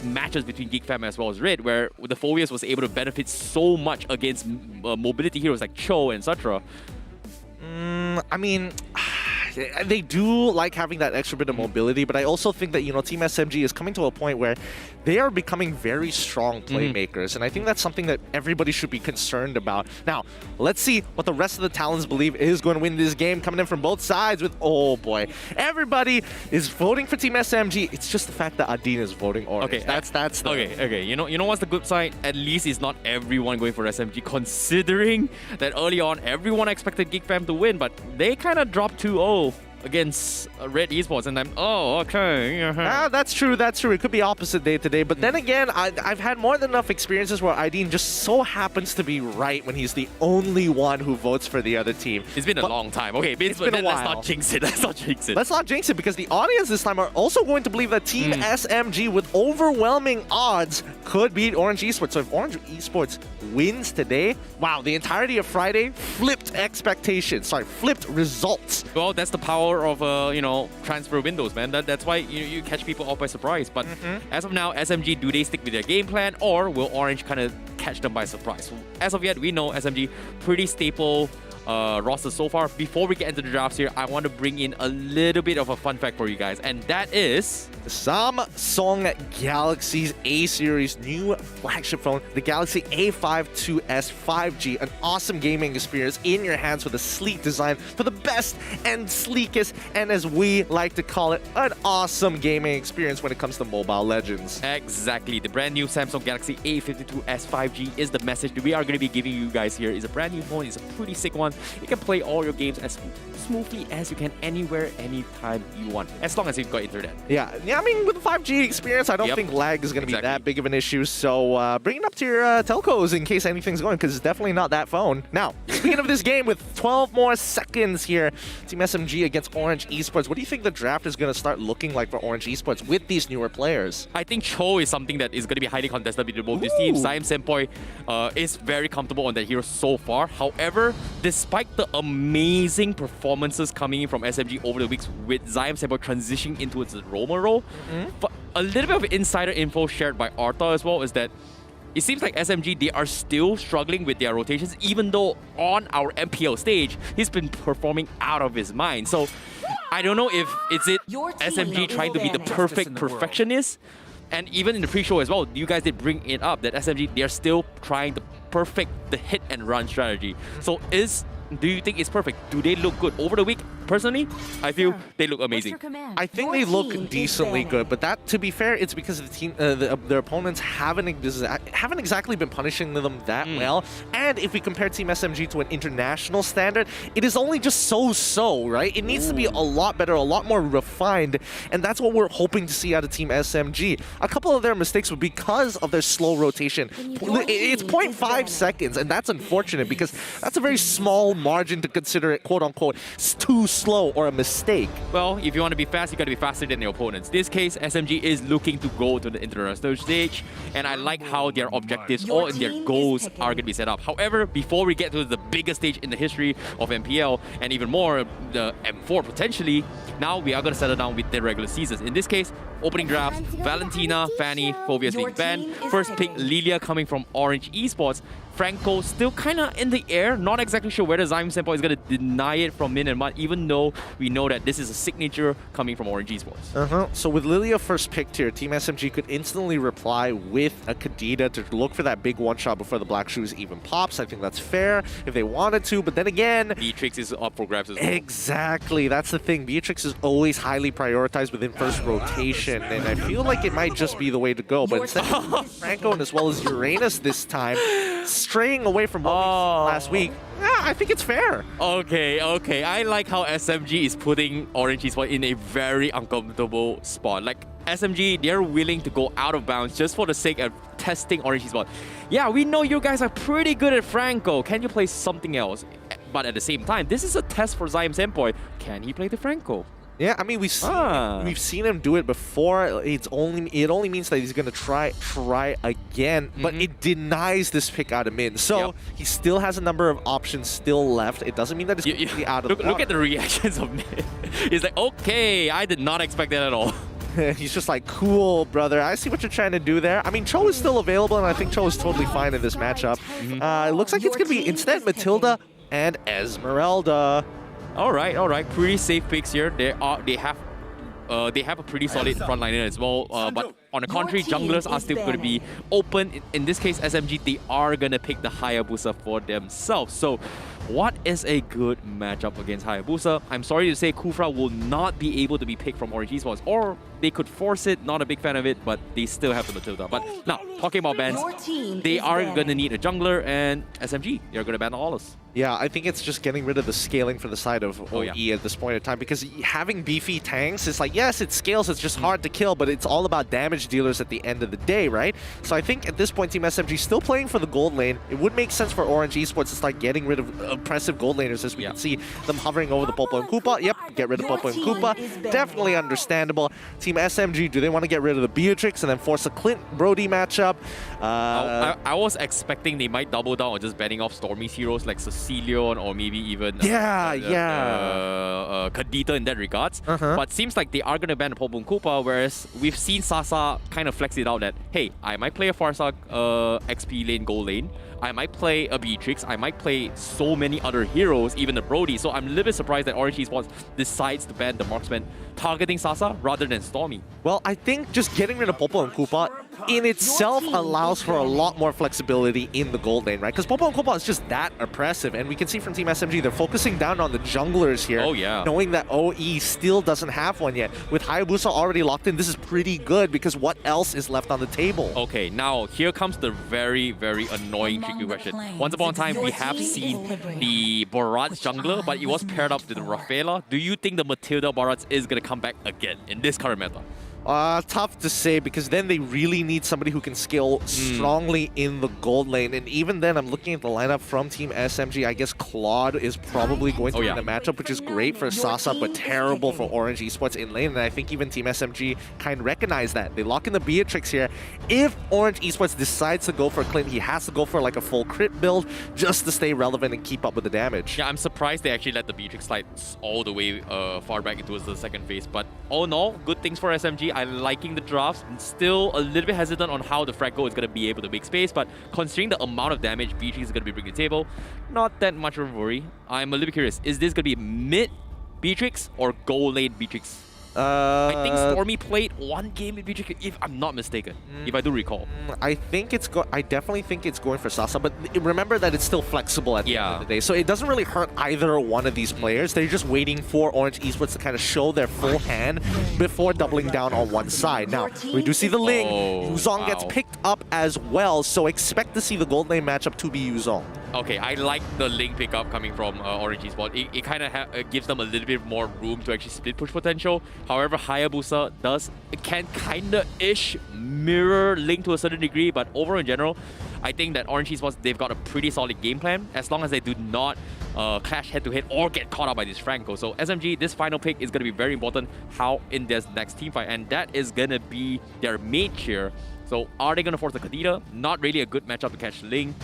matches between Geek Fam as well as Red, where the Phoveus was able to benefit so much against mobility heroes like Cho and etc. I mean, they do like having that extra bit of mobility, but I also think that, you know, Team SMG is coming to a point where they are becoming very strong playmakers, and I think that's something that everybody should be concerned about. Now, let's see what the rest of the Talons believe is going to win this game, coming in from both sides with, oh boy, everybody is voting for Team SMG. It's just the fact that Adine is voting Orange. Okay, that's the... Okay. You know what's the good side? At least it's not everyone going for SMG, considering that early on everyone expected Geek Fam to win, but they kind of dropped 2-0 against Red Esports, and I'm okay. That's true. It could be opposite day today, but then again, I've had more than enough experiences where Aideen just so happens to be right when he's the only one who votes for the other team. It's been a long time. Okay, it's been a while. Let's not jinx it. Let's not jinx it, because the audience this time are also going to believe that Team SMG with overwhelming odds could beat Orange Esports. So if Orange Esports wins today, wow, the entirety of Friday flipped flipped results. Well, that's the power of transfer windows, man. That's why you catch people off by surprise. But as of now, SMG, do they stick with their game plan, or will Orange kind of catch them by surprise? So as of yet, we know SMG pretty staple roster so far. Before we get into the drafts here, I want to bring in a little bit of a fun fact for you guys, and that is Samsung Galaxy's A-series new flagship phone, the Galaxy A5 2S 5G, an awesome gaming experience in your hands with a sleek design for the best and sleekest, and as we like to call it, an awesome gaming experience when it comes to Mobile Legends. Exactly. The brand new Samsung Galaxy A52s 5G is the message that we are going to be giving you guys here. It's a brand new phone. It's a pretty sick one. You can play all your games as smoothly as you can, anywhere, anytime you want, as long as you've got internet. Yeah, I mean, with the 5G experience, I don't think lag is going to be that big of an issue. So bring it up to your telcos in case anything's going, because it's definitely not that phone. Now, speaking of this game, with 12 more seconds here, Team SMG against Orange Esports, what do you think the draft is going to start looking like for Orange Esports with these newer players? I think Cho is something that is going to be highly contested between both these teams. Saim Senpoi is very comfortable on that hero so far. However, this despite the amazing performances coming in from SMG over the weeks with Zion Senpai transitioning into its Roma role, but a little bit of insider info shared by Arthur as well is that it seems like SMG, they are still struggling with their rotations, even though on our MPL stage, he's been performing out of his mind. So I don't know if it's SMG trying to be the perfect perfectionist. And even in the pre-show as well, you guys did bring it up that SMG, they're still trying to perfect the hit and run strategy. So do you think it's perfect? Do they look good over the week? Personally, I feel they look amazing. I think they look decently good, but that, to be fair, it's because the team, their opponents haven't exactly been punishing them that well. And if we compare Team SMG to an international standard, it is only just so-so, right? It needs to be a lot better, a lot more refined, and that's what we're hoping to see out of Team SMG. A couple of their mistakes were because of their slow rotation. It's 0.5 seconds, and that's unfortunate because that's a very small margin to consider it, quote-unquote, too slow or a mistake. Well, if you want to be fast, you got to be faster than your opponents. This case, SMG is looking to go to the international stage, and I like how their objectives or their goals are going to be set up. However, before we get to the biggest stage in the history of MPL, and even more, the M4 potentially, now we are going to settle down with the regular seasons. In this case, opening drafts, Valentina, Fanny, Phobia's being banned. First pick, Lilia coming from Orange Esports. Franco still kind of in the air, not exactly sure whether Zion Senpai is going to deny it from Min and Mud, even though we know that this is a signature coming from Orange Esports. So with Lilia first picked here, Team SMG could instantly reply with a Kadita to look for that big one-shot before the Black Shoes even pops. I think that's fair if they wanted to, but then again... Beatrix is up for grabs as well. Exactly, that's the thing. Beatrix is always highly prioritized within first rotation, and I feel like it might just be the way to go, but instead of Franco and as well as Uranus this time, straying away from what we saw last week, I think it's fair. Okay. I like how SMG is putting Orange Esports in a very uncomfortable spot. Like, SMG, they're willing to go out of bounds just for the sake of testing Orange Esports. Yeah, we know you guys are pretty good at Franco. Can you play something else? But at the same time, this is a test for Zion Senpai. Can he play the Franco? Yeah, I mean, we've seen him do it before. It only means that he's gonna try again, but it denies this pick out of Min. So he still has a number of options still left. It doesn't mean that it's completely out of the water. Look at the reactions of Min. He's like, okay, I did not expect that at all. He's just like, cool, brother. I see what you're trying to do there. I mean, Cho is still available, and I think Cho is totally fine in this matchup. It looks like it's gonna be instead Matilda and Esmeralda. All right. Pretty safe picks here. They have a pretty solid frontliner as well. But on the contrary, junglers are still going to be open. In this case, SMG, they are going to pick the Hayabusa for themselves. So what is a good matchup against Hayabusa? I'm sorry to say Kufra will not be able to be picked from Orange Esports, or they could force it. Not a big fan of it, but they still have the Matilda. But now, talking about bans, they are going to need a jungler, and SMG, they're going to ban all us. Yeah, I think it's just getting rid of the scaling for the side of OE at this point in time, because having beefy tanks is like, yes, it scales, it's just hard to kill, but it's all about damage dealers at the end of the day, right? So I think at this point, Team SMG still playing for the gold lane. It would make sense for Orange Esports to start getting rid of oppressive gold laners, as we can see them hovering over the Popo and Koopa. Yep, get rid of Popo and Koopa. Definitely understandable. Team SMG, do they want to get rid of the Beatrix and then force a Clint Brody matchup? I was expecting they might double down on just banning off Stormy's heroes like Cecilion or maybe even Kadita in that regards. But seems like they are going to ban the Popo and Koopa, whereas we've seen Sasa kind of flex it out that, hey, I might play a Farsa XP lane, gold lane. I might play a Beatrix, I might play so many other heroes, even the Brody. So I'm a little bit surprised that Orange Esports decides to ban the Marksman targeting Sasa rather than Stormy. Well, I think just getting rid of Popo and Koopa in itself allows for a lot more flexibility in the gold lane, right? Because Popo and Koopa is just that oppressive, and we can see from Team SMG, they're focusing down on the junglers here. Oh, yeah. Knowing that OE still doesn't have one yet. With Hayabusa already locked in, this is pretty good, because what else is left on the table? Okay, now here comes the very, very annoying tricky question. Once upon a time, we have seen the Borat's jungler, but it was paired up with the Rafaela. Do you think the Matilda Borat's is going to come back again in this current meta? Tough to say, because then they really need somebody who can scale strongly in the gold lane. And even then, I'm looking at the lineup from Team SMG. I guess Claude is probably going to win the matchup, which is great for Sasa, but terrible for Orange Esports in lane. And I think even Team SMG kind of recognize that. They lock in the Beatrix here. If Orange Esports decides to go for Clint, he has to go for like a full crit build just to stay relevant and keep up with the damage. Yeah, I'm surprised they actually let the Beatrix slide all the way far back towards the second phase. But all in all, good things for SMG. I'm liking the drafts. Still a little bit hesitant on how the Franco is going to be able to make space, but considering the amount of damage Beatrix is going to be bringing to the table, not that much of a worry. I'm a little bit curious. Is this going to be mid Beatrix or gold lane Beatrix? I think Stormy played one game with Beatrix, if I'm not mistaken, if I do recall. I definitely think it's going for Sasa, but remember that it's still flexible at the end of the day. So it doesn't really hurt either one of these players. They're just waiting for Orange Esports to kind of show their full hand before doubling down on one side. Now, we do see the Ling. Yuzong gets picked up as well, so expect to see the gold lane matchup to be Yuzong. Okay, I like the Ling pickup coming from Orange Esports. It kind of gives them a little bit more room to actually split push potential. However, Hayabusa can kind of ish mirror Ling to a certain degree, but overall in general, I think that Orange Esports, they've got a pretty solid game plan as long as they do not clash head to head or get caught out by this Franco. So SMG, this final pick is going to be very important how in this next team fight, and that is going to be their mage here. So are they going to force the Kadita? Not really a good matchup to catch Ling.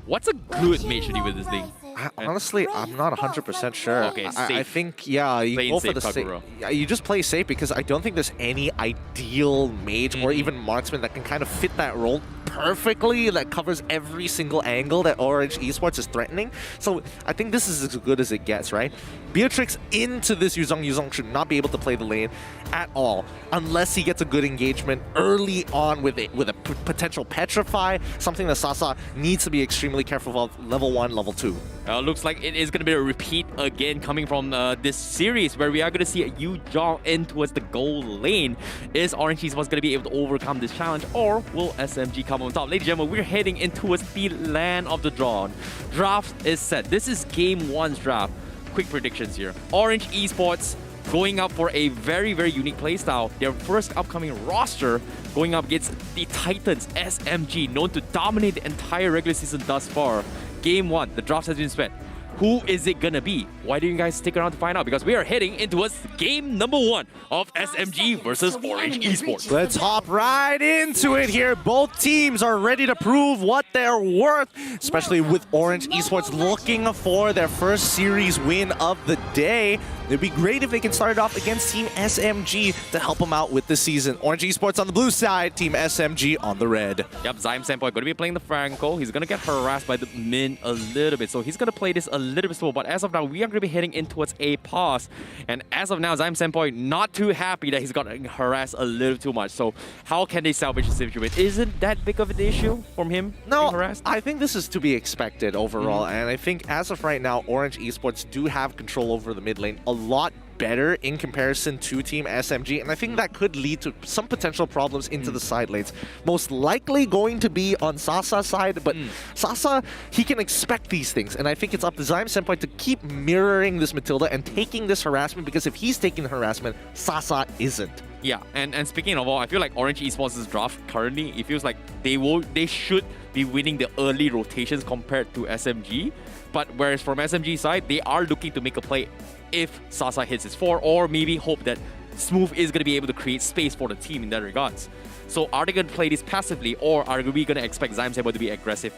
What's a good mage to do with this thing? Honestly, I'm not 100% sure. Okay, I think, yeah, you go for the safe. Yeah, you just play safe because I don't think there's any ideal mage or even marksman that can kind of fit that role perfectly, that covers every single angle that Orange Esports is threatening. So I think this is as good as it gets, right? Beatrix into this Yuzong. Yuzong should not be able to play the lane at all unless he gets a good engagement early on with a potential petrify, something that Sasa needs to be extremely careful of level 1, level 2. Looks like it is going to be a repeat again coming from this series where we are going to see Yuzong in towards the gold lane. Is Orange Esports going to be able to overcome this challenge, or will SMG come on top? Ladies and gentlemen, we're heading in towards the land of the drawn. Draft is set. This is game 1's draft. Quick predictions here. Orange Esports going up for a very, very unique playstyle. Their first upcoming roster going up against the Titans, SMG, known to dominate the entire regular season thus far. Game 1, the draft has been spent. Who is it gonna be? Why do you guys stick around to find out? Because we are heading into game number 1 of SMG versus Orange Esports. Let's hop right into it here. Both teams are ready to prove what they're worth, especially with Orange Esports looking for their first series win of the day. It'd be great if they can start it off against Team SMG to help them out with the season. Orange Esports on the blue side, Team SMG on the red. Yep, Zyme Senpai going to be playing the Franco. He's going to get harassed by the Min a little bit, so he's going to play this a little bit slow. But as of now, we are going to be heading in towards a pause. And as of now, Zyme Senpai not too happy that he's got harassed a little too much. So how can they salvage the situation? Isn't that big of an issue from him being harassed? I think this is to be expected overall. And I think as of right now, Orange Esports do have control over the mid lane a lot better in comparison to Team SMG, and I think that could lead to some potential problems into the side lanes. Most likely going to be on Sasa's side, but Sasa, he can expect these things, and I think it's up to Zyme Senpai to keep mirroring this Matilda and taking this harassment, because if he's taking the harassment, Sasa isn't. Yeah, and speaking of all, I feel like Orange Esports' draft currently, it feels like they should be winning the early rotations compared to SMG, but whereas from SMG side, they are looking to make a play if Sasa hits his 4, or maybe hope that Smooth is going to be able to create space for the team in that regards. So are they going to play this passively, or are we going to expect Zyme Senpai to be aggressive?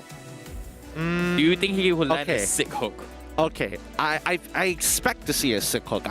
Do you think he will land a sick hook? Okay, I expect to see a sick hook.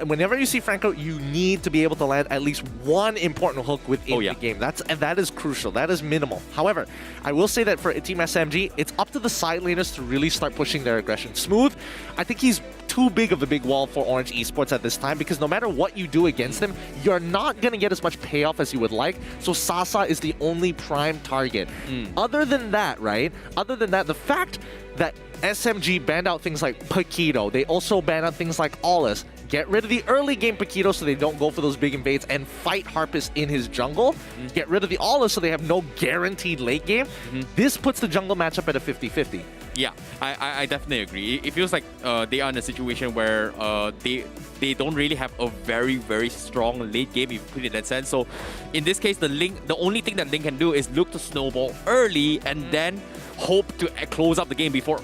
Whenever you see Franco, you need to be able to land at least one important hook within the game. That is crucial. That is minimal. However, I will say that for Team SMG, it's up to the side laners to really start pushing their aggression. Smooth, I think he's too big of a big wall for Orange Esports at this time, because no matter what you do against him, you're not going to get as much payoff as you would like. So Sasa is the only prime target. Other than that, right? Other than that, the fact that SMG banned out things like Paquito, they also banned out things like Aulus. Get rid of the early game Paquito so they don't go for those big invades and fight Harpist in his jungle. Get rid of the Aulus so they have no guaranteed late game. This puts the jungle matchup at a 50-50. Yeah, I definitely agree. It feels like they are in a situation where they don't really have a very strong late game, if you put it in that sense. So in this case, the only thing that Link can do is look to snowball early and then hope to close up the game before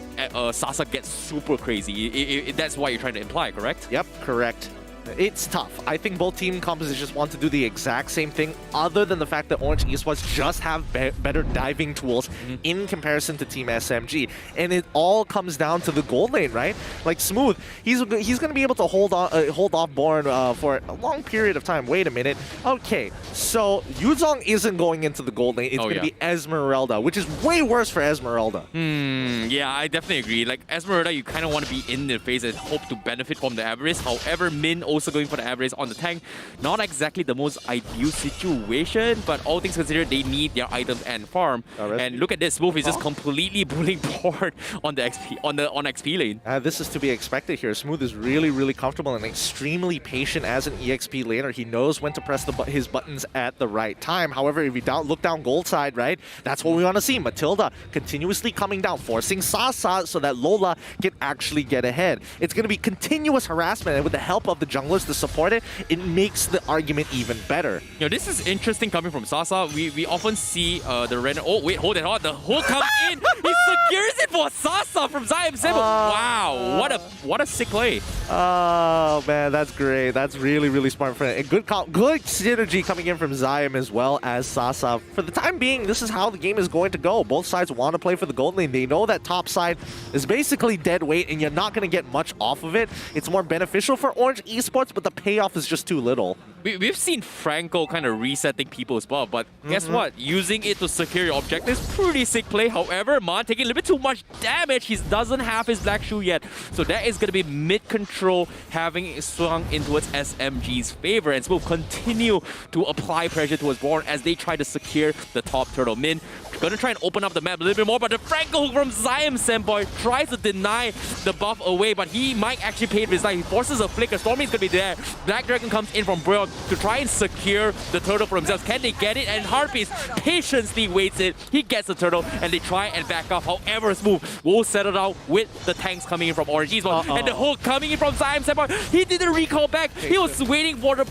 Sasa gets super crazy. That's what you're trying to imply, correct? Yep, correct. It's tough. I think both team compositions want to do the exact same thing, other than the fact that Orange Esports just have better diving tools in comparison to Team SMG. And it all comes down to the gold lane, right? Like Smooth, he's going to be able to hold off Born for a long period of time. Wait a minute. Okay, so Yuzong isn't going into the gold lane. It's going to be Esmeralda, which is way worse for Esmeralda. Yeah, I definitely agree. Like Esmeralda, you kind of want to be in the phase and hope to benefit from the Avarice. However, Min also going for the Avarice on the tank. Not exactly the most ideal situation, but all things considered, they need their items and farm. And look at this, Smooth is just completely bullying Board on the XP on XP lane. This is to be expected here. Smooth is really comfortable and extremely patient as an EXP laner. He knows when to press his buttons at the right time. However, if we look down gold side, right, that's what we want to see. Matilda continuously coming down, forcing Sasa so that Lola can actually get ahead. It's going to be continuous harassment, and with the help of the junglers to support it, it makes the argument even better. You know, this is interesting coming from Sasa. We often see the random... Oh, wait, hold it on. The hold comes in. He secures it for Sasa from Zion Sebo. Wow, what a sick play. Oh, man, that's great. That's really smart for it. Good synergy coming in from Zion as well as Sasa. For the time being, this is how the game is going to go. Both sides want to play for the gold lane. They know that top side is basically dead weight and you're not going to get much off of it. It's more beneficial for Orange Esports, but the payoff is just too little. We've seen Franco kind of resetting people's buff, but guess what? Using it to secure your objective is pretty sick play. However, Man taking a little bit too much damage. He doesn't have his black shoe yet. So that is going to be mid-control, having swung in towards SMG's favor. And Smooth continue to apply pressure towards Born as they try to secure the top turtle. Min gonna try and open up the map a little bit more, but the Franco from Zion Senpai tries to deny the buff away, but he might actually pay with his life. He forces a flicker. Stormy's gonna be there. Black Dragon comes in from Brion to try and secure the turtle for themselves. Can they get it? And Harpies patiently waits it. He gets the turtle and they try and back off. However, Smooth will settle down with the tanks coming in from Orange Esports. And the hook coming in from Zion Senpai. He didn't recall back. He was waiting for the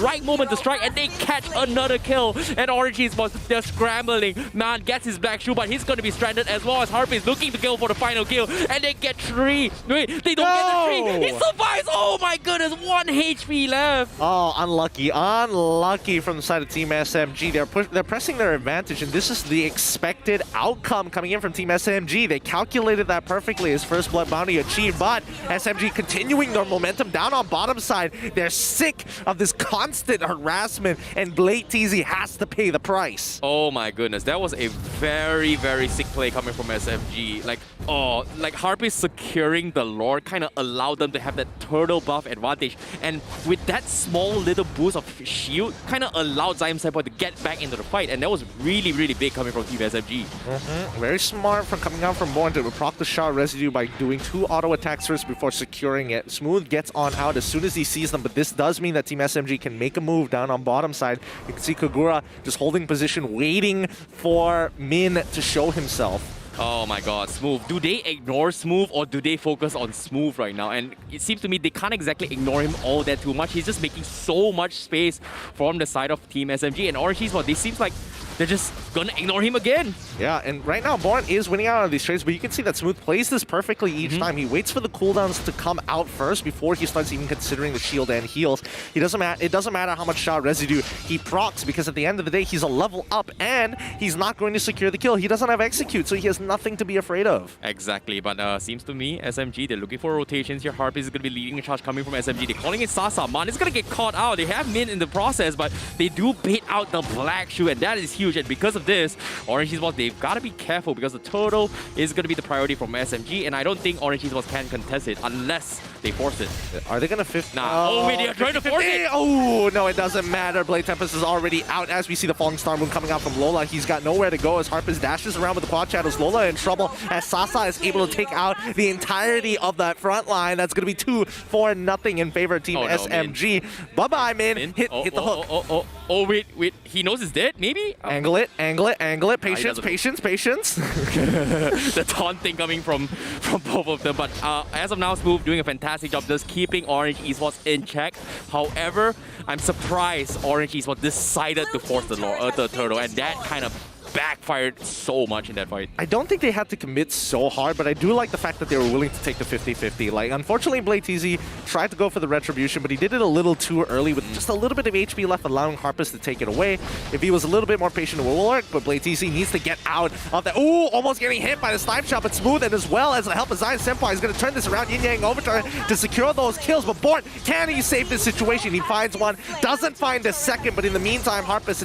right moment to strike, and they catch another kill. And Orange Esports, they're scrambling. Man gets his black shoe, but he's going to be stranded as well as Harpies looking to kill for the final kill. And they get 3. Wait, they don't get the 3. He survives. Oh my goodness, 1 HP left. Oh, unlucky from the side of Team SMG. They're pressing their advantage, and this is the expected outcome coming in from Team SMG. They calculated that perfectly as first blood bounty achieved, but SMG continuing their momentum down on bottom side. They're sick of this constant harassment, and Blade TZ has to pay the price. Oh my goodness, that was a very sick play coming from SMG. Like Harpies securing the Lord kind of allowed them to have that turtle buff advantage, and with that small little boost of shield, kind of allowed Zion Senpai to get back into the fight, and that was really big coming from Team SMG. Very smart from coming out from Born to proc the shot residue by doing 2 auto attacks first before securing it. Smooth gets on out as soon as he sees them, but this does mean that Team SMG can make a move down on bottom side. You can see Kagura just holding position, waiting for Min to show himself. Oh my god, Smooth. Do they ignore Smooth or do they focus on Smooth right now? And it seems to me they can't exactly ignore him all that too much. He's just making so much space from the side of Team SMG. And Orange Esports, they seems like they're just gonna ignore him again. Yeah, and right now Born is winning out on these trades, but you can see that Smooth plays this perfectly each time. He waits for the cooldowns to come out first before he starts even considering the shield and heals. It doesn't matter how much shot residue he procs, because at the end of the day, he's a level up and he's not going to secure the kill. He doesn't have execute, so he has nothing to be afraid of. Exactly, but seems to me, SMG, they're looking for rotations here. Harpies is going to be leading a charge coming from SMG. They're calling it Sasa. Man is going to get caught out. They have Min in the process, but they do bait out the black shoe, and that is huge. And because of this, Orange Esports, they've got to be careful because the turtle is going to be the priority from SMG, and I don't think Orange Esports can contest it unless they force it. Are they going to 50? Nah. Oh, wait, they're trying to force it. Oh, no, it doesn't matter. Blade Tempest is already out as we see the Falling Star Moon coming out from Lola. He's got nowhere to go as Harpers dashes around with the quad shadows. Lola in trouble as Sasa is able to take out the entirety of that front line. That's going to be 2-4-0 in favor of Team SMG. Bye-bye, Min. Hit the hook. Oh, wait. He knows it's dead, maybe? Angle it. Patience. The taunting coming from both of them. But as of now, Smooth doing a fantastic job just keeping Orange Esports in check. However, I'm surprised Orange Esports decided to force the turtle, and that kind of backfired so much in that fight. I don't think they had to commit so hard, but I do like the fact that they were willing to take the 50-50. Like, unfortunately, BladeTZ tried to go for the retribution, but he did it a little too early with just a little bit of HP left, allowing Harpus to take it away. If he was a little bit more patient, it will work, but BladeTZ needs to get out of that. Ooh, almost getting hit by the snipe shot, but Smooth, and as well as the help of Zion Senpai is going to turn this around. Yin Yang Overturn to secure those kills, but Born, can he save this situation? He finds one, doesn't find a second, but in the meantime, Harpus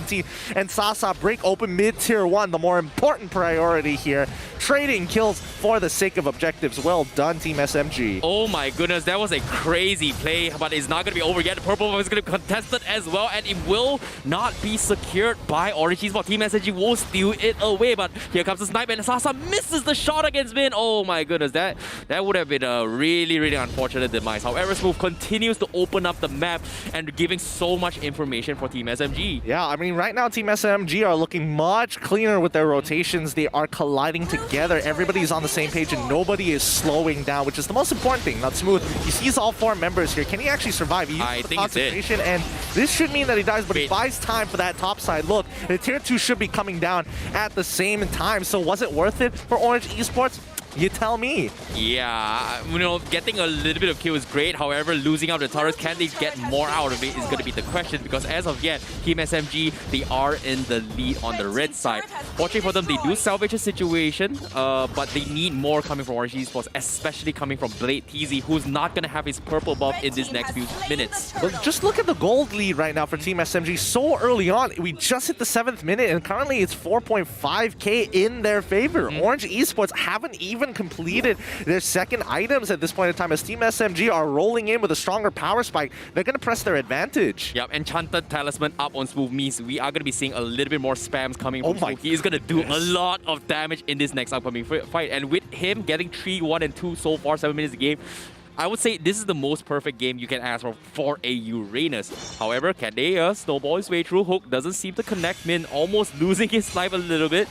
and Sasa break open mid-tier 1, the more important priority here. Trading kills for the sake of objectives. Well done, Team SMG. Oh my goodness, that was a crazy play, but it's not going to be over yet. Purple Buff is going to contest it as well, and it will not be secured by Orange Esports. Team SMG will steal it away, but here comes the snipe, and Sasa misses the shot against Min. Oh my goodness, that would have been a really unfortunate demise. However, Smooth continues to open up the map and giving so much information for Team SMG. Yeah, I mean, right now Team SMG are looking much cleaner with their rotations. They are colliding together. Everybody's on the same page and nobody is slowing down, which is the most important thing. Not Smooth. He sees all 4 members here. Can he actually survive? He I think it's it. And this should mean that he dies, but he buys time for that top side look. The tier 2 should be coming down at the same time. So was it worth it for Orange Esports? You tell me. Yeah, you know, getting a little bit of kill is great. However, losing out the turrets, can they get more out of it is going to be the question, because as of yet, Team SMG, they are in the lead on the red side. Fortunately for them, they do salvage a situation, but they need more coming from Orange Esports, especially coming from BladeTZ, who's not going to have his purple buff in these next few minutes. But just look at the gold lead right now for Team SMG so early on. We just hit the 7th minute, and currently it's 4.5k in their favor. Orange Esports haven't even completed their second items at this point in time, as Team SMG are rolling in with a stronger power spike. They're going to press their advantage. Yep, Enchanted Talisman up on Smooth means we are going to be seeing a little bit more spams coming from Smooth. He is going to do a lot of damage in this next upcoming fight, and with him getting 3, 1, and 2 so far, 7 minutes of the game, I would say this is the most perfect game you can ask for a Uranus. However, can they snowball his way through? Hook doesn't seem to connect. Min almost losing his life a little bit.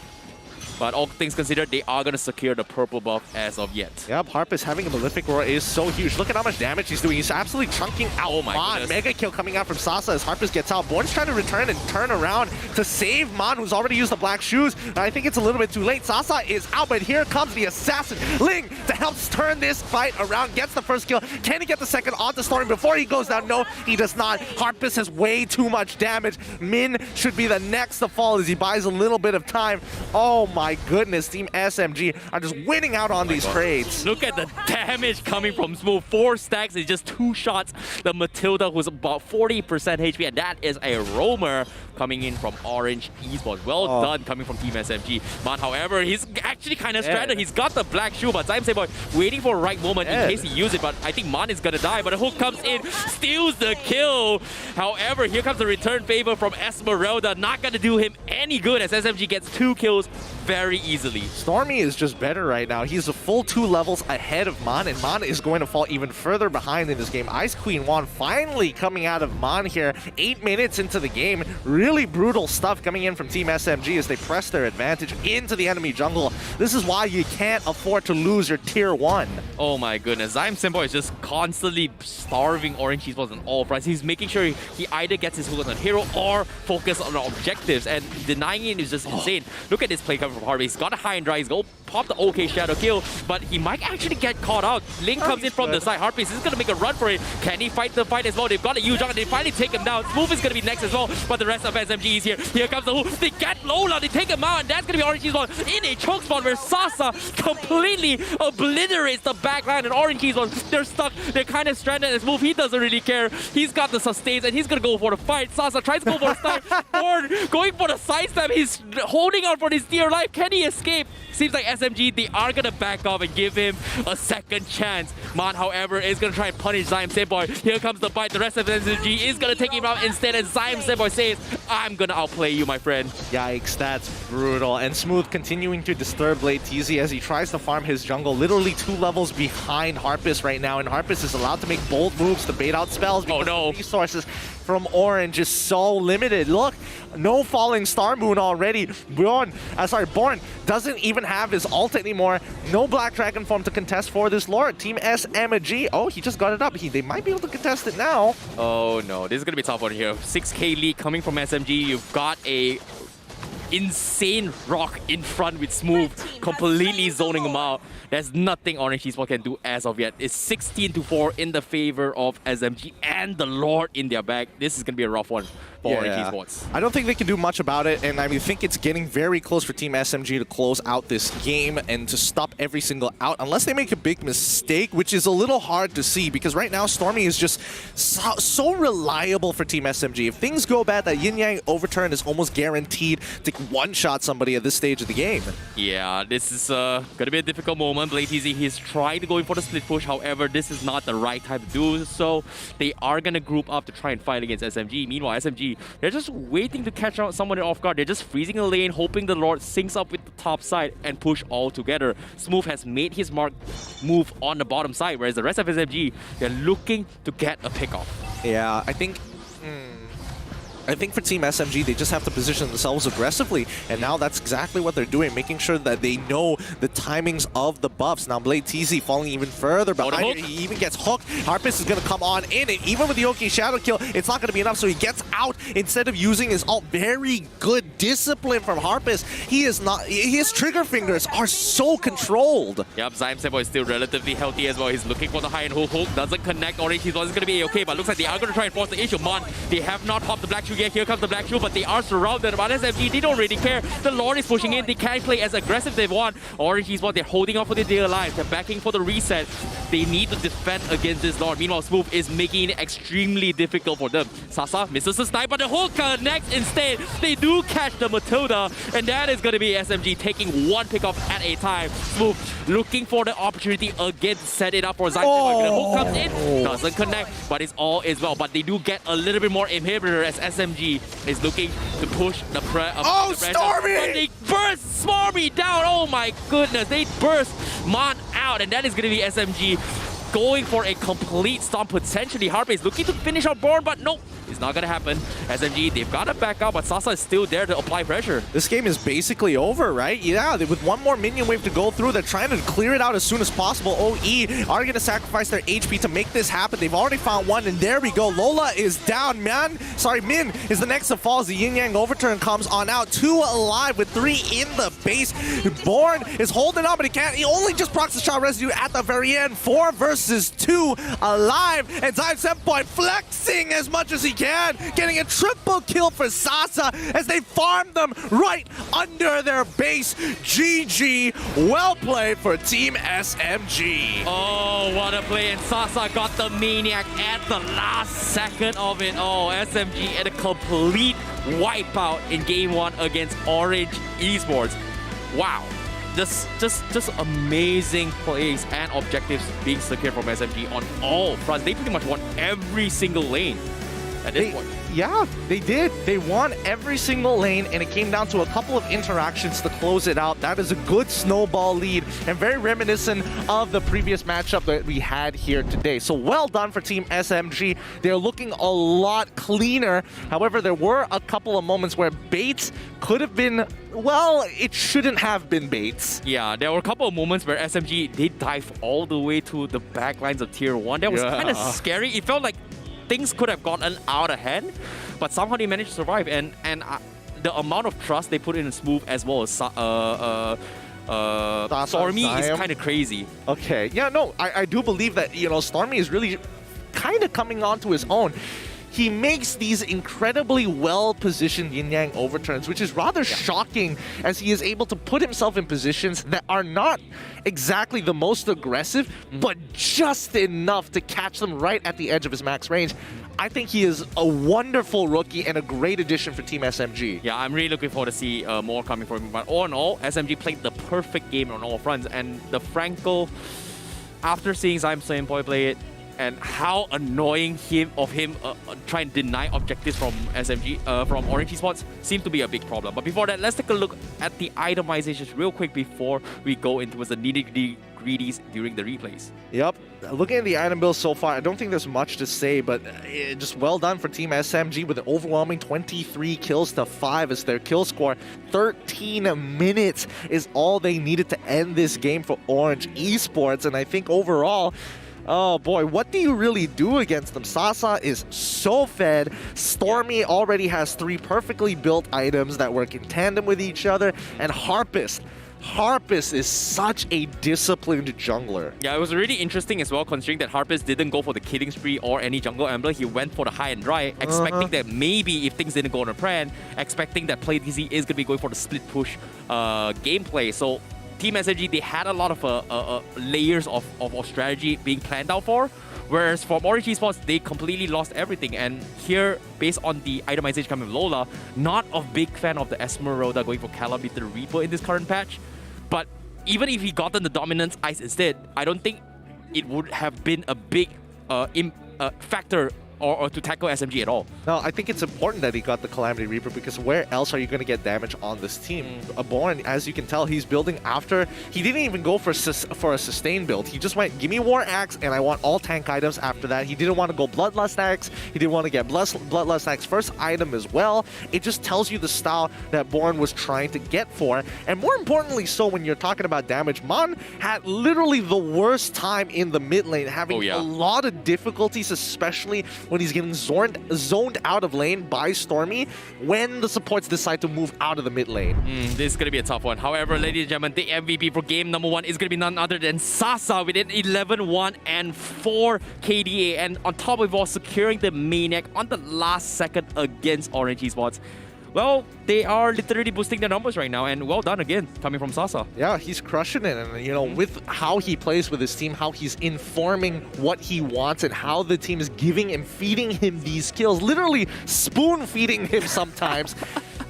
But all things considered, they are going to secure the purple buff as of yet. Yep, Harpus having a Malefic Roar is so huge. Look at how much damage he's doing. He's absolutely chunking out. Oh my Mon. goodness. Mega kill coming out from Sasa as Harpus gets out. Born's trying to return and turn around to save Mon, who's already used the black shoes. I think it's a little bit too late. Sasa is out, but here comes the assassin Ling to help turn this fight around. Gets the first kill. Can he get the second onto Storm before he goes down? No, he does not. Harpus has way too much damage. Min should be the next to fall as he buys a little bit of time. Oh my goodness, Team SMG are just winning out on these trades. Look at the damage coming from Smooth. 4 stacks is just 2 shots. The Matilda, who's about 40% HP, and that is a roamer coming in from Orange Esports. Well done coming from Team SMG. But however, he's actually kind of stranded. He's got the black shoe, but Zaim Boy waiting for a right moment in case he uses it. But I think Man is gonna die. But the hook comes in, steals the kill. However, here comes the return favor from Esmeralda. Not gonna do him any good as SMG gets 2 kills very easily. Stormy is just better right now. He's a full 2 levels ahead of Mon, and Mon is going to fall even further behind in this game. Ice Queen Juan finally coming out of Mon here. 8 minutes into the game. Really brutal stuff coming in from Team SMG as they press their advantage into the enemy jungle. This is why you can't afford to lose your tier 1. Oh my goodness. Zaim Simbo is just constantly starving Orange Esports on all fronts. He's making sure he either gets his hook on hero or focus on objectives, and denying it is just insane. Look at this play coming from Harvey. He's got a high and dry. He's going to pop the OK Shadow kill, but he might actually get caught out. Link comes in from the side. Harpies is going to make a run for it. Can he fight the fight as well? They've got a huge jungle. They finally take him down. Smooth is going to be next as well, but the rest of SMG is here. Here comes the hook. They get Lola. They take him out, and that's going to be Orange Esports in a choke spot where Sasa completely obliterates the backline, and Orange Esports, they're stuck. They're kind of stranded as Move. He doesn't really care. He's got the sustains, and he's going to go for the fight. Sasa tries to go for a snipe. Born going for the side step. He's holding out for his dear life. Can he escape? Seems like SMG, they are going to back off and give him a second chance. Man, however, is going to try and punish Zaim Simboy. Here comes the bite. The rest of SMG is going to take him out instead, and Zaim Simboy says, I'm going to outplay you, my friend. Yikes, that's brutal. And Smooth continuing to disturb BladeTZ as he tries to farm his jungle, literally 2 levels behind Harpus right now, and Harpus is allowed to make bold moves to bait out spells because of resources. from Orange is so limited. Look, no falling star moon already. Born doesn't even have his ult anymore. No Black Dragon form to contest for this Lord. Team SMG, oh, he just got it up. They might be able to contest it now. Oh no, this is gonna be a tough one here. 6k lead coming from SMG. You've got a insane rock in front with Smooth, completely zoning him out. There's nothing Orange Esports can do as of yet. It's 16-4 in the favor of SMG and the Lord in their back. This is going to be a rough one for Orange Esports. I don't think they can do much about it, and I think it's getting very close for Team SMG to close out this game and to stop every single out, unless they make a big mistake, which is a little hard to see, because right now Stormy is just so reliable for Team SMG. If things go bad, that yin-yang overturn is almost guaranteed to one-shot somebody at this stage of the game. Yeah, this is going to be a difficult moment. BladeTZ, he's trying to go in for the split push. However, this is not the right time to do so. They are going to group up to try and fight against SMG. Meanwhile, SMG, they're just waiting to catch out someone off guard. They're just freezing a lane, hoping the Lord syncs up with the top side and push all together. Smooth has made his mark move on the bottom side, whereas the rest of SMG, they're looking to get a pickoff. Yeah, I think for Team SMG, they just have to position themselves aggressively, and now that's exactly what they're doing, making sure that they know the timings of the buffs. Now BladeTZ falling even further behind. He even gets hooked. Harpist is going to come on in, and even with the OK Shadow kill, it's not going to be enough, so he gets out instead of using his ult. Very good discipline from Harpist. His trigger fingers are so controlled. Yep, Zyme is still relatively healthy as well. He's looking for the high and hook. Doesn't connect. Orange Esports is going to be okay, but looks like they are going to try and force the issue. They have not hopped the Black Shoe yet. Here comes the Black Shoe, but they are surrounded. But SMG, they don't really care. The Lord is pushing in. They can't play as aggressive as they want. Orange Esports, they're holding on for their dear life. They're backing for the reset. They need to defend against this Lord. Meanwhile, Smooth is making it extremely difficult for them. Sasa misses the snipe, but the hook connects instead. They do catch the Matilda, and that is going to be SMG taking one pickoff at a time. Smooth looking for the opportunity again to set it up for Zyme. The hook comes in, doesn't connect, but it's all is well. But they do get a little bit more inhibitor as SMG is looking to push the pressure. Stormy! But they burst Stormy down. Oh my goodness, they burst Mon out, and that is going to be SMG going for a complete stomp potentially. Harpy is looking to finish out Born, but nope, it's not gonna happen. SMG, they've got to back up, but Sasa is still there to apply pressure. This game is basically over, right? Yeah, with one more minion wave to go through, they're trying to clear it out as soon as possible. OE are gonna sacrifice their HP to make this happen. They've already found one, and there we go. Lola is down, Min is the next to fall as the yin-yang overturn comes on out. 2 alive with 3 in the base. Born is holding on, but he can't. He only just procs the shot residue at the very end. 4 versus 2 alive, and Zyme flexing as much as he can, getting a triple kill for Sasa as they farm them right under their base. GG, well played for Team SMG. Oh, what a play, and Sasa got the Maniac at the last second of it. Oh, SMG at a complete wipeout in Game 1 against Orange Esports. Wow. Just amazing plays and objectives being secured from SMG on all fronts. They pretty much won every single lane at this point. Yeah, they did. They won every single lane, and it came down to a couple of interactions to close it out. That is a good snowball lead and very reminiscent of the previous matchup that we had here today. So well done for Team SMG. They're looking a lot cleaner. However, there were a couple of moments where Bates could have been, well, it shouldn't have been Bates. Yeah, there were a couple of moments where SMG, they dive all the way to the back lines of Tier 1. That was kind of scary. It felt like things could have gotten out of hand, but somehow they managed to survive, and the amount of trust they put in Smooth as well as Stormy is kind of crazy. Okay, yeah, no, I do believe that, you know, Stormy is really kind of coming onto his own. He makes these incredibly well-positioned yin-yang overturns, which is rather shocking, as he is able to put himself in positions that are not exactly the most aggressive, but just enough to catch them right at the edge of his max range. I think he is a wonderful rookie and a great addition for Team SMG. Yeah, I'm really looking forward to see more coming from him. But all in all, SMG played the perfect game on all fronts, and the Franco, after seeing Zyme play it, and how annoying him trying to deny objectives from SMG, from Orange Esports, seems to be a big problem. But before that, let's take a look at the itemizations real quick before we go into the nitty-gritty greedy during the replays. Yep. Looking at the item build so far, I don't think there's much to say, but just well done for Team SMG with an overwhelming 23 kills to 5 as their kill score. 13 minutes is all they needed to end this game for Orange Esports, and I think overall, oh boy, what do you really do against them? Sasa is so fed. Stormy already has 3 perfectly built items that work in tandem with each other, and Harpist is such a disciplined jungler. Yeah, it was really interesting as well, considering that Harpist didn't go for the killing spree or any jungle ambler. He went for the high and dry, expecting that maybe if things didn't go on a plan, expecting that PlayDZ is going to be going for the split push gameplay. So Team SMG, they had a lot of layers of strategy being planned out for. Whereas for Orange Esports, they completely lost everything. And here, based on the itemization coming from Lola, not a big fan of the Esmeralda going for Calamity Reaper in this current patch. But even if he gotten the Dominance Ice instead, I don't think it would have been a big factor or to tackle SMG at all. No, I think it's important that he got the Calamity Reaper, because where else are you going to get damage on this team? Born, as you can tell, he's building after. He didn't even go for a sustain build. He just went, give me War Axe, and I want all tank items after that. He didn't want to go Bloodlust Axe. He didn't want to get Bloodlust Axe first item as well. It just tells you the style that Born was trying to get for. And more importantly, so when you're talking about damage, Mon had literally the worst time in the mid lane, having a lot of difficulties, especially when he's getting zoned out of lane by Stormy when the supports decide to move out of the mid lane. This is going to be a tough one. However, ladies and gentlemen, the MVP for game number 1 is going to be none other than Sasa with an 11-1 and 4 KDA. And on top of it all, securing the Maniac on the last second against Orange Esports. Well, they are literally boosting their numbers right now, and well done again, coming from Sasa. Yeah, he's crushing it, and you know, with how he plays with his team, how he's informing what he wants, and how the team is giving and feeding him these kills, literally spoon-feeding him sometimes.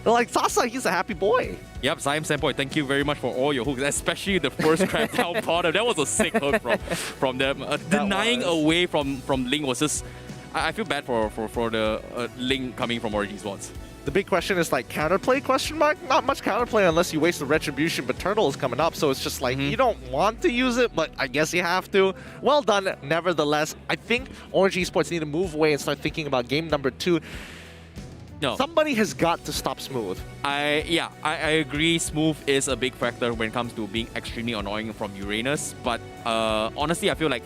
Like, Sasa, he's a happy boy. Yep, Zion Senpai, thank you very much for all your hooks, especially the first crackdown bottom. That was a sick hook from them. Denying away from Ling was just... I feel bad for the Ling coming from Orange Esports. The big question is like counterplay question mark? Not much counterplay unless you waste the retribution, but Turtle is coming up, so it's just like you don't want to use it, but I guess you have to. Well done, nevertheless. I think Orange Esports need to move away and start thinking about game number 2. No. Somebody has got to stop Smooth. I agree. Smooth is a big factor when it comes to being extremely annoying from Uranus, but honestly, I feel like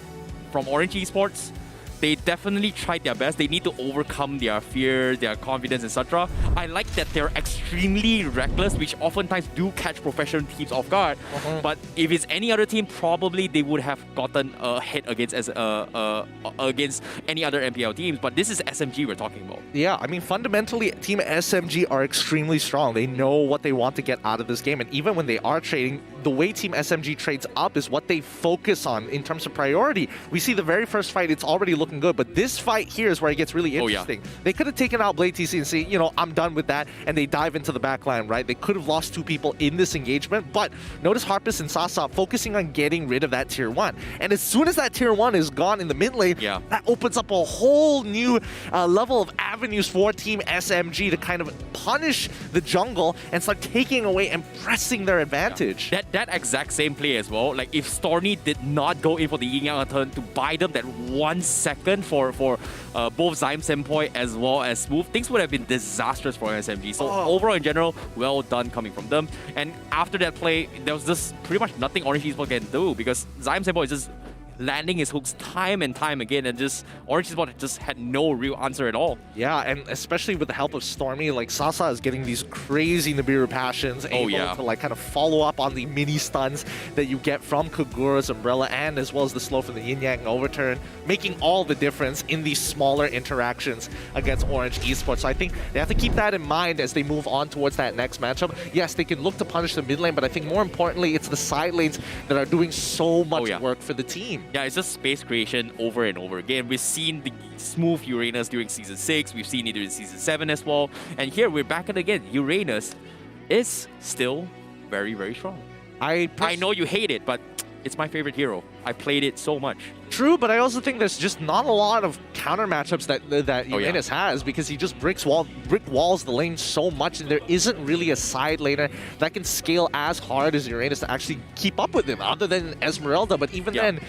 from Orange Esports, they definitely tried their best. They need to overcome their fear, their confidence, etc. I like that they're extremely reckless, which oftentimes do catch professional teams off guard. But if it's any other team, probably they would have gotten a hit against any other MPL teams. But this is SMG we're talking about. Yeah, I mean, fundamentally, Team SMG are extremely strong. They know what they want to get out of this game. And even when they are trading, the way Team SMG trades up is what they focus on in terms of priority. We see the very first fight, it's already looking good, but this fight here is where it gets really interesting. They could have taken out Blade TC and say, you know, I'm done with that, and they dive into the backline, right? They could have lost 2 people in this engagement, but notice Harpist and Sasa focusing on getting rid of that tier 1. And as soon as that tier 1 is gone in the mid lane, that opens up a whole new level of avenues for Team SMG to kind of punish the jungle and start taking away and pressing their advantage. That exact same play as well. Like, if Stormy did not go in for the Yin Yang turn to buy them that 1 second for both Zyme Senpai as well as Smooth, things would have been disastrous for SMG. So overall, in general, well done coming from them. And after that play, there was just pretty much nothing Orange Esports can do, because Zyme Senpai is just landing his hooks time and time again, and just Orange Esports just had no real answer at all. Yeah, and especially with the help of Stormy, like Sasa is getting these crazy Nibiru passions, able to like kind of follow up on the mini stuns that you get from Kagura's Umbrella, and as well as the slow from the Yin Yang overturn, making all the difference in these smaller interactions against Orange Esports. So I think they have to keep that in mind as they move on towards that next matchup. Yes, they can look to punish the mid lane, but I think more importantly, it's the side lanes that are doing so much work for the team. Yeah, it's just space creation over and over again. We've seen the smooth Uranus during Season 6. We've seen it during Season 7 as well. And here, we're back at it again. Uranus is still very, very strong. I know you hate it, but it's my favorite hero. I played it so much. True, but I also think there's just not a lot of counter matchups that Uranus has, because he just brick walls the lane so much, and there isn't really a side laner that can scale as hard as Uranus to actually keep up with him, other than Esmeralda. But even then,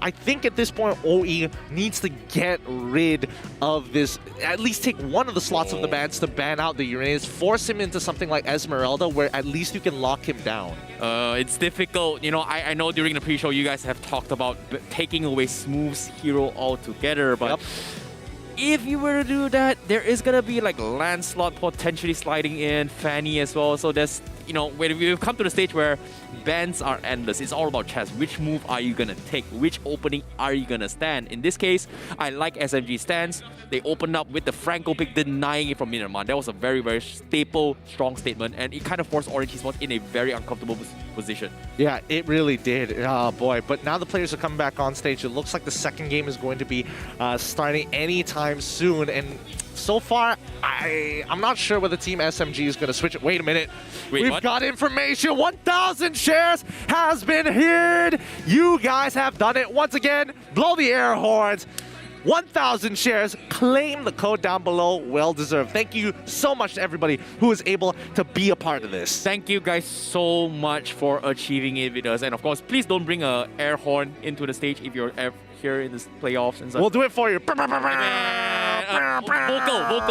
I think at this point, OE needs to get rid of this, at least take one of the slots of the bans to ban out the Uranus, force him into something like Esmeralda, where at least you can lock him down. It's difficult. You know, I know during the pre-show you guys have talked about taking away Smooth's hero altogether, but if you were to do that, there is going to be like Lancelot potentially sliding in, Fanny as well. So there's, you know, when we've come to the stage where bans are endless, it's all about chess. Which move are you going to take? Which opening are you going to stand? In this case, I like SMG's stance. They opened up with the Franco pick, denying it from Minerman. That was a very, very staple, strong statement, and it kind of forced Orange Esports in a very uncomfortable position. Yeah, it really did. Oh boy. But now the players are coming back on stage. It looks like the second game is going to be starting anytime soon. And so far, I'm not sure whether Team SMG is going to switch it. Wait a minute. We've got information. 1,000 shares has been hid. You guys have done it once again. Blow the air horns. 1,000 shares. Claim the code down below. Well deserved. Thank you so much to everybody who was able to be a part of this. Thank you guys so much for achieving it with us. And of course, please don't bring a air horn into the stage if you're here in the playoffs and stuff. We'll do it for you. Vocal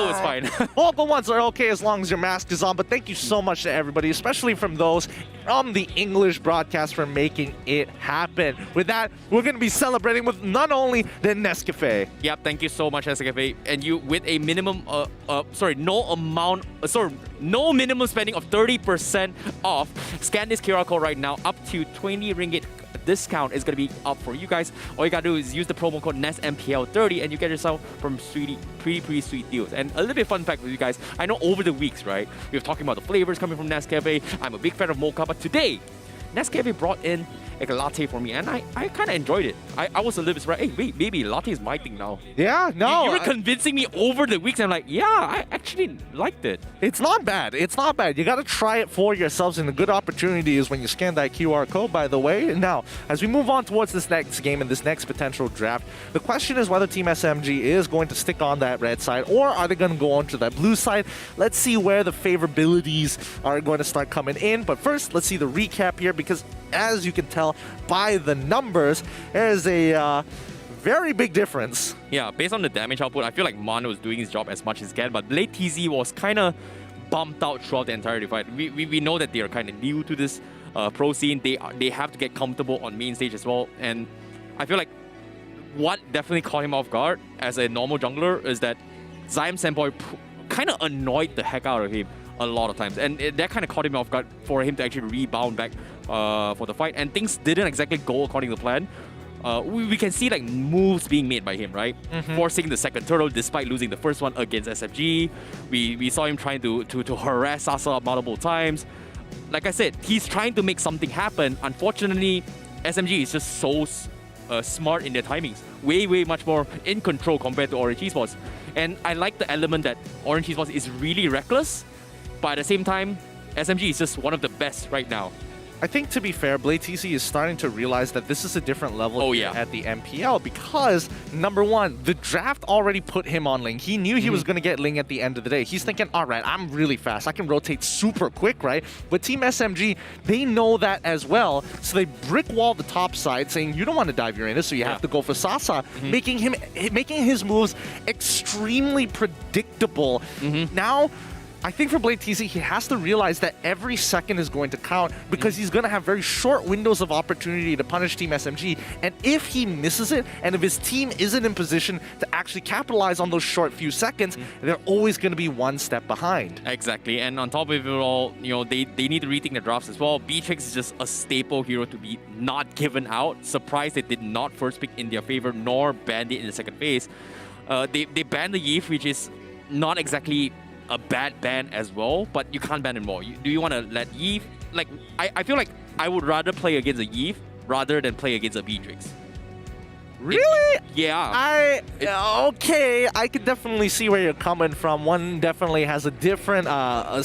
is fine. Vocal ones are okay as long as your mask is on, but thank you so much to everybody, especially from those from the English broadcast, for making it happen. With that, we're going to be celebrating with none only than Nescafe. Yep, thank you so much, Nescafe. And you, with a minimum, no minimum spending of 30% off. Scan this QR code right now, up to 20 ringgit discount is going to be up for you guys. All you got to do is use the promo code NESMPL30 and you get yourself from pretty sweet deals. And a little bit fun fact with you guys, I know over the weeks, right, we were talking about the flavors coming from Nescafe. I'm a big fan of mocha, but today, Nescafe brought in like a latte for me, and I kind of enjoyed it. I was a little bit surprised. Hey, wait, maybe latte is my thing now. Yeah, no. You were convincing me over the weeks. I'm like, yeah, I actually liked it. It's not bad. It's not bad. You got to try it for yourselves, and a good opportunity is when you scan that QR code, by the way. Now, as we move on towards this next game and this next potential draft, the question is whether Team SMG is going to stick on that red side, or are they going to go on to that blue side? Let's see where the favorabilities are going to start coming in. But first, let's see the recap here, because as you can tell by the numbers, there's a very big difference. Yeah, based on the damage output, I feel like Mono was doing his job as much as he can, but Blade TZ was kind of bumped out throughout the entire fight. We know that they are kind of new to this pro scene. They have to get comfortable on main stage as well, and I feel like what definitely caught him off guard as a normal jungler is that Zyme Senpai kind of annoyed the heck out of him a lot of times, and that kind of caught him off guard for him to actually rebound back for the fight, and things didn't exactly go according to plan. We can see like moves being made by him, right? Forcing the second turtle despite losing the first one against SFG. We saw him trying to harass Sasa multiple times. Like I said, he's trying to make something happen. Unfortunately, SMG is just so smart in their timings. Way much more in control compared to Orange Esports. And I like the element that Orange Esports is really reckless, but at the same time, SMG is just one of the best right now. I think, to be fair, Blade TC is starting to realize that this is a different level at the MPL, because, number one, the draft already put him on Ling. He knew he was going to get Ling at the end of the day. He's thinking, all right, I'm really fast. I can rotate super quick, right? But Team SMG, they know that as well, so they brick wall the top side, saying, you don't want to dive Uranus, so you have to go for Sasa, making his moves extremely predictable. Now, I think for Blade TC, he has to realize that every second is going to count, because he's going to have very short windows of opportunity to punish Team SMG. And if he misses it, and if his team isn't in position to actually capitalize on those short few seconds, they're always going to be one step behind. Exactly. And on top of it all, you know, they need to rethink the drafts as well. Beatrix is just a staple hero to be not given out. Surprised they did not first pick in their favor, nor banned it in the second phase. They banned the Yif, which is not exactly a bad ban as well, but you can't ban him more. Do you want to let Yif... Like, I feel like I would rather play against a Yif rather than play against a Beatrix. Really? Yeah. Okay, I could definitely see where you're coming from. One definitely has a different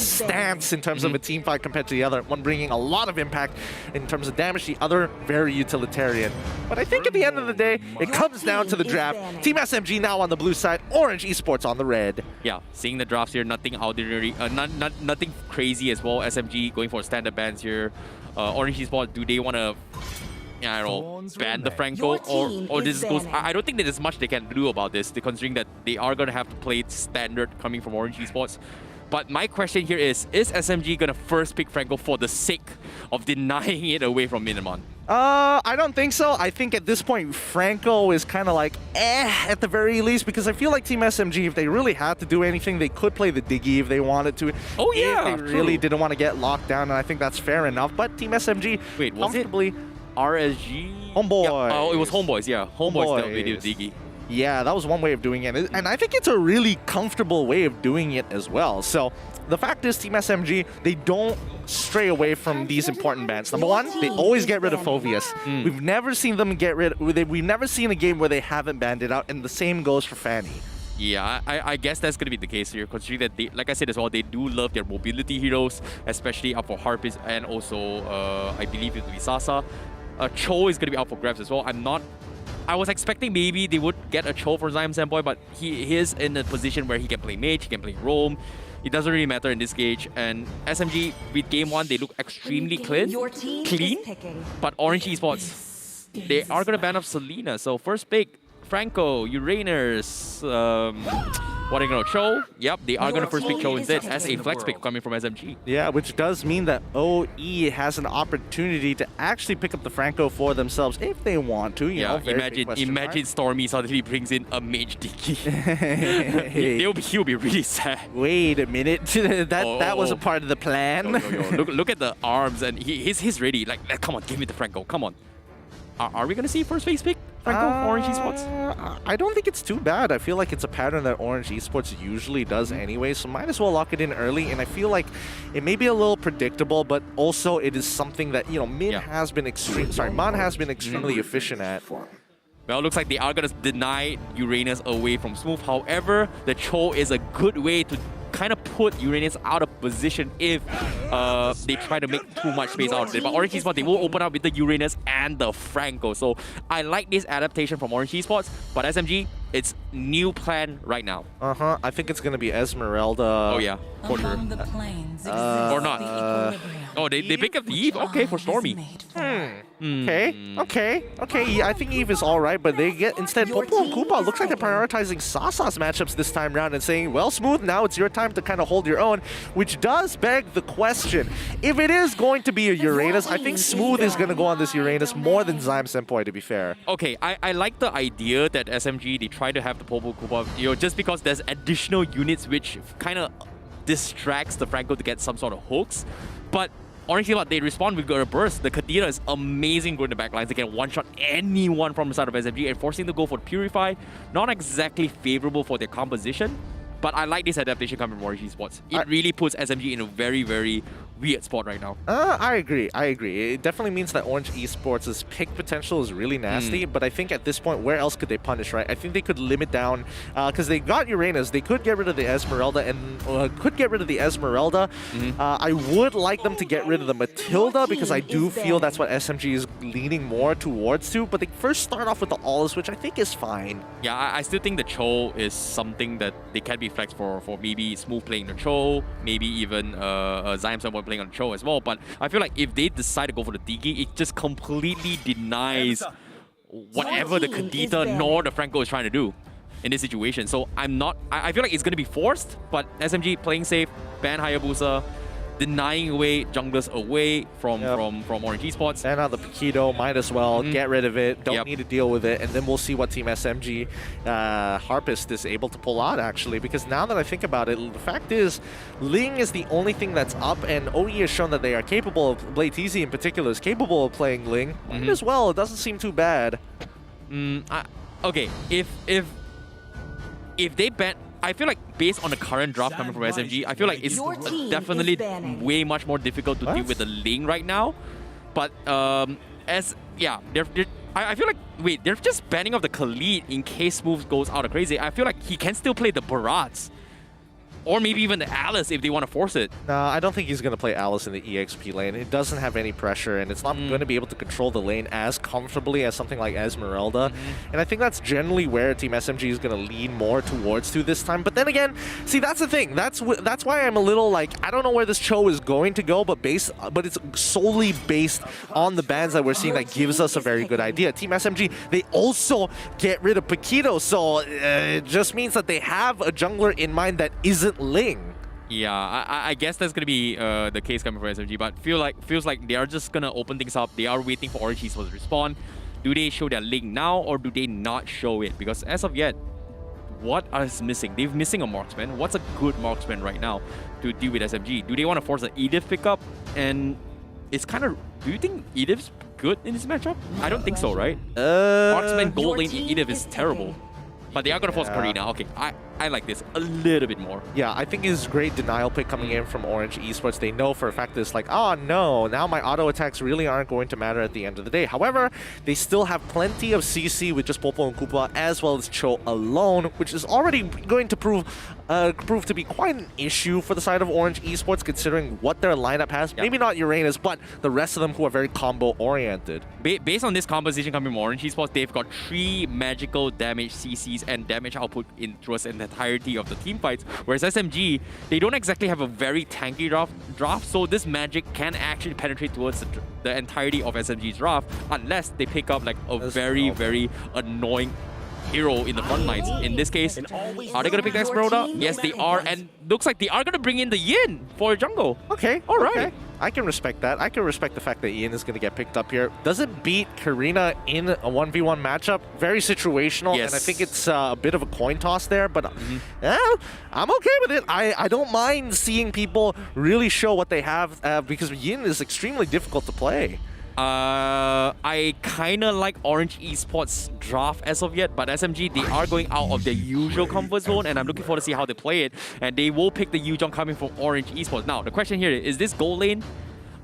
stance in terms of a team fight compared to the other. One bringing a lot of impact in terms of damage, the other very utilitarian. But I think at the end of the day, it comes down to the draft. Team SMG now on the blue side, Orange Esports on the red. Yeah, seeing the drafts here, nothing ordinary, nothing crazy as well. SMG going for standard bans here. Orange Esports, do they want to I don't know, ban the Franco or this goes. I don't think that there's much they can do about this, considering that they are going to have to play standard coming from Orange Esports. But my question here is SMG going to first pick Franco for the sake of denying it away from Minimon? I don't think so. I think at this point, Franco is kind of like, at the very least, because I feel like Team SMG, if they really had to do anything, they could play the Diggy if they wanted to. Oh, yeah, if they really didn't want to get locked down, and I think that's fair enough. But Team SMG, wait, was comfortably... RSG? Homeboys. Yeah. Oh, it was Homeboys, yeah. Homeboys dealt with Diggy. Yeah, that was one way of doing it. And I think it's a really comfortable way of doing it as well. So the fact is, Team SMG, they don't stray away from these important bans. Number one, they always get rid of Phoveus. We've never seen them get rid. We've never seen a game where they haven't banned it out, and the same goes for Fanny. Yeah, I guess that's going to be the case here, considering that, they, like I said as well, they do love their mobility heroes, especially up for Harpist and also, I believe it will be Sasa. Cho is going to be out for grabs as well. I was expecting maybe they would get a Cho for Zion Samboy, but he is in a position where he can play mage, he can play roam. It doesn't really matter in this gauge. And SMG, with game 1, they look extremely clean. But Orange Esports, they are going to ban off Selena. So first pick, Franco, Uranus, what are you going to Cho? Yep, they are going to first pick Cho instead as a flex pick coming from SMG. Yeah, which does mean that OE has an opportunity to actually pick up the Franco for themselves if they want to. You know, imagine Stormy suddenly brings in a mage Dicky. He'll be really sad. Wait a minute, that wasn't part of the plan. Look at the arms, and he's ready. Like, come on, give me the Franco. Come on. Are we going to see first phase pick? Franco, Orange Esports? I don't think it's too bad. I feel like it's a pattern that Orange Esports usually does anyway, so might as well lock it in early. And I feel like it may be a little predictable, but also it is something that, you know, Man has been extremely efficient at. Well, it looks like they are going to deny Uranus away from Smooth. However, the Cho is a good way to kind of put Uranus out of position if they try to make too much space out of it. But Orange Esports, they will open up with the Uranus and the Franco. So I like this adaptation from Orange Esports, but SMG, it's new plan right now. I think it's going to be Esmeralda. Oh yeah, for sure. Or not. Oh, they pick up the Eve? Okay, for Stormy. Okay. Yeah, I think Eve is alright, but they get instead Popo and Koopa. Looks like they're prioritizing Sasa's matchups this time round and saying, well, Smooth, now it's your time to kind of hold your own, which does beg the question. If it is going to be a Uranus, I think Smooth is going to go on this Uranus more than Zyme Senpai, to be fair. Okay, I like the idea that SMG, they try to have the Popo Koopa, you know, just because there's additional units which kind of distracts the Franco to get some sort of hooks. But Orange Esports, they respond with a burst. The Kadira is amazing going to backlines. They can one-shot anyone from the side of SMG and forcing to go for Purify. Not exactly favorable for their composition, but I like this adaptation coming from Orange Esports. It really puts SMG in a very, very weird spot right now. I agree. It definitely means that Orange Esports' pick potential is really nasty, but I think at this point, where else could they punish, right? I think they could limit down, because they got Uranus, they could get rid of the Esmeralda, and I would like them to get rid of the Matilda, because I do feel that's what SMG is leaning more towards to, but they first start off with the Allus, which I think is fine. Yeah, I still think the Cho is something that they can be flexed for maybe Smooth playing the Cho, maybe even Zyme someone playing on Cho as well. But I feel like if they decide to go for the Digi, it just completely denies whatever the Kadita nor the Franco is trying to do in this situation. So I feel like it's going to be forced, but SMG playing safe, ban Hayabusa, denying away junglers away from Orange Esports. And out the Paquito, might as well get rid of it. Don't need to deal with it. And then we'll see what Team SMG Harpist is able to pull out, actually. Because now that I think about it, the fact is, Ling is the only thing that's up, and OE has shown that they are capable of, Blateezy in particular is capable of playing Ling. Might as well, it doesn't seem too bad. Okay, if they ban... I feel like based on the current draft coming from SMG, I feel like it's definitely way much more difficult to deal with the Ling right now. But as yeah, I feel like, wait, they're just banning off the Khalid in case Smooth goes out of crazy. I feel like he can still play the Barats. Or maybe even the Alice if they want to force it. No, I don't think he's going to play Alice in the EXP lane. It doesn't have any pressure, and it's not going to be able to control the lane as comfortably as something like Esmeralda. And I think that's generally where Team SMG is going to lean more towards to this time. But then again, see, that's the thing. That's why I'm a little like, I don't know where this show is going to go, but it's solely based on the bans that we're seeing that gives us a very good idea. Team SMG, they also get rid of Paquito, so it just means that they have a jungler in mind that isn't Ling. Yeah, I guess that's gonna be the case coming from SMG, but feels like they are just gonna open things up. They are waiting for Orange Esports to respond. Do they show their Ling now or do they not show it? Because as of yet, what is missing? They're missing a marksman. What's a good marksman right now to deal with SMG? Do they want to force an Edith pickup? And it's kind of. Do you think Edith's good in this matchup? I don't think so, right? Marksman gold lane Edith is terrible. But they are going to force Karina. Okay, I like this a little bit more. Yeah, I think it's a great denial pick coming in from Orange Esports. They know for a fact that it's like, oh no, now my auto attacks really aren't going to matter at the end of the day. However, they still have plenty of CC with just Popo and Koopa as well as Cho alone, which is already going to prove to be quite an issue for the side of Orange Esports considering what their lineup has. Yep. Maybe not Uranus, but the rest of them who are very combo-oriented. Based on this composition coming from Orange Esports, they've got 3 magical damage CCs and damage output towards the entirety of the team fights. Whereas SMG, they don't exactly have a very tanky draft, so this magic can actually penetrate towards the entirety of SMG's draft unless they pick up like a very annoying hero in the front lines. In this case, are they going to pick the Esmeralda? Yes, they are, and looks like they are going to bring in the Yin for jungle. Okay, all right. Okay. I can respect that. I can respect the fact that Ian is going to get picked up here. Does it beat Karina in a 1v1 matchup? Very situational, and I think it's a bit of a coin toss there, but I'm okay with it. I don't mind seeing people really show what they have because Yin is extremely difficult to play. I kind of like Orange Esports draft as of yet, but SMG, they are going out of their usual comfort zone, and I'm looking forward to see how they play it. And they will pick the Yuzhong coming from Orange Esports. Now, the question here is this gold lane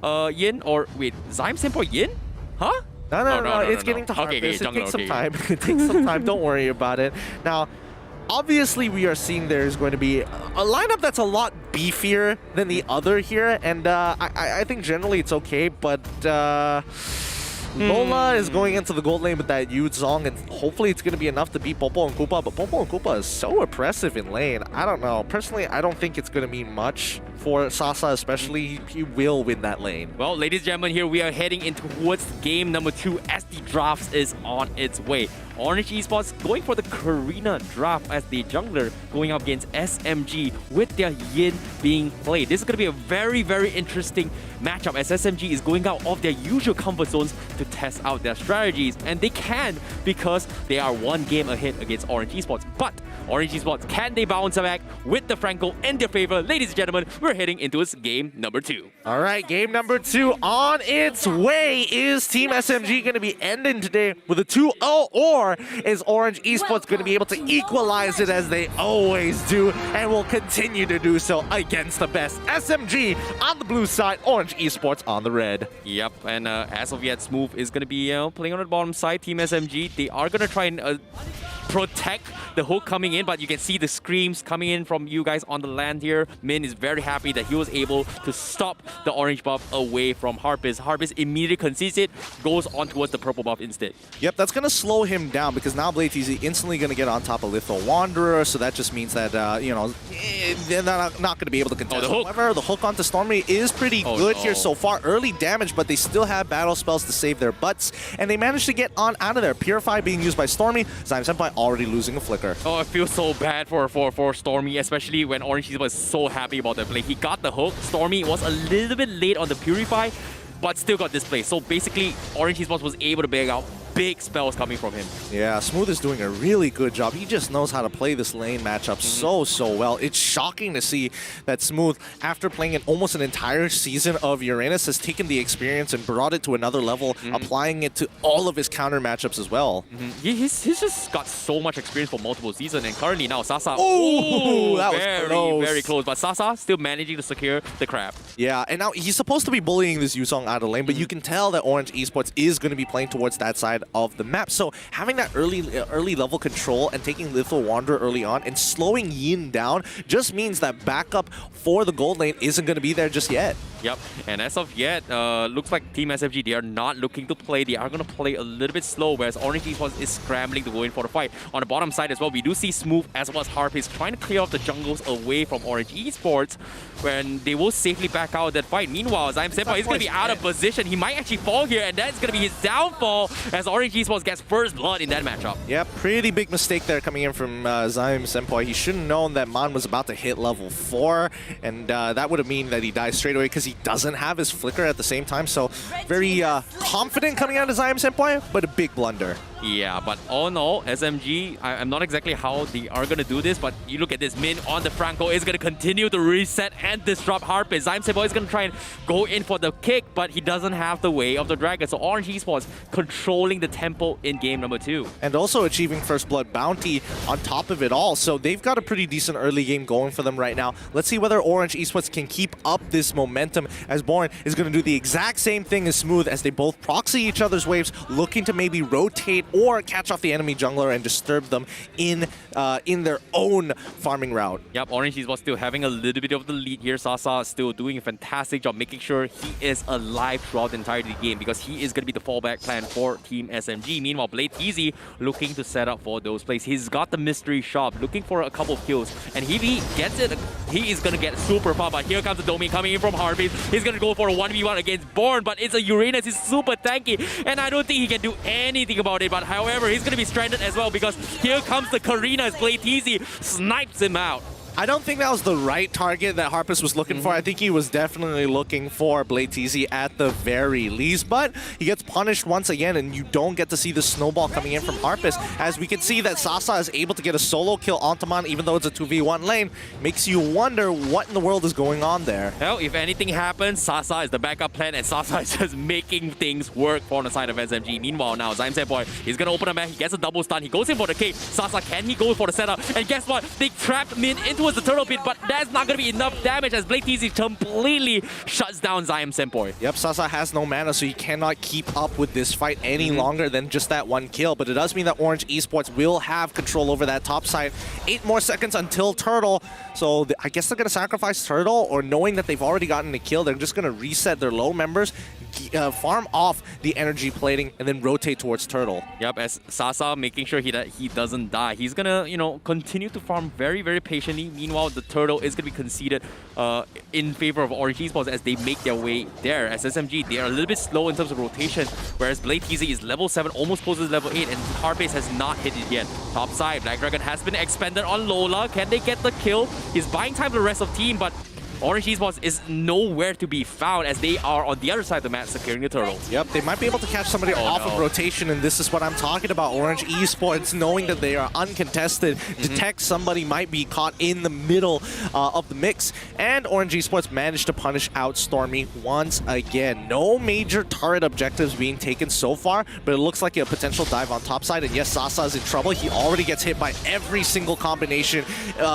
Yin or wait, Zyme Simple Yin? Huh? No, it's getting to Harvest. Okay, it takes some time. It takes some time. Don't worry about it. Now, obviously, we are seeing there's going to be a lineup that's a lot beefier than the other here, and I think generally it's okay, but Lola is going into the gold lane with that Yuzhong, and hopefully it's going to be enough to beat Popo and Koopa, but Popo and Koopa is so oppressive in lane. I don't know. Personally, I don't think it's going to mean much for Sasa, especially. He will win that lane. Well, ladies and gentlemen, here we are heading into towards game number 2 as the draft is on its way. Orange Esports going for the Karina draft as the jungler going up against SMG with their Yin being played. This is going to be a very interesting matchup as SMG is going out of their usual comfort zones to test out their strategies, and they can because they are 1 game ahead against Orange Esports. But Orange Esports, can they bounce back with the Franco in their favor? Ladies and gentlemen, we're heading into its game number 2. All right, game number 2 on its way. Is Team SMG going to be ending today with a 2-0, or is Orange Esports going to be able to equalize it as they always do and will continue to do so against the best? SMG on the blue side, Orange Esports on the red. Yep, and as of yet, Smooth is going to be playing on the bottom side. Team SMG, they are going to try and protect the hook coming in, but you can see the screams coming in from you guys on the land here. Min is very happy that he was able to stop the orange buff away from Harpist. Harpist immediately concedes it, goes on towards the purple buff instead. Yep, that's going to slow him down because now Blade TZ instantly going to get on top of Litho Wanderer, so that just means that, they're not going to be able to contest. However, the hook onto Stormy is pretty good here so far. Early damage, but they still have battle spells to save their butts, and they managed to get on out of there. Purify being used by Stormy, Zyme Senpai already losing a flicker. Oh, I feel so bad for Stormy, especially when Orange was so happy about that play. He got the hook. Stormy was a little bit late on the Purify, but still got this play. So basically, Orange Esports was able to bag out big spells coming from him. Yeah, Smooth is doing a really good job. He just knows how to play this lane matchup so well. It's shocking to see that Smooth, after playing almost an entire season of Uranus, has taken the experience and brought it to another level, applying it to all of his counter matchups as well. He's just got so much experience for multiple seasons, and currently now Sasa, that was very close. But Sasa still managing to secure the crab. Yeah, and now he's supposed to be bullying this Yusong out of lane, but you can tell that Orange Esports is going to be playing towards that side of the map. So having that early level control and taking Lethal Wanderer early on and slowing Yin down just means that backup for the gold lane isn't going to be there just yet. Yep, and as of yet, looks like Team SFG, they are not looking to play. They are going to play a little bit slow, whereas Orange Esports is scrambling to go in for the fight. On the bottom side as well, we do see Smooth as well as Harp is trying to clear off the jungles away from Orange Esports, when they will safely back out of that fight. Meanwhile, Zyme Senpai is going to be out of position. He might actually fall here, and that's going to be his downfall as Orange Esports gets first blood in that matchup. Yeah, pretty big mistake there coming in from Zyme Senpai. He should have known that Man was about to hit level 4, and that would have mean that he dies straight away because he doesn't have his flicker at the same time. So very confident coming out of Zyme Senpai, but a big blunder. Yeah, but all in all, SMG, I'm not exactly how they are going to do this, but you look at this, Min on the Franco is going to continue to reset and disrupt Harpist. Zyme Senpai is going to try and go in for the kick, but he doesn't have the way of the dragon. So Orange Esports controlling the tempo in game number 2. And also achieving first blood bounty on top of it all. So they've got a pretty decent early game going for them right now. Let's see whether Orange Esports can keep up this momentum, as Born is going to do the exact same thing as Smooth, as they both proxy each other's waves, looking to maybe rotate or catch off the enemy jungler and disturb them in their own farming route. Yep, Orange Esports still having a little bit of the lead here. Sasa still doing a fantastic job making sure he is alive throughout the entire game, because he is going to be the fallback plan for Team SMG. Meanwhile, Blade Easy looking to set up for those plays. He's got the mystery shop, looking for a couple of kills, and if he gets it, he is going to get super far. But here comes the Domi coming in from Harvest. He's going to go for a 1v1 against Born, but it's a Uranus. He's super tanky, and I don't think he can do anything about it. But however, he's going to be stranded as well, because here comes the Karina as Blade Easy snipes him out. I don't think that was the right target that Harpist was looking for. I think he was definitely looking for Blade TZ at the very least, but he gets punished once again, and you don't get to see the snowball coming in from Harpist, as we can see that Sasa is able to get a solo kill on Taman, even though it's a 2v1 lane. Makes you wonder what in the world is going on there. Well, if anything happens, Sasa is the backup plan, and Sasa is just making things work for on the side of SMG. Meanwhile, now Zyme Senpai is going to open a back. He gets a double stun. He goes in for the kick. Sasa, can he go for the setup? And guess what? They trapped Min into the turtle pit, but that's not going to be enough damage, as Blade TZ completely shuts down Zyme Senpai. Yep, Sasa has no mana, so he cannot keep up with this fight any longer than just that one kill. But it does mean that Orange Esports will have control over that top side. 8 more seconds until Turtle. So I guess they're going to sacrifice Turtle, or knowing that they've already gotten a kill, they're just going to reset their low members, farm off the energy plating, and then rotate towards Turtle. Yep, as Sasa making sure that he doesn't die. He's gonna, continue to farm very, very patiently. Meanwhile, the Turtle is gonna be conceded in favor of Orange Esports as they make their way there. As SMG, they are a little bit slow in terms of rotation, whereas Blade TZ is level 7, almost closes level 8, and Hardbase has not hit it yet. Top side, Black Dragon has been expended on Lola. Can they get the kill? He's buying time for the rest of the team, but Orange Esports is nowhere to be found, as they are on the other side of the map securing the turtle. Yep, they might be able to catch somebody off of rotation, and this is what I'm talking about. Orange Esports, knowing that they are uncontested, detect somebody might be caught in the middle of the mix, and Orange Esports managed to punish out Stormy once again. No major turret objectives being taken so far, but it looks like a potential dive on top side, and yes, Sasa is in trouble. He already gets hit by every single combination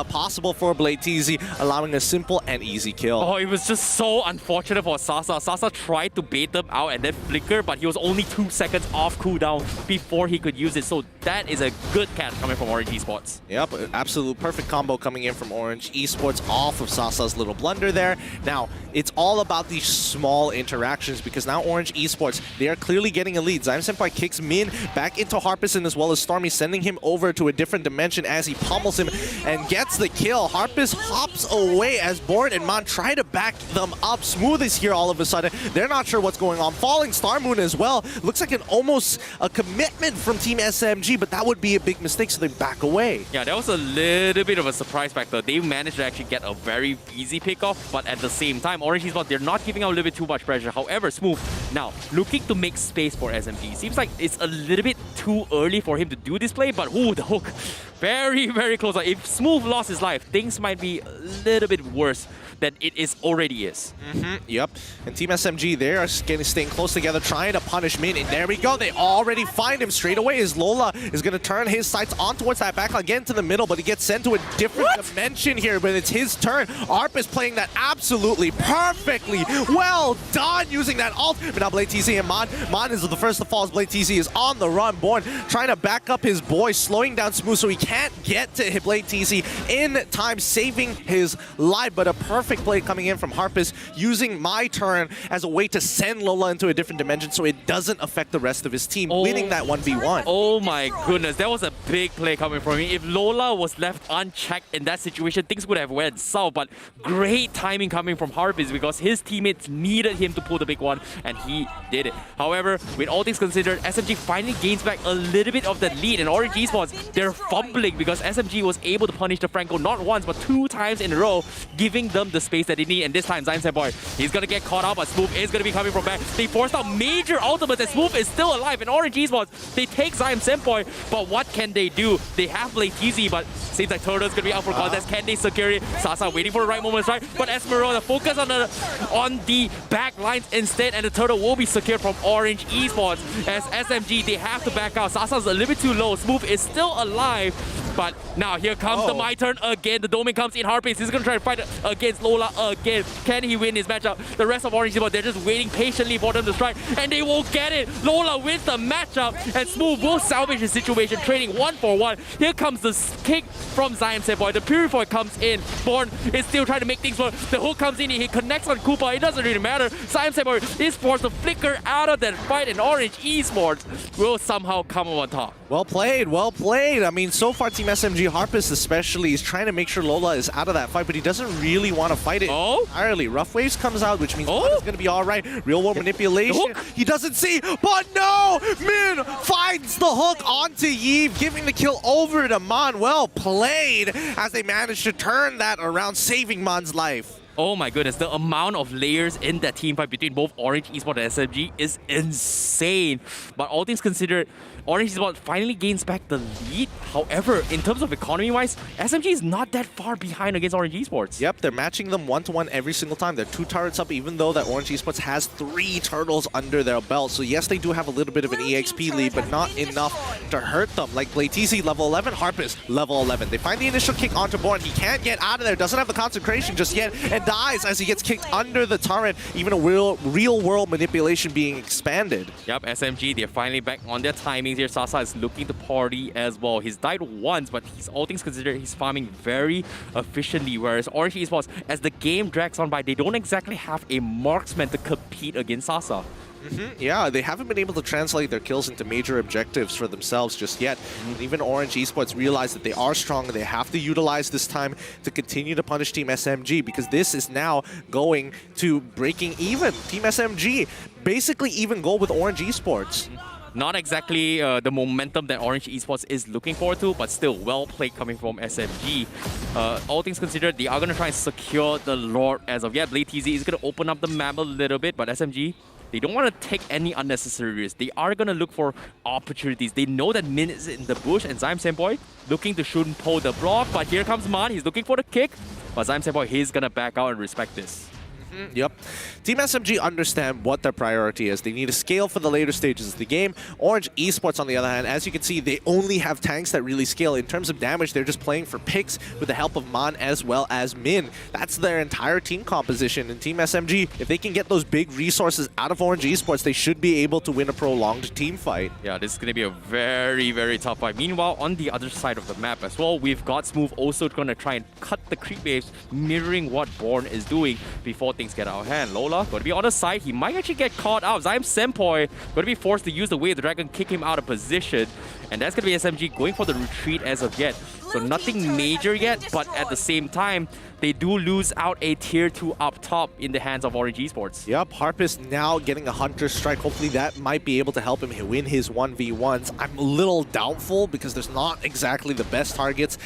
possible for Blade TZ, allowing a simple and easy kill. Oh, it was just so unfortunate for Sasa. Sasa tried to bait them out and then flicker, but he was only 2 seconds off cooldown before he could use it. So that is a good catch coming from Orange Esports. Yep, absolute perfect combo coming in from Orange Esports off of Sasa's little blunder there. Now, it's all about these small interactions, because now Orange Esports, they are clearly getting a lead. Zyme Senpai kicks Min back into Harpison as well as Stormy, sending him over to a different dimension as he pummels him and gets the kill. Harpis hops away as Born and Man try to back them up. Smooth is here all of a sudden. They're not sure what's going on. Falling Star Moon as well. Looks like almost a commitment from Team SMG, but that would be a big mistake, so they back away. Yeah, that was a little bit of a surprise factor. They managed to actually get a very easy pickoff, but at the same time, Orange Esports, they're not giving out a little bit too much pressure. However, Smooth Now, looking to make space for SMG. Seems like it's a little bit too early for him to do this play, but ooh, the hook. Very, very close. If Smooth lost his life, things might be a little bit worse than it already is. Yep. And Team SMG, they are staying close together, trying to punish Min. And there we go. They already find him straight away as Lola is going to turn his sights on towards that backline, get into the middle, but he gets sent to a different dimension here. But it's his turn. ARP is playing that absolutely perfectly. Well done using that ult. But now Blade TC and Mon is the first to fall as Blade TC is on the run. Born trying to back up his boy, slowing down Smooth so he can't get to Blade TC in time, saving his life. But a perfect play coming in from Harpus, using my turn as a way to send Lola into a different dimension so it doesn't affect the rest of his team, winning that 1v1. Oh my goodness, that was a big play coming from him. If Lola was left unchecked in that situation, things would have went south, but great timing coming from Harpus because his teammates needed him to pull the big one, and he did it. However, with all things considered, SMG finally gains back a little bit of that lead, and Orange Esports, they're fumbling because SMG was able to punish the Franco not once, but 2 times in a row, giving them the space that they need. And this time, Zyme Boy, he's gonna get caught out, but Smooth is gonna be coming from back. They forced out major ultimates, and Smooth is still alive. And Orange Esports, they take Zyme Senpoi, but what can they do? They have Blade TZ, but seems like Turtle's gonna be out for contest. Can they secure it? Sasa waiting for the right moment, right? But Esmeralda focus on the back lines instead, and the Turtle will be secured from Orange Esports. As SMG, they have to back out. Sasa's a little bit too low. Smooth is still alive, but now here comes the My Turn again. The Domain comes in. Harpus is gonna try to fight against Lola again. Can he win his matchup? The rest of Orange Esports, they're just waiting patiently for them to strike, and they will get it. Lola wins the matchup, and Smooth will salvage the situation, trading 1-for-1. Here comes the kick from Zyme Senpoi. The Purify comes in. Born is still trying to make things work. The hook comes in. He connects on Koopa. It doesn't really matter. Zyme Senpoi is forced to flicker out of that fight, and Orange Esports will somehow come on top. Well played, well played. I mean, so far Team SMG, Harpus especially, is trying to make sure Lola is out of that fight, but he doesn't really want to fight it entirely. Rough Waves comes out, which means Lola is going to be all right. Real world manipulation. He doesn't see, but no! Min finds the hook onto Yves, giving the kill over to Mon. Well played as they manage to turn that around, saving Mon's life. Oh my goodness, the amount of layers in that team fight between both Orange Esports and SMG is insane. But all things considered, Orange Esports finally gains back the lead. However, in terms of economy-wise, SMG is not that far behind against Orange Esports. Yep, they're matching them 1-to-1 every single time. They're 2 turrets up, even though that Orange Esports has 3 turtles under their belt. So yes, they do have a little bit of an EXP lead, but not enough to hurt them. Like Blade TZ, level 11, Harpus, level 11. They find the initial kick onto Born. He can't get out of there, doesn't have the concentration just yet, and dies as he gets kicked under the turret. Even a real-world manipulation being expanded. Yep, SMG, they're finally back on their timings here. Sasa is looking to party as well. He's died once, but he's all things considered, he's farming very efficiently. Whereas Orange Esports, as the game drags on by, they don't exactly have a marksman to compete against Sasa. Yeah, they haven't been able to translate their kills into major objectives for themselves just yet. And even Orange Esports realize that they are strong and they have to utilize this time to continue to punish Team SMG, because this is now going to breaking even. Team SMG basically even goal with Orange Esports. Not exactly the momentum that Orange Esports is looking forward to, but still well played coming from SMG. All things considered, they are going to try and secure the Lord as of yet. Blade TZ is going to open up the map a little bit, but SMG, they don't want to take any unnecessary risks. They are going to look for opportunities. They know that Min is in the bush, and Zyme Senpoi looking to shoot and pull the block, but here comes Man. He's looking for the kick, but Zyme Senpoi, he's going to back out and respect this. Yep. Team SMG understand what their priority is. They need to scale for the later stages of the game. Orange Esports, on the other hand, as you can see, they only have tanks that really scale. In terms of damage, they're just playing for picks with the help of Man as well as Min. That's their entire team composition. And Team SMG, if they can get those big resources out of Orange Esports, they should be able to win a prolonged team fight. Yeah, this is going to be a very, very tough fight. Meanwhile, on the other side of the map as well, we've got Smooth also going to try and cut the creep waves, mirroring what Born is doing before things get out of hand. Lola going to be on the side. He might actually get caught out. Zyme Senpoi going to be forced to use the Wave of the Dragon, kick him out of position. And that's going to be SMG going for the retreat as of yet. So nothing major yet, but at the same time, they do lose out a tier 2 up top in the hands of Orange Esports. Yep, Harpist now getting a Hunter Strike. Hopefully that might be able to help him win his 1v1s. I'm a little doubtful because there's not exactly the best targets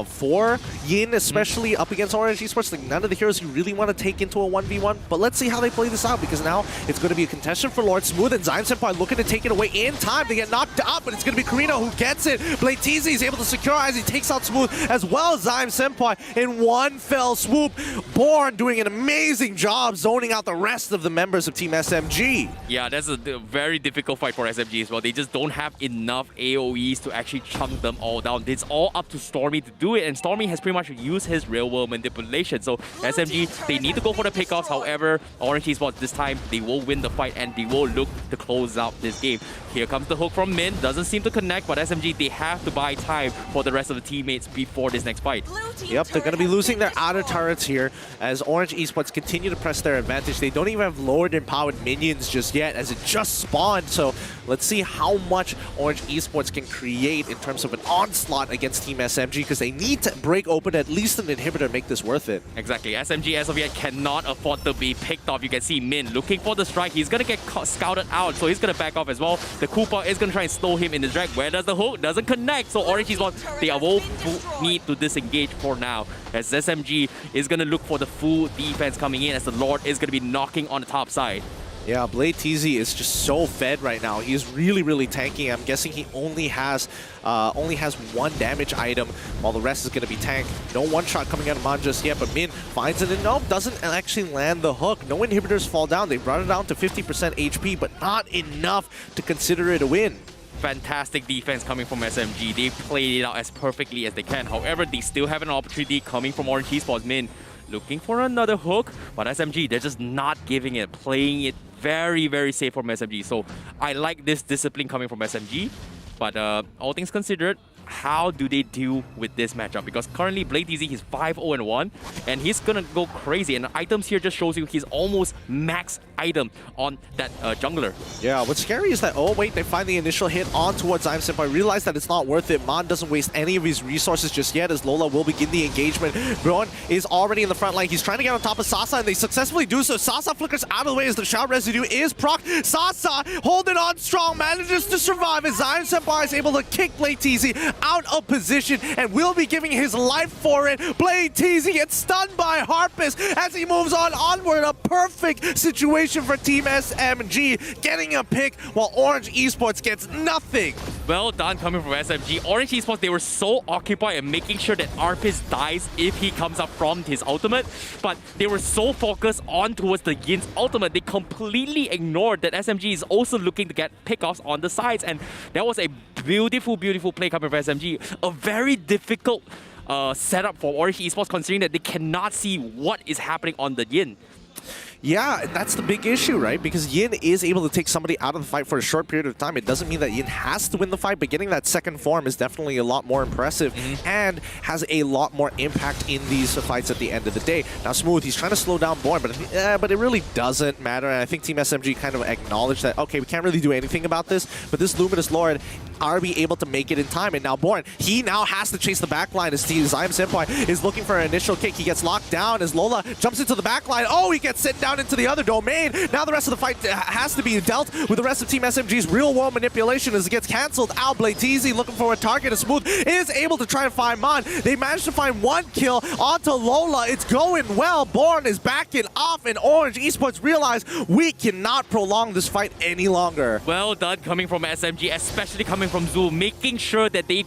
for Yin, especially up against Orange Esports. Like, none of the heroes you really want to take into a 1v1. But let's see how they play this out, because now it's going to be a contestation for Lord Smooth, and Zyme Senpai looking to take it away in time. They get knocked up, but it's going to be Karino who gets it. Blade TZ is able to secure as he takes out Smooth, as well as Zyme Senpai in one fell swoop. Born doing an amazing job zoning out the rest of the members of Team SMG. Yeah, that's a very difficult fight for SMG as well. They just don't have enough AoEs to actually chunk them all down. It's all up to Stormy to do it, and Stormy has pretty much used his real-world manipulation. So SMG, they need to go for the pickoffs. However, Orange Esports this time, they will win the fight and they will look to close out this game. Here comes the hook from Min. Doesn't seem to connect, but SMG, they have to buy time for the rest of the teammates before this next fight. Yep, they're going to be losing their outer turrets here as Orange Esports continue to press their advantage. They don't even have lowered empowered minions just yet, as it just spawned. So let's see how much Orange Esports can create in terms of an onslaught against Team SMG, because they need to break open at least an inhibitor to make this worth it. Exactly. SMG as of yet cannot afford to be picked off. You can see Min looking for the strike. He's going to get scouted out, so he's going to back off as well. The Koopa is going to try and slow him in the drag. Where does the hook? Doesn't connect. So Orange Esports, they will need to disengage for now, as SMG is going to look for the full defense coming in, as the Lord is going to be knocking on the top side. Yeah, Blade TZ is just so fed right now. He is really tanking. I'm guessing he only has one damage item, while the rest is going to be tank. No one-shot coming out of Man just yet, but Min finds it, and no, doesn't actually land the hook. No inhibitors fall down. They brought it down to 50% HP, but not enough to consider it a win. Fantastic defense coming from SMG. They played it out as perfectly as they can. However, they still have an opportunity coming from Orange Esports. Min looking for another hook, but SMG, they're just not giving it, playing it very safe from SMG. So I like this discipline coming from SMG, but all things considered, how do they deal with this matchup? Because currently Blade TZ, he's 5-0-1, and he's gonna go crazy. And the items here just shows you he's almost max item on that jungler. Yeah, what's scary is that, oh wait, they find the initial hit on towards Zyme Senpai, realize that it's not worth it. Man doesn't waste any of his resources just yet, as Lola will begin the engagement. Braun is already in the front line. He's trying to get on top of Sasa, and they successfully do so. Sasa flickers out of the way as the Shroud Residue is proc. Sasa holding on strong, manages to survive as Zyme Senpai is able to kick Blade TZ out of position and will be giving his life for it. Blade TZ gets stunned by Harpist as he moves on onward. A perfect situation for Team SMG, getting a pick while Orange Esports gets nothing. Well done coming from SMG. Orange Esports, they were so occupied in making sure that Harpist dies if he comes up from his ultimate, but they were so focused on towards the Yin's ultimate, they completely ignored that SMG is also looking to get pickoffs on the sides, and that was a beautiful play coming from SMG. A very difficult setup for Orange Esports, considering that they cannot see what is happening on the Yin. Yeah, that's the big issue, right? Because Yin is able to take somebody out of the fight for a short period of time. It doesn't mean that Yin has to win the fight, but getting that second form is definitely a lot more impressive and has a lot more impact in these fights at the end of the day. Now, Smooth, he's trying to slow down Born, but it really doesn't matter. And I think Team SMG kind of acknowledged that, okay, we can't really do anything about this, but this Luminous Lord, are we able to make it in time? And now Born, he now has to chase the backline as Zyme Senpai is looking for an initial kick. He gets locked down as Lola jumps into the backline. Oh, he gets sent down into the other domain. Now the rest of the fight has to be dealt with the rest of Team SMG's real-world manipulation as it gets cancelled out. Blade TZ looking for a target. Smooth is able to try and find Mon. They managed to find one kill onto Lola. It's going well. Born is backing off, and Orange Esports realize we cannot prolong this fight any longer. Well done coming from SMG, especially coming from Zul, making sure that they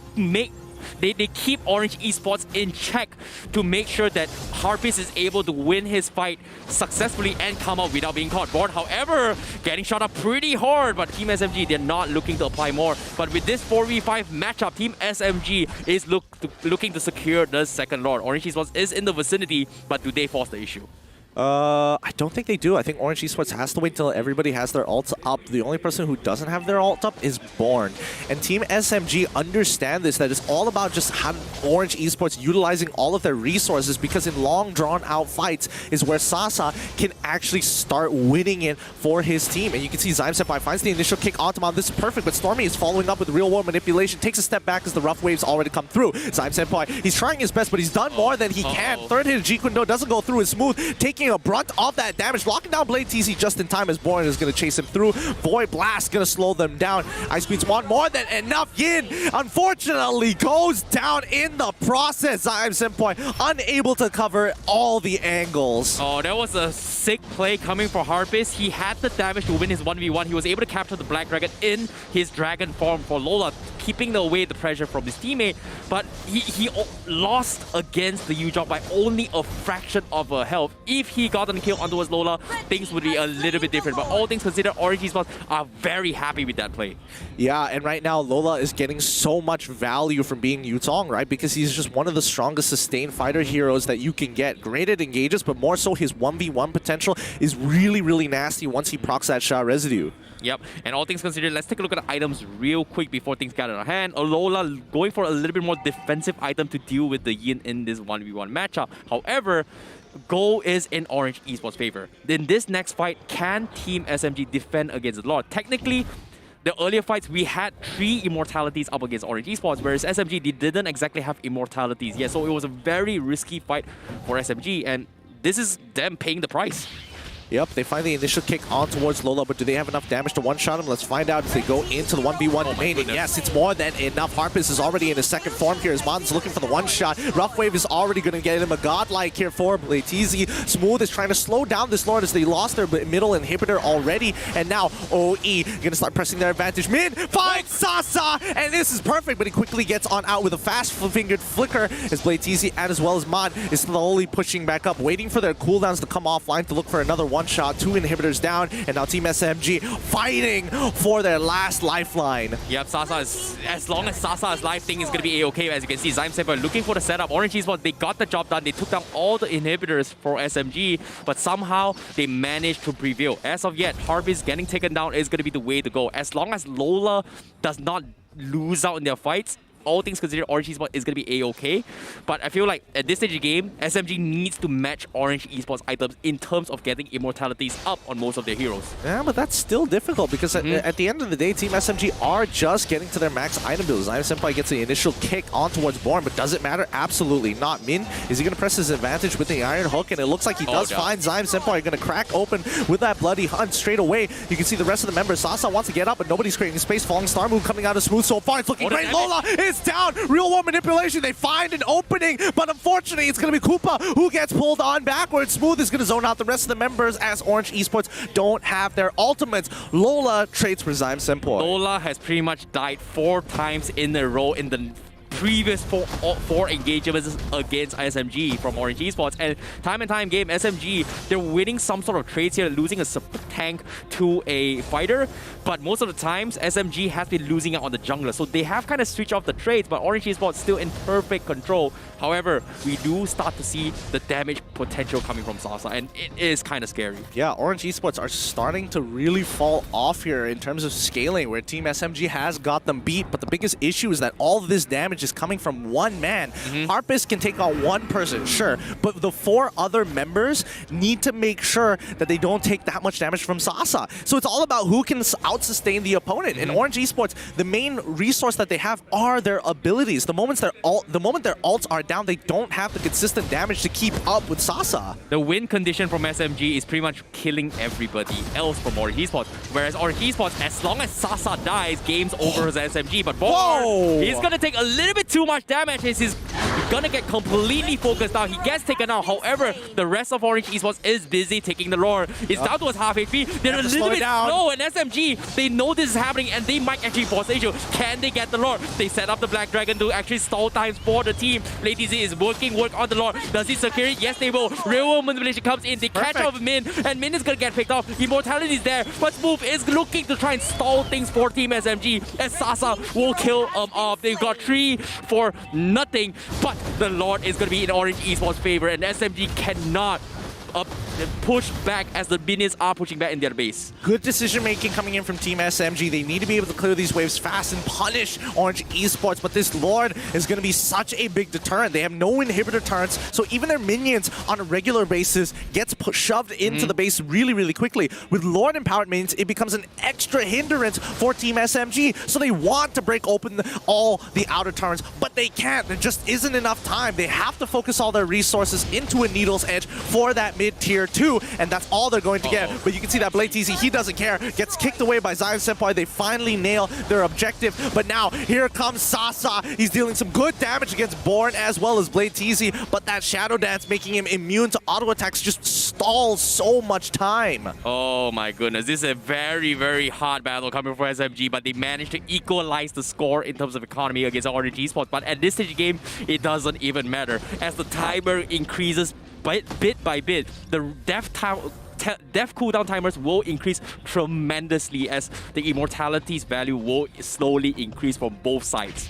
keep Orange Esports in check to make sure that Harpist is able to win his fight successfully and come out without being caught. Born, however, getting shot up pretty hard, but Team SMG, they're not looking to apply more. But with this 4v5 matchup, Team SMG is looking to secure the second Lord. Orange Esports is in the vicinity, but do they force the issue? I don't think they do. I think Orange Esports has to wait till everybody has their ults up. The only person who doesn't have their ult up is Born. And Team SMG understand this, that it's all about just how Orange Esports utilizing all of their resources, because in long drawn out fights is where Sasa can actually start winning it for his team. And you can see Zyme Senpai finds the initial kick onto Mom. This is perfect, but Stormy is following up with real world manipulation, takes a step back as the rough waves already come through. Zyme Senpai, he's trying his best, but he's done more than he can. Third hit of G-Kundo doesn't go through as smooth, taking a brunt of that damage, locking down Blade TC just in time as Born is going to chase him through. Void Blast going to slow them down. Ice Queen's want more than enough. Yin, unfortunately, goes down in the process. Zyme Senpai unable to cover all the angles. Oh, that was a sick play coming for Harpist. He had the damage to win his 1v1. He was able to capture the Black Dragon in his dragon form for Lola, keeping away the pressure from his teammate. But he lost against the U-Job by only a fraction of a health. If he got a kill onto his Lola, things would be a little bit different. But all things considered, Orange Esports are very happy with that play. Yeah, and right now Lola is getting so much value from being Yutong, right? Because he's just one of the strongest sustained fighter heroes that you can get. Great at engages, but more so his 1v1 potential is really, really nasty once he procs that Sha residue. Yep, and all things considered, let's take a look at the items real quick before things get out of hand. Alola going for a little bit more defensive item to deal with the Yin in this 1v1 matchup. However, goal is in Orange Esports' favor. In this next fight, can Team SMG defend against the Lord? Technically, the earlier fights, we had 3 immortalities up against Orange Esports, whereas SMG didn't exactly have immortalities yet. So it was a very risky fight for SMG, and this is them paying the price. Yep, they find the initial kick on towards Lola, but do they have enough damage to one-shot him? Let's find out as they go into the 1v1 remaining. Yes, it's more than enough. Harpist is already in his second form here as Mon's looking for the one-shot. Rough Wave is already going to get him a godlike here for Blateezy. Smooth is trying to slow down this Lord as they lost their middle inhibitor already, and now OE going to start pressing their advantage. Min finds Sasa, and this is perfect, but he quickly gets on out with a fast-fingered flicker as Blateezy and as well as Mon is slowly pushing back up, waiting for their cooldowns to come offline to look for another one-shot. 2 inhibitors down, and now Team SMG fighting for their last lifeline. Yep, Sasa is, as long as Sasa is live, thing is going to be a-okay. As you can see, Zyme Senpai looking for the setup. Orange Esports, they got the job done. They took down all the inhibitors for SMG, but somehow they managed to prevail. As of yet, Harvest getting taken down is going to be the way to go. As long as Lola does not lose out in their fights, all things considered, Orange Esports is going to be a-okay. But I feel like at this stage of the game, SMG needs to match Orange Esports items in terms of getting immortalities up on most of their heroes. Yeah, but that's still difficult because at the end of the day, Team SMG are just getting to their max item builds. Zyme Senpai gets the initial kick on towards Born, but does it matter? Absolutely not. Min, is he going to press his advantage with the Iron Hook? And it looks like he does find Zyme Senpai going to crack open with that Bloody Hunt straight away. You can see the rest of the members. Sasa wants to get up, but nobody's creating space. Falling Star move coming out of Smooth so far. It's looking great. Lola is down. Real world manipulation. They find an opening, but unfortunately, it's going to be Koopa who gets pulled on backwards. Smooth is going to zone out the rest of the members as Orange Esports don't have their ultimates. Lola trades for Zyme Senpai. Lola has pretty much died 4 times in a row in the previous four engagements against SMG from Orange Esports, and time game, SMG, they're winning some sort of trades here, losing a support tank to a fighter, but most of the times SMG has been losing out on the jungler, so they have kind of switched off the trades, but Orange Esports still in perfect control. However, we do start to see the damage potential coming from Sasa, and it is kind of scary. Yeah, Orange Esports are starting to really fall off here in terms of scaling, where Team SMG has got them beat, but the biggest issue is that all of this damage is coming from one man. Harpist can take on one person, sure, but the 4 other members need to make sure that they don't take that much damage from Sasa. So it's all about who can out-sustain the opponent. In Orange Esports, the main resource that they have are their abilities. The moment their ults are down, they don't have the consistent damage to keep up with Sasa. The win condition from SMG is pretty much killing everybody else from Orange Esports. Whereas Orange Esports, as long as Sasa dies, game's over as SMG. But Born, he's gonna take a little bit too much damage as he's gonna get completely focused out. He gets taken out. However, the rest of Orange Esports is busy taking the lore. It's down to his half HP. They're a little bit slow, and SMG, they know this is happening, and they might actually force the issue. Can they get the lore? They set up the Black Dragon to actually stall times for the team. Lady Z is work on the lore. Does he secure it? Yes, they will. Real world manipulation comes in. They catch up with Min, and Min is gonna get picked off. Immortality is there, but Smooth is looking to try and stall things for Team SMG, as Sasa will kill them off. They've got 3 for nothing, but the Lord is going to be in Orange Esports' favor, and SMG cannot push back as the minions are pushing back in their base. Good decision making coming in from Team SMG. They need to be able to clear these waves fast and punish Orange Esports, but this Lord is going to be such a big deterrent. They have no inhibitor turrets, so even their minions on a regular basis gets shoved into the base really quickly. With Lord empowered minions, it becomes an extra hindrance for Team SMG, so they want to break open all the outer turrets, but they can't. There just isn't enough time. They have to focus all their resources into a Needle's Edge for that mid-tier 2, and that's all they're going to get. But you can see that Blade TZ, he doesn't care. Gets kicked away by Zion Senpai. They finally nail their objective, but now here comes Sasa. He's dealing some good damage against Born as well as Blade TZ, but that Shadow Dance making him immune to auto attacks just stalls so much time. Oh my goodness, this is a very hard battle coming for SMG, but they managed to equalize the score in terms of economy against Orange Esports. But at this stage of the game, it doesn't even matter. As the timer increases bit by bit, the death cooldown timers will increase tremendously as the immortality's value will slowly increase from both sides.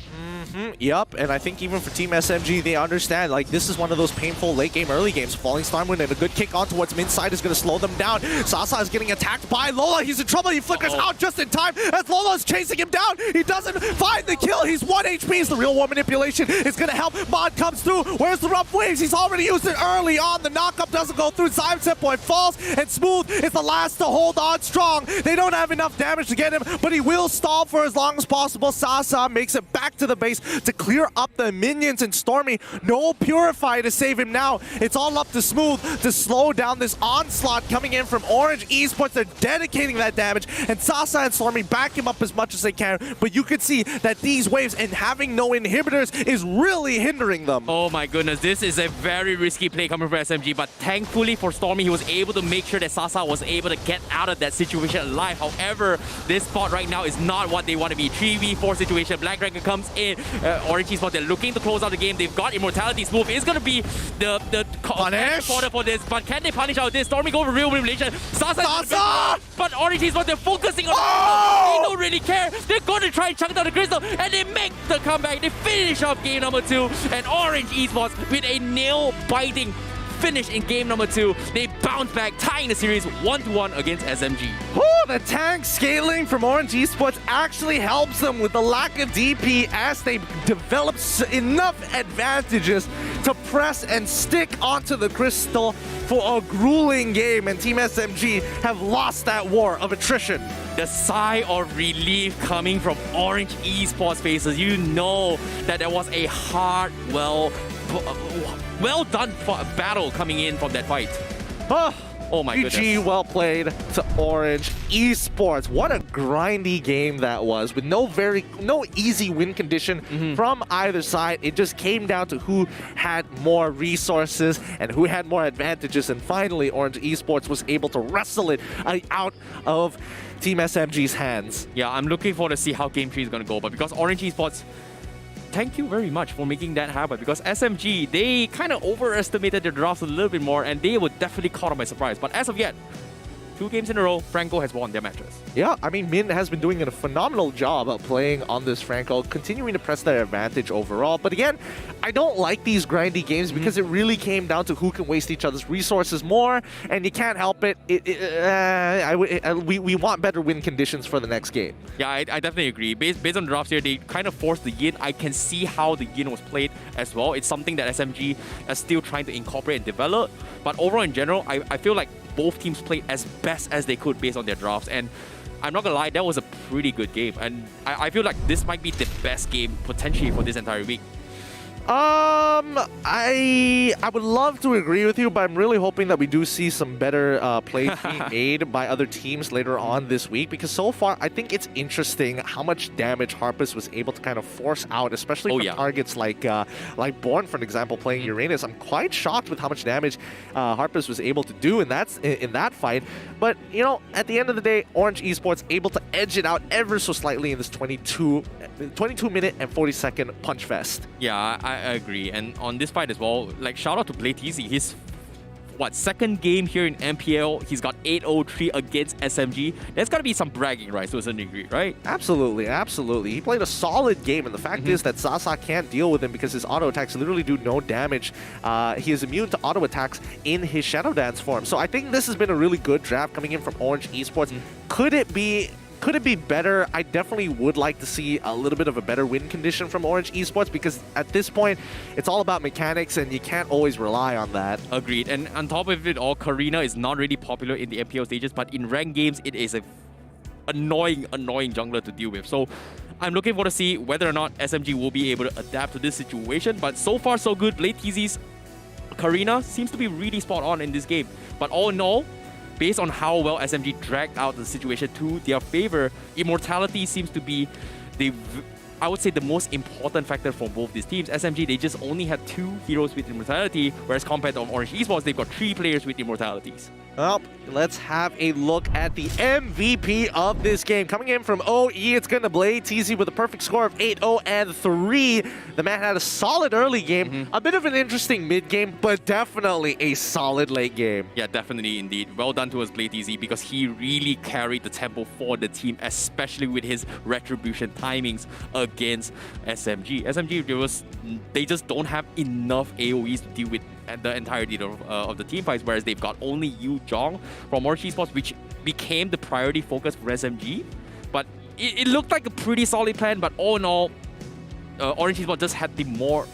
Yup, and I think even for Team SMG, they understand, like, this is one of those painful late game, early games. Falling Stormwind and a good kick on towards mid side is going to slow them down. Sasa is getting attacked by Lola. He's in trouble. He flickers out just in time as Lola is chasing him down. He doesn't find the kill. He's 1 HP. It's the real war manipulation. It's going to help. Mod comes through. Where's the rough waves? He's already used it early on. The knockup doesn't go through. Zion Senpai falls, and Smooth is the last to hold on strong. They don't have enough damage to get him, but he will stall for as long as possible. Sasa makes it back to the base to clear up the minions, and Stormy, no Purify to save him now. It's all up to Smooth to slow down this onslaught coming in from Orange Esports. They're dedicating that damage, and Sasa and Stormy back him up as much as they can, but you can see that these waves and having no inhibitors is really hindering them. Oh my goodness, this is a very risky play coming from SMG, but thankfully for Stormy, he was able to make sure that Sasa was able to get out of that situation alive. However, this spot right now is not what they want to be. 3v4 situation. Black Dragon comes in. Orange Esports, they're looking to close out the game. They've got immortality. Smooth is going to be the punish for this, but can they punish out this? Stormy go for real manipulation. Sasa! But Orange Esports, they're focusing on They don't really care. They're going to try and chunk down the crystal, and they make the comeback. They finish off game number 2, and Orange Esports with a nail-biting finish in game number 2. They bounce back, tying the series 1-1 against SMG. The tank scaling from Orange Esports actually helps them with the lack of DPS. They develop enough advantages to press and stick onto the crystal for a grueling game, and Team SMG have lost that war of attrition. The sigh of relief coming from Orange Esports faces. You know that there was a hard, well done battle coming in from that fight. Oh my goodness. GG, well played to Orange Esports. What a grindy game that was, with no easy win condition from either side. It just came down to who had more resources and who had more advantages, and finally Orange Esports was able to wrestle it out of Team SMG's hands. Yeah, I'm looking forward to see how game 3 is going to go, but because Orange Esports, thank you very much for making that happen, because SMG, they kind of overestimated their drafts a little bit more, and they were definitely caught on by surprise. But as of yet, 2 games in a row, Franco has won their matches. Yeah, I mean, Min has been doing a phenomenal job of playing on this Franco, continuing to press their advantage overall. But again, I don't like these grindy games because it really came down to who can waste each other's resources more, and you can't help it. We want better win conditions for the next game. Yeah, I definitely agree. Based on drafts here, they kind of forced the yin. I can see how the yin was played as well. It's something that SMG is still trying to incorporate and develop. But overall, in general, I feel like both teams played as best as they could based on their drafts, and I'm not gonna lie, that was a pretty good game, and I feel like this might be the best game potentially for this entire week. I would love to agree with you, but I'm really hoping that we do see some better plays being made by other teams later on this week, because so far I think it's interesting how much damage Harpus was able to kind of force out, especially from targets like Born, for example, playing Uranus. I'm quite shocked with how much damage Harpus was able to do in that fight. But you know, at the end of the day, Orange Esports able to edge it out ever so slightly in this 22-minute and 40-second punch fest. Yeah, I agree. And on this fight as well, like, shout out to Blade TZ. His second game here in MPL. He's got 8-0-3 against SMG. There's got to be some bragging rights to a certain degree, right? Absolutely, absolutely. He played a solid game, and the fact is that Sasa can't deal with him because his auto attacks literally do no damage. He is immune to auto attacks in his Shadow Dance form. So I think this has been a really good draft coming in from Orange Esports. Could it be better? I definitely would like to see a little bit of a better win condition from Orange Esports, because at this point, it's all about mechanics and you can't always rely on that. Agreed. And on top of it all, Karina is not really popular in the MPL stages, but in ranked games, it is a annoying jungler to deal with. So I'm looking forward to see whether or not SMG will be able to adapt to this situation. But so far, so good. Blade TZ's Karina seems to be really spot on in this game. But all in all, based on how well SMG dragged out the situation to their favor, Immortality seems to be I would say the most important factor for both these teams. SMG, they just only had 2 heroes with Immortality, whereas compared to Orange Esports, they've got 3 players with Immortalities. Well, let's have a look at the MVP of this game. Coming in from OE, it's going to Blade TZ with a perfect score of 8-0-3. The man had a solid early game, a bit of an interesting mid game, but definitely a solid late game. Yeah, definitely indeed. Well done to us, Blade TZ, because he really carried the tempo for the team, especially with his retribution timings against SMG. SMG, they just don't have enough AoEs to deal with the entirety of the team fights, whereas they've got only Yu Zhong from Orange Esports, which became the priority focus for SMG. But it looked like a pretty solid plan, but all in all, Orange Esports just had the more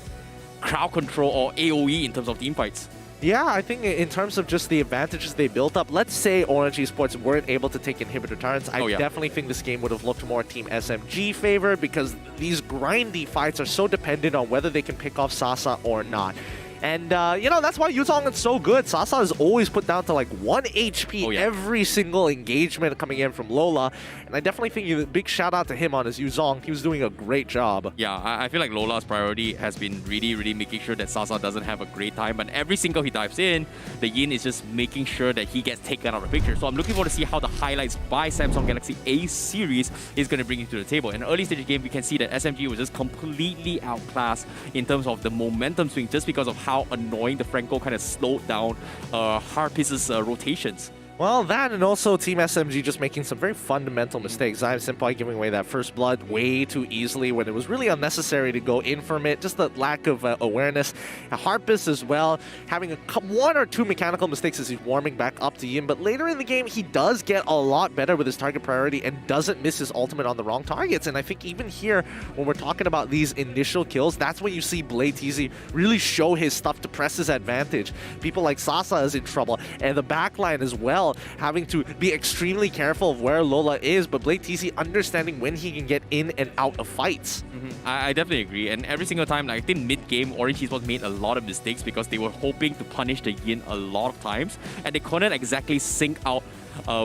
crowd control or AoE in terms of team fights. Yeah, I think in terms of just the advantages they built up, let's say Orange Esports weren't able to take inhibitor turrets, I definitely think this game would have looked more Team SMG favor, because these grindy fights are so dependent on whether they can pick off Sasa or not. And, that's why Yu Zhong is so good. Sasa is always put down to like 1 HP every single engagement coming in from Lola. And I definitely think a big shout out to him on his Yu Zhong. He was doing a great job. Yeah, I feel like Lola's priority has been really making sure that Sasa doesn't have a great time. But every single he dives in, the Yin is just making sure that he gets taken out of the picture. So I'm looking forward to see how the highlights by Samsung Galaxy A series is going to bring you to the table. In the early stage game, we can see that SMG was just completely outclassed in terms of the momentum swing, just because of how annoying the Franco kind of slowed down Harpist's rotations. Well, that and also Team SMG just making some very fundamental mistakes. Zion Senpai giving away that first blood way too easily when it was really unnecessary to go in from it. Just the lack of awareness. Harpist as well, having 1 or 2 mechanical mistakes as he's warming back up to Yin. But later in the game, he does get a lot better with his target priority and doesn't miss his ultimate on the wrong targets. And I think even here, when we're talking about these initial kills, that's when you see Blade TZ really show his stuff to press his advantage. People like Sasa is in trouble, and the backline as well, having to be extremely careful of where Lola is, but Blade TZ understanding when he can get in and out of fights. I definitely agree, and every single time, like, I think mid-game, Orange Esports made a lot of mistakes because they were hoping to punish the Yin a lot of times, and they couldn't exactly sync out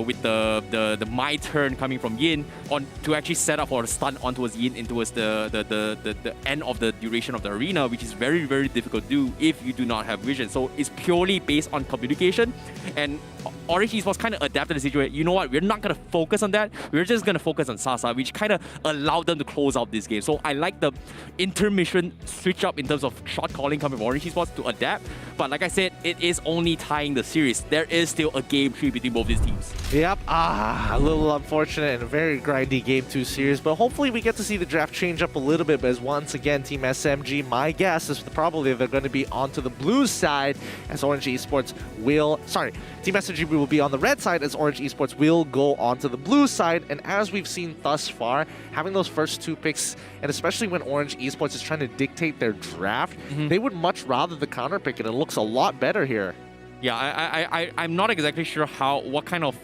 with the my turn coming from Yin on to actually set up for a stun onto his Yin into the end of the duration of the arena, which is very difficult to do if you do not have vision. So it's purely based on communication, and Orange Esports kind of adapted the situation. You know what? We're not going to focus on that. We're just going to focus on Sasa, which kind of allowed them to close out this game. So I like the intermission switch up in terms of shot calling coming from Orange Esports to adapt. But like I said, it is only tying the series. There is still a game 3 between both these teams. Yep, a little unfortunate and a very grindy Game 2 series, but hopefully we get to see the draft change up a little bit, as once again, Team SMG, my guess is probably they're going to be onto the blue side, as Orange Esports will... Sorry, Team SMG will be on the red side, as Orange Esports will go onto the blue side, and as we've seen thus far, having those first 2 picks, and especially when Orange Esports is trying to dictate their draft, they would much rather the counter pick, and it looks a lot better here. Yeah, I'm not exactly sure what kind of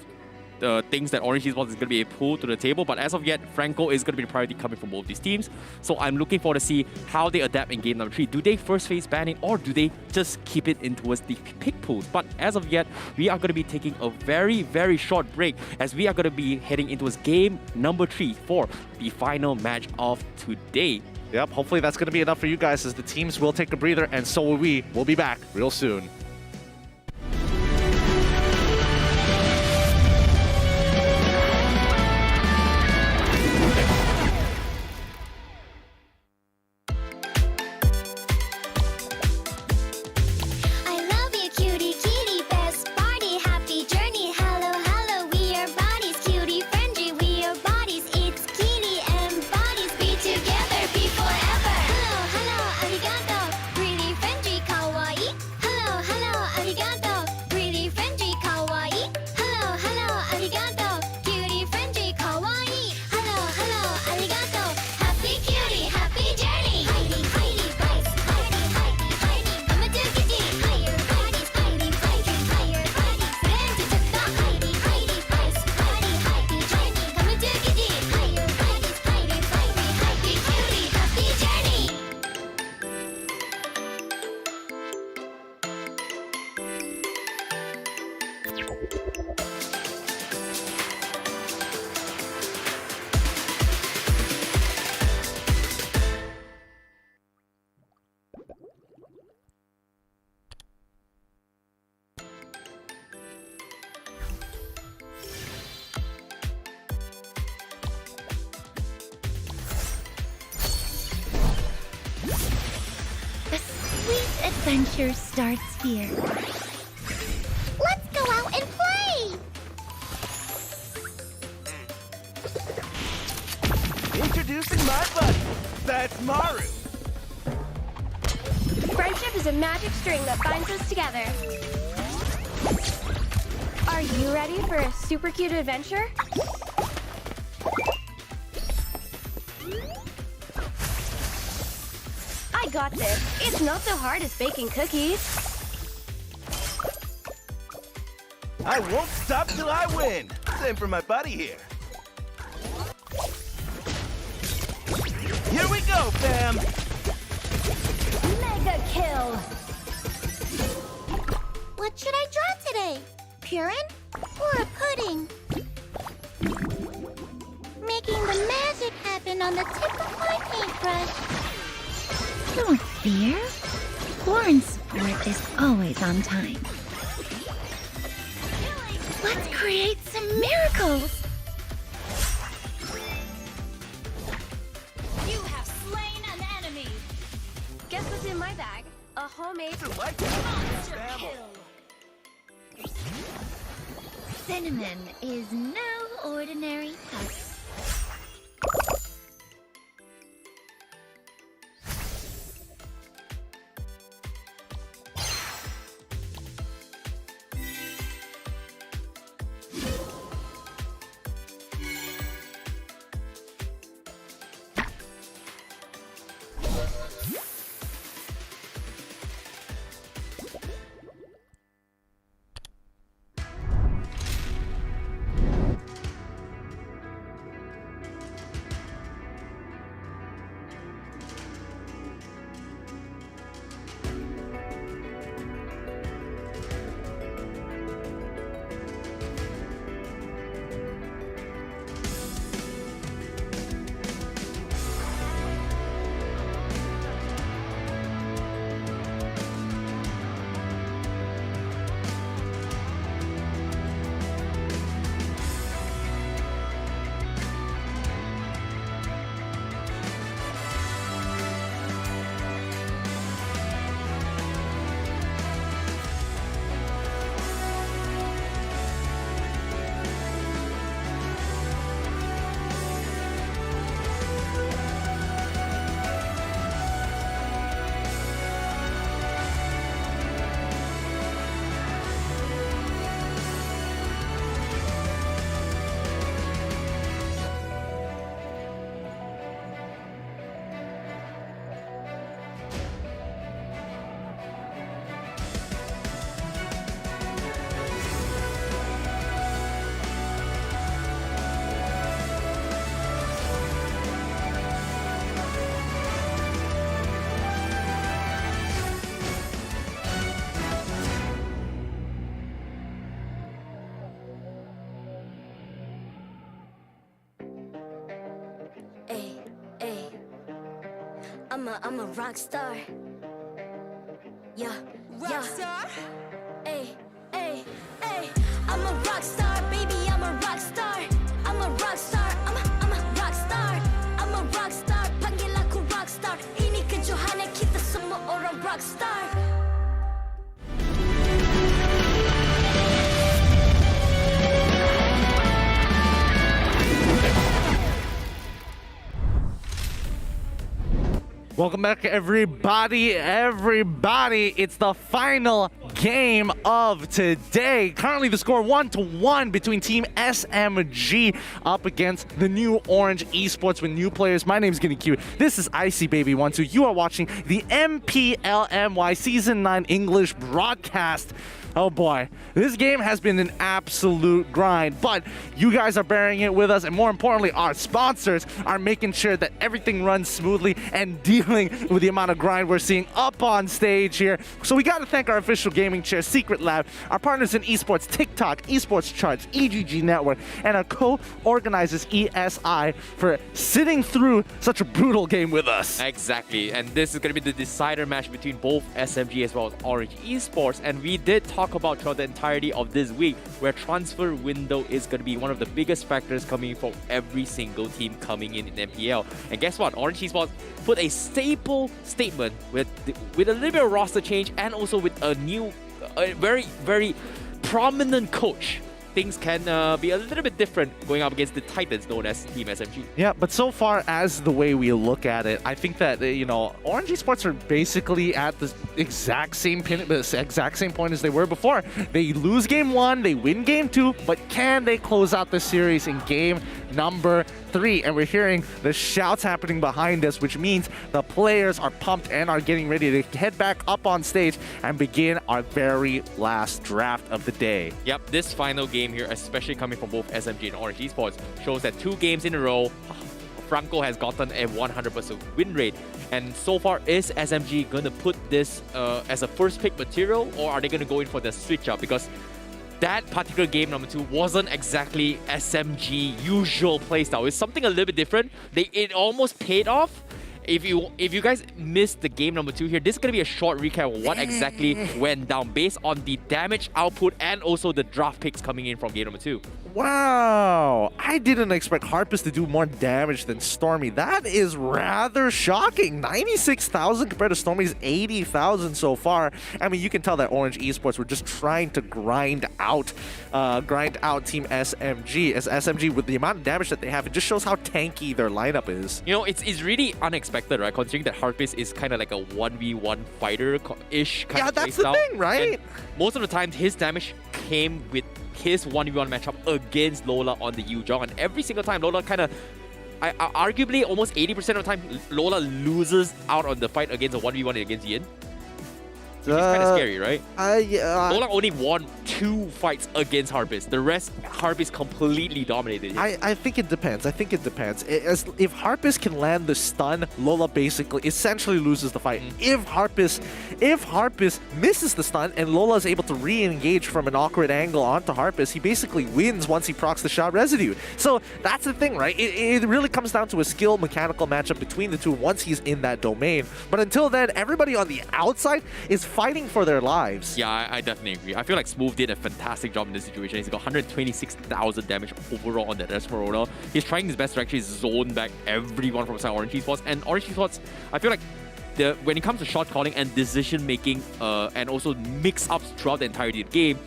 things that Orange Esports is going to be pulled to the table, but as of yet, Franco is going to be the priority coming from both these teams. So I'm looking forward to see how they adapt in game number 3. Do they first phase ban it, or do they just keep it in towards the pick pools? But as of yet, we are going to be taking a very short break, as we are going to be heading into game number 3 for the final match of today. Yep, hopefully that's going to be enough for you guys, as the teams will take a breather, and so will we. We'll be back real soon. I love you, cutie, kitty adventure starts here. Let's go out and play! Introducing my buddy. That's Maru. Friendship is a magic string that binds us together. Are you ready for a super cute adventure? I got this. It's not so hard as baking cookies. I won't stop till I win. Same for my buddy here. Here we go, fam. Mega kill! What should I draw today? Purin or a pudding? Making the magic happen on the tip of my paintbrush. Don't fear. Orange Sport is always on time. Let's create some miracles. You have slain an enemy! Guess what's in my bag? A homemade monster kill! Cinnamon is no ordinary pest. I'm a rock star. Yeah, rock star. Hey, hey, hey. I'm a rock star, baby. I'm a rock star. I'm a rock star. I'm a rock star. I'm a rock star. Panggil aku rock star. Ini kejohanan kita semua orang rock star. Welcome back, everybody. It's the final game of today. Currently, the score 1-1 between Team SMG up against the new Orange Esports with new players. My name is Getting Cute. This is ICBaby12. You are watching the MPL MY Season 9 English broadcast. Oh boy, this game has been an absolute grind, but you guys are bearing it with us, and more importantly, our sponsors are making sure that everything runs smoothly and dealing with the amount of grind we're seeing up on stage here. So we got to thank our official gaming chair, Secret Lab, our partners in esports, TikTok, Esports Charts, EGG Network, and our co-organizers, ESI, for sitting through such a brutal game with us. Exactly, and this is going to be the decider match between both SMG as well as Orange Esports, and we did talk talk about throughout the entirety of this week, where transfer window is going to be one of the biggest factors coming from every single team coming in MPL. And guess what? Orange Esports put a staple statement with a little bit of roster change and also with a new, very, very prominent coach. Things can be a little bit different going up against the Titans known as Team SMG. Yeah, but so far as the way we look at it, I think that, Orange Esports are basically at the exact same point as they were before. They lose game 1, they win game 2, but can they close out the series in game number 3? And we're hearing the shouts happening behind us, which means the players are pumped and are getting ready to head back up on stage and begin our very last draft of the day. Yep, this final game here, especially coming from both SMG and Orange Esports, shows that 2 games in a row, Franco has gotten a 100% win rate. And so far, is SMG going to put this as a first pick material, or are they going to go in for the switch up? Because that particular game number 2 wasn't exactly SMG usual playstyle. It's something a little bit different. It almost paid off. If you guys missed the game number 2 here, this is going to be a short recap of what exactly went down based on the damage output and also the draft picks coming in from game number 2. Wow, I didn't expect Harpus to do more damage than Stormy. That is rather shocking. 96,000 compared to Stormy's 80,000 so far. I mean, you can tell that Orange Esports were just trying to grind out Team SMG. As SMG, with the amount of damage that they have, it just shows how tanky their lineup is. You know, it's really unexpected, right? Considering that Harpus is kind of like a 1v1 fighter-ish kind of playstyle. Yeah, that's the thing, right? And most of the time, his damage came with his 1v1 matchup against Lola on the Yuzhong, and every single time Lola kind of, arguably almost 80% of the time, Lola loses out on the fight against a 1v1 against Yin. Which is kind of scary, right? Lola only won 2 fights against Harpus. The rest, Harpus completely dominated him. I think it depends. If Harpus can land the stun, Lola basically essentially loses the fight. If Harpus misses the stun and Lola is able to re-engage from an awkward angle onto Harpus, he basically wins once he procs the shot residue. So that's the thing, right? It really comes down to a skill mechanical matchup between the two once he's in that domain. But until then, everybody on the outside is fighting for their lives. Yeah, I definitely agree. I feel like Smooth did a fantastic job in this situation. He's got 126,000 damage overall on that Desperado. He's trying his best to actually zone back everyone from inside Orange Esports. And Orange Esports, I feel like when it comes to shot calling and decision making and also mix-ups throughout the entirety of the game,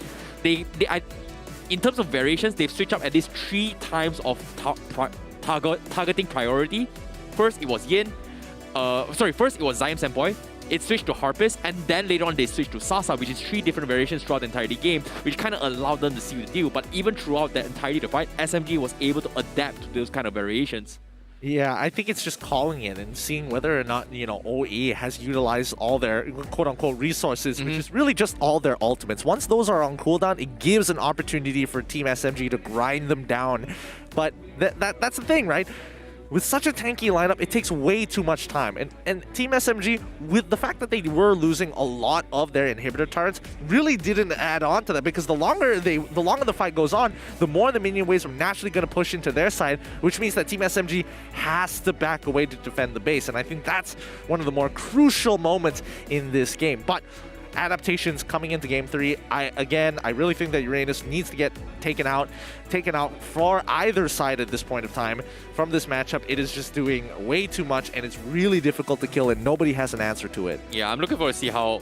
in terms of variations, they've switched up at least 3 times of targeting priority. First, it was Yin. First it was Zion Senpoi. It switched to Harpus, and then later on they switched to Sasa, which is 3 different variations throughout the entirety game, which kind of allowed them to seal the deal. But even throughout the entirety of the fight, SMG was able to adapt to those kind of variations. Yeah, I think it's just calling it and seeing whether or not, OE has utilized all their quote-unquote resources, which is really just all their ultimates. Once those are on cooldown, it gives an opportunity for Team SMG to grind them down. But that's the thing, right? With such a tanky lineup, it takes way too much time. And Team SMG, with the fact that they were losing a lot of their inhibitor turrets, really didn't add on to that, because the longer the fight goes on, the more the minion waves are naturally going to push into their side, which means that Team SMG has to back away to defend the base. And I think that's one of the more crucial moments in this game. But adaptations coming into game 3, I really think that Uranus needs to get taken out for either side at this point of time from this matchup. It is just doing way too much, and it's really difficult to kill, and nobody has an answer to it. Yeah, I'm looking forward to see how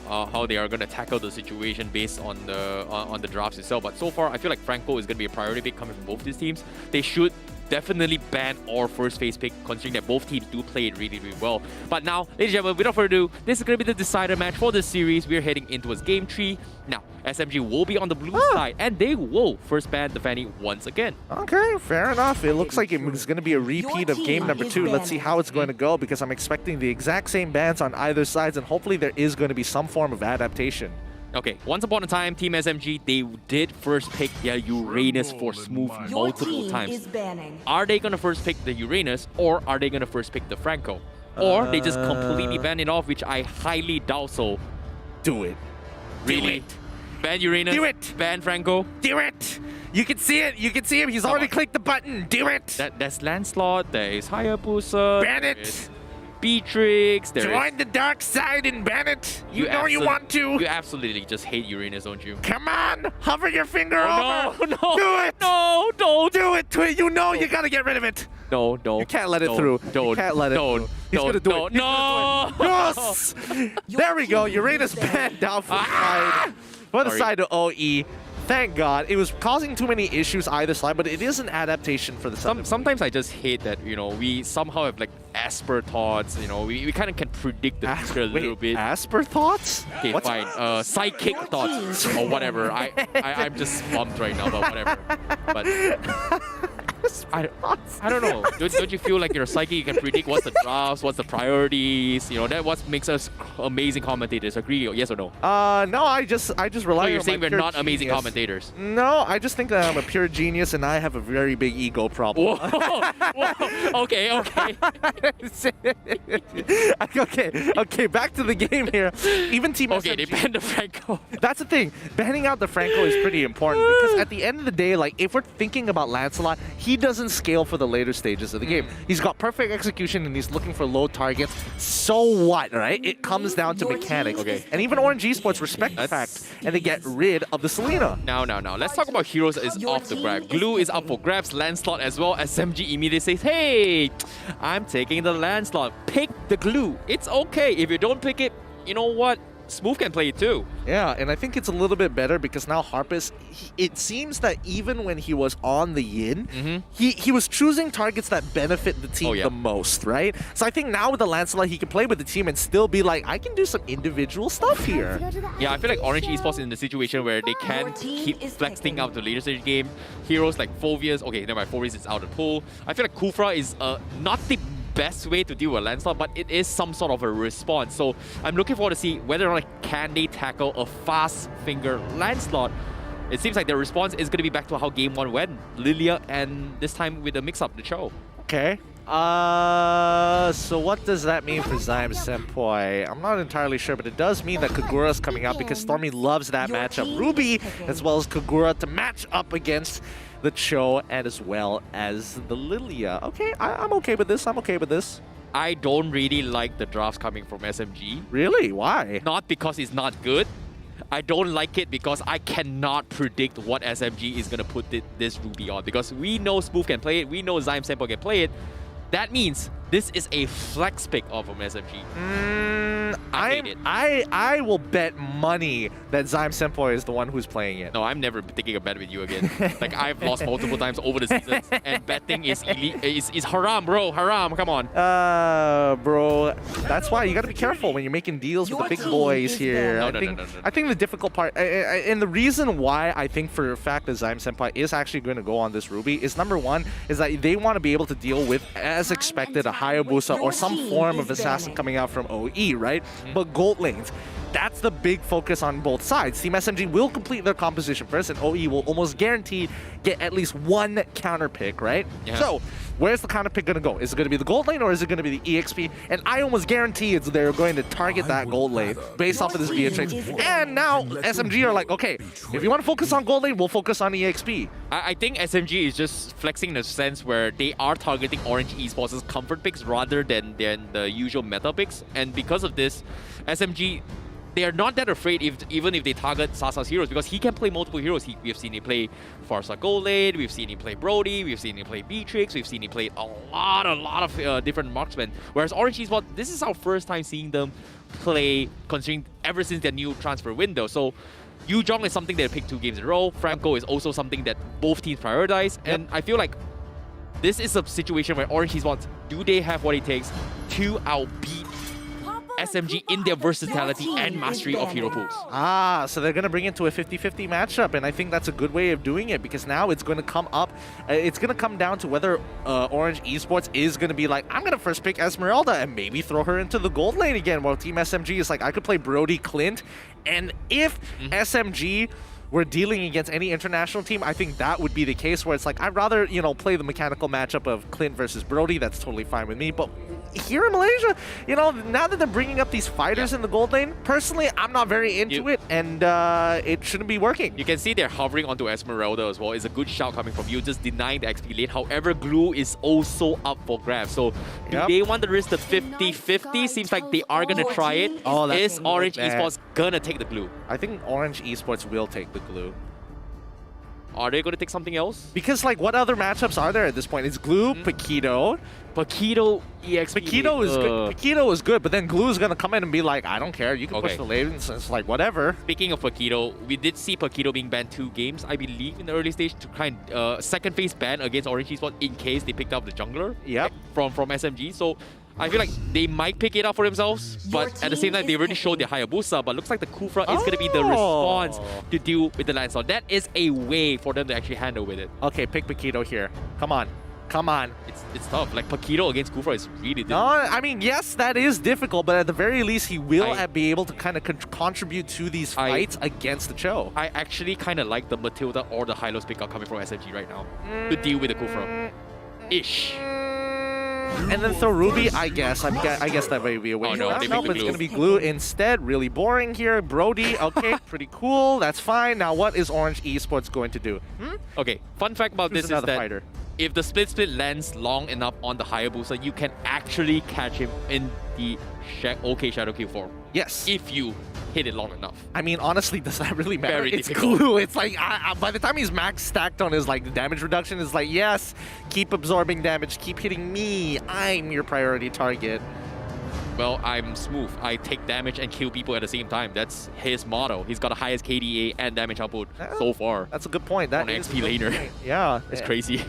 they are going to tackle the situation based on the drafts itself. But so far, I feel like Franco is going to be a priority pick coming from both these teams. They should definitely ban or first phase pick, considering that both teams do play it really, really well. But now, ladies and gentlemen, without further ado, this is going to be the decider match for this series. We're heading into its game 3. Now, SMG will be on the blue side, and they will first ban the Fanny once again. Okay, fair enough. It looks like it's going to be a repeat of game number 2. Let's see how it's going to go, because I'm expecting the exact same bans on either sides, and hopefully there is going to be some form of adaptation. Okay, once upon a time, Team SMG, they did first pick their Uranus for Smooth multiple times. Are they going to first pick the Uranus, or are they going to first pick the Franco? Or they just completely ban it off, which I highly doubt so. Do it. Really? Do it. Ban Uranus? Do it. Ban Franco? Do it. You can see it. You can see him. He's already clicked the button. Do it. There's Lancelot. There is Hayabusa. Ban it. Beatrix. There Join the dark side and ban it. You know you absol- want to. You absolutely just hate Uranus, don't you? Come on, hover your finger Oh, over. no, no. Do it. No, don't. Do it to it. You know you gotta get rid of it. No, no. You can't let it don't, through. Don't. You can't let it don't, through. He's don't, gonna do don't, it. He's gonna do it. Yes! There we go. Uranus banned down for the side. For the Sorry. side of OE. Thank God. It was causing too many issues either side, but it is an adaptation for the side. Sometimes I just hate that, you know, we somehow have like Asper thoughts, you know, we kind of can predict the future a little bit. Asper thoughts? Okay, What's- fine. Psychic thoughts or whatever. I'm just bumped right now, but whatever. But I don't know. Don't you feel like you're a psychic? You can predict what's the drafts, what's the priorities. You know, that what makes us amazing commentators. Agree? Yes or no? No, I just rely So you're on saying my we're pure not amazing genius. commentators? No, I just think that I'm a pure genius and I have a very big ego problem. Whoa. Okay. Okay, back to the game here. Even Team Okay, SMG, they banned the Franco. That's the thing. Banning out the Franco is pretty important because at the end of the day, like if we're thinking about Lancelot, he doesn't scale for the later stages of the game. He's got perfect execution and he's looking for low targets. So what, right? It comes down to mechanics. Okay. And even Orange Esports respect the fact and they get rid of the Selena. Now. Let's talk about heroes that is off the grab. Glue is up for grabs. Lancelot as well. SMG immediately says, hey, I'm taking the Lancelot. Pick the Glue. It's okay. If you don't pick it, you know what? Smooth can play it too. Yeah, and I think it's a little bit better because now Harpus, it seems that even when he was on the Yin, he was choosing targets that benefit the team the most, right? So I think now with the Lancelot, he can play with the team and still be like, I can do some individual stuff here. Yeah, I feel like Orange Esports is in the situation where they can keep flexing out the later stage game. Heroes like Phovius, okay, never mind, Phovius is out of the pool. I feel like Kufra is not the best way to deal with Lancelot, but it is some sort of a response. So I'm looking forward to see whether or not can they tackle a fast finger Lancelot. It seems like the response is going to be back to how game 1 went. Lilia, and this time with a mix-up, the show. Okay. So what does that mean for Zyme Senpai? I'm not entirely sure, but it does mean that Kagura's coming out because Stormy loves that matchup. Ruby as well as Kagura to match up against the Cho and as well as the Lilia. Okay, I'm okay with this. I'm okay with this. I don't really like the drafts coming from SMG. Really? Why? Not because it's not good. I don't like it because I cannot predict what SMG is going to put this Ruby on. Because we know Smooth can play it. We know Zyme Senpai can play it. That means this is a flex pick off from SMG. I hate it. I will bet money that Zyme Senpai is the one who's playing it. No, I'm never taking a bet with you again. Like, I've lost multiple times over the seasons, and betting is haram, bro. Haram, come on. Bro, that's why you gotta be careful when you're making deals with the big boys here. No. I think the difficult part, and the reason why I think for a fact that Zyme Senpai is actually going to go on this Ruby is number one, is that they want to be able to deal with, as expected, a Hayabusa or some form of assassin coming out from OE, right? But gold lanes, that's the big focus on both sides. Team SMG will complete their composition first, and OE will almost guaranteed get at least one counter pick, right? Yeah. So, where's the counter pick going to go? Is it going to be the gold lane or is it going to be the EXP? And I almost guarantee they're going to target that gold lane based off of this Beatrix. And now SMG are like, okay, if you want to focus on gold lane, we'll focus on EXP. I think SMG is just flexing in a sense where they are targeting Orange Esports' comfort picks rather than the usual meta picks. And because of this, SMG, they are not that afraid even if they target Sasa's heroes because he can play multiple heroes. We've seen him play Farsa Gold Lane, we've seen him play Brody, we've seen him play Beatrix, we've seen him play a lot of different marksmen. Whereas Orange Esports, this is our first time seeing them play, considering ever since their new transfer window. So Yu Zhong is something they picked 2 games in a row. Franco is also something that both teams prioritize. And I feel like this is a situation where Orange Esports, do they have what it takes to outbeat SMG in their versatility and mastery of hero pools? So they're going to bring it to a 50-50 matchup, and I think that's a good way of doing it because now it's going to come up, it's going to come down to whether Orange Esports is going to be like, I'm going to first pick Esmeralda and maybe throw her into the gold lane again, while Team SMG is like, I could play Brody, Clint, and if SMG were dealing against any international team, I think that would be the case where it's like, I'd rather, play the mechanical matchup of Clint versus Brody. That's totally fine with me. But here in Malaysia, you know, now that they're bringing up these fighters in the gold lane, personally, I'm not very into it, and it shouldn't be working. You can see they're hovering onto Esmeralda as well. It's a good shout coming from you, just denying the XP lane. However, Glue is also up for grabs. So do they want to risk the 50-50? Seems like they are going to try it. Oh, is Orange Esports going to take the Glue? I think Orange Esports will take the Glue. Are they going to take something else? Because, like, what other matchups are there at this point? It's Glue, Paquito. Paquito, EXP. Paquito is good. Paquito is good, but then Glue is going to come in and be like, I don't care. You can push the lanes. It's like, whatever. Speaking of Paquito, we did see Paquito being banned 2 games, I believe, in the early stage to try and second phase ban against Orange Esports in case they picked up the jungler from SMG. So I feel like they might pick it up for themselves, but at the same time, they already showed their Hayabusa, but looks like the Kufra is going to be the response to deal with the landslide. That is a way for them to actually handle with it. Okay, pick Paquito here. Come on. Come on. It's tough. Like, Paquito against Kufra is really difficult. No, I mean, yes, that is difficult, but at the very least, he will be able to kind of contribute to these fights against the Cho. I actually kind of like the Matilda or the Hylos pickup coming from SMG right now to deal with the Kufra. Ish. And then throw Ruby, I guess. I guess that may be a way. Oh, no, it's going to be Glue instead. Really boring here. Brody, okay, pretty cool. That's fine. Now, what is Orange Esports going to do? Okay, fun fact about this is that if the split lands long enough on the Hayabusa, you can actually catch him in the OK Shadow Q form. Yes. If you hit it long enough. I mean, honestly, does that really matter? Very it's difficult. Glue. It's like, by the time he's max stacked on his like damage reduction, it's like, yes, keep absorbing damage, keep hitting me. I'm your priority target. Well, I'm Smooth. I take damage and kill people at the same time. That's his motto. He's got the highest KDA and damage output so far. That's a good point. That is XP laner. Yeah. It's crazy.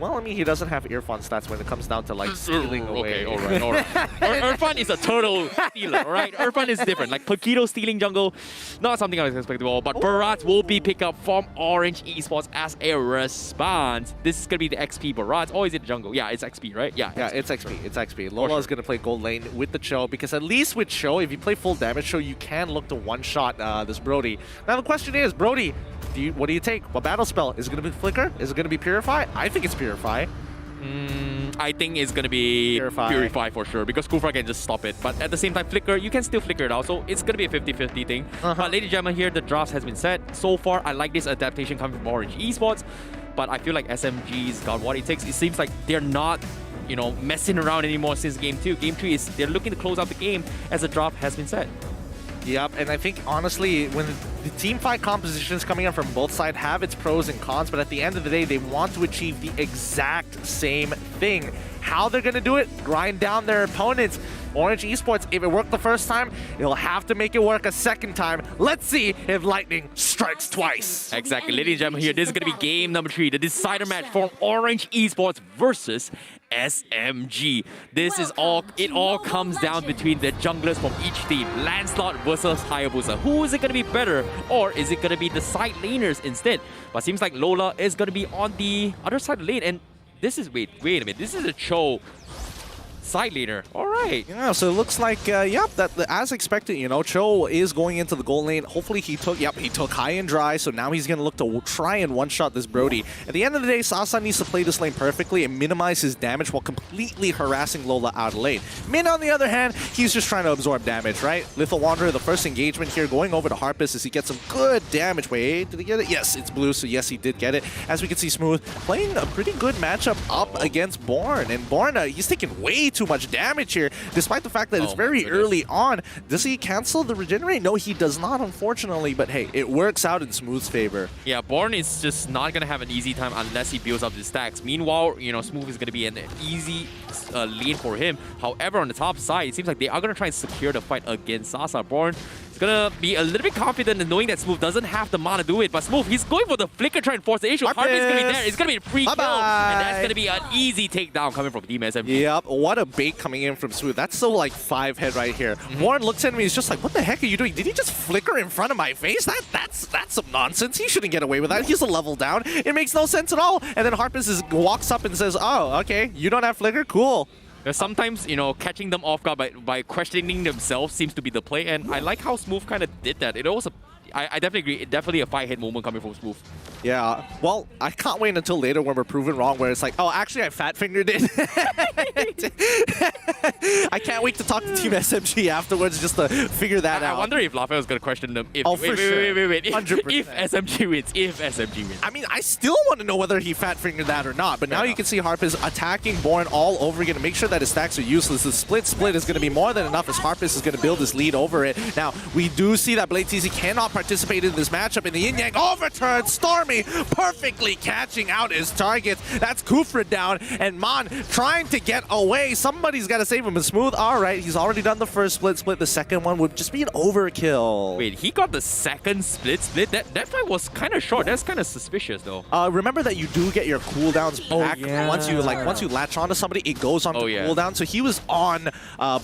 Well, I mean, he doesn't have earphone stats when it comes down to, like, stealing away. Okay, all right. Irfan is a total stealer, all right? Irfan is different. Like, Paquito stealing jungle, not something I was expecting at all. But Barat will be picked up from Orange Esports as a response. This is going to be the XP Barat. Or is it jungle? Yeah, it's XP, right? Yeah, it's XP. It's XP. Lola is going to play gold lane with the Cho, because at least with Cho, if you play full damage Cho, you can look to one-shot this Brody. Now, the question is, Brody, what do you take? What battle spell? Is it going to be Flicker? Is it going to be Purify? I think it's Purify. I think it's going to be Purify for sure, because Kufra can just stop it. But at the same time, Flicker, you can still Flicker it out. So it's going to be a 50-50 thing. But ladies and gentlemen, here, the draft has been set. So far, I like this adaptation coming from Orange Esports. But I feel like SMG's got what it takes. It seems like they're not, you know, messing around anymore since Game 2. Game 3 is they're looking to close out the game as the draft has been set. Yep, and I think, honestly, when the team fight compositions coming up from both sides have its pros and cons, but at the end of the day, they want to achieve the exact same thing. How they're going to do it? Grind down their opponents. Orange Esports, if it worked the first time, it'll have to make it work a second time. Let's see if lightning strikes twice. Exactly. Ladies and gentlemen, here, this is going to be game number 3, the decider match for Orange Esports versus SMG. This is it all comes down between the junglers from each team. Lancelot versus Hayabusa. Who is it going to be better? Or is it going to be the side laners instead? But seems like Lola is going to be on the other side of the lane. And this is, wait a minute. This is a Cho side laner. All right. Yeah, so it looks like, yep, as expected, you know, Cho is going into the gold lane. Hopefully he took high and dry, so now he's going to look to try and one-shot this Brody. At the end of the day, Sasa needs to play this lane perfectly and minimize his damage while completely harassing Lola out of lane. Min, on the other hand, he's just trying to absorb damage, right? Lethal Wanderer, the first engagement here, going over to Harpus as he gets some good damage. Wait, did he get it? Yes, it's blue, so yes, he did get it. As we can see, Smooth playing a pretty good matchup up against Born, and Born, he's taking way too much damage here, despite the fact that it's very early on. Does he cancel the regenerate? No, he does not, unfortunately, but hey, it works out in Smooth's favor. Yeah, Born is just not going to have an easy time unless he builds up his stacks. Meanwhile, you know, Smooth is going to be an easy lane for him. However, on the top side, it seems like they are going to try and secure the fight against Sasa. Born is going to be a little bit confident in knowing that Smooth doesn't have the mana to do it, but Smooth, he's going for the flicker, try and force the issue. Harpy is going to be there. It's going to be a free kill, and that's going to be an easy takedown coming from Team SMG. Yep, what a bait coming in from Smooth. That's so like 5-head right here. Warren looks at me, he's just like, what the heck are you doing? Did he just flicker in front of my face? That's some nonsense. He shouldn't get away with that. He's a level down. It makes no sense at all. And then Harpus walks up and says, oh, okay, you don't have flicker? Cool. Sometimes, you know, catching them off guard by questioning themselves seems to be the play, and I like how Smooth kind of did that. It also, I definitely agree, definitely a 5-hit moment coming from Smooth. Yeah, well, I can't wait until later when we're proven wrong, where it's like, oh, actually, I fat-fingered it. I can't wait to talk to Team SMG afterwards just to figure that out. I wonder if Lafayette is going to question them. If, Oh, for sure. wait. 100%. If SMG wins. If SMG wins. I mean, I still want to know whether he fat-fingered that or not, but now you can see Harpus attacking Born all over again to make sure that his stacks are useless. The split is going to be more than enough as Harpus is going to build his lead over it. Now, we do see that Blade TZ cannot participate in this matchup, and the Yin Yang overturn. Stormy perfectly catching out his targets. That's Kufra down, and Mon trying to get away. Somebody's got to save him. And Smooth, all right, he's already done the first split. The second one would just be an overkill. Wait, he got the second split? That fight was kind of short. That's kind of suspicious, though. Remember that you do get your cooldowns back yeah. once you latch onto somebody. It goes on to cooldown. So he was on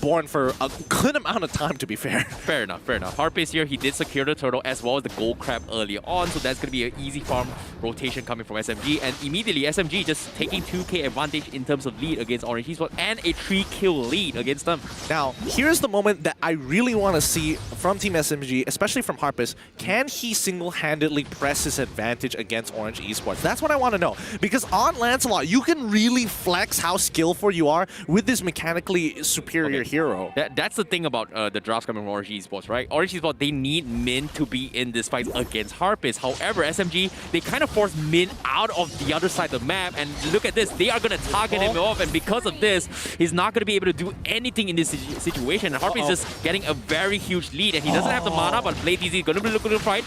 Born for a good amount of time, to be fair. Fair enough. Harpace here, he did secure the turtle as well as the gold crab early on, so that's going to be an easy farm rotation coming from SMG, and immediately SMG just taking 2k advantage in terms of lead against Orange Esports and a 3-kill lead against them. Now, here's the moment that I really want to see from Team SMG, especially from Harpus. Can he single-handedly press his advantage against Orange Esports? That's what I want to know, because on Lancelot, you can really flex how skillful you are with this mechanically superior hero. That's the thing about the drafts coming from Orange Esports, right? Orange Esports, they need Min to be in this fight against Harpus. However, SMG, they kind of force Min out of the other side of the map, and look at this, they are going to target him off, and because of this, he's not going to be able to do anything in this situation, and Harpus is just getting a very huge lead, and he doesn't have the mana, but Blade TZ is going to be looking to fight.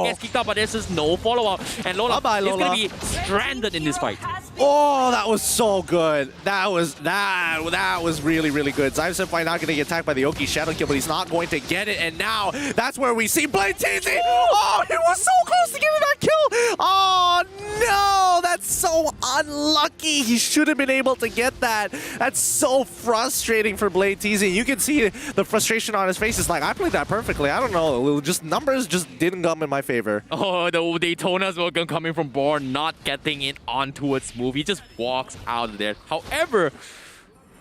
Gets kicked out, but there's just no follow-up, and Lola is going to be stranded in this fight. Oh, that was so good. That was really, really good. Zyme Senpai not going to get attacked by the Oki Shadow Kill, but he's not going to get it, and now that's where we see Blade TZ. Oh, he was so close to getting that kill. Oh, no, that's so unlucky. He should have been able to get that. That's so frustrating for Blade TZ. You can see the frustration on his face. It's like, I played that perfectly. I don't know. Just numbers just didn't come in my favor. Oh, the Daytona's welcome coming from Born, not getting it onto its move. He just walks out of there. However,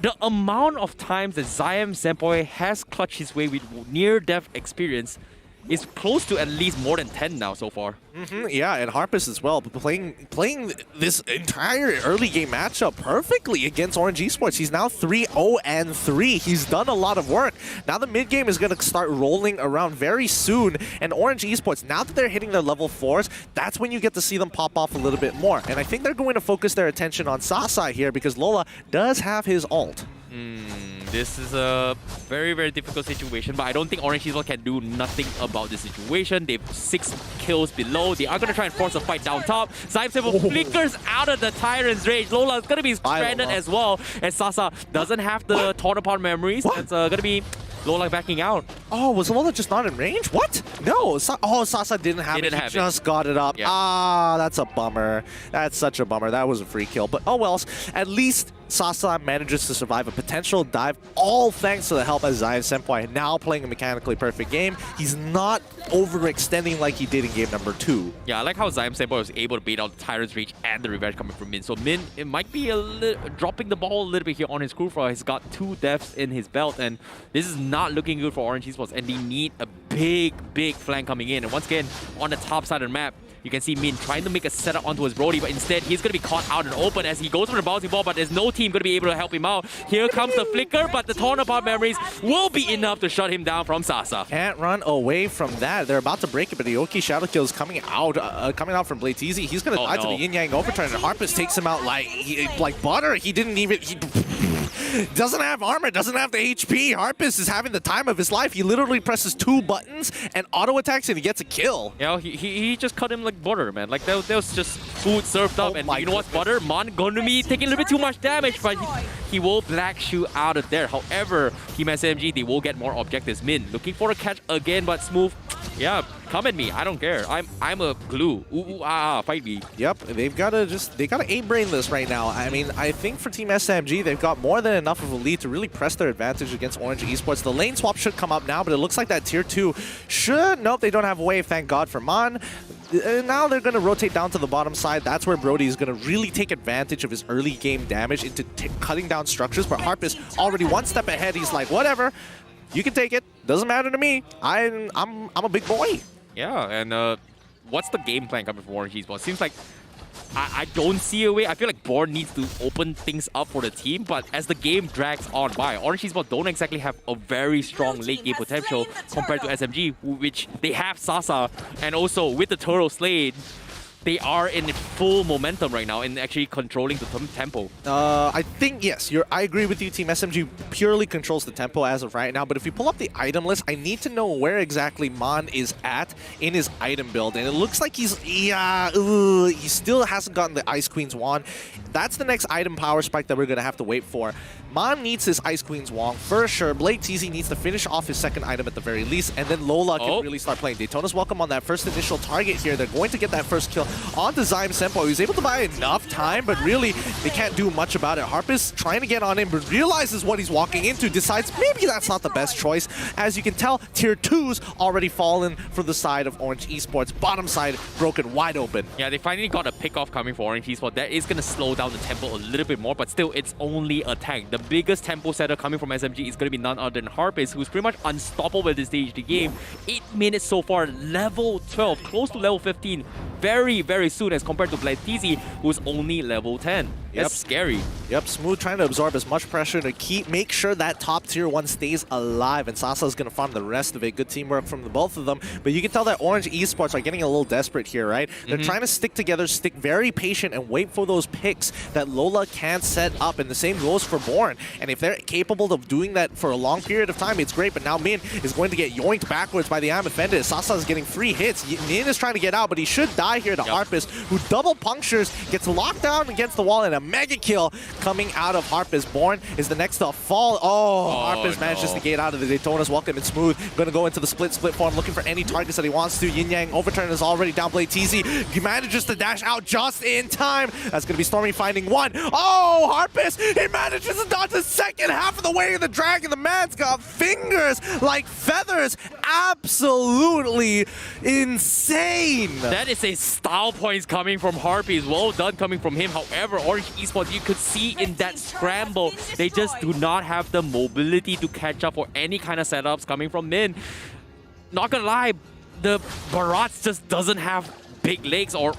the amount of times that Zyme Senpai has clutched his way with near-death experience is close to at least more than 10 now so far. Yeah, and Harpus as well, but playing this entire early game matchup perfectly against Orange Esports. He's now 3-0-3. He's done a lot of work. Now the mid game is going to start rolling around very soon, and Orange Esports, now that they're hitting their level 4s, that's when you get to see them pop off a little bit more. And I think they're going to focus their attention on Sasa here, because Lola does have his ult. This is a very, very difficult situation, but I don't think Orange Esports can do nothing about this situation. They've 6 kills below. They are going to try and force a fight down top. Zyme Senpai flickers out of the Tyrant's rage. Lola is going to be stranded as well, and Sasa doesn't have the torn apart memories. It's going to be Lola backing out. Oh, was Lola just not in range? What? No. Sasa didn't have it. He just got it up. Yeah. Ah, that's a bummer. That's such a bummer. That was a free kill. But oh well, at least Sasa manages to survive a potential dive, all thanks to the help of Zyme Senpai, now playing a mechanically perfect game. He's not overextending like he did in game number 2. Yeah, I like how Zyme Senpai was able to bait out the Tyrant's Reach and the revenge coming from Min. So Min, it might be dropping the ball a little bit here on his crew. He's got 2 deaths in his belt, and this is not looking good for Orange Esports, and they need a big flank coming in. And once again, on the top side of the map, you can see Min trying to make a setup onto his Brody, but instead he's going to be caught out and open as he goes for the bouncing ball, but there's no team going to be able to help him out. Here comes the flicker, but the torn apart memories will be enough to shut him down from Sasa. Can't run away from that. They're about to break it, but the Oki Shadow Kill is coming out from Blade TZ. He's going to die to the Yin Yang overturn, and Harpus takes him out like butter. He didn't even... doesn't have armor, doesn't have the HP. Harpus is having the time of his life. He literally presses 2 buttons and auto attacks, and he gets a kill. Yeah, he just cut him like butter, man. Like that was just food served up, and you know what's butter? Mon going to be taking a little bit too much damage, but he will black shoe out of there. However, Team SMG, they will get more objectives. Min looking for a catch again, but Smooth, yeah, come at me. I don't care. I'm a glue. Fight me. Yep, they gotta 8-brain this right now. I mean, I think for Team SMG, they've got more than enough of a lead to really press their advantage against Orange Esports. The lane swap should come up now, but it looks like that tier 2 should... Nope, they don't have a wave, thank God for Mon. Now they're going to rotate down to the bottom side. That's where Brody is going to really take advantage of his early game damage into cutting down structures. But Harpus already 1 step ahead. He's like, whatever, you can take it. Doesn't matter to me. I'm a big boy. Yeah, and what's the game plan coming from Orange Esports? Seems like I don't see a way. I feel like Born needs to open things up for the team, but as the game drags on by, Orange Esports don't exactly have a very strong late game potential compared to SMG, which they have Sasa, and also with the turtle slayed, they are in full momentum right now in actually controlling the tempo. I think, yes, I agree with you. Team SMG purely controls the tempo as of right now, but if we pull up the item list, I need to know where exactly Mon is at in his item build, and it looks like he still hasn't gotten the Ice Queen's Wand. That's the next item power spike that we're going to have to wait for. Mon needs his Ice Queen's Wand for sure. Blade TZ needs to finish off his second item at the very least, and then Lola can really start playing. Daytona's welcome on that first initial target here. They're going to get that first kill onto Zyme Senpai. He's able to buy enough time, but really they can't do much about it. Harpus trying to get on him, but realizes what he's walking into, decides maybe that's not the best choice. As you can tell, tier 2's already fallen for the side of Orange Esports. Bottom side broken wide open. Yeah, they finally got a pick-off coming for Orange Esports. That is going to slow down the tempo a little bit more, but still, it's only a tank. The biggest tempo setter coming from SMG is going to be none other than Harpus, who's pretty much unstoppable at this stage of the game. 8 minutes so far, level 12, close to level 15. Very, very soon as compared to Blade TZ, who's only level 10. That's scary. Yep, Smooth trying to absorb as much pressure to make sure that top tier 1 stays alive, and Sasa's going to farm the rest of it. Good teamwork from the both of them, but you can tell that Orange Esports are getting a little desperate here, right? They're trying to stick together, stick very patient, and wait for those picks that Lola can set up, and the same goes for Born. And if they're capable of doing that for a long period of time, it's great, but now Min is going to get yoinked backwards by the Amifendit. Sasa is getting free hits. Min is trying to get out, but he should die here to Harpus, who double punctures, gets locked down against the wall, and a mega kill coming out of Harpus. Born is the next to fall. Harpus manages to get out of the Daytona's welcome and Smooth. Going to go into the split form, looking for any targets that he wants to. Yin Yang Overturn is already down. Blade TZ. He manages to dash out just in time. That's going to be Stormy finding one. Harpus! He manages to dodge the second half of the way of the dragon. The man's got fingers like feathers. Absolutely insane. That is a style points coming from Harpus. Well done coming from him. However, Orange Esports, you could see in that scramble, they just do not have the mobility to catch up for any kind of setups coming from Min. Not gonna lie, the Barats just doesn't have big legs or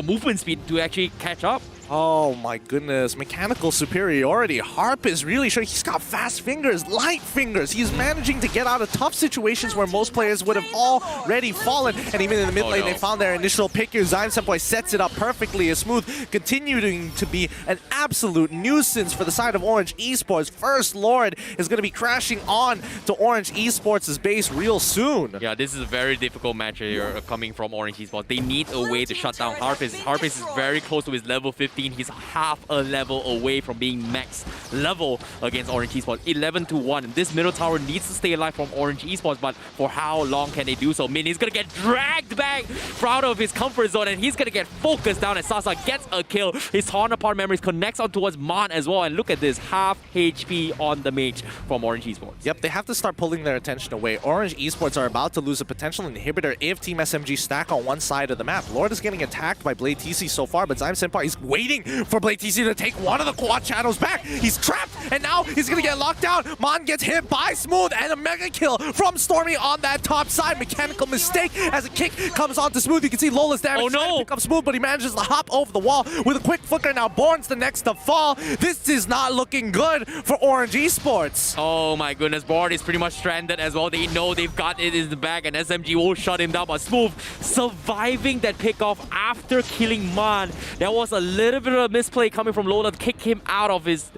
movement speed to actually catch up. Oh my goodness, mechanical superiority. Harp is really sure he's got fast fingers, light fingers. He's managing to get out of tough situations where most players would have already fallen. And even in the mid lane, they found their initial pick here. Zyme Senpai sets it up perfectly. As Smooth continuing to be an absolute nuisance for the side of Orange Esports. First Lord is going to be crashing on to Orange Esports' base real soon. Yeah, this is a very difficult match here coming from Orange Esports. They need a way to shut down Harpus. Harpus is very close to his level 50. He's half a level away from being max level against Orange Esports. 11-1. This middle tower needs to stay alive from Orange Esports, but for how long can they do so? Min is going to get dragged back out of his comfort zone, and he's going to get focused down as Sasa gets a kill. His torn apart memories connects on towards Mon as well, and look at this, half HP on the mage from Orange Esports. Yep, they have to start pulling their attention away. Orange Esports are about to lose a potential inhibitor if Team SMG stack on one side of the map. Lord is getting attacked by Blade TC so far, but Zyme Senpai is waiting for Blade TC to take one of the quad shadows back. He's trapped, and now he's going to get locked down. Mon gets hit by Smooth, and a mega kill from Stormy on that top side. Mechanical mistake as a kick comes onto Smooth. You can see Lola's damage trying to pick up Smooth, but he manages to hop over the wall with a quick flicker. Now Born's the next to fall. This is not looking good for Orange Esports. Oh my goodness, Born is pretty much stranded as well. They know they've got it in the bag, and SMG will shut him down, but Smooth surviving that pickoff after killing Mon. There was a little bit of misplay coming from Lola to kick him out of his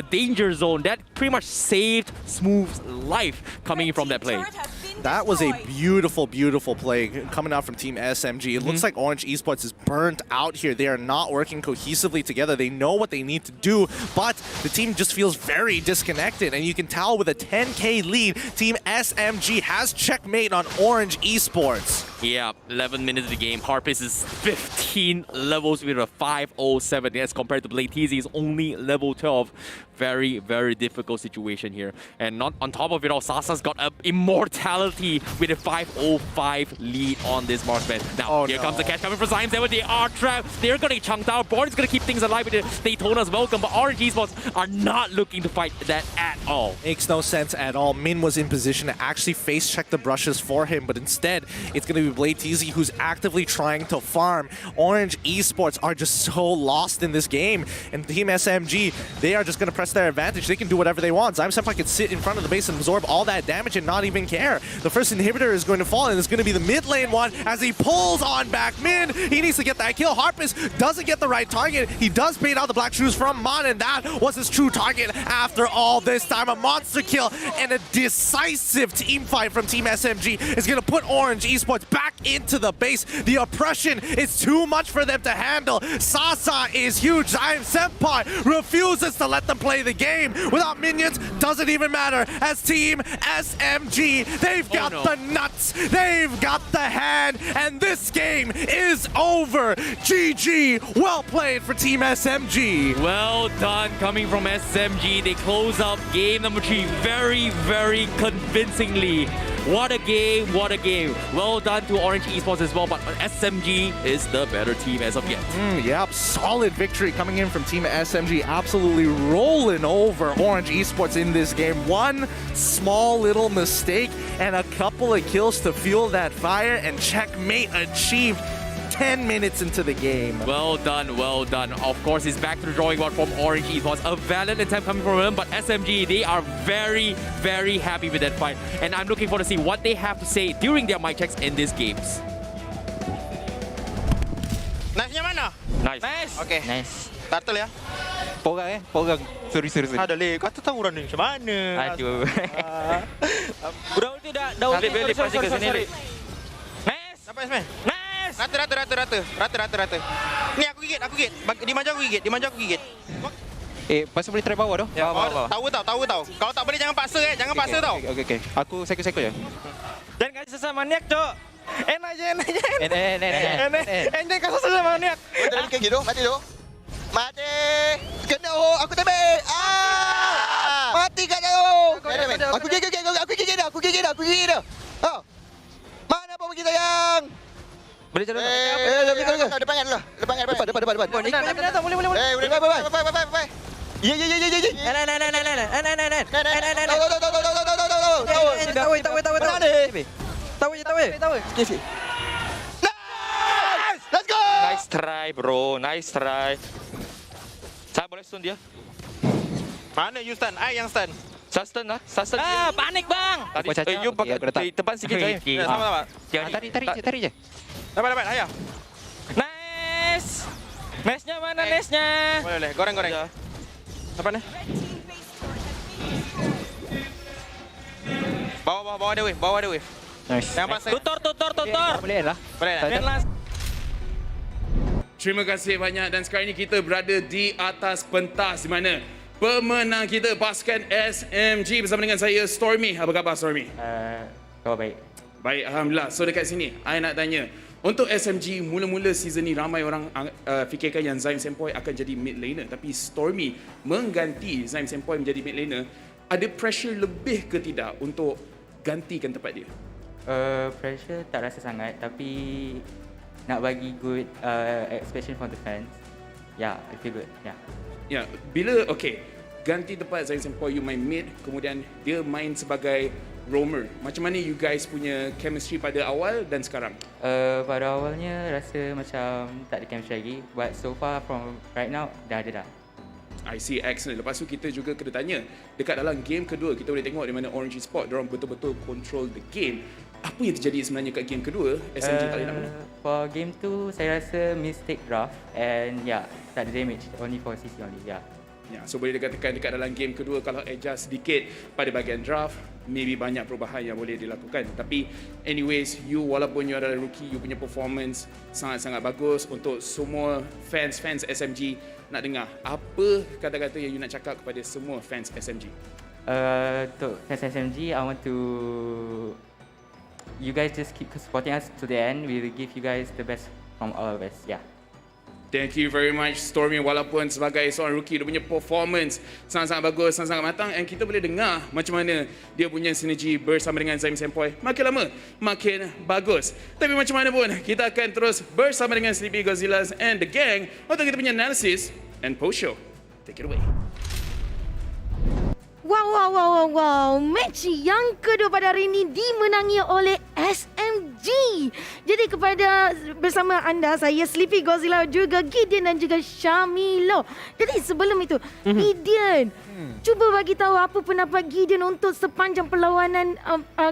danger zone. That pretty much saved Smooth's life coming from that play. That was a beautiful, beautiful play coming out from Team SMG. It looks like Orange Esports is burnt out here. They are not working cohesively together. They know what they need to do, but the team just feels very disconnected. And you can tell with a 10K lead, Team SMG has checkmate on Orange Esports. Yeah, 11 minutes of the game. Harpus is 15 levels with a 507 as compared to Blade TZ is only level 12. very, very difficult situation here. And not on top of it all, Sasa's got an immortality with a 505 lead on this marksman. Now, here comes the catch coming from Zyme7. They are trapped. They're going to get chunked out. Born is going to keep things alive with the Daytona's welcome, but Orange Esports are not looking to fight that at all. Makes no sense at all. Min was in position to actually face check the brushes for him, but instead, it's going to be Blade TZ who's actively trying to farm. Orange Esports are just so lost in this game, and Team SMG, they are just going to press their advantage. They can do whatever they want. Zyme7 can sit in front of the base and absorb all that damage and not even care. The first inhibitor is going to fall, and it's going to be the mid lane one as he pulls on back Min. He needs to get that kill. Harpus doesn't get the right target. He does bait out the black shoes from Mon, and that was his true target after all this time. A monster kill and a decisive team fight from Team SMG is going to put Orange Esports back into the base. The oppression is too much for them to handle. Sasa is huge. Zyme7 refuses to let them play the game. Without minions, doesn't even matter. As Team SMG, they've got the nuts, they've got the hand, and this game is over. GG, well played for Team SMG. Well done coming from SMG. They close up game number 3 very, very convincingly. What a game, what a game. Well done to Orange Esports as well, but SMG is the better team as of yet. Yep, solid victory coming in from Team SMG. Absolutely rolling over Orange Esports in this game. One small little mistake and a couple of kills to fuel that fire, and checkmate achieved 10 minutes into the game. Well done, well done. Of course, it's back to the drawing board from Orange Esports. A valiant attempt coming from them, but SMG, they are very, very happy with that fight. And I'm looking forward to see what they have to say during their mic checks in these games. Knife-nya mana? Nice. Nice. Okay. Nice. Turtle ya? Porang Porang. Sorry. Ada le, kata tahu running macam mana? Aduh. Budak tu dah Boleh pasti ke sini. Nice. Sampai Ismail. Nice. Rata. Ni aku gigit. Di manja aku gigit. Pasal boleh try bawah tu? Ya, bawah. Tahu tau. Kalau tak boleh jangan paksa paksa tau. Okay. Aku seko je. Jangan kasi sesama maniak, Cok. Enak je. Enak kasi sesama maniak. Jangan kayak gitu, mati tu. Mati. Kena aku tebak. Mati kat tu. Aku gigit dah. Oh. Mana apa pergi sayang? Boleh jalan. Depan. Boleh. Ya. Tahu. Let's go. Nice try, bro. Nice try. Saya boleh stun dia. Mana you stun? I yang stun. Sustain lah. Panik bang. Tadi you pakai depan sikit je. Sama. Tarik je. Dapat. Ayo. Nice. Nice-nya mana nice-nya? Boleh. Goreng. Apa ni? Bawa dia wave. Nice. Yang pasal Tutor. Boleh lah. Terima kasih banyak, dan sekarang ini kita berada di atas pentas di mana pemenang kita pasukan SMG bersama dengan saya Stormy. Apa khabar Stormy? Khabar baik. Baik, alhamdulillah. So dekat sini, I nak tanya, untuk SMG mula-mula season ni ramai orang fikirkan yang Zyme7 akan jadi mid laner, tapi Stormy mengganti Zyme7 menjadi mid laner. Ada pressure lebih ke tidak untuk gantikan tempat dia? Pressure tak rasa sangat, tapi nak bagi good expectation from the fans. Yeah, I feel good. Ya, bila ganti tempat Zyme7 you main mid, kemudian dia main sebagai roamer. Macam mana you guys punya chemistry pada awal dan sekarang? Pada awalnya rasa macam tak ada chemistry lagi, but so far from right now dah ada dah. I see, excellent. Lepas tu kita juga kena tanya, dekat dalam game kedua kita boleh tengok di mana Orange Esports diorang betul-betul control the game. Apa yang terjadi sebenarnya kat game kedua? SMG tak boleh nak menang. For game tu saya rasa mistake draft and tak ada damage, only for CC only. So boleh dikatakan dekat dalam game kedua kalau adjust sedikit pada bahagian draft, maybe banyak perubahan yang boleh dilakukan. Tapi anyways, you walaupun you adalah rookie, you punya performance sangat-sangat bagus. Untuk semua fans SMG, nak dengar apa kata-kata yang you nak cakap kepada semua fans SMG? Untuk fans SMG, I want to you guys just keep supporting us to the end. We will give you guys the best from all of us. Thank you very much Stormy. Walaupun sebagai seorang rookie, dia punya performance sangat-sangat bagus, sangat-sangat matang, and kita boleh dengar macam mana dia punya sinergi bersama dengan Zaim Senpai makin lama makin bagus. Tapi macam mana pun kita akan terus bersama dengan Sleepy Godzilla and the gang untuk kita punya analysis and post show. Take it away. Wow. Match yang kedua pada hari ini dimenangi oleh SMG. Jadi bersama anda, saya Sleepy Godzilla, juga Gideon dan juga Syamilo. Jadi sebelum itu, Gideon, cuba bagi tahu apa pendapat Gideon untuk sepanjang perlawanan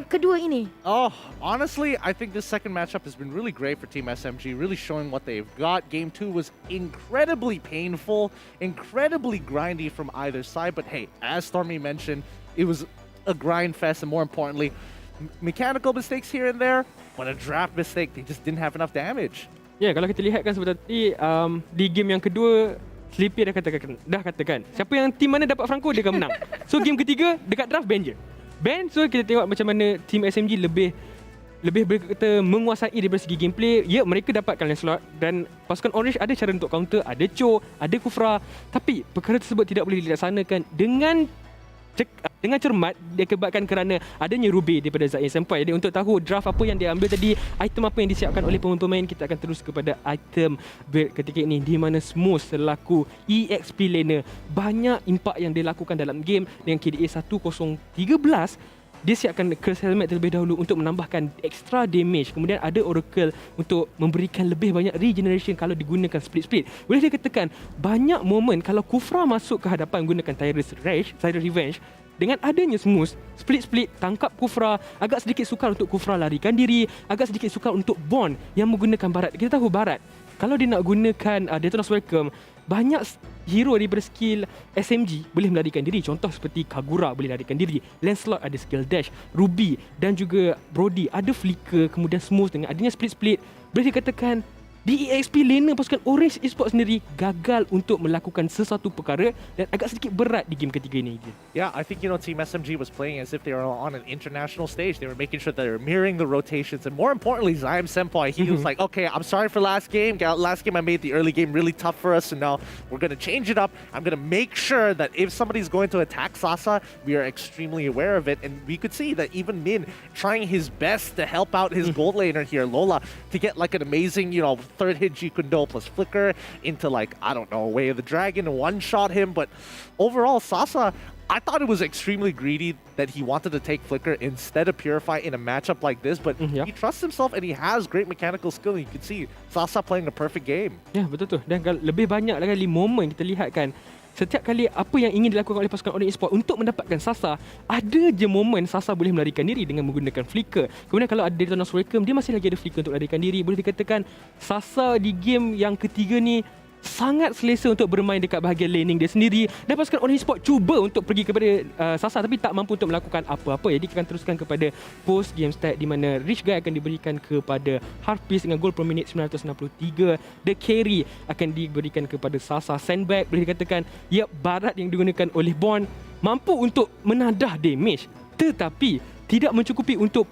kedua ini. Oh, honestly, I think this second matchup has been really great for Team SMG, really showing what they've got. Game 2 was incredibly painful, incredibly grindy from either side, but hey, as Stormy mentioned, it was a grind fest, and more importantly, mechanical mistakes here and there, but a draft mistake, they just didn't have enough damage. Ya, kalau kita lihat kan seperti di game yang kedua, Sleepy dah katakan siapa yang tim mana dapat Franco dia akan menang. So game ketiga dekat draft ban je. Ban, so kita tengok macam mana tim SMG lebih berkata menguasai daripada segi gameplay. Ya, mereka dapatkan Lancelot dan pasukan Orange ada cara untuk counter, ada Cho, ada Kufra, tapi perkara tersebut tidak boleh dilaksanakan dengan cermat disebabkan kerana adanya Ruby daripada Zain Senpai. Jadi untuk tahu draft apa yang dia ambil tadi, item apa yang disiapkan oleh pemain-pemain, kita akan terus kepada item build ketika ini, di mana Smooth selaku EXP laner banyak impak yang dia lakukan dalam game dengan KDA 1013. Dia siapkan Curse Helmet terlebih dahulu untuk menambahkan extra damage. Kemudian ada Oracle untuk memberikan lebih banyak regeneration kalau digunakan split-split. Boleh dikatakan banyak momen kalau Kufra masuk ke hadapan menggunakan Tyrus Revenge, dengan adanya Smooth, split-split, tangkap Kufra, agak sedikit sukar untuk Kufra larikan diri, agak sedikit sukar untuk Bond yang menggunakan Barat. Kita tahu Barat, kalau dia nak gunakan Detona's Welcome, banyak hero daripada skill SMG boleh melarikan diri. Contoh seperti Kagura boleh larikan diri, Lancelot ada skill dash, Ruby dan juga Brody ada flicker, kemudian Smooth dengan adanya split-split, boleh dikatakan di EXP laner pasukan Orange Esports sendiri gagal untuk melakukan sesuatu perkara dan agak sedikit berat di game ketiga ini. Yeah, I think, Team SMG was playing as if they were on an international stage. They were making sure that they were mirroring the rotations, and more importantly, Zaim Senpai, he was like, okay, I'm sorry for last game. Last game I made the early game really tough for us, and now we're going to change it up. I'm going to make sure that if somebody's going to attack Sasa, we are extremely aware of it. And we could see that even Min trying his best to help out his gold laner here, Lola, to get like an amazing, third hit Jikundo plus Flicker into Way of the Dragon and one-shot him. But overall, Sasa, I thought it was extremely greedy that he wanted to take Flicker instead of Purify in a matchup like this, but he trusts himself and he has great mechanical skill. You can see Sasa playing a perfect game. Ya, betul tu. Dan lebih banyak lagi momen kita lihat kan, setiap kali apa yang ingin dilakukan oleh pasukan Orange Esports untuk mendapatkan Sasa, ada je momen Sasa boleh melarikan diri dengan menggunakan flicker. Kemudian kalau ada Detona's Welcome, dia masih lagi ada flicker untuk melarikan diri. Boleh dikatakan Sasa di game yang ketiga ni sangat selesa untuk bermain dekat bahagian laning dia sendiri, dan pasukan Orange Esports cuba untuk pergi kepada Sasa tapi tak mampu untuk melakukan apa-apa. Jadi kita akan teruskan kepada post game stat di mana Rich Guy akan diberikan kepada Harpies dengan gol per minit 963. The carry akan diberikan kepada Sasa. Sandbag boleh dikatakan Barat yang digunakan oleh Bond mampu untuk menadah damage, tetapi tidak mencukupi untuk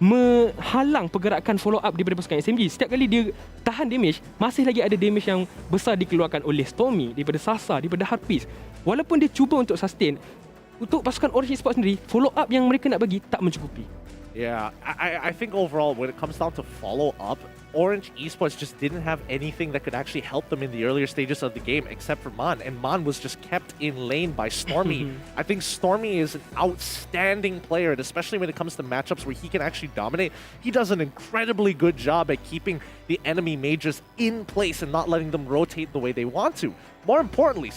menghalang pergerakan follow up daripada pasukan SMG. Setiap kali dia tahan damage, masih lagi ada damage yang besar dikeluarkan oleh Stormy, daripada Sasa, daripada Harpies. Walaupun dia cuba untuk sustain, untuk pasukan Orange Esports sendiri, follow up yang mereka nak bagi tak mencukupi. Yeah, I think overall when it comes down to follow up, Orange Esports just didn't have anything that could actually help them in the earlier stages of the game except for Man, and Man was just kept in lane by Stormy. I think Stormy is an outstanding player, and especially when it comes to matchups where he can actually dominate, he does an incredibly good job at keeping the enemy mages in place and not letting them rotate the way they want to. More importantly,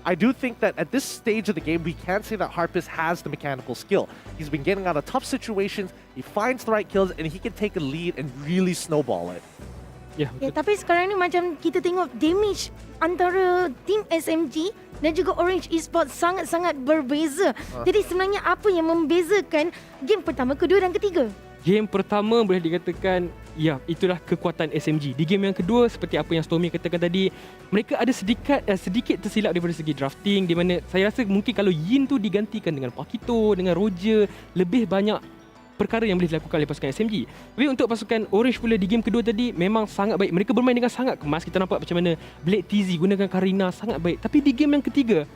I do think that at this stage of the game, we can't say that Harpist has the mechanical skill. He's been getting out of tough situations, he finds the right kills, and he can take a lead and really snowball it. Tapi sekarang ni macam kita tengok damage antara tim SMG dan juga Orange Esports sangat-sangat berbeza. Jadi sebenarnya apa yang membezakan game pertama, kedua dan ketiga? Game pertama boleh dikatakan itulah kekuatan SMG. Di game yang kedua, seperti apa yang Stormy katakan tadi, mereka ada sedikit tersilap daripada segi drafting, di mana saya rasa mungkin kalau Yin tu digantikan dengan Pakito, dengan Roger, lebih banyak perkara yang boleh dilakukan oleh pasukan SMG. Tapi untuk pasukan Orange pula di game kedua tadi memang sangat baik. Mereka bermain dengan sangat kemas. Kita nampak macam mana Blade TZ gunakan Karina sangat baik. Tapi di game yang ketiga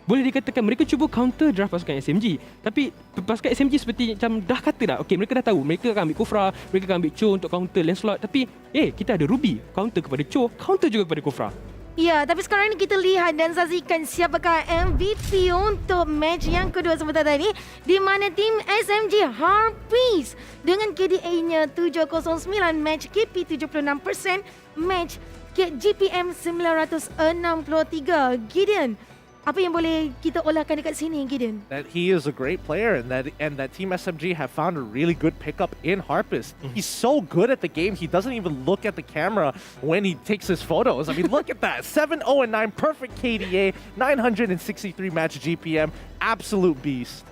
boleh dikatakan mereka cuba counter draft pasukan SMG. Tapi pasukan SMG seperti macam dah kata dah, okey, mereka dah tahu mereka akan ambil Kufra, mereka akan ambil Cho untuk counter Lancelot. Tapi kita ada Ruby, counter kepada Cho, counter juga kepada Kufra. Ya, tapi sekarang ni kita lihat dan saksikan siapakah MVP untuk match yang kedua sebentar tadi, di mana tim SMG Harpies dengan KDA-nya 709, match KP 76%, match GPM 963. Gideon, apa yang boleh kita olahkan dekat sini, Gideon? That he is a great player and that Team SMG have found a really good pickup in Harpist. He's so good at the game, he doesn't even look at the camera when he takes his photos. I mean, look at that. 7-0-9, perfect KDA, 963 match GPM, absolute beast.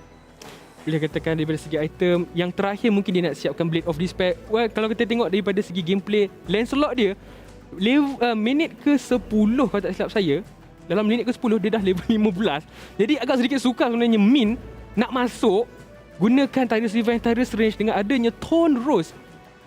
Boleh katakan daripada segi item, yang terakhir mungkin dia nak siapkan Blade of Despair. Well, kalau kita tengok daripada segi gameplay, Lancelot dia, minit ke 10 kalau tak silap saya, dalam minit ke-10 dia dah level 15. Jadi agak sedikit sukar sebenarnya Min nak masuk gunakan Tyrus Revenge, Tyrus Range dengan adanya Tone Rose.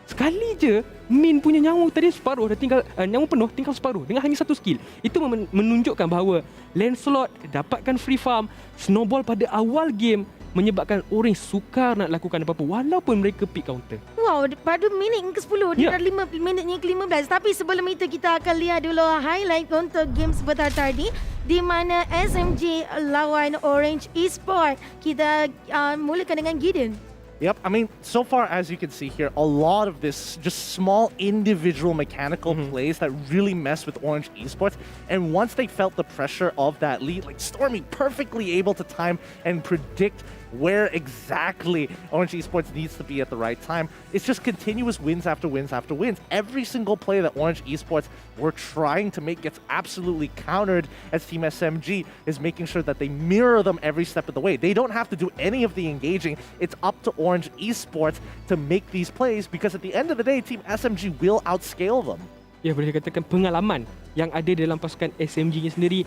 Sekali je Min punya nyawa tadi separuh, dah tinggal nyawa penuh, tinggal separuh dengan hanya satu skill. Itu menunjukkan bahawa Lancelot dapatkan free farm, snowball pada awal game menyebabkan Orange sukar nak lakukan apa-apa walaupun mereka pick counter. Wow, pada minit ke-10 dia dah 5 minitnya ke-15. Tapi sebelum itu kita akan lihat dulu highlight untuk game sebentar tadi di mana SMG lawan Orange Esports. Kita mulakan dengan Gideon. Yep, I mean, so far as you can see here, a lot of this just small individual mechanical plays that really mess with Orange Esports. And once they felt the pressure of that lead, like Stormy perfectly able to time and predict where exactly Orange Esports needs to be at the right time. It's just continuous wins after wins after wins. Every single play that Orange Esports were trying to make gets absolutely countered as Team SMG is making sure that they mirror them every step of the way. They don't have to do any of the engaging. It's up to Orange Esports to make these plays because at the end of the day, Team SMG will outscale them. Ya, boleh dikatakan pengalaman yang ada dalam pasukan SMG sendiri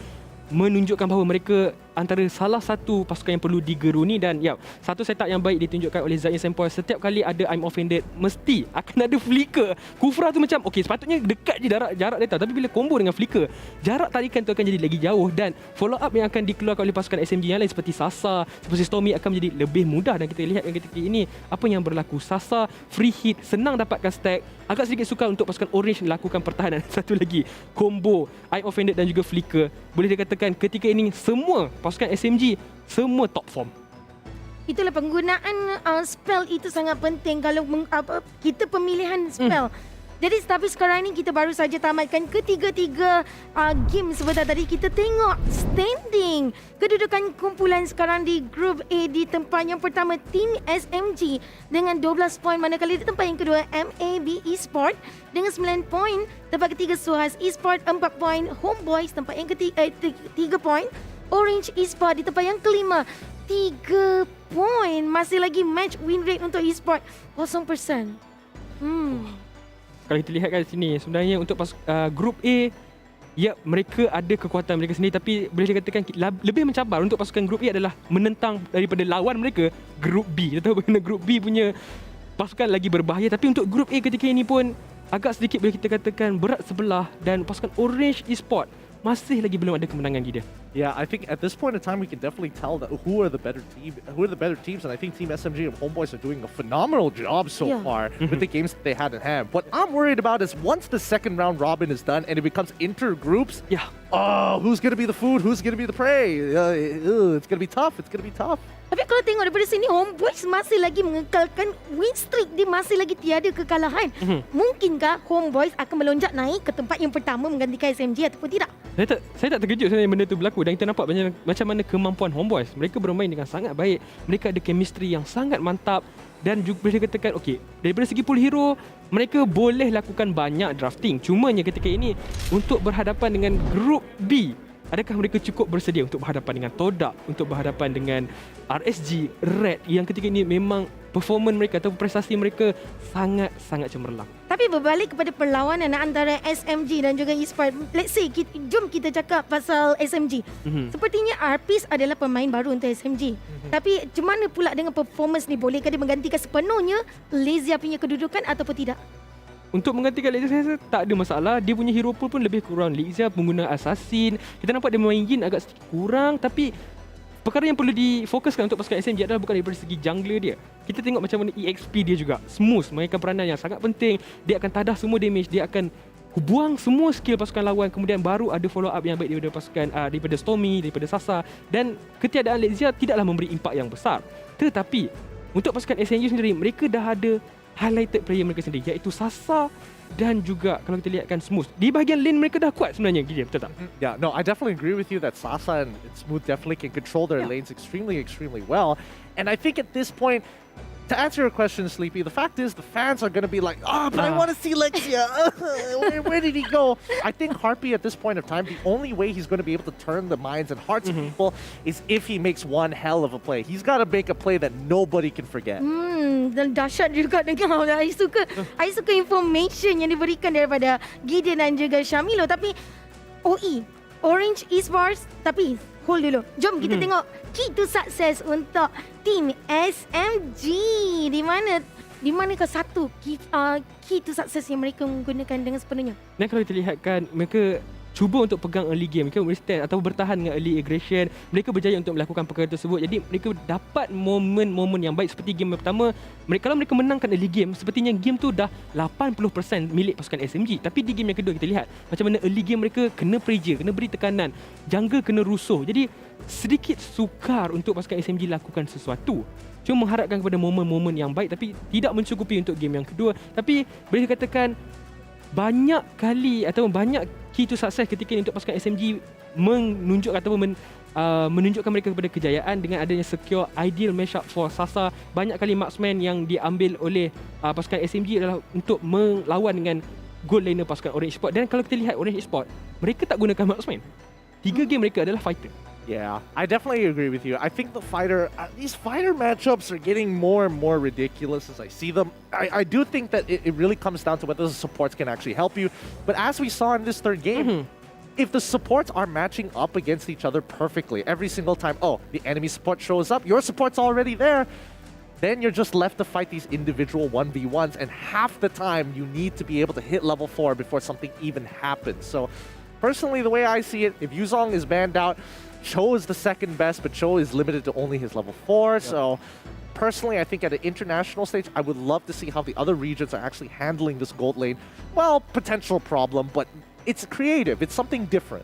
menunjukkan bahawa mereka antara salah satu pasukan yang perlu digeruni. Dan satu setup yang baik ditunjukkan oleh Zain Sempoi. Setiap kali ada I'm offended, mesti akan ada flicker. Kufra tu macam sepatutnya dekat je jarak dia tahu, tapi bila combo dengan flicker, jarak tarikan tu akan jadi lagi jauh. Dan follow up yang akan dikeluarkan oleh pasukan SMG yang lain seperti Sasa, seperti Stormy akan menjadi lebih mudah. Dan kita lihat yang ketika ini apa yang berlaku. Sasa free hit, senang dapatkan stack. Agak sedikit sukar untuk pasukan Orange lakukan pertahanan. Satu lagi, combo I'm offended dan juga flicker. Boleh dikatakan ketika ini semua pasukan SMG semua top form. Itulah penggunaan spell itu sangat penting kalau kita pemilihan spell. Jadi tapi sekarang ni kita baru saja tamatkan ketiga-tiga game sebentar tadi. Kita tengok standing kedudukan kumpulan sekarang di Group A. Di tempat yang pertama tim SMG dengan 12 poin, manakala di tempat yang kedua MLBB Esports dengan 9 poin, tempat ketiga Suhas Esports 4 poin, Homeboys tempat yang ketiga 3 poin, Orange Esports di tempat yang kelima 3 poin. Masih lagi match win rate untuk Esports 0%. Kalau kita lihat kat sini, sebenarnya untuk Group A, mereka ada kekuatan mereka sendiri, tapi boleh dikatakan lebih mencabar untuk pasukan Group A adalah menentang daripada lawan mereka Group B. Kita tahu bagaimana Group B punya pasukan lagi berbahaya, tapi untuk Group A ketika ini pun agak sedikit boleh kita katakan berat sebelah, dan pasukan Orange Esports masih lagi belum ada kemenangan dia. Yeah, I think at this point in time we can definitely tell that who are the better teams, and I think Team SMG and Homeboys are doing a phenomenal job so far with the games that they had in hand. What I'm worried about is once the second round robin is done and it becomes inter-groups, who's going to be the food, who's going to be the prey? It's going to be tough, Tapi kalau tengok daripada sini, Homeboys masih lagi mengekalkan win streak. Dia masih lagi tiada kekalahan. Mungkinkah Homeboys akan melonjak naik ke tempat yang pertama menggantikan SMG ataupun tidak? Saya tak terkejut sebenarnya benda itu berlaku, dan kita nampak macam mana kemampuan Homeboys. Mereka bermain dengan sangat baik. Mereka ada chemistry yang sangat mantap, dan juga boleh dikatakan daripada segi pool hero mereka boleh lakukan banyak drafting. Cumanya ketika ini untuk berhadapan dengan Group B, adakah mereka cukup bersedia untuk berhadapan dengan Todak, untuk berhadapan dengan RSG, Red, yang ketika ini memang performance mereka atau prestasi mereka sangat-sangat cemerlang. Tapi berbalik kepada perlawanan antara SMG dan juga eSport. Let's say, jom kita cakap pasal SMG. Sepertinya Arpis adalah pemain baru untuk SMG. Tapi macam mana pula dengan performance ni? Bolehkah dia menggantikan sepenuhnya Lezia punya kedudukan ataupun tidak? Untuk menggantikan Lezia, saya rasa tak ada masalah. Dia punya hero pool pun lebih kurang. Lezia pengguna assassin. Kita nampak dia main Yin agak sedikit kurang. Tapi perkara yang perlu difokuskan untuk pasukan SMG adalah bukan daripada segi jungler dia. Kita tengok macam mana EXP dia juga. Smooth, mainkan peranan yang sangat penting. Dia akan tadah semua damage. Dia akan buang semua skill pasukan lawan. Kemudian baru ada follow up yang baik daripada pasukan daripada Stormy, daripada Sasa. Dan ketiadaan Lezia tidaklah memberi impak yang besar. Tetapi untuk pasukan SMG sendiri, mereka dah ada highlighted player mereka sendiri, iaitu Sasa dan juga kalau kita lihatkan Smooth. Di bahagian lane mereka dah kuat sebenarnya, Gideon, betul tak? Yeah, no, I definitely agree with you that Sasa and Smooth definitely can control their lanes extremely well. And I think at this point, to answer your question, Sleepy, the fact is the fans are going to be like, but I want to see Lexia. Where did he go? I think Harpy at this point of time, the only way he's going to be able to turn the minds and hearts of people is if he makes one hell of a play. He's got to make a play that nobody can forget. Dan dahsyat juga dengar. I suka information yang diberikan daripada Gideon dan juga Syamilo. Tapi OE, Orange Esports, tapi hold dulu. Jom kita tengok key to success untuk tim SMG. Di manakah satu key to success yang mereka menggunakan dengan sepenuhnya? Dan kalau kita lihatkan, mereka cuba untuk pegang early game, mereka withstand atau bertahan dengan early aggression. Mereka berjaya untuk melakukan perkara tersebut. Jadi mereka dapat momen-momen yang baik seperti game pertama. Kalau mereka menangkan early game, sepertinya game tu dah 80% milik pasukan SMG. Tapi di game yang kedua kita lihat macam mana early game mereka kena pressure, kena beri tekanan, jungle kena rusuh. Jadi sedikit sukar untuk pasukan SMG lakukan sesuatu. Cuma mengharapkan kepada momen-momen yang baik, tapi tidak mencukupi untuk game yang kedua. Tapi boleh dikatakan banyak kali atau banyak key to success ketika ini untuk pasukan SMG menunjukkan ataupun menunjukkan mereka kepada kejayaan dengan adanya secure ideal matchup for Sasa. Banyak kali marksman yang diambil oleh pasukan SMG adalah untuk melawan dengan goal laner pasukan Orange Esports. Dan kalau kita lihat Orange Esports, mereka tak gunakan marksman. 3 game mereka adalah fighter. Yeah, I definitely agree with you. I think these fighter matchups are getting more and more ridiculous as I see them. I do think that it really comes down to whether the supports can actually help you. But as we saw in this third game, if the supports are matching up against each other perfectly every single time, the enemy support shows up, your support's already there, then you're just left to fight these individual 1v1s, and half the time you need to be able to hit level 4 before something even happens. So personally, the way I see it, if Yuzong is banned out, Cho is the second best, but Cho is limited to only his level 4. Yep. So personally, I think at an international stage, I would love to see how the other regions are actually handling this gold lane. Well, potential problem, but it's creative. It's something different.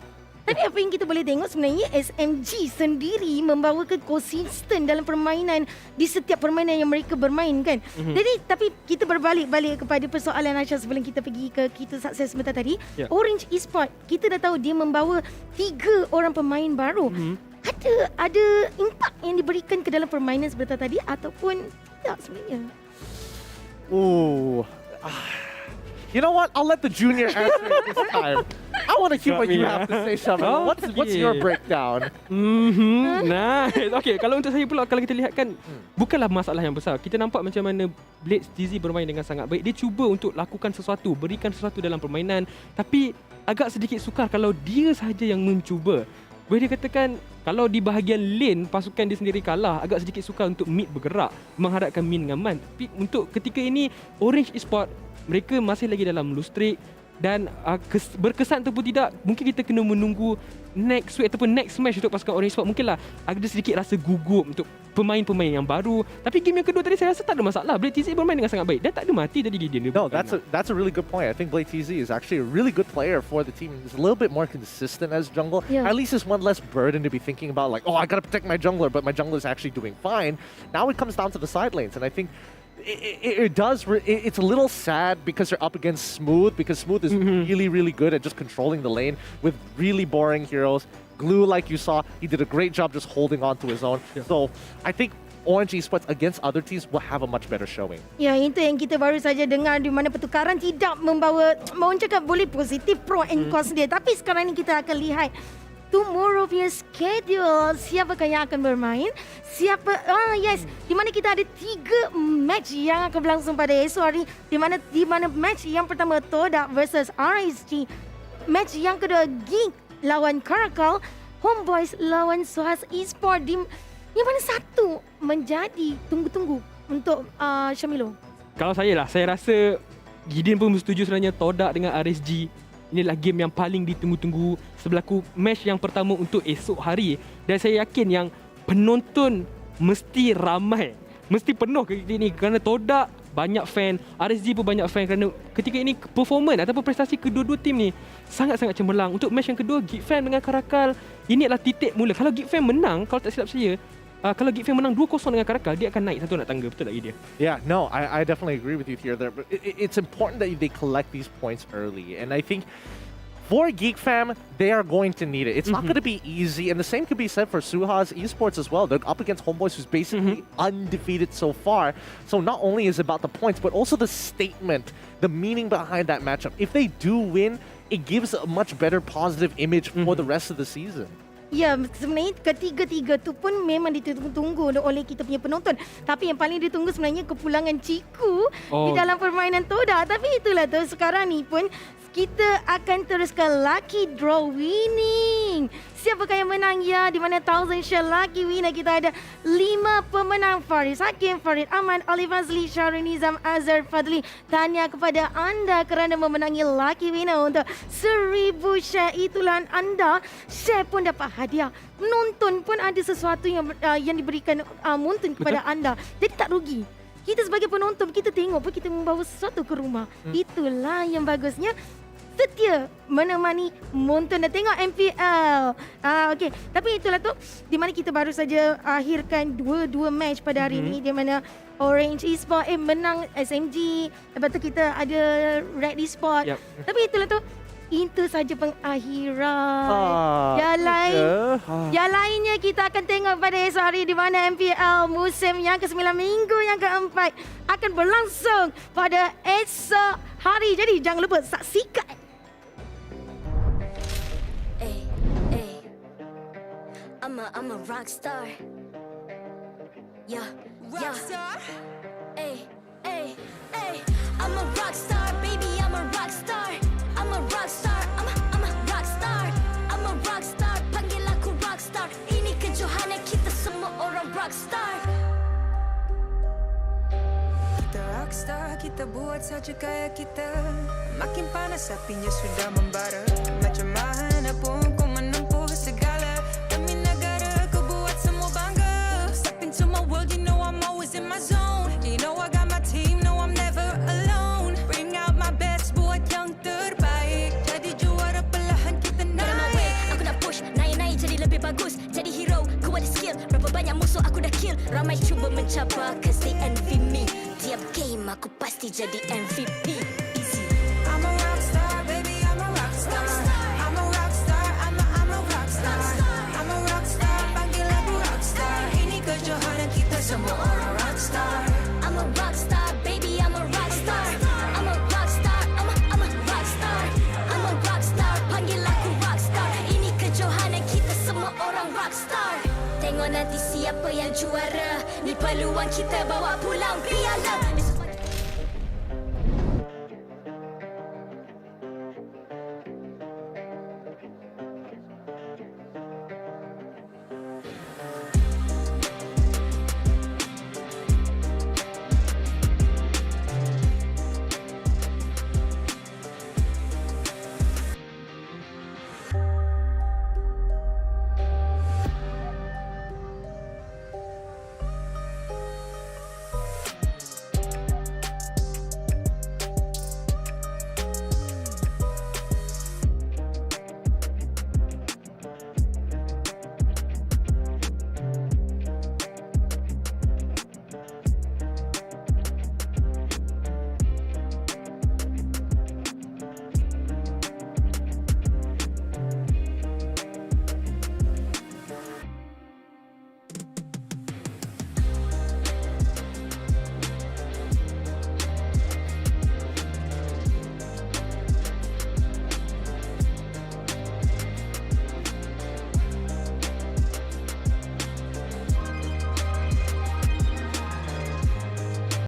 Tapi apa yang kita boleh tengok sebenarnya SMG sendiri membawakan konsisten dalam permainan di setiap permainan yang mereka bermain kan. Jadi tapi kita berbalik-balik kepada persoalan Aisyah sebelum kita pergi ke kita sukses sebentar tadi. Orange Esports, kita dah tahu dia membawa 3 orang pemain baru. Ada impak yang diberikan ke dalam permainan sebentar tadi ataupun tidak sebenarnya? You know what? I'll let the junior answer it this time. I want to hear what you have to say, Shamil. What's your breakdown? Nice. Okay, kalau untuk saya pula, kalau kita lihatkan, bukanlah masalah yang besar. Kita nampak macam mana Blades TZ bermain dengan sangat baik. Dia cuba untuk lakukan sesuatu, berikan sesuatu dalam permainan. Tapi agak sedikit sukar kalau dia sahaja yang mencuba. Boleh dikatakan, kalau di bahagian lane, pasukan dia sendiri kalah, agak sedikit sukar untuk mid bergerak, mengharapkan min dengan man. Tapi untuk ketika ini, Orange Esports, mereka masih lagi dalam loose streak. Dan berkesan ataupun tidak, mungkin kita kena menunggu next week ataupun next match untuk pasukan Orange Esports. Mungkinlah ada sedikit rasa gugup untuk pemain-pemain yang baru. Tapi game yang kedua tadi saya rasa tak ada masalah. Blade TZ bermain dengan sangat baik dan tak ada mati tadi Gideon. No, that's a really good point. I think Blade TZ is actually a really good player for the team. He's a little bit more consistent as jungle. At least it's one less burden to be thinking about, like, I gotta protect my jungler, but my jungler is actually doing fine. Now it comes down to the side lanes, and I think it's a little sad because you're up against Smooth, because Smooth is really good at just controlling the lane with really boring heroes. Glue, like you saw, he did a great job just holding on to his own. So I think Orange Esports against other teams will have a much better showing. Ya, itu yang kita baru saja dengar, di mana pertukaran tidak membawa, mau cakap boleh positif pro and cons dia. Tapi sekarang ni kita akan lihat tomorrow punya schedule. Siapakah yang akan bermain? Di mana kita ada 3 match yang akan berlangsung pada esok hari. Di mana match yang pertama Todak versus RSG. Match yang kedua Geek lawan Karakal. Homeboys lawan Suhas Esports. Yang mana satu menjadi tunggu-tunggu untuk Syamilo? Kalau saya rasa Gideon pun setuju sebenarnya Todak dengan RSG. Inilah game yang paling ditunggu-tunggu sebelaku match yang pertama untuk esok hari. Dan saya yakin yang penonton mesti ramai. Mesti penuh ketika ini kerana Todak banyak fan, RSG pun banyak fan kerana ketika ini performance ataupun prestasi kedua-dua tim ni sangat-sangat cemerlang. Untuk match yang kedua Geek Fam dengan Karakal, ini adalah titik mula. Kalau Geek Fam menang, kalau tak silap saya, kalau Geek Fam menang 2-0 dengan Karakal, dia akan naik satu nak tangga. Betul tak dia? Yeah, no, I definitely agree with you here. It's important that they collect these points early. And I think for Geek Fam, they are going to need it. It's not going to be easy. And the same could be said for Suhas Esports as well. They're up against Homeboys, who's basically undefeated so far. So not only is it about the points, but also the statement, the meaning behind that matchup. If they do win, it gives a much better positive image for the rest of the season. Ya, sebenarnya ketiga-tiga tu pun memang ditunggu-tunggu oleh kita punya penonton. Tapi yang paling ditunggu sebenarnya kepulangan Ciku di dalam permainan Todak. Tapi itulah tu, sekarang ni pun kita akan teruskan lucky draw winning. Siapakah yang menang ya? Di mana 1000 share lucky winner kita ada 5 pemenang. Faris Hakim, Farid Ahmad, Ali Fazli, Syarul Nizam, Azhar Fadli. Tahniah kepada anda kerana memenangi lucky winner untuk 1000 share. Itulah anda. Share pun dapat hadiah. Menonton pun ada sesuatu yang diberikan Muntun kepada anda. Jadi tak rugi. Kita sebagai penonton, kita tengok pun kita membawa sesuatu ke rumah. Itulah yang bagusnya. Setia menemani Muntun dan tengok MPL. Okey, tapi itulah tu di mana kita baru saja akhirkan dua match pada hari ini, di mana Orange Esports menang SMG. Lepas tu kita ada Red Esports. Tapi itulah tu, itu saja pengakhiran. Yang lainnya kita akan tengok pada esok hari, di mana MPL musim yang ke-9 minggu yang ke-4 akan berlangsung pada esok hari. Jadi jangan lupa saksikan. I'm a rock star. Yeah, rock star. Hey. I'm a rock star, baby. I'm a rock star. I'm a rock star. I'm a rock star. I'm a rock star. Panggil aku rock star. Ini kejohanan kita semua orang rock star. Kita rockstar, kita buat saja gaya kita. Makin panas apinya sudah membara. Macam mana pun kau menempuh segala. Demi negara kau buat semua bangga. Step into my world, you know I'm always in my zone. You know I got my team, no I'm never alone. Bring out my best, buat yang terbaik. Jadi juara perlahan kita naik. Aku nak push, naik-naik jadi lebih bagus. Jadi hero, ku ada skill. Berapa banyak musuh aku dah kill. Ramai cuba mencabar, cause they envy me. Tiap game aku pasti jadi MVP. Easy. I'm a rockstar, baby, I'm a rockstar. I'm a rockstar, I'm a rockstar. I'm a rockstar, panggil aku rockstar. Ini kejohanan kita semua orang rockstar. I'm a rockstar, baby, I'm a rockstar. I'm a rockstar, I'm a rockstar. I'm a rockstar, panggil aku rockstar. Ini kejohanan kita semua orang rockstar. Tengok nanti siapa yang juara. Ni peluang kita bawa pulang piala.